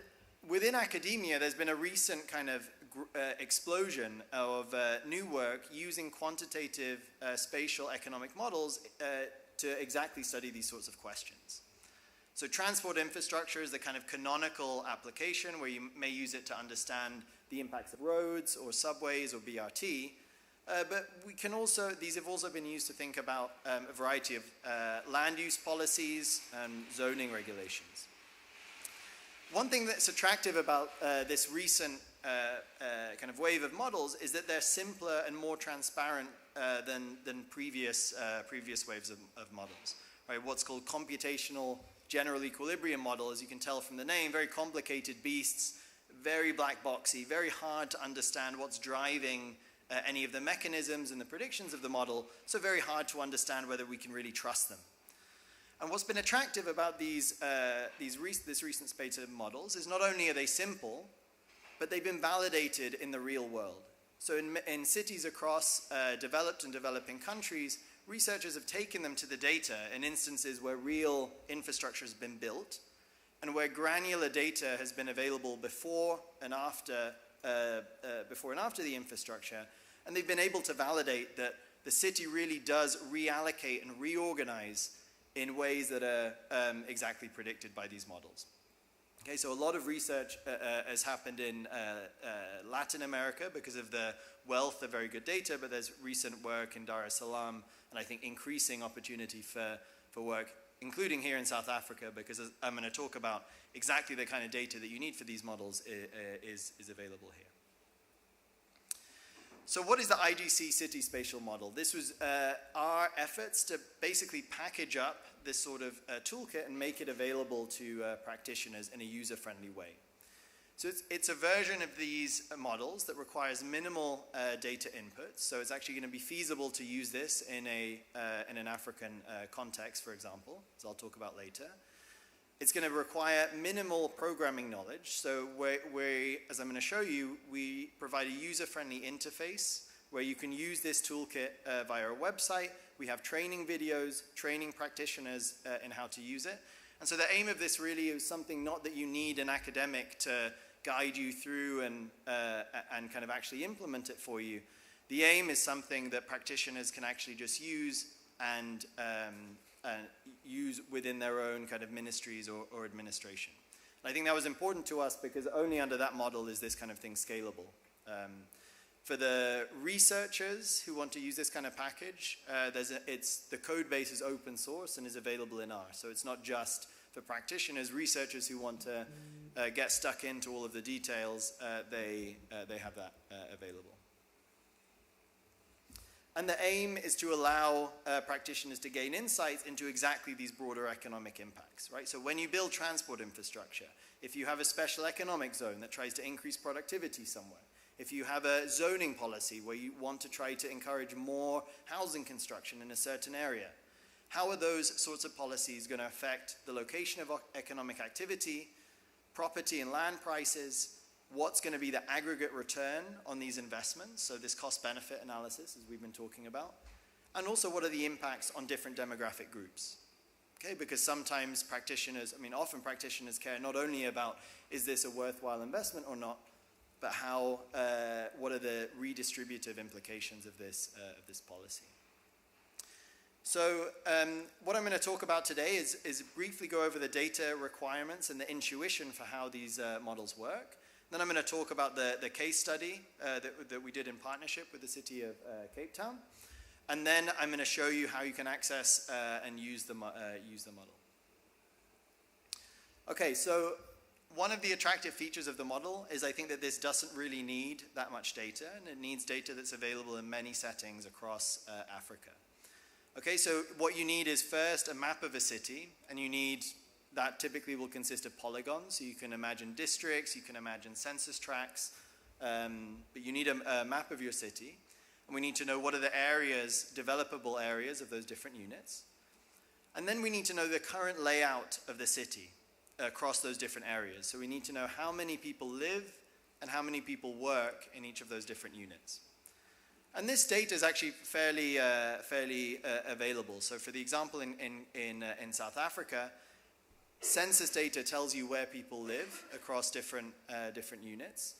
within academia, there's been a recent kind of explosion of new work using quantitative spatial economic models to exactly study these sorts of questions. So transport infrastructure is the kind of canonical application where you may use it to understand the impacts of roads or subways or BRT. But we can also, these have also been used to think about a variety of land use policies and zoning regulations. One thing that's attractive about this recent kind of wave of models is that they're simpler and more transparent than previous waves of models. Right? What's called computational general equilibrium model, as you can tell from the name, very complicated beasts, very black boxy, very hard to understand what's driving any of the mechanisms and the predictions of the model, so very hard to understand whether we can really trust them. And what's been attractive about this recent spate of models is not only are they simple, but they've been validated in the real world. So in cities across developed and developing countries, researchers have taken them to the data in instances where real infrastructure has been built and where granular data has been available before and after the infrastructure. And they've been able to validate that the city really does reallocate and reorganize in ways that are exactly predicted by these models. Okay, so a lot of research has happened in Latin America because of the wealth of very good data, but there's recent work in Dar es Salaam, and I think increasing opportunity for work, including here in South Africa, because I'm going to talk about exactly the kind of data that you need for these models is available here. So what is the IGC city spatial model? This was our efforts to basically package up this sort of toolkit and make it available to practitioners in a user-friendly way. So it's a version of these models that requires minimal data inputs. So it's actually going to be feasible to use this in an African context, for example, as I'll talk about later. It's going to require minimal programming knowledge. So as I'm going to show you, we provide a user-friendly interface where you can use this toolkit via our website. We have training videos, training practitioners in how to use it. And so the aim of this really is something not that you need an academic to guide you through and kind of actually implement it for you. The aim is something that practitioners can actually just use and use within their own kind of ministries or administration. And I think that was important to us because only under that model is this kind of thing scalable. For the researchers who want to use this kind of package, the code base is open source and is available in R. So it's not just for practitioners. Researchers who want to get stuck into all of the details, they have that available. And the aim is to allow practitioners to gain insights into exactly these broader economic impacts, right? So when you build transport infrastructure, if you have a special economic zone that tries to increase productivity somewhere, if you have a zoning policy where you want to try to encourage more housing construction in a certain area, how are those sorts of policies going to affect the location of economic activity, property and land prices? What's going to be the aggregate return on these investments? So this cost-benefit analysis, as we've been talking about. And also, what are the impacts on different demographic groups? Okay, because sometimes practitioners, often practitioners care not only about is this a worthwhile investment or not, but what are the redistributive implications of this policy? So what I'm going to talk about today is briefly go over the data requirements and the intuition for how these models work. Then I'm going to talk about the case study that we did in partnership with the city of Cape Town. And then I'm going to show you how you can access and use the model. Okay, so one of the attractive features of the model is I think that this doesn't really need that much data, and it needs data that's available in many settings across Africa. Okay, so what you need is first a map of a city, and that typically will consist of polygons. So you can imagine districts, you can imagine census tracts, but you need a map of your city. And we need to know what are the areas, developable areas of those different units. And then we need to know the current layout of the city across those different areas. So we need to know how many people live and how many people work in each of those different units. And this data is actually fairly available. So for the example in South Africa, census data tells you where people live across different units.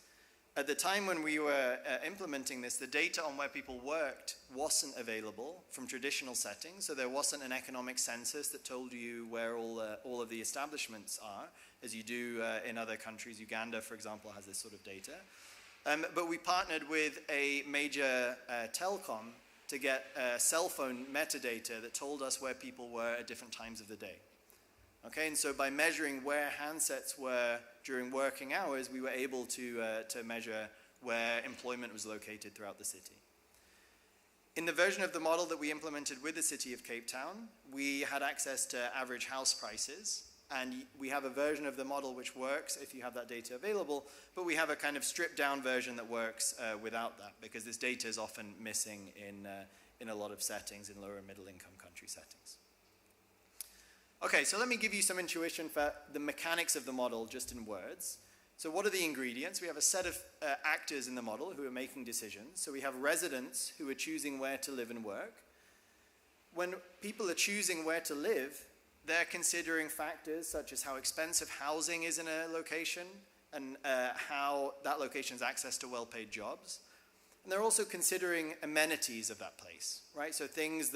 At the time when we were implementing this, the data on where people worked wasn't available from traditional settings, so there wasn't an economic census that told you where all of the establishments are, as you do in other countries. Uganda, for example, has this sort of data. But we partnered with a major telecom to get cell phone metadata that told us where people were at different times of the day. Okay, and so by measuring where handsets were during working hours, we were able to measure where employment was located throughout the city. In the version of the model that we implemented with the City of Cape Town, we had access to average house prices, and we have a version of the model which works if you have that data available, but we have a kind of stripped down version that works without that, because this data is often missing in a lot of settings, in lower and middle income country settings. Okay, so let me give you some intuition for the mechanics of the model just in words. So what are the ingredients? We have a set of actors in the model who are making decisions. So we have residents who are choosing where to live and work. When people are choosing where to live, they're considering factors such as how expensive housing is in a location and how that location has access to well-paid jobs. And they're also considering amenities of that place, right? So things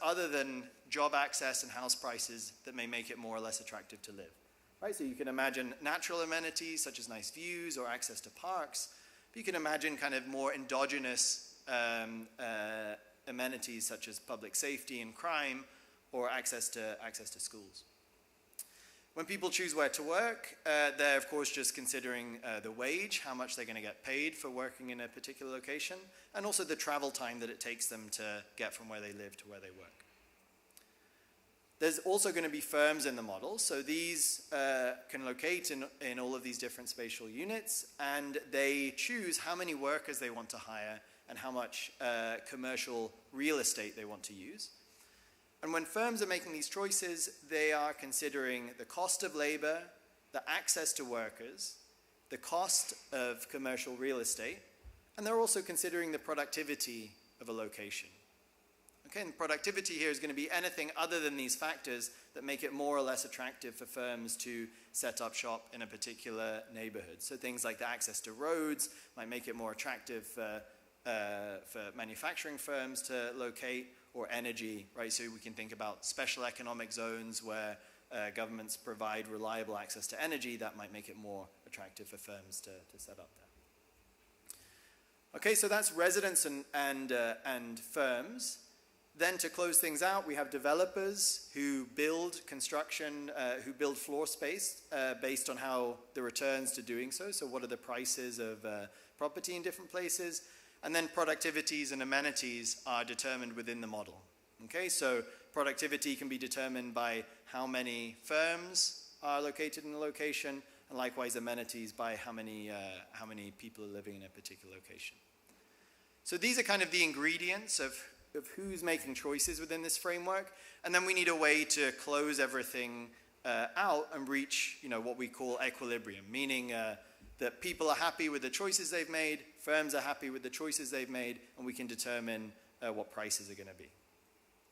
other than job access and house prices that may make it more or less attractive to live. Right, so you can imagine natural amenities such as nice views or access to parks. But you can imagine kind of more endogenous amenities such as public safety and crime or access to schools. When people choose where to work, they're of course just considering the wage, how much they're going to get paid for working in a particular location, and also the travel time that it takes them to get from where they live to where they work. There's also going to be firms in the model, so these can locate in all of these different spatial units, and they choose how many workers they want to hire and how much commercial real estate they want to use. And when firms are making these choices, they are considering the cost of labor, the access to workers, the cost of commercial real estate, and they're also considering the productivity of a location. Okay, and productivity here is going to be anything other than these factors that make it more or less attractive for firms to set up shop in a particular neighborhood. So things like the access to roads might make it more attractive for manufacturing firms to locate, or energy, right? So we can think about special economic zones where governments provide reliable access to energy. That might make it more attractive for firms to set up there. Okay, so that's residents and firms. Then to close things out, we have developers who build construction, who build floor space based on how the returns to doing so. So what are the prices of property in different places? And then productivities and amenities are determined within the model. Okay, so productivity can be determined by how many firms are located in a location, and likewise amenities by how many people are living in a particular location. So these are kind of the ingredients of who's making choices within this framework, and then we need a way to close everything out and reach, what we call equilibrium, meaning that people are happy with the choices they've made, firms are happy with the choices they've made, and we can determine what prices are going to be.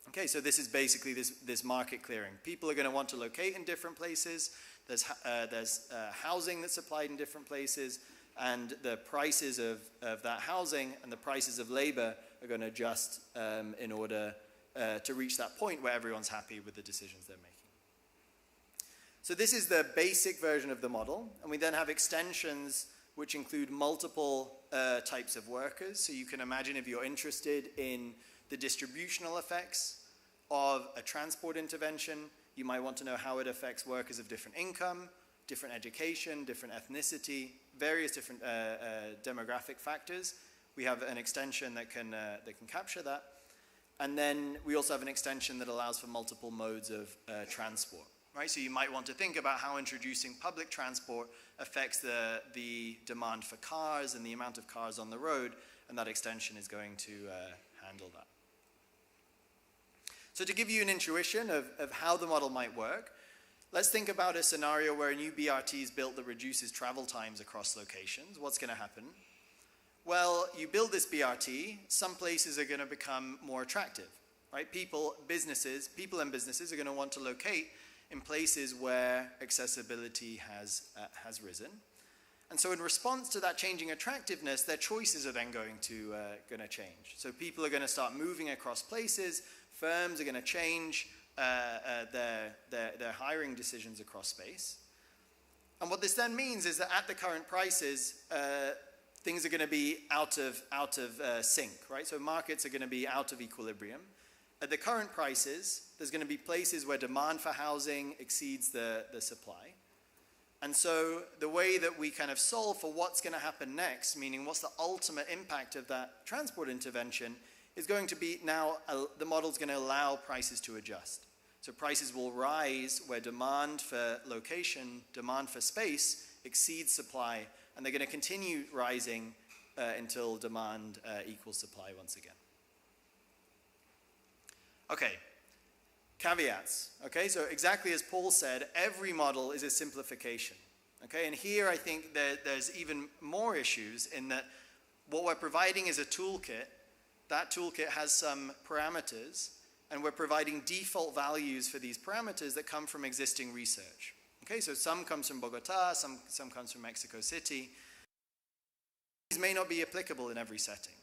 Okay, so this is basically this market clearing. People are going to want to locate in different places. There's housing that's supplied in different places, and the prices of that housing and the prices of labor are going to adjust in order to reach that point where everyone's happy with the decisions they're making. So this is the basic version of the model, and we then have extensions which include multiple types of workers. So you can imagine if you're interested in the distributional effects of a transport intervention, you might want to know how it affects workers of different income, different education, different ethnicity, various different demographic factors. We have an extension that can capture that. And then we also have an extension that allows for multiple modes of transport. Right? So you might want to think about how introducing public transport affects the demand for cars and the amount of cars on the road, and that extension is going to handle that. So to give you an intuition of how the model might work, let's think about a scenario where a new BRT is built that reduces travel times across locations. What's going to happen? Well, you build this BRT, some places are going to become more attractive, right? People and businesses are going to want to locate in places where accessibility has risen. And so in response to that changing attractiveness, their choices are then going to change. So people are going to start moving across places, firms are going to change their hiring decisions across space. And what this then means is that at the current prices, things are going to be out of sync, right? So markets are going to be out of equilibrium. At the current prices, there's going to be places where demand for housing exceeds the supply. And so the way that we kind of solve for what's going to happen next, meaning what's the ultimate impact of that transport intervention, is going to be now the model's going to allow prices to adjust. So prices will rise where demand for location, demand for space exceeds supply, and they're going to continue rising until demand equals supply once again. Okay, caveats. Okay, so exactly as Paul said, every model is a simplification. Okay, and here I think that there's even more issues in that what we're providing is a toolkit. That toolkit has some parameters, and we're providing default values for these parameters that come from existing research. Okay, so some comes from Bogota, some comes from Mexico City. These may not be applicable in every setting.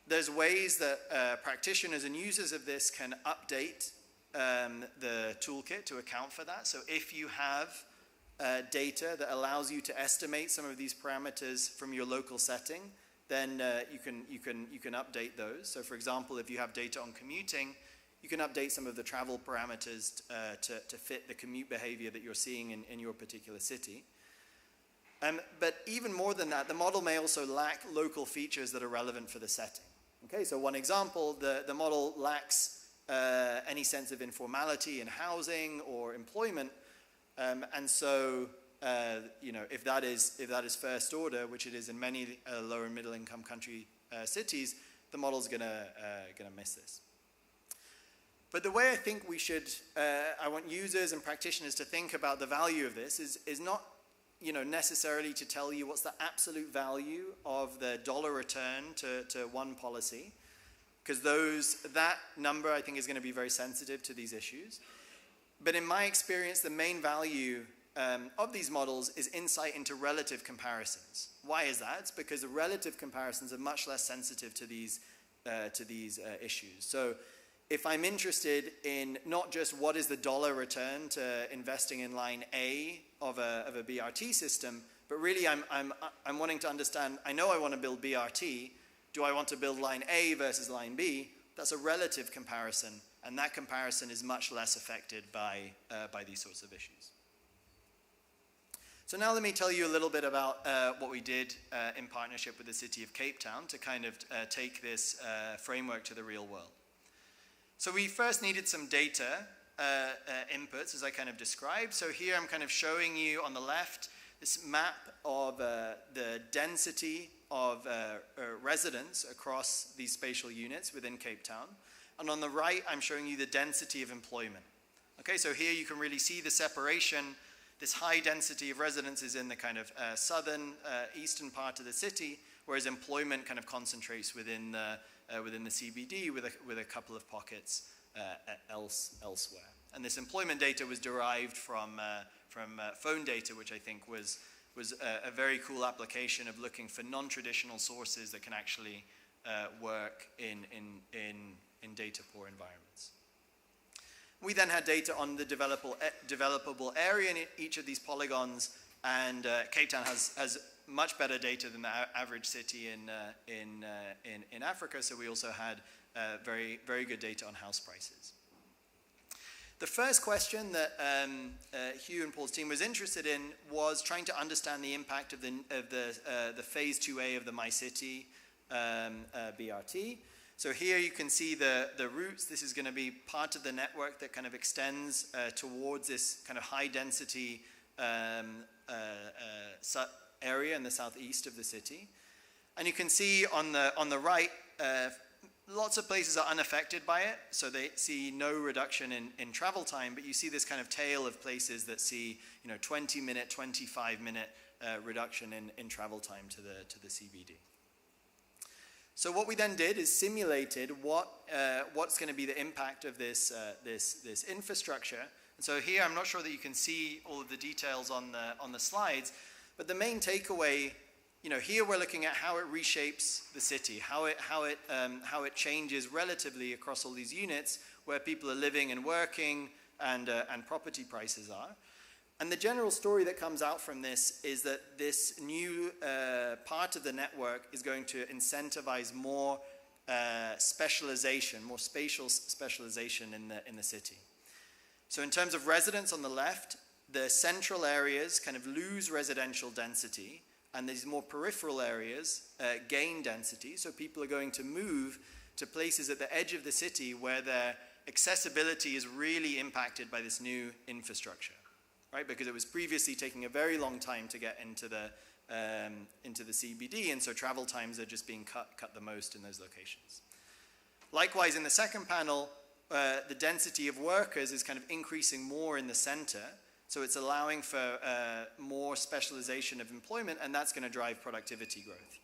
There's ways that practitioners and users of this can update the toolkit to account for that. So if you have data that allows you to estimate some of these parameters from your local setting, then you can update those. So for example, if you have data on commuting, you can update some of the travel parameters to fit the commute behavior that you're seeing in your particular city. But even more than that, the model may also lack local features that are relevant for the setting. Okay, so one example, the model lacks any sense of informality in housing or employment, and so if that is first order, which it is in many lower and middle income country cities, the model's gonna miss this. But the way I think we should, I want users and practitioners to think about the value of this is not necessarily to tell you what's the absolute value of the dollar return to one policy, because that number I think is going to be very sensitive to these issues. But in my experience, the main value of these models is insight into relative comparisons. Why is that? It's because the relative comparisons are much less sensitive to these issues. So if I'm interested in not just what is the dollar return to investing in line A of a BRT system, but really I'm wanting to understand, I know I want to build BRT, do I want to build line A versus line B? That's a relative comparison, and that comparison is much less affected by these sorts of issues. So now let me tell you a little bit about what we did in partnership with the City of Cape Town to kind of take this framework to the real world. So we first needed some data inputs, as I kind of described. So here I'm kind of showing you on the left this map of the density of residents across these spatial units within Cape Town. And on the right, I'm showing you the density of employment. Okay, so here you can really see the separation. This high density of residents is in the kind of southern, eastern part of the city, whereas employment kind of concentrates within the CBD with a couple of pockets elsewhere. And this employment data was derived from phone data, which I think was a very cool application of looking for non-traditional sources that can actually work in data poor environments. We then had data on the developable area in each of these polygons, and Cape Town has much better data than the average city in Africa, so we also had very, very good data on house prices. The first question that Hugh and Paul's team was interested in was trying to understand the impact of the phase 2A of the MyCity BRT. So here you can see the routes. This is going to be part of the network that kind of extends towards this kind of high density area in the southeast of the city. And you can see on the right, lots of places are unaffected by it, so they see no reduction in travel time, but you see this kind of tail of places that see 20-minute, 25-minute reduction in travel time to the CBD. So what we then did is simulated what's going to be the impact of this infrastructure. And so here, I'm not sure that you can see all of the details on the slides, but the main takeaway, here we're looking at how it reshapes the city, how it changes relatively across all these units where people are living and working and property prices are. And the general story that comes out from this is that this new part of the network is going to incentivize more specialization, more spatial specialization in the city. So in terms of residents on the left, the central areas kind of lose residential density, and these more peripheral areas gain density. So people are going to move to places at the edge of the city where their accessibility is really impacted by this new infrastructure, right? Because it was previously taking a very long time to get into the CBD, and so travel times are just being cut the most in those locations. Likewise, in the second panel, the density of workers is kind of increasing more in the center, so it's allowing for more specialization of employment, and that's going to drive productivity growth.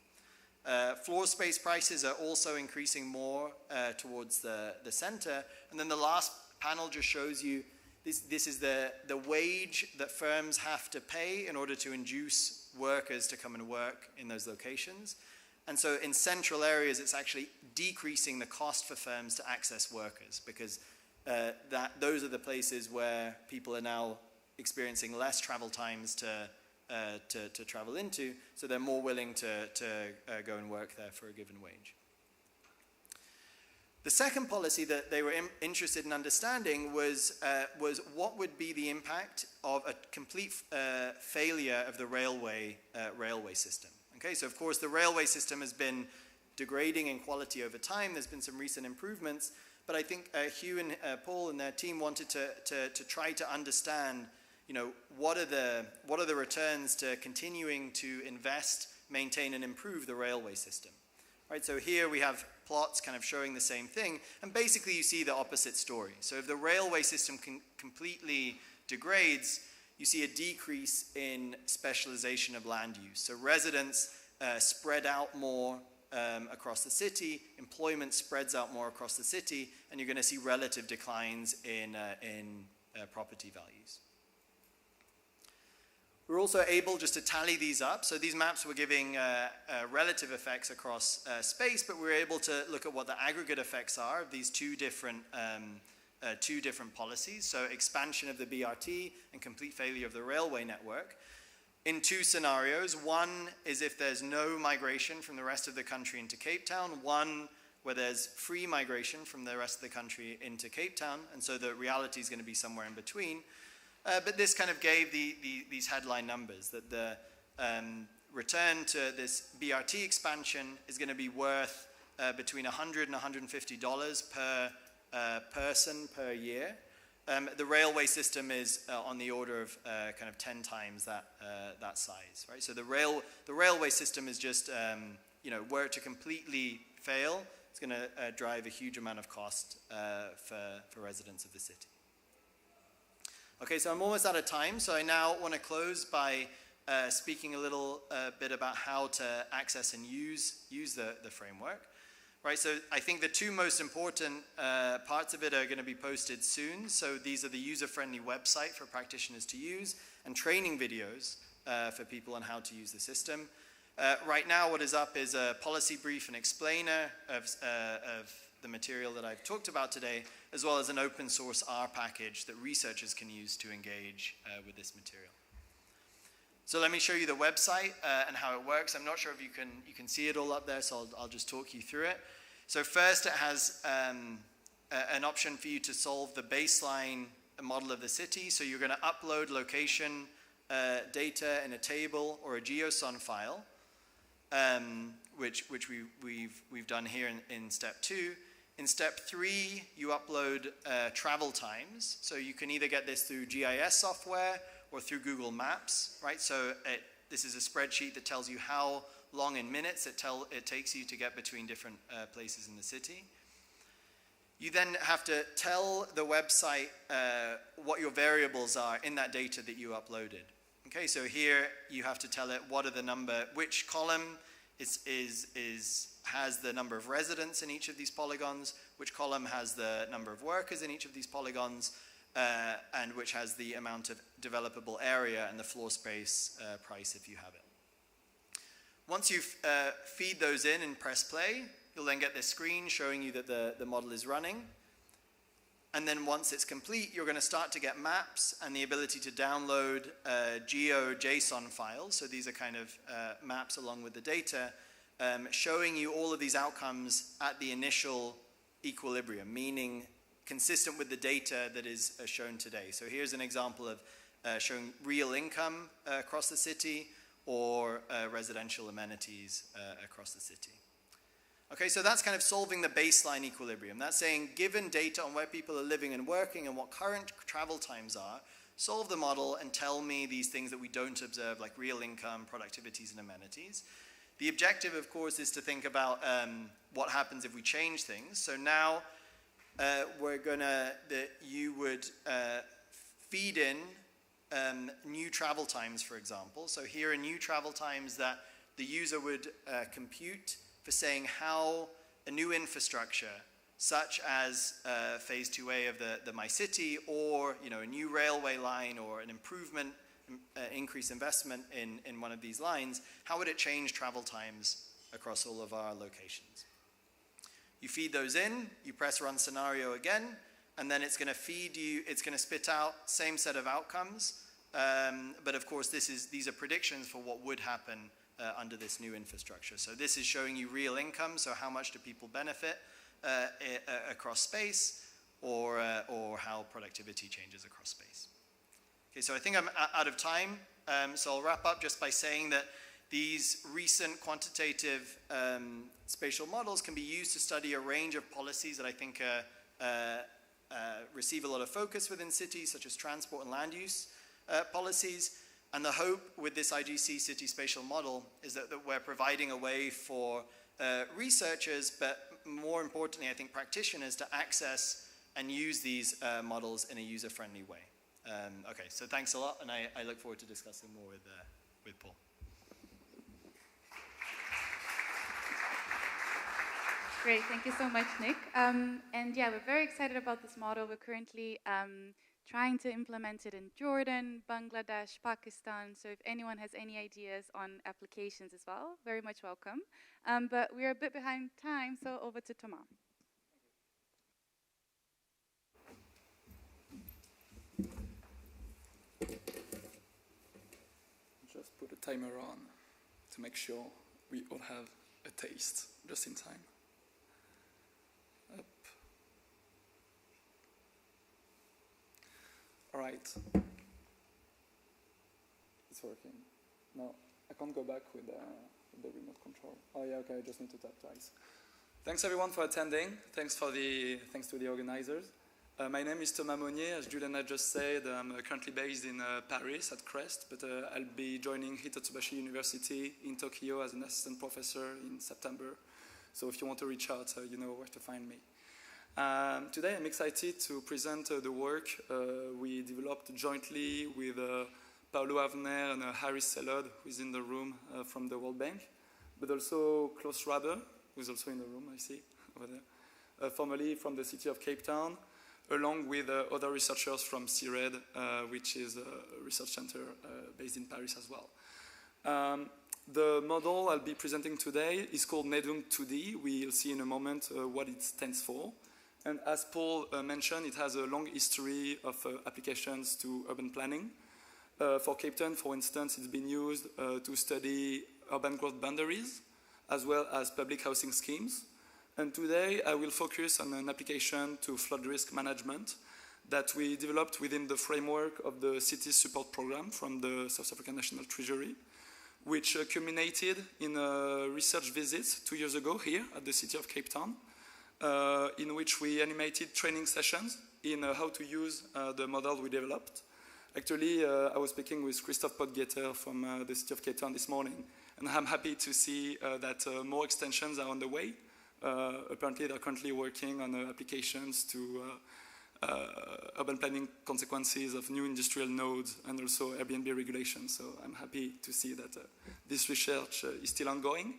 Floor space prices are also increasing more towards the center, and then the last panel just shows you this is the wage that firms have to pay in order to induce workers to come and work in those locations. And so in central areas, it's actually decreasing the cost for firms to access workers, because those are the places where people are now experiencing less travel times to travel into, so they're more willing to go and work there for a given wage. The second policy that they were interested in understanding was what would be the impact of a complete failure of the railway system. Okay, so of course the railway system has been degrading in quality over time. There's been some recent improvements, but I think Hugh and Paul and their team wanted to try to understand, you know, what are the returns to continuing to invest, maintain, and improve the railway system. Right, so here we have plots kind of showing the same thing, and basically you see the opposite story. So if the railway system completely degrades, you see a decrease in specialization of land use. So residents spread out more across the city, employment spreads out more across the city, and you're going to see relative declines in property values. We're also able just to tally these up. So these maps were giving relative effects across space, but we were able to look at what the aggregate effects are of these two different policies. So expansion of the BRT and complete failure of the railway network. In two scenarios, one is if there's no migration from the rest of the country into Cape Town, one where there's free migration from the rest of the country into Cape Town, and so the reality is going to be somewhere in between. But this kind of gave these headline numbers, that the return to this BRT expansion is going to be worth between $100 and $150 per person per year. The railway system is on the order of kind of 10 times that size, right? So the railway system is just, you know, were it to completely fail, it's going to drive a huge amount of cost for residents of the city. Okay, so I'm almost out of time, so I now want to close by speaking a little bit about how to access and use the framework. Right, so I think the two most important parts of it are going to be posted soon. So these are the user-friendly website for practitioners to use, and training videos for people on how to use the system. Right now what is up is a policy brief and explainer of the material that I've talked about today, as well as an open source R package that researchers can use to engage with this material. So let me show you the website and how it works. I'm not sure if you can see it all up there, so I'll just talk you through it. So first it has an option for you to solve the baseline model of the city. So you're going to upload location data in a table or a GeoSon file, which we've done here in step 2. In step 3, you upload travel times. So you can either get this through GIS software or through Google Maps, right? So this is a spreadsheet that tells you how long in minutes it takes you to get between different places in the city. You then have to tell the website what your variables are in that data that you uploaded. Okay, so here you have to tell it what are the number, which column has the number of residents in each of these polygons, which column has the number of workers in each of these polygons, and which has the amount of developable area and the floor space price if you have it. Once you feed those in and press play, you'll then get this screen showing you that the model is running. And then once it's complete, you're going to start to get maps and the ability to download GeoJSON files. So these are kind of maps along with the data, showing you all of these outcomes at the initial equilibrium, meaning consistent with the data that is shown today. So here's an example of showing real income across the city or residential amenities across the city. Okay, so that's kind of solving the baseline equilibrium. That's saying, given data on where people are living and working and what current travel times are, solve the model and tell me these things that we don't observe, like real income, productivities, and amenities. The objective, of course, is to think about what happens if we change things. So now we're gonna, you would feed in new travel times, for example. So here are new travel times that the user would compute for saying how a new infrastructure, such as phase 2A of the My City, or a new railway line or an improvement, increased investment in one of these lines, how would it change travel times across all of our locations? You feed those in, you press run scenario again, and then it's going to feed you, it's going to spit out same set of outcomes, but of course these are predictions for what would happen under this new infrastructure. So this is showing you real income, so how much do people benefit across space, or how productivity changes across space. Okay, so I think I'm out of time, so I'll wrap up just by saying that these recent quantitative spatial models can be used to study a range of policies that I think receive a lot of focus within cities, such as transport and land use policies. And the hope with this IGC city spatial model is that we're providing a way for researchers, but more importantly, I think practitioners, to access and use these models in a user-friendly way. Okay, so thanks a lot, and I look forward to discussing more with Paul. Great, thank you so much, Nick. And yeah, we're very excited about this model. We're currently trying to implement it in Jordan, Bangladesh, Pakistan. So if anyone has any ideas on applications as well, very much welcome. But we're a bit behind time, so over to Thomas. Just put a timer on to make sure we all have a taste just in time. Up. All right. It's working. No, I can't go back with the remote control. Oh yeah, okay, I just need to tap twice. Thanks everyone for attending. Thanks to the organizers. My name is Thomas Monnier. As Juliana just said, I'm currently based in Paris at CREST, but I'll be joining Hitotsubashi University in Tokyo as an assistant professor in September. So if you want to reach out, you know where to find me. Today I'm excited to present the work we developed jointly with Paulo Avner and Harry Sellod, who is in the room from the World Bank, but also Klaus Schraber, who is also in the room, I see, over there, formerly from the city of Cape Town, along with other researchers from CIRED, which is a research center based in Paris as well. The model I'll be presenting today is called NEDUM 2D. We'll see in a moment what it stands for. And as Paul mentioned, it has a long history of applications to urban planning. For Cape Town, for instance, it's been used to study urban growth boundaries, as well as public housing schemes. And today, I will focus on an application to flood risk management that we developed within the framework of the Cities Support Program from the South African National Treasury, which culminated in a research visit 2 years ago here at the city of Cape Town, in which we animated training sessions in how to use the model we developed. Actually, I was speaking with Christophe Potgeter from the city of Cape Town this morning, and I'm happy to see that more extensions are on the way. Apparently, they're currently working on applications to urban planning consequences of new industrial nodes and also Airbnb regulation. So I'm happy to see that this research is still ongoing.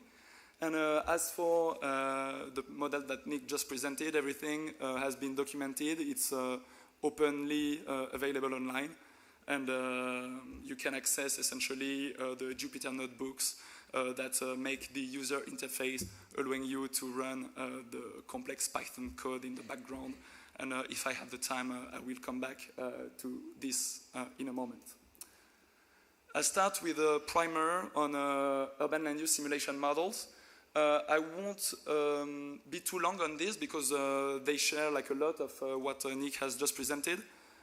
And as for the model that Nick just presented, everything has been documented. It's openly available online. And you can access essentially the Jupyter notebooks that make the user interface, allowing you to run the complex Python code in the background And if I have the time, I will come back to this in a moment. I'll start with a primer on urban land use simulation models. I won't be too long on this because they share like a lot of what Nick has just presented.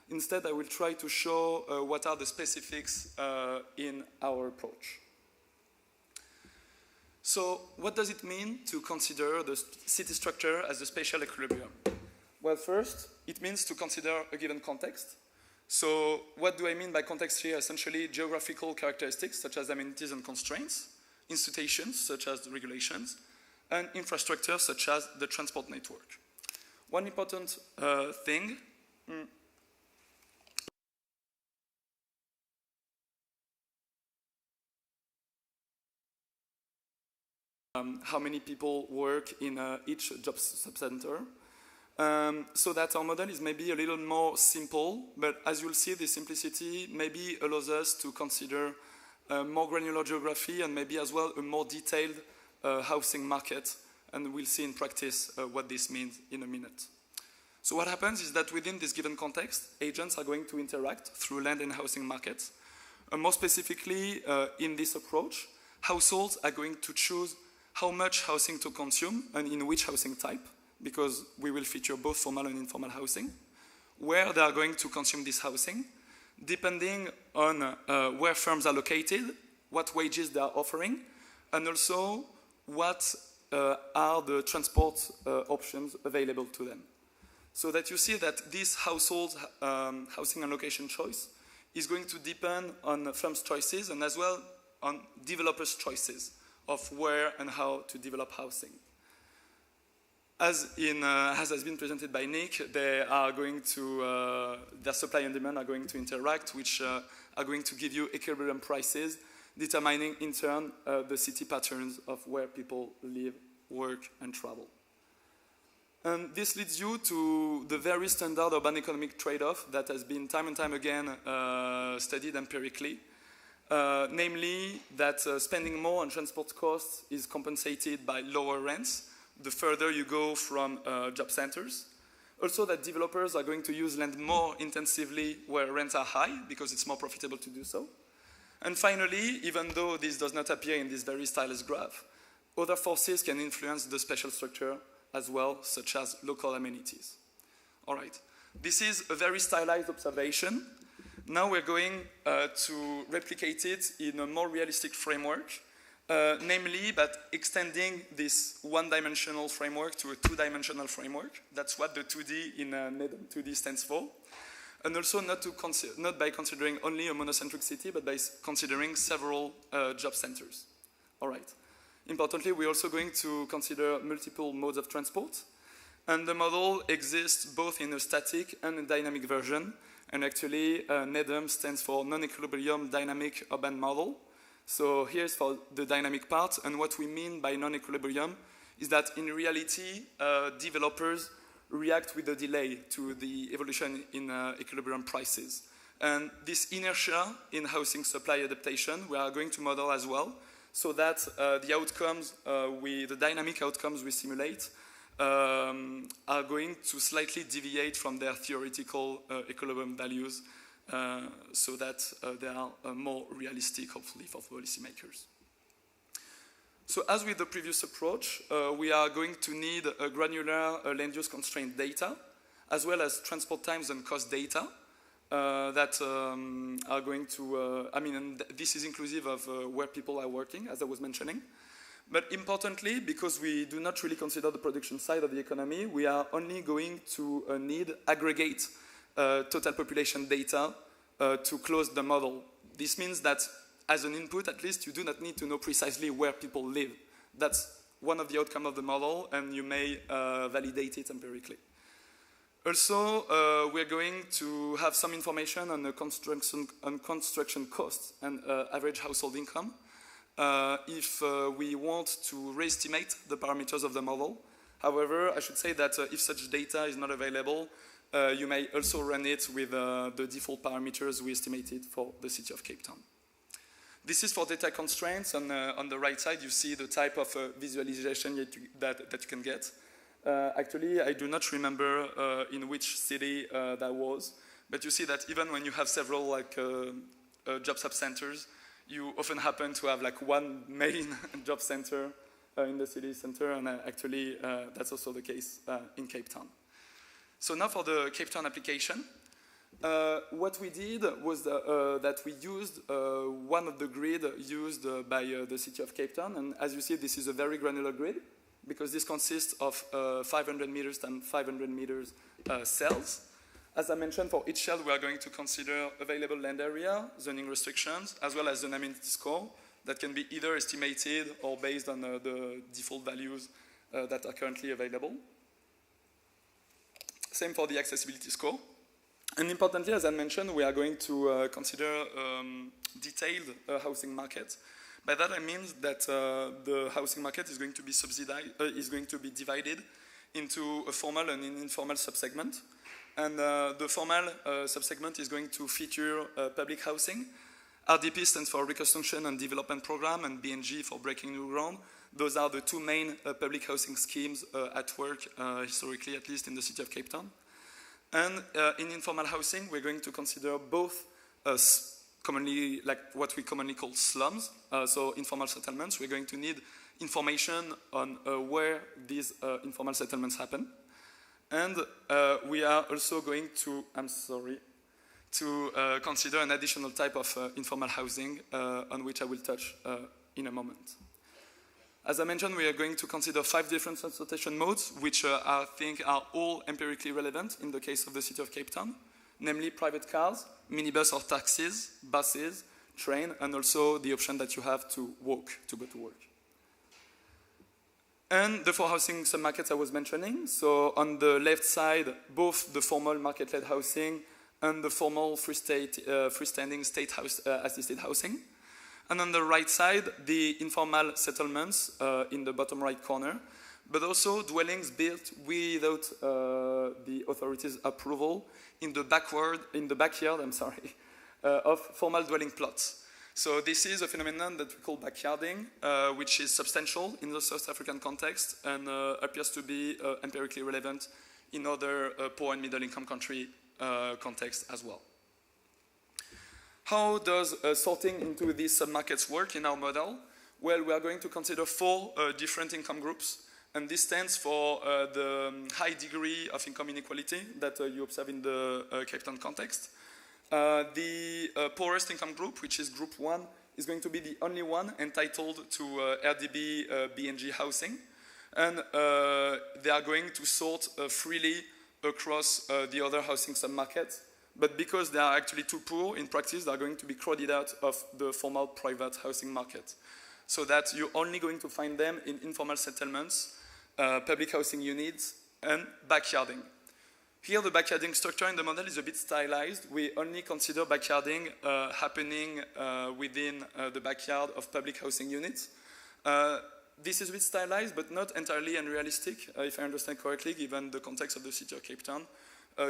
Instead, I will try to show what are the specifics in our approach. So what does it mean to consider the city structure as a spatial equilibrium? Well, first, it means to consider a given context. So what do I mean by context here? Essentially, geographical characteristics such as amenities and constraints, institutions such as regulations, and infrastructure such as the transport network. One important thing how many people work in each job subcenter. So that our model is maybe a little more simple, but as you'll see, the simplicity maybe allows us to consider more granular geography and maybe as well a more detailed housing market, and we'll see in practice what this means in a minute. So what happens is that within this given context, agents are going to interact through land and housing markets. More specifically, in this approach, households are going to choose how much housing to consume and in which housing type, because we will feature both formal and informal housing, where they are going to consume this housing, depending on where firms are located, what wages they are offering, and also what are the transport options available to them. So that you see that this household housing and location choice is going to depend on firms' choices and as well on developers' choices of where and how to develop housing. As has been presented by Nick, they are going to, their supply and demand are going to interact, which are going to give you equilibrium prices, determining in turn the city patterns of where people live, work, and travel. And this leads you to the very standard urban economic trade-off that has been time and time again studied empirically. Namely that spending more on transport costs is compensated by lower rents the further you go from job centers. Also that developers are going to use land more intensively where rents are high because it's more profitable to do so. And finally, even though this does not appear in this very stylized graph, other forces can influence the spatial structure as well, such as local amenities. All right, this is a very stylized observation. Now we're going to replicate it in a more realistic framework, namely by extending this one-dimensional framework to a two-dimensional framework. That's what the 2D in NEDM 2D stands for. And also not by considering only a monocentric city, but by considering several job centers. All right. Importantly, we're also going to consider multiple modes of transport. And the model exists both in a static and a dynamic version. And actually, NEDM stands for non-equilibrium dynamic urban model. So here's for the dynamic part. And what we mean by non-equilibrium is that in reality, developers react with a delay to the evolution in equilibrium prices. And this inertia in housing supply adaptation, we are going to model as well, so that the outcomes, the dynamic outcomes we simulate are going to slightly deviate from their theoretical equilibrium values so that they are more realistic, hopefully, for policymakers. So as with the previous approach, we are going to need a granular land use constraint data, as well as transport times and cost data that are going to, and this is inclusive of where people are working, as I was mentioning. But importantly, because we do not really consider the production side of the economy, we are only going to need aggregate total population data to close the model. This means that as an input, at least, you do not need to know precisely where people live. That's one of the outcomes of the model, and you may validate it empirically. Also, we're going to have some information on the construction costs and average household income if we want to re-estimate the parameters of the model. However, I should say that if such data is not available, you may also run it with the default parameters we estimated for the city of Cape Town. This is for data constraints, and on the right side you see the type of visualization that you can get. Actually, I do not remember in which city that was, but you see that even when you have several like job sub-centers, you often happen to have like one main job center in the city center, and actually that's also the case in Cape Town. So now for the Cape Town application, what we did was that we used one of the grid used by the city of Cape Town, and as you see, this is a very granular grid, because this consists of 500 meters and 500 meters cells. As I mentioned, for each cell, we are going to consider available land area, zoning restrictions, as well as an amenity score that can be either estimated or based on the default values that are currently available. Same for the accessibility score. And importantly, as I mentioned, we are going to consider detailed housing market. By that I mean that the housing market is going to be divided into a formal and an informal subsegment. And the formal subsegment is going to feature public housing. RDP stands for Reconstruction and Development Program, and BNG for Breaking New Ground. Those are the two main public housing schemes at work, historically at least, in the city of Cape Town. And in informal housing, we're going to consider both commonly, like what we commonly call slums, so informal settlements. We're going to need information on where these informal settlements happen. And we are also going to, consider an additional type of informal housing on which I will touch in a moment. As I mentioned, we are going to consider 5 different transportation modes, which I think are all empirically relevant in the case of the city of Cape Town, namely private cars, minibus or taxis, buses, train, and also the option that you have to walk to go to work. And the 4 housing submarkets I was mentioning. So on the left side, both the formal market-led housing and the formal freestanding state house, assisted housing. And on the right side, the informal settlements in the bottom right corner, but also dwellings built without the authorities' approval in the backyard of formal dwelling plots. So this is a phenomenon that we call backyarding, which is substantial in the South African context and appears to be empirically relevant in other poor and middle income country contexts as well. How does sorting into these submarkets work in our model? Well, we are going to consider 4 different income groups, and this stands for the high degree of income inequality that you observe in the Cape Town context. The poorest income group, which is group 1, is going to be the only one entitled to RDB BNG housing, and they are going to sort freely across the other housing submarkets. But because they are actually too poor, in practice, they are going to be crowded out of the formal private housing market. So that you're only going to find them in informal settlements, public housing units, and backyarding. Here, the backyarding structure in the model is a bit stylized. We only consider backyarding happening within the backyard of public housing units. This is a bit stylized, but not entirely unrealistic, if I understand correctly, given the context of the city of Cape Town.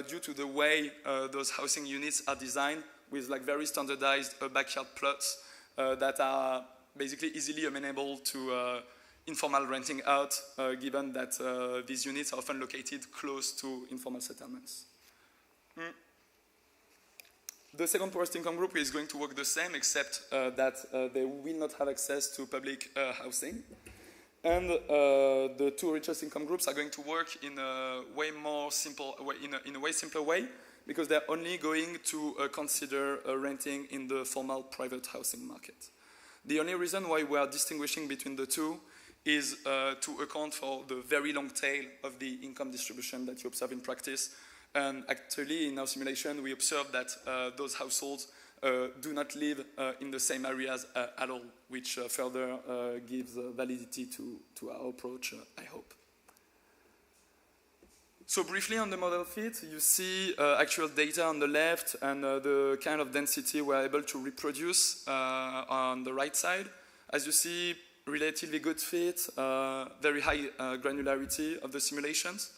Due to the way those housing units are designed with like very standardized backyard plots that are basically easily amenable to informal renting out, given that these units are often located close to informal settlements. The second poorest income group is going to work the same, except that they will not have access to public housing. And the 2 richest income groups are going to work in a way more simple way, in a way simpler way, because they're only going to consider renting in the formal private housing market. The only reason why we are distinguishing between the 2 is to account for the very long tail of the income distribution that you observe in practice. And actually, in our simulation, we observe that those households do not live in the same areas at all, which further gives validity to our approach, I hope. So briefly on the model fit, you see actual data on the left and the kind of density we're able to reproduce on the right side. As you see, relatively good fit, very high granularity of the simulations.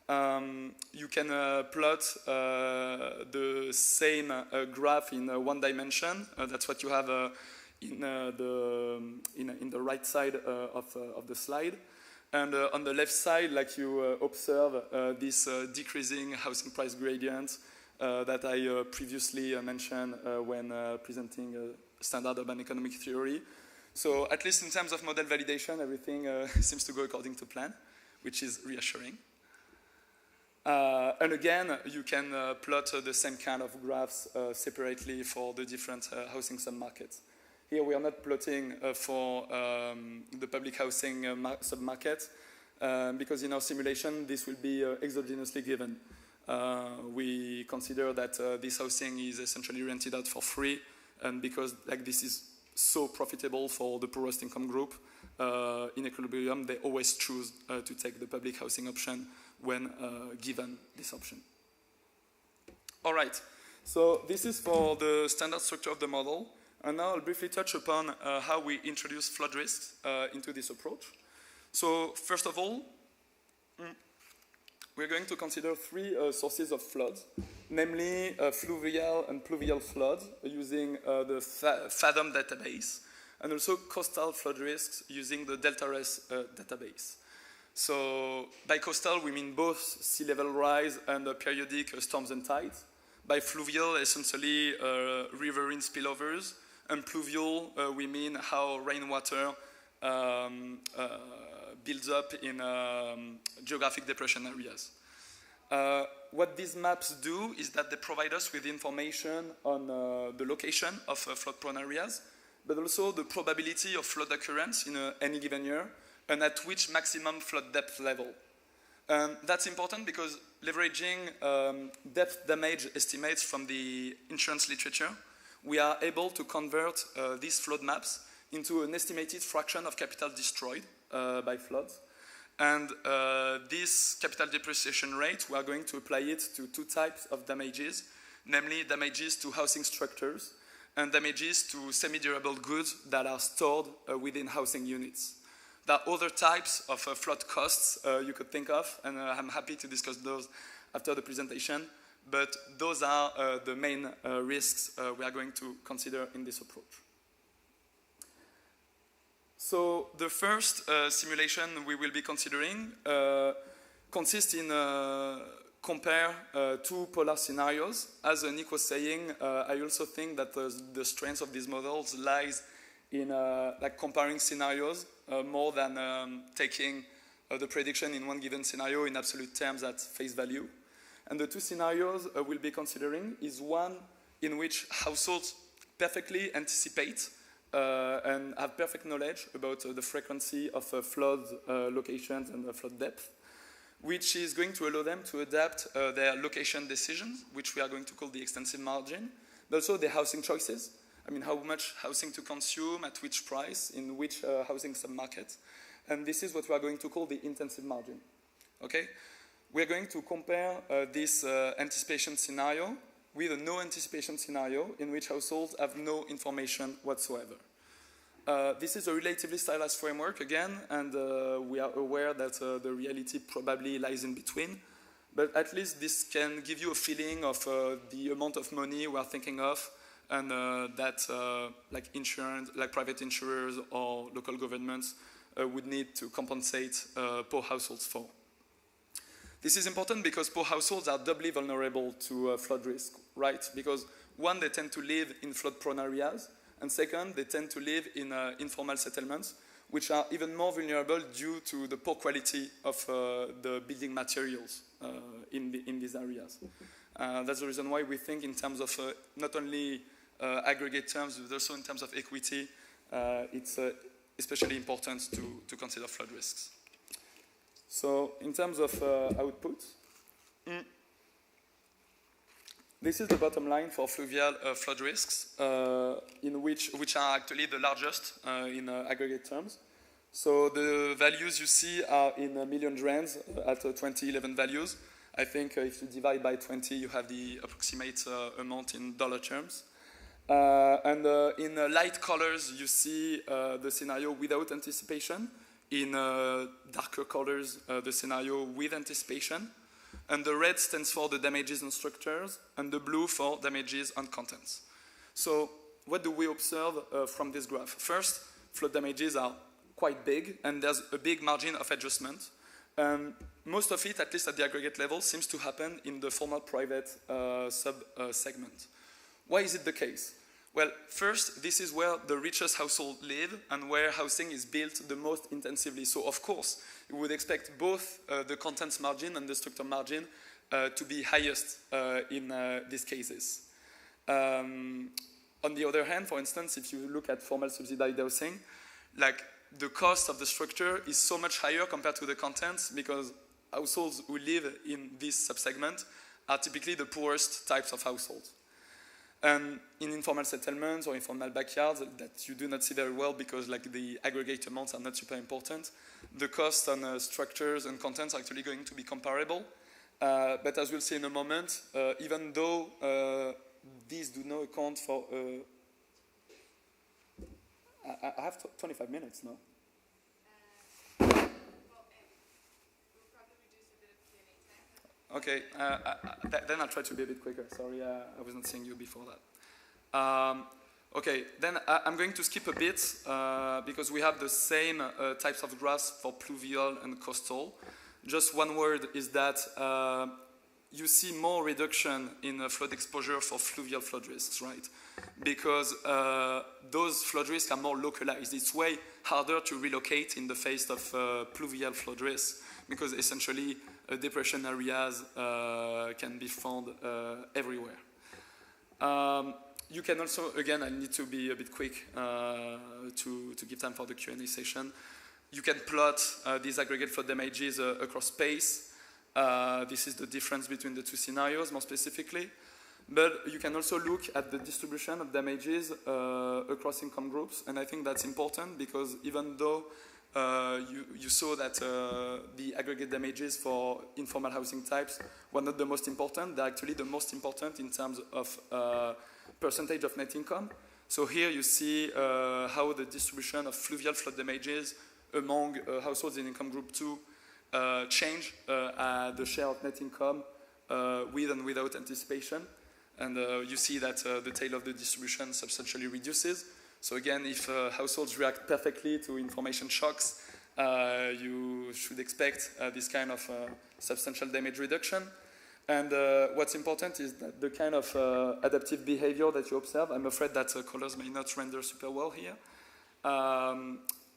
You can plot the same graph in 1 dimension. That's what you have in the right side of the slide. And on the left side, like you observe this decreasing housing price gradient that I previously mentioned when presenting standard urban economic theory. So at least in terms of model validation, everything seems to go according to plan, which is reassuring. And again, you can plot the same kind of graphs separately for the different housing submarkets. Here we are not plotting for the public housing submarket because in our simulation this will be exogenously given. We consider that this housing is essentially rented out for free, and because like this is so profitable for the poorest income group in equilibrium, they always choose to take the public housing option when given this option. All right, so this is for the standard structure of the model. And now I'll briefly touch upon how we introduce flood risks into this approach. So first of all, we're going to consider three sources of floods, namely fluvial and pluvial floods using the FATHOM database, and also coastal flood risks using the DeltaRes database. So by coastal, we mean both sea level rise and periodic storms and tides. By fluvial, essentially riverine spillovers. And pluvial, we mean how rainwater builds up in geographic depression areas. What these maps do is that they provide us with information on the location of flood-prone areas, but also the probability of flood occurrence in any given year, and at which maximum flood depth level. And that's important because leveraging depth damage estimates from the insurance literature, we are able to convert these flood maps into an estimated fraction of capital destroyed by floods. And this capital depreciation rate, we are going to apply it to two types of damages, namely damages to housing structures and damages to semi-durable goods that are stored within housing units. There are other types of flood costs you could think of, and I'm happy to discuss those after the presentation. But those are the main risks we are going to consider in this approach. So the first simulation we will be considering consists in compare two polar scenarios. As Nick was saying, I also think that the strength of these models lies in like comparing scenarios more than taking the prediction in one given scenario in absolute terms at face value. And the two scenarios we'll be considering is one in which households perfectly anticipate and have perfect knowledge about the frequency of flood locations and flood depth, which is going to allow them to adapt their location decisions, which we are going to call the extensive margin, but also their housing choices. I mean, how much housing to consume, at which price, in which housing submarket. And this is what we are going to call the intensive margin. Okay? We're going to compare this anticipation scenario with a no anticipation scenario in which households have no information whatsoever. This is a relatively stylized framework again, and we are aware that the reality probably lies in between. But at least this can give you a feeling of the amount of money we are thinking of, and that like insurance, like private insurers or local governments would need to compensate poor households for. This is important because poor households are doubly vulnerable to flood risk, right? Because one, they tend to live in flood-prone areas, and second, they tend to live in informal settlements, which are even more vulnerable due to the poor quality of the building materials in these areas. That's the reason why we think in terms of not only aggregate terms, but also in terms of equity, it's especially important to consider flood risks. So in terms of output, this is the bottom line for fluvial flood risks, which are actually the largest in aggregate terms. So the values you see are in million drains at 2011 values. I think if you divide by 20, you have the approximate amount in dollar terms. And in light colors, you see the scenario without anticipation. In darker colors, the scenario with anticipation. And the red stands for the damages on structures, and the blue for damages on contents. So what do we observe from this graph? First, flood damages are quite big, and there's a big margin of adjustment. Most of it, at least at the aggregate level, seems to happen in the formal private sub-segment. Why is it the case? Well, first, this is where the richest households live and where housing is built the most intensively. So, of course, you would expect both the contents margin and the structure margin to be highest in these cases. On the other hand, for instance, if you look at formal subsidized housing, like the cost of the structure is so much higher compared to the contents because households who live in this subsegment are typically the poorest types of households. In informal settlements or informal backyards that you do not see very well because like the aggregate amounts are not super important, the cost on structures and contents are actually going to be comparable. But as we'll see in a moment, even though these do not account for... I have 25 minutes now. Okay, then I'll try to be a bit quicker. Sorry, I wasn't seeing you before that. Okay, then I'm going to skip a bit because we have the same types of graphs for pluvial and coastal. Just one word is that you see more reduction in flood exposure for fluvial flood risks, right? Because those flood risks are more localized. It's way harder to relocate in the face of pluvial flood risks because essentially depression areas can be found everywhere. You can also, again, I need to be a bit quick to give time for the Q&A session. You can plot these aggregate flood damages across space. This is the difference between the two scenarios, more specifically. But you can also look at the distribution of damages across income groups. And I think that's important because even though you saw that the aggregate damages for informal housing types were not the most important, they're actually the most important in terms of percentage of net income. So here you see how the distribution of fluvial flood damages among households in income group 2 change the share of net income with and without anticipation. And you see that the tail of the distribution substantially reduces. So again, if households react perfectly to information shocks, you should expect this kind of substantial damage reduction. And what's important is that the kind of adaptive behavior that you observe, I'm afraid that colors may not render super well here.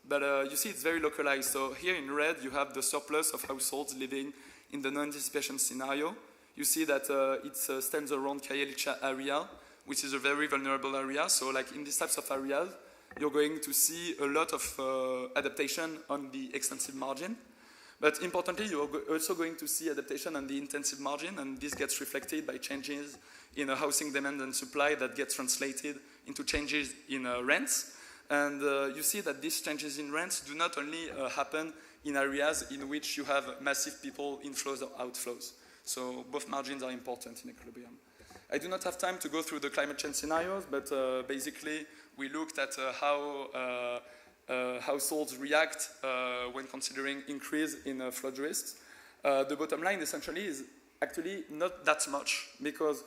But you see it's very localized. So here in red, you have the surplus of households living in the non-anticipation scenario. You see that it stands around Kayelicha area, which is a very vulnerable area. So like in these types of areas, you're going to see a lot of adaptation on the extensive margin. But importantly, you're also going to see adaptation on the intensive margin, and this gets reflected by changes in housing demand and supply that get translated into changes in rents. And you see that these changes in rents do not only happen in areas in which you have massive people inflows or outflows. So both margins are important in equilibrium. I do not have time to go through the climate change scenarios, but basically we looked at how households react when considering increase in flood risks. The bottom line essentially is actually not that much because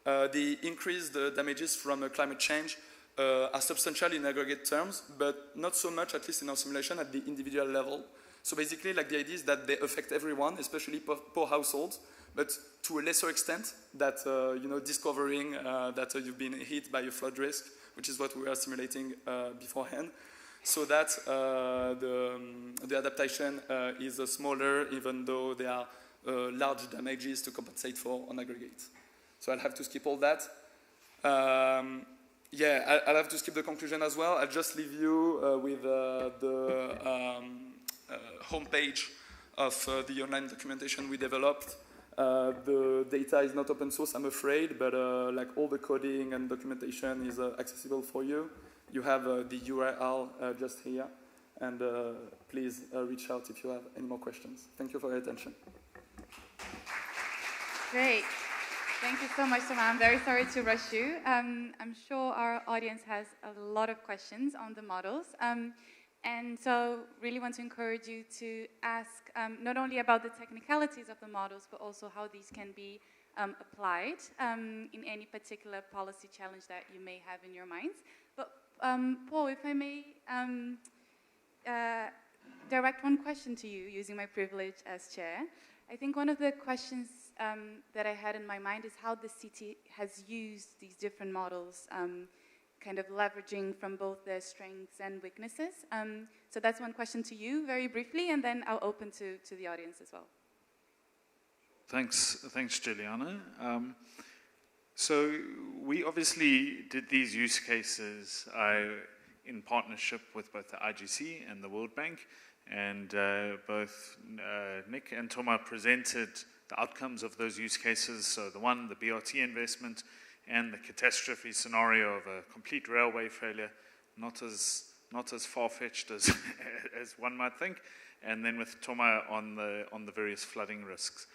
the increased damages from climate change are substantial in aggregate terms, but not so much, at least in our simulation, at the individual level. So basically, like the idea is that they affect everyone, especially poor households, but to a lesser extent that, discovering that you've been hit by a flood risk, which is what we were simulating beforehand, so that the adaptation is smaller, even though there are large damages to compensate for on aggregate. So I'll have to skip all that. Yeah, I'll have to skip the conclusion as well. I'll just leave you with the homepage of the online documentation we developed. The data is not open source, I'm afraid, but like all the coding and documentation is accessible for you. You have the URL just here, and please reach out if you have any more questions. Thank you for your attention. Great. Thank you so much, Thomas. I'm very sorry to rush you. I'm sure our audience has a lot of questions on the models. And so really want to encourage you to ask not only about the technicalities of the models, but also how these can be applied in any particular policy challenge that you may have in your minds. But Paul, if I may direct one question to you, using my privilege as chair. I think one of the questions that I had in my mind is how the city has used these different models, kind of leveraging from both their strengths and weaknesses. So that's one question to you, very briefly, and then I'll open to the audience as well. Thanks, Juliana. So we obviously did these use cases in partnership with both the IGC and the World Bank, and both Nick and Toma presented the outcomes of those use cases. So the one, the BRT investment, and the catastrophe scenario of a complete railway failure, not as far-fetched as as one might think, and then with Toma on the various flooding risks.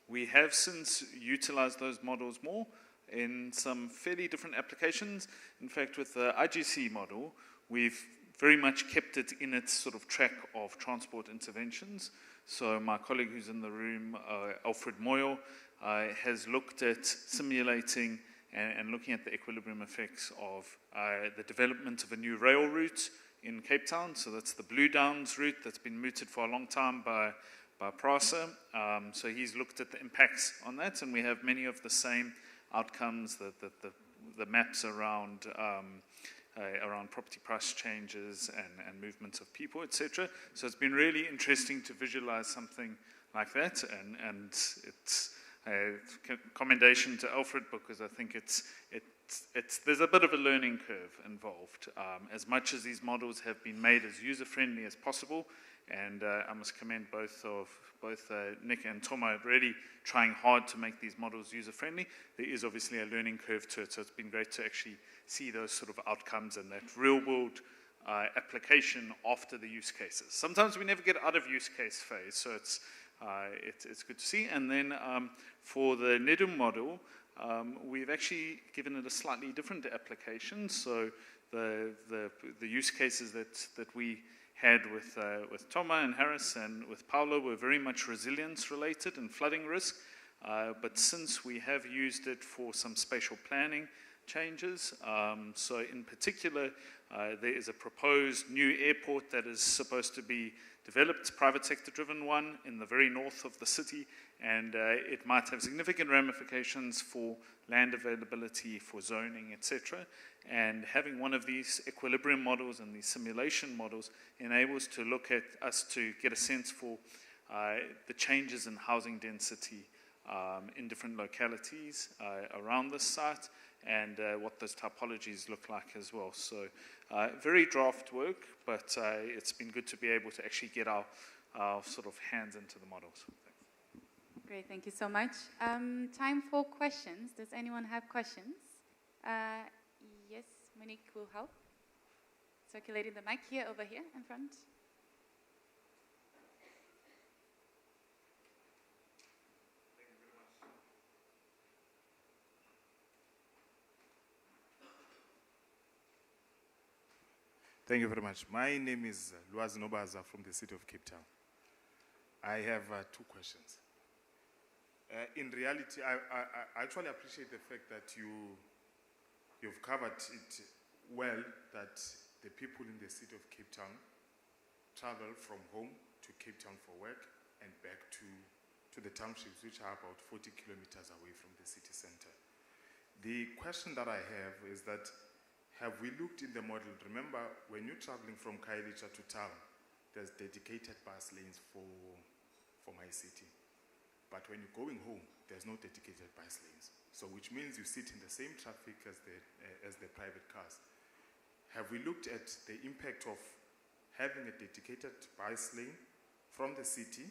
We have since utilized those models more in some fairly different applications. In fact, with the IGC model, we've very much kept it in its sort of track of transport interventions. So my colleague who's in the room, Alfred Moyle, has looked at simulating and looking at the equilibrium effects of the development of a new rail route in Cape Town. So that's the Blue Downs route that's been mooted for a long time by PRASA. So he's looked at the impacts on that, and we have many of the same outcomes, the maps around property price changes and movements of people, etc. So it's been really interesting to visualize something like that, and it's a commendation to Alfred, because I think there's a bit of a learning curve involved. As much as these models have been made as user-friendly as possible, and I must commend both Nick and Toma really trying hard to make these models user-friendly. There is obviously a learning curve to it, so it's been great to actually see those sort of outcomes and that real-world application after the use cases. Sometimes we never get out of use case phase, so it's good to see. And then for the NEDUM model, we've actually given it a slightly different application. So the use cases that we had with Toma and Harris and with Paulo were very much resilience related and flooding risk. But since we have used it for some spatial planning changes, so in particular, there is a proposed new airport that is supposed to be developed, private sector driven one, in the very north of the city, and it might have significant ramifications for land availability, for zoning, etc. And having one of these equilibrium models and these simulation models enables to look at us to get a sense for the changes in housing density in different localities around this site, and what those typologies look like as well. So very draft work, but it's been good to be able to actually get our sort of hands into the models. Great, thank you so much. Time for questions. Does anyone have questions? Yes, Monique will help. Circulating the mic here, over here in front. Thank you very much. My name is Luaz Nobaza from the city of Cape Town. I have two questions. In reality, I actually appreciate the fact that you've covered it well, that the people in the city of Cape Town travel from home to Cape Town for work and back to the townships, which are about 40 kilometers away from the city center. The question that I have is that, have we looked in the model? Remember, when you're traveling from Khayelitsha to town, there's dedicated bus lanes for my city. But when you're going home, there's no dedicated bus lanes. So which means you sit in the same traffic as the private cars. Have we looked at the impact of having a dedicated bus lane from the city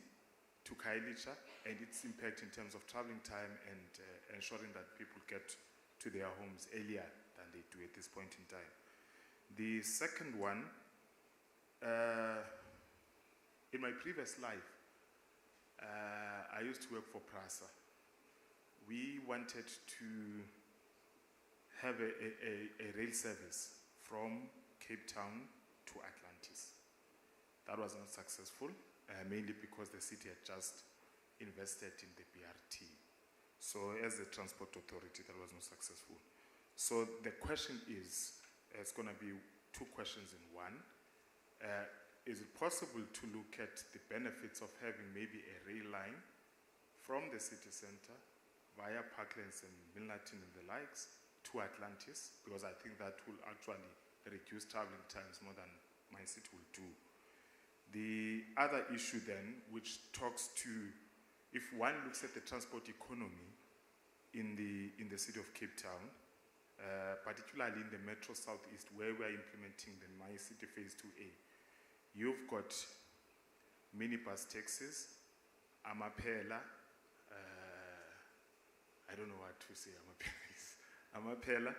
to Khayelitsha and its impact in terms of traveling time and ensuring that people get to their homes earlier than they do at this point in time? The second one, in my previous life, I used to work for PRASA. We wanted to have a rail service from Cape Town to Atlantis. That was not successful, mainly because the city had just invested in the BRT. So as a transport authority, that was not successful. So the question is, it's going to be two questions in one. is it possible to look at the benefits of having maybe a rail line from the city center via Parklands and Milnerton and the likes to Atlantis? Because I think that will actually reduce traveling times more than my city will do. The other issue then, which talks to, if one looks at the transport economy in the city of Cape Town, particularly in the Metro Southeast, where we are implementing the My City Phase 2A, you've got minibus taxis, Amapela, I don't know what to say, Amapela,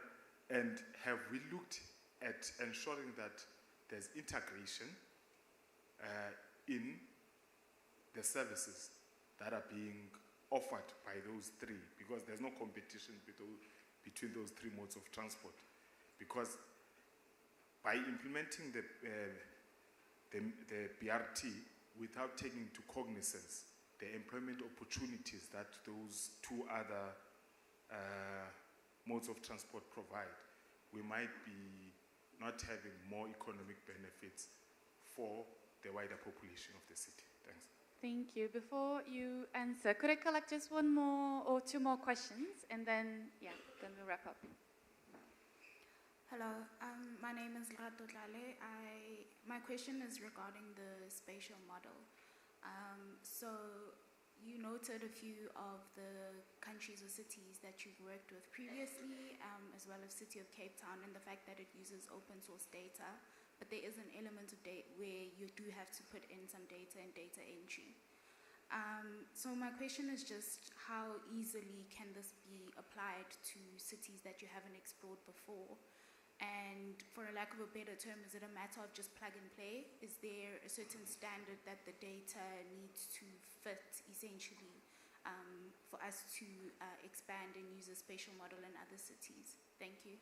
and have we looked at ensuring that there's integration in the services that are being offered by those three, because there's no competition between those three modes of transport. Because by implementing the BRT without taking into cognizance the employment opportunities that those two other modes of transport provide, we might be not having more economic benefits for the wider population of the city. Thanks. Thank you. Before you answer, could I collect just one more or two more questions, and then we'll wrap up. Hello, my name is Lerato Tlale. My question is regarding the spatial model. So you noted a few of the countries or cities that you've worked with previously, as well as City of Cape Town, and the fact that it uses open source data, but there is an element of data where you do have to put in some data and data entry. So my question is just how easily can this be applied to cities that you haven't explored before? And for a lack of a better term, is it a matter of just plug and play? Is there a certain standard that the data needs to fit, essentially, for us to expand and use a spatial model in other cities? Thank you.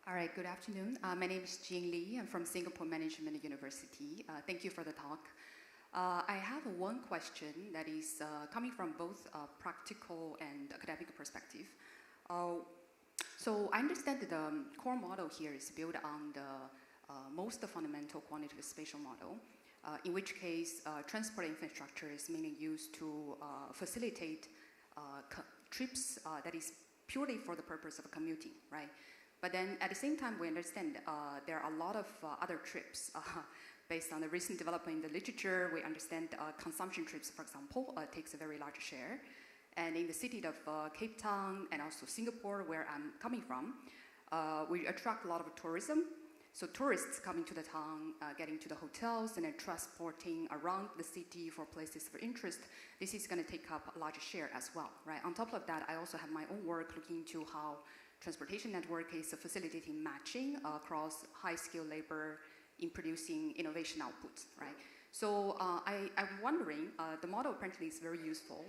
All right, good afternoon. My name is Jing Li. I'm from Singapore Management University. Thank you for the talk. I have one question that is coming from both practical and academic perspective. So I understand that the core model here is built on the most fundamental quantitative spatial model, in which case transport infrastructure is mainly used to facilitate trips that is purely for the purpose of commuting, right? But then at the same time, we understand there are a lot of other trips. Based on the recent development in the literature, we understand consumption trips, for example, takes a very large share. And in the city of Cape Town and also Singapore, where I'm coming from, we attract a lot of tourism. So tourists coming to the town, getting to the hotels, and then transporting around the city for places of interest, this is going to take up a large share as well, right? On top of that, I also have my own work looking into how transportation network is facilitating matching across high-skilled labor in producing innovation outputs, right? So I'm wondering, the model apparently is very useful,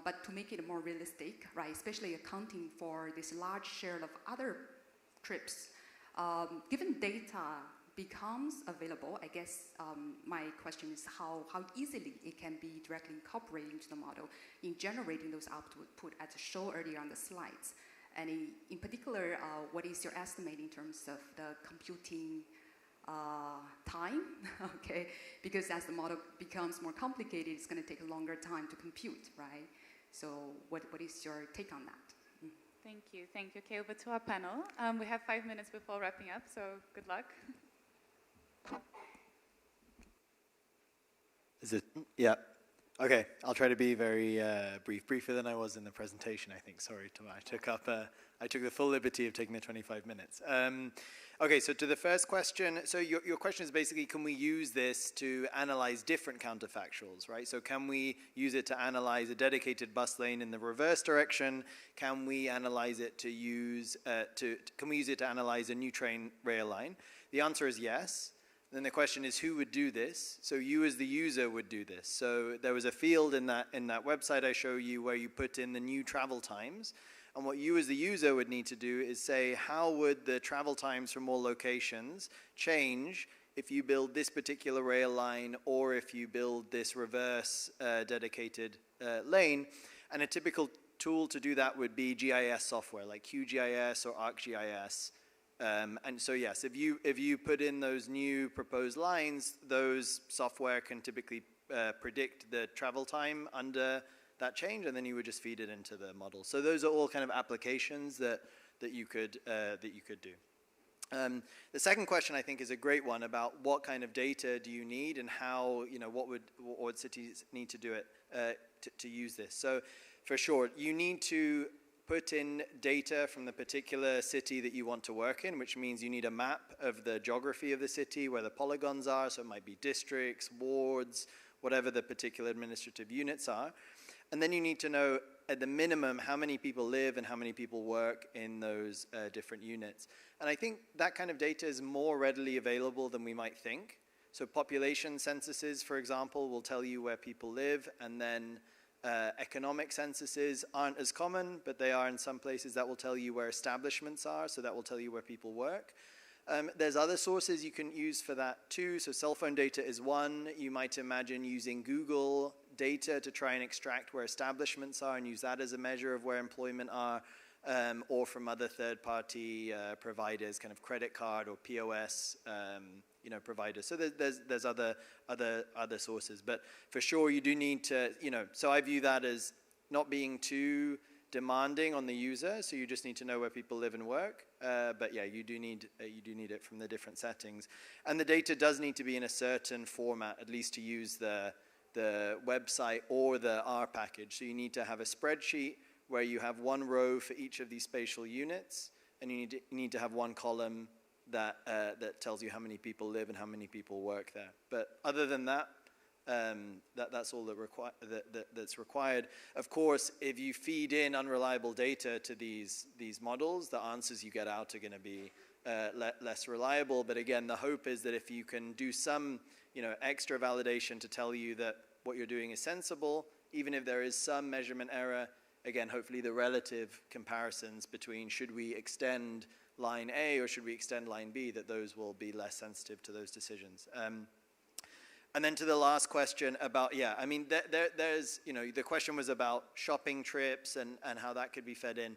but to make it more realistic, right, especially accounting for this large share of other trips, given data becomes available, I guess my question is how easily it can be directly incorporated into the model in generating those output as shown earlier on the slides. And in particular, what is your estimate in terms of the computing time? Okay, because as the model becomes more complicated, it's going to take a longer time to compute, right? So what is your take on that? Thank you. Okay, over to our panel. We have 5 minutes before wrapping up, so good luck. Is it? Yeah. Okay, I'll try to be very brief, briefer than I was in the presentation, I think. Sorry, Tom, I took the full liberty of taking the 25 minutes. Okay, so to the first question, so your question is basically, can we use this to analyze different counterfactuals, right? So can we use it to analyze a dedicated bus lane in the reverse direction? Can we analyze it to use, can we use it to analyze a new train rail line? The answer is yes. Then the question is, who would do this? So you as the user would do this. So there was a field in that website I show you where you put in the new travel times. And what you as the user would need to do is say, how would the travel times from all locations change if you build this particular rail line or if you build this reverse dedicated lane? And a typical tool to do that would be GIS software like QGIS or ArcGIS. And so yes, if you put in those new proposed lines, those software can typically predict the travel time under that change, and then you would just feed it into the model. So those are all kind of applications that you could do. The second question I think is a great one about what kind of data do you need and how, what would cities need to do it to use this. So for sure, you need to put in data from the particular city that you want to work in, which means you need a map of the geography of the city, where the polygons are, so it might be districts, wards, whatever the particular administrative units are. And then you need to know, at the minimum, how many people live and how many people work in those different units. And I think that kind of data is more readily available than we might think. So population censuses, for example, will tell you where people live, and then economic censuses aren't as common, but they are in some places. That will tell you where establishments are, so that will tell you where people work. There's other sources you can use for that too. So cell phone data is one. You might imagine using Google data to try and extract where establishments are and use that as a measure of where employment are, or from other third-party providers, kind of credit card or POS providers. So there's other sources, but for sure you do need to, so I view that as not being too demanding on the user, so you just need to know where people live and work. But yeah, you do need it from the different settings, and the data does need to be in a certain format, at least to use the website or the R package. So you need to have a spreadsheet where you have one row for each of these spatial units, and you need to have one column that tells you how many people live and how many people work there. But other than that, that's all that's required. Of course, if you feed in unreliable data to these models, the answers you get out are going to be less reliable. But again, the hope is that if you can do some extra validation to tell you that what you're doing is sensible, even if there is some measurement error, again, hopefully the relative comparisons between should we extend line A or should we extend line B, that those will be less sensitive to those decisions. And then to the last question about, there's, the question was about shopping trips and how that could be fed in.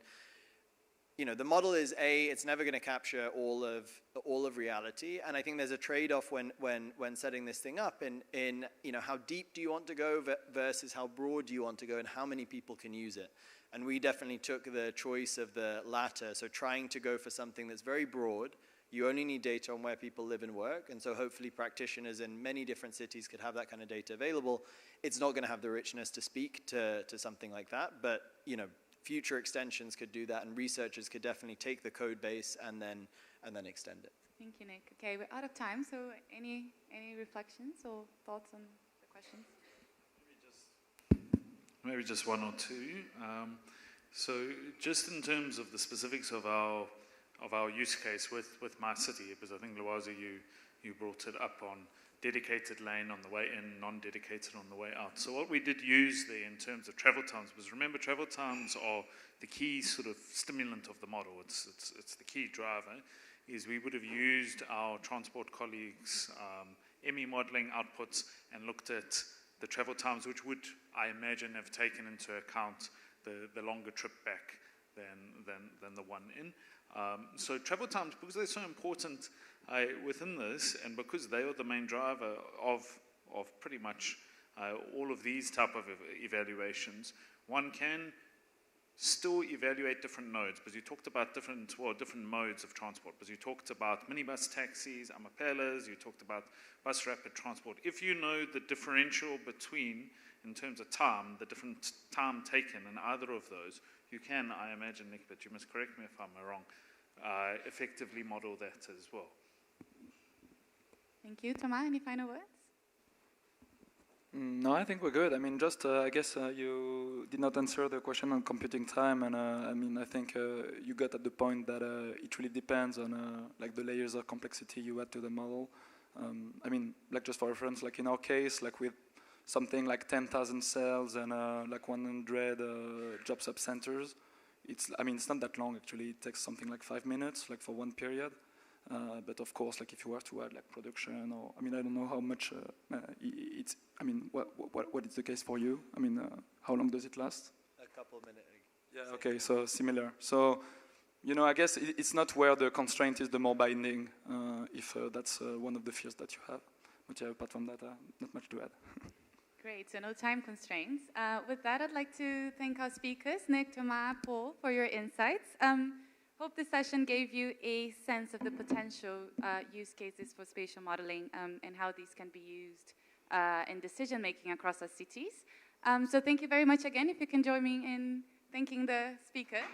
The model is it's never going to capture all of reality, and I think there's a trade-off when setting this thing up in how deep do you want to go versus how broad do you want to go and how many people can use it. And we definitely took the choice of the latter, so trying to go for something that's very broad. You only need data on where people live and work, and so hopefully practitioners in many different cities could have that kind of data available. It's not going to have the richness to speak to something like that, but future extensions could do that, and researchers could definitely take the code base and then extend it. Thank you, Nick. Okay, we're out of time, so any reflections or thoughts on the questions? Maybe just one or two. So just in terms of the specifics of our use case with my city, because I think, Luazi, you brought it up on dedicated lane on the way in, non-dedicated on the way out. So what we did use there in terms of travel times was, remember, travel times are the key sort of stimulant of the model. It's the key driver, is we would have used our transport colleagues' ME modeling outputs and looked at the travel times, which would, I imagine, have taken into account the longer trip back than the one in. So travel times, because they're so important within this, and because they are the main driver of pretty much all of these type of evaluations, one can still evaluate different nodes, because you talked about different modes of transport, because you talked about minibus taxis, amapelas, you talked about bus rapid transport. If you know the differential between, in terms of time, the different time taken in either of those, you can, I imagine, Nick, but you must correct me if I'm wrong, effectively model that as well. Thank you. Thomas, any final words? No, I think we're good. I mean, just I guess you did not answer the question on computing time, and I think you got at the point that it really depends on like the layers of complexity you add to the model. Like just for reference, like in our case, like with something like 10,000 cells and like 100 job sub centers, it's not that long actually. It takes something like 5 minutes, like for one period. But of course, like if you were to add like production, or I don't know how much it's. What is the case for you? How long does it last? A couple of minutes. Yeah. Okay. So similar. So you know, I guess it's not where the constraint is the more binding, if that's one of the fears that you have. But yeah, apart from that, not much to add. Great, so no time constraints. With that, I'd like to thank our speakers, Nick, Thomas, Paul, for your insights. Hope this session gave you a sense of the potential use cases for spatial modeling and how these can be used in decision-making across our cities. So thank you very much again. If you can join me in thanking the speakers.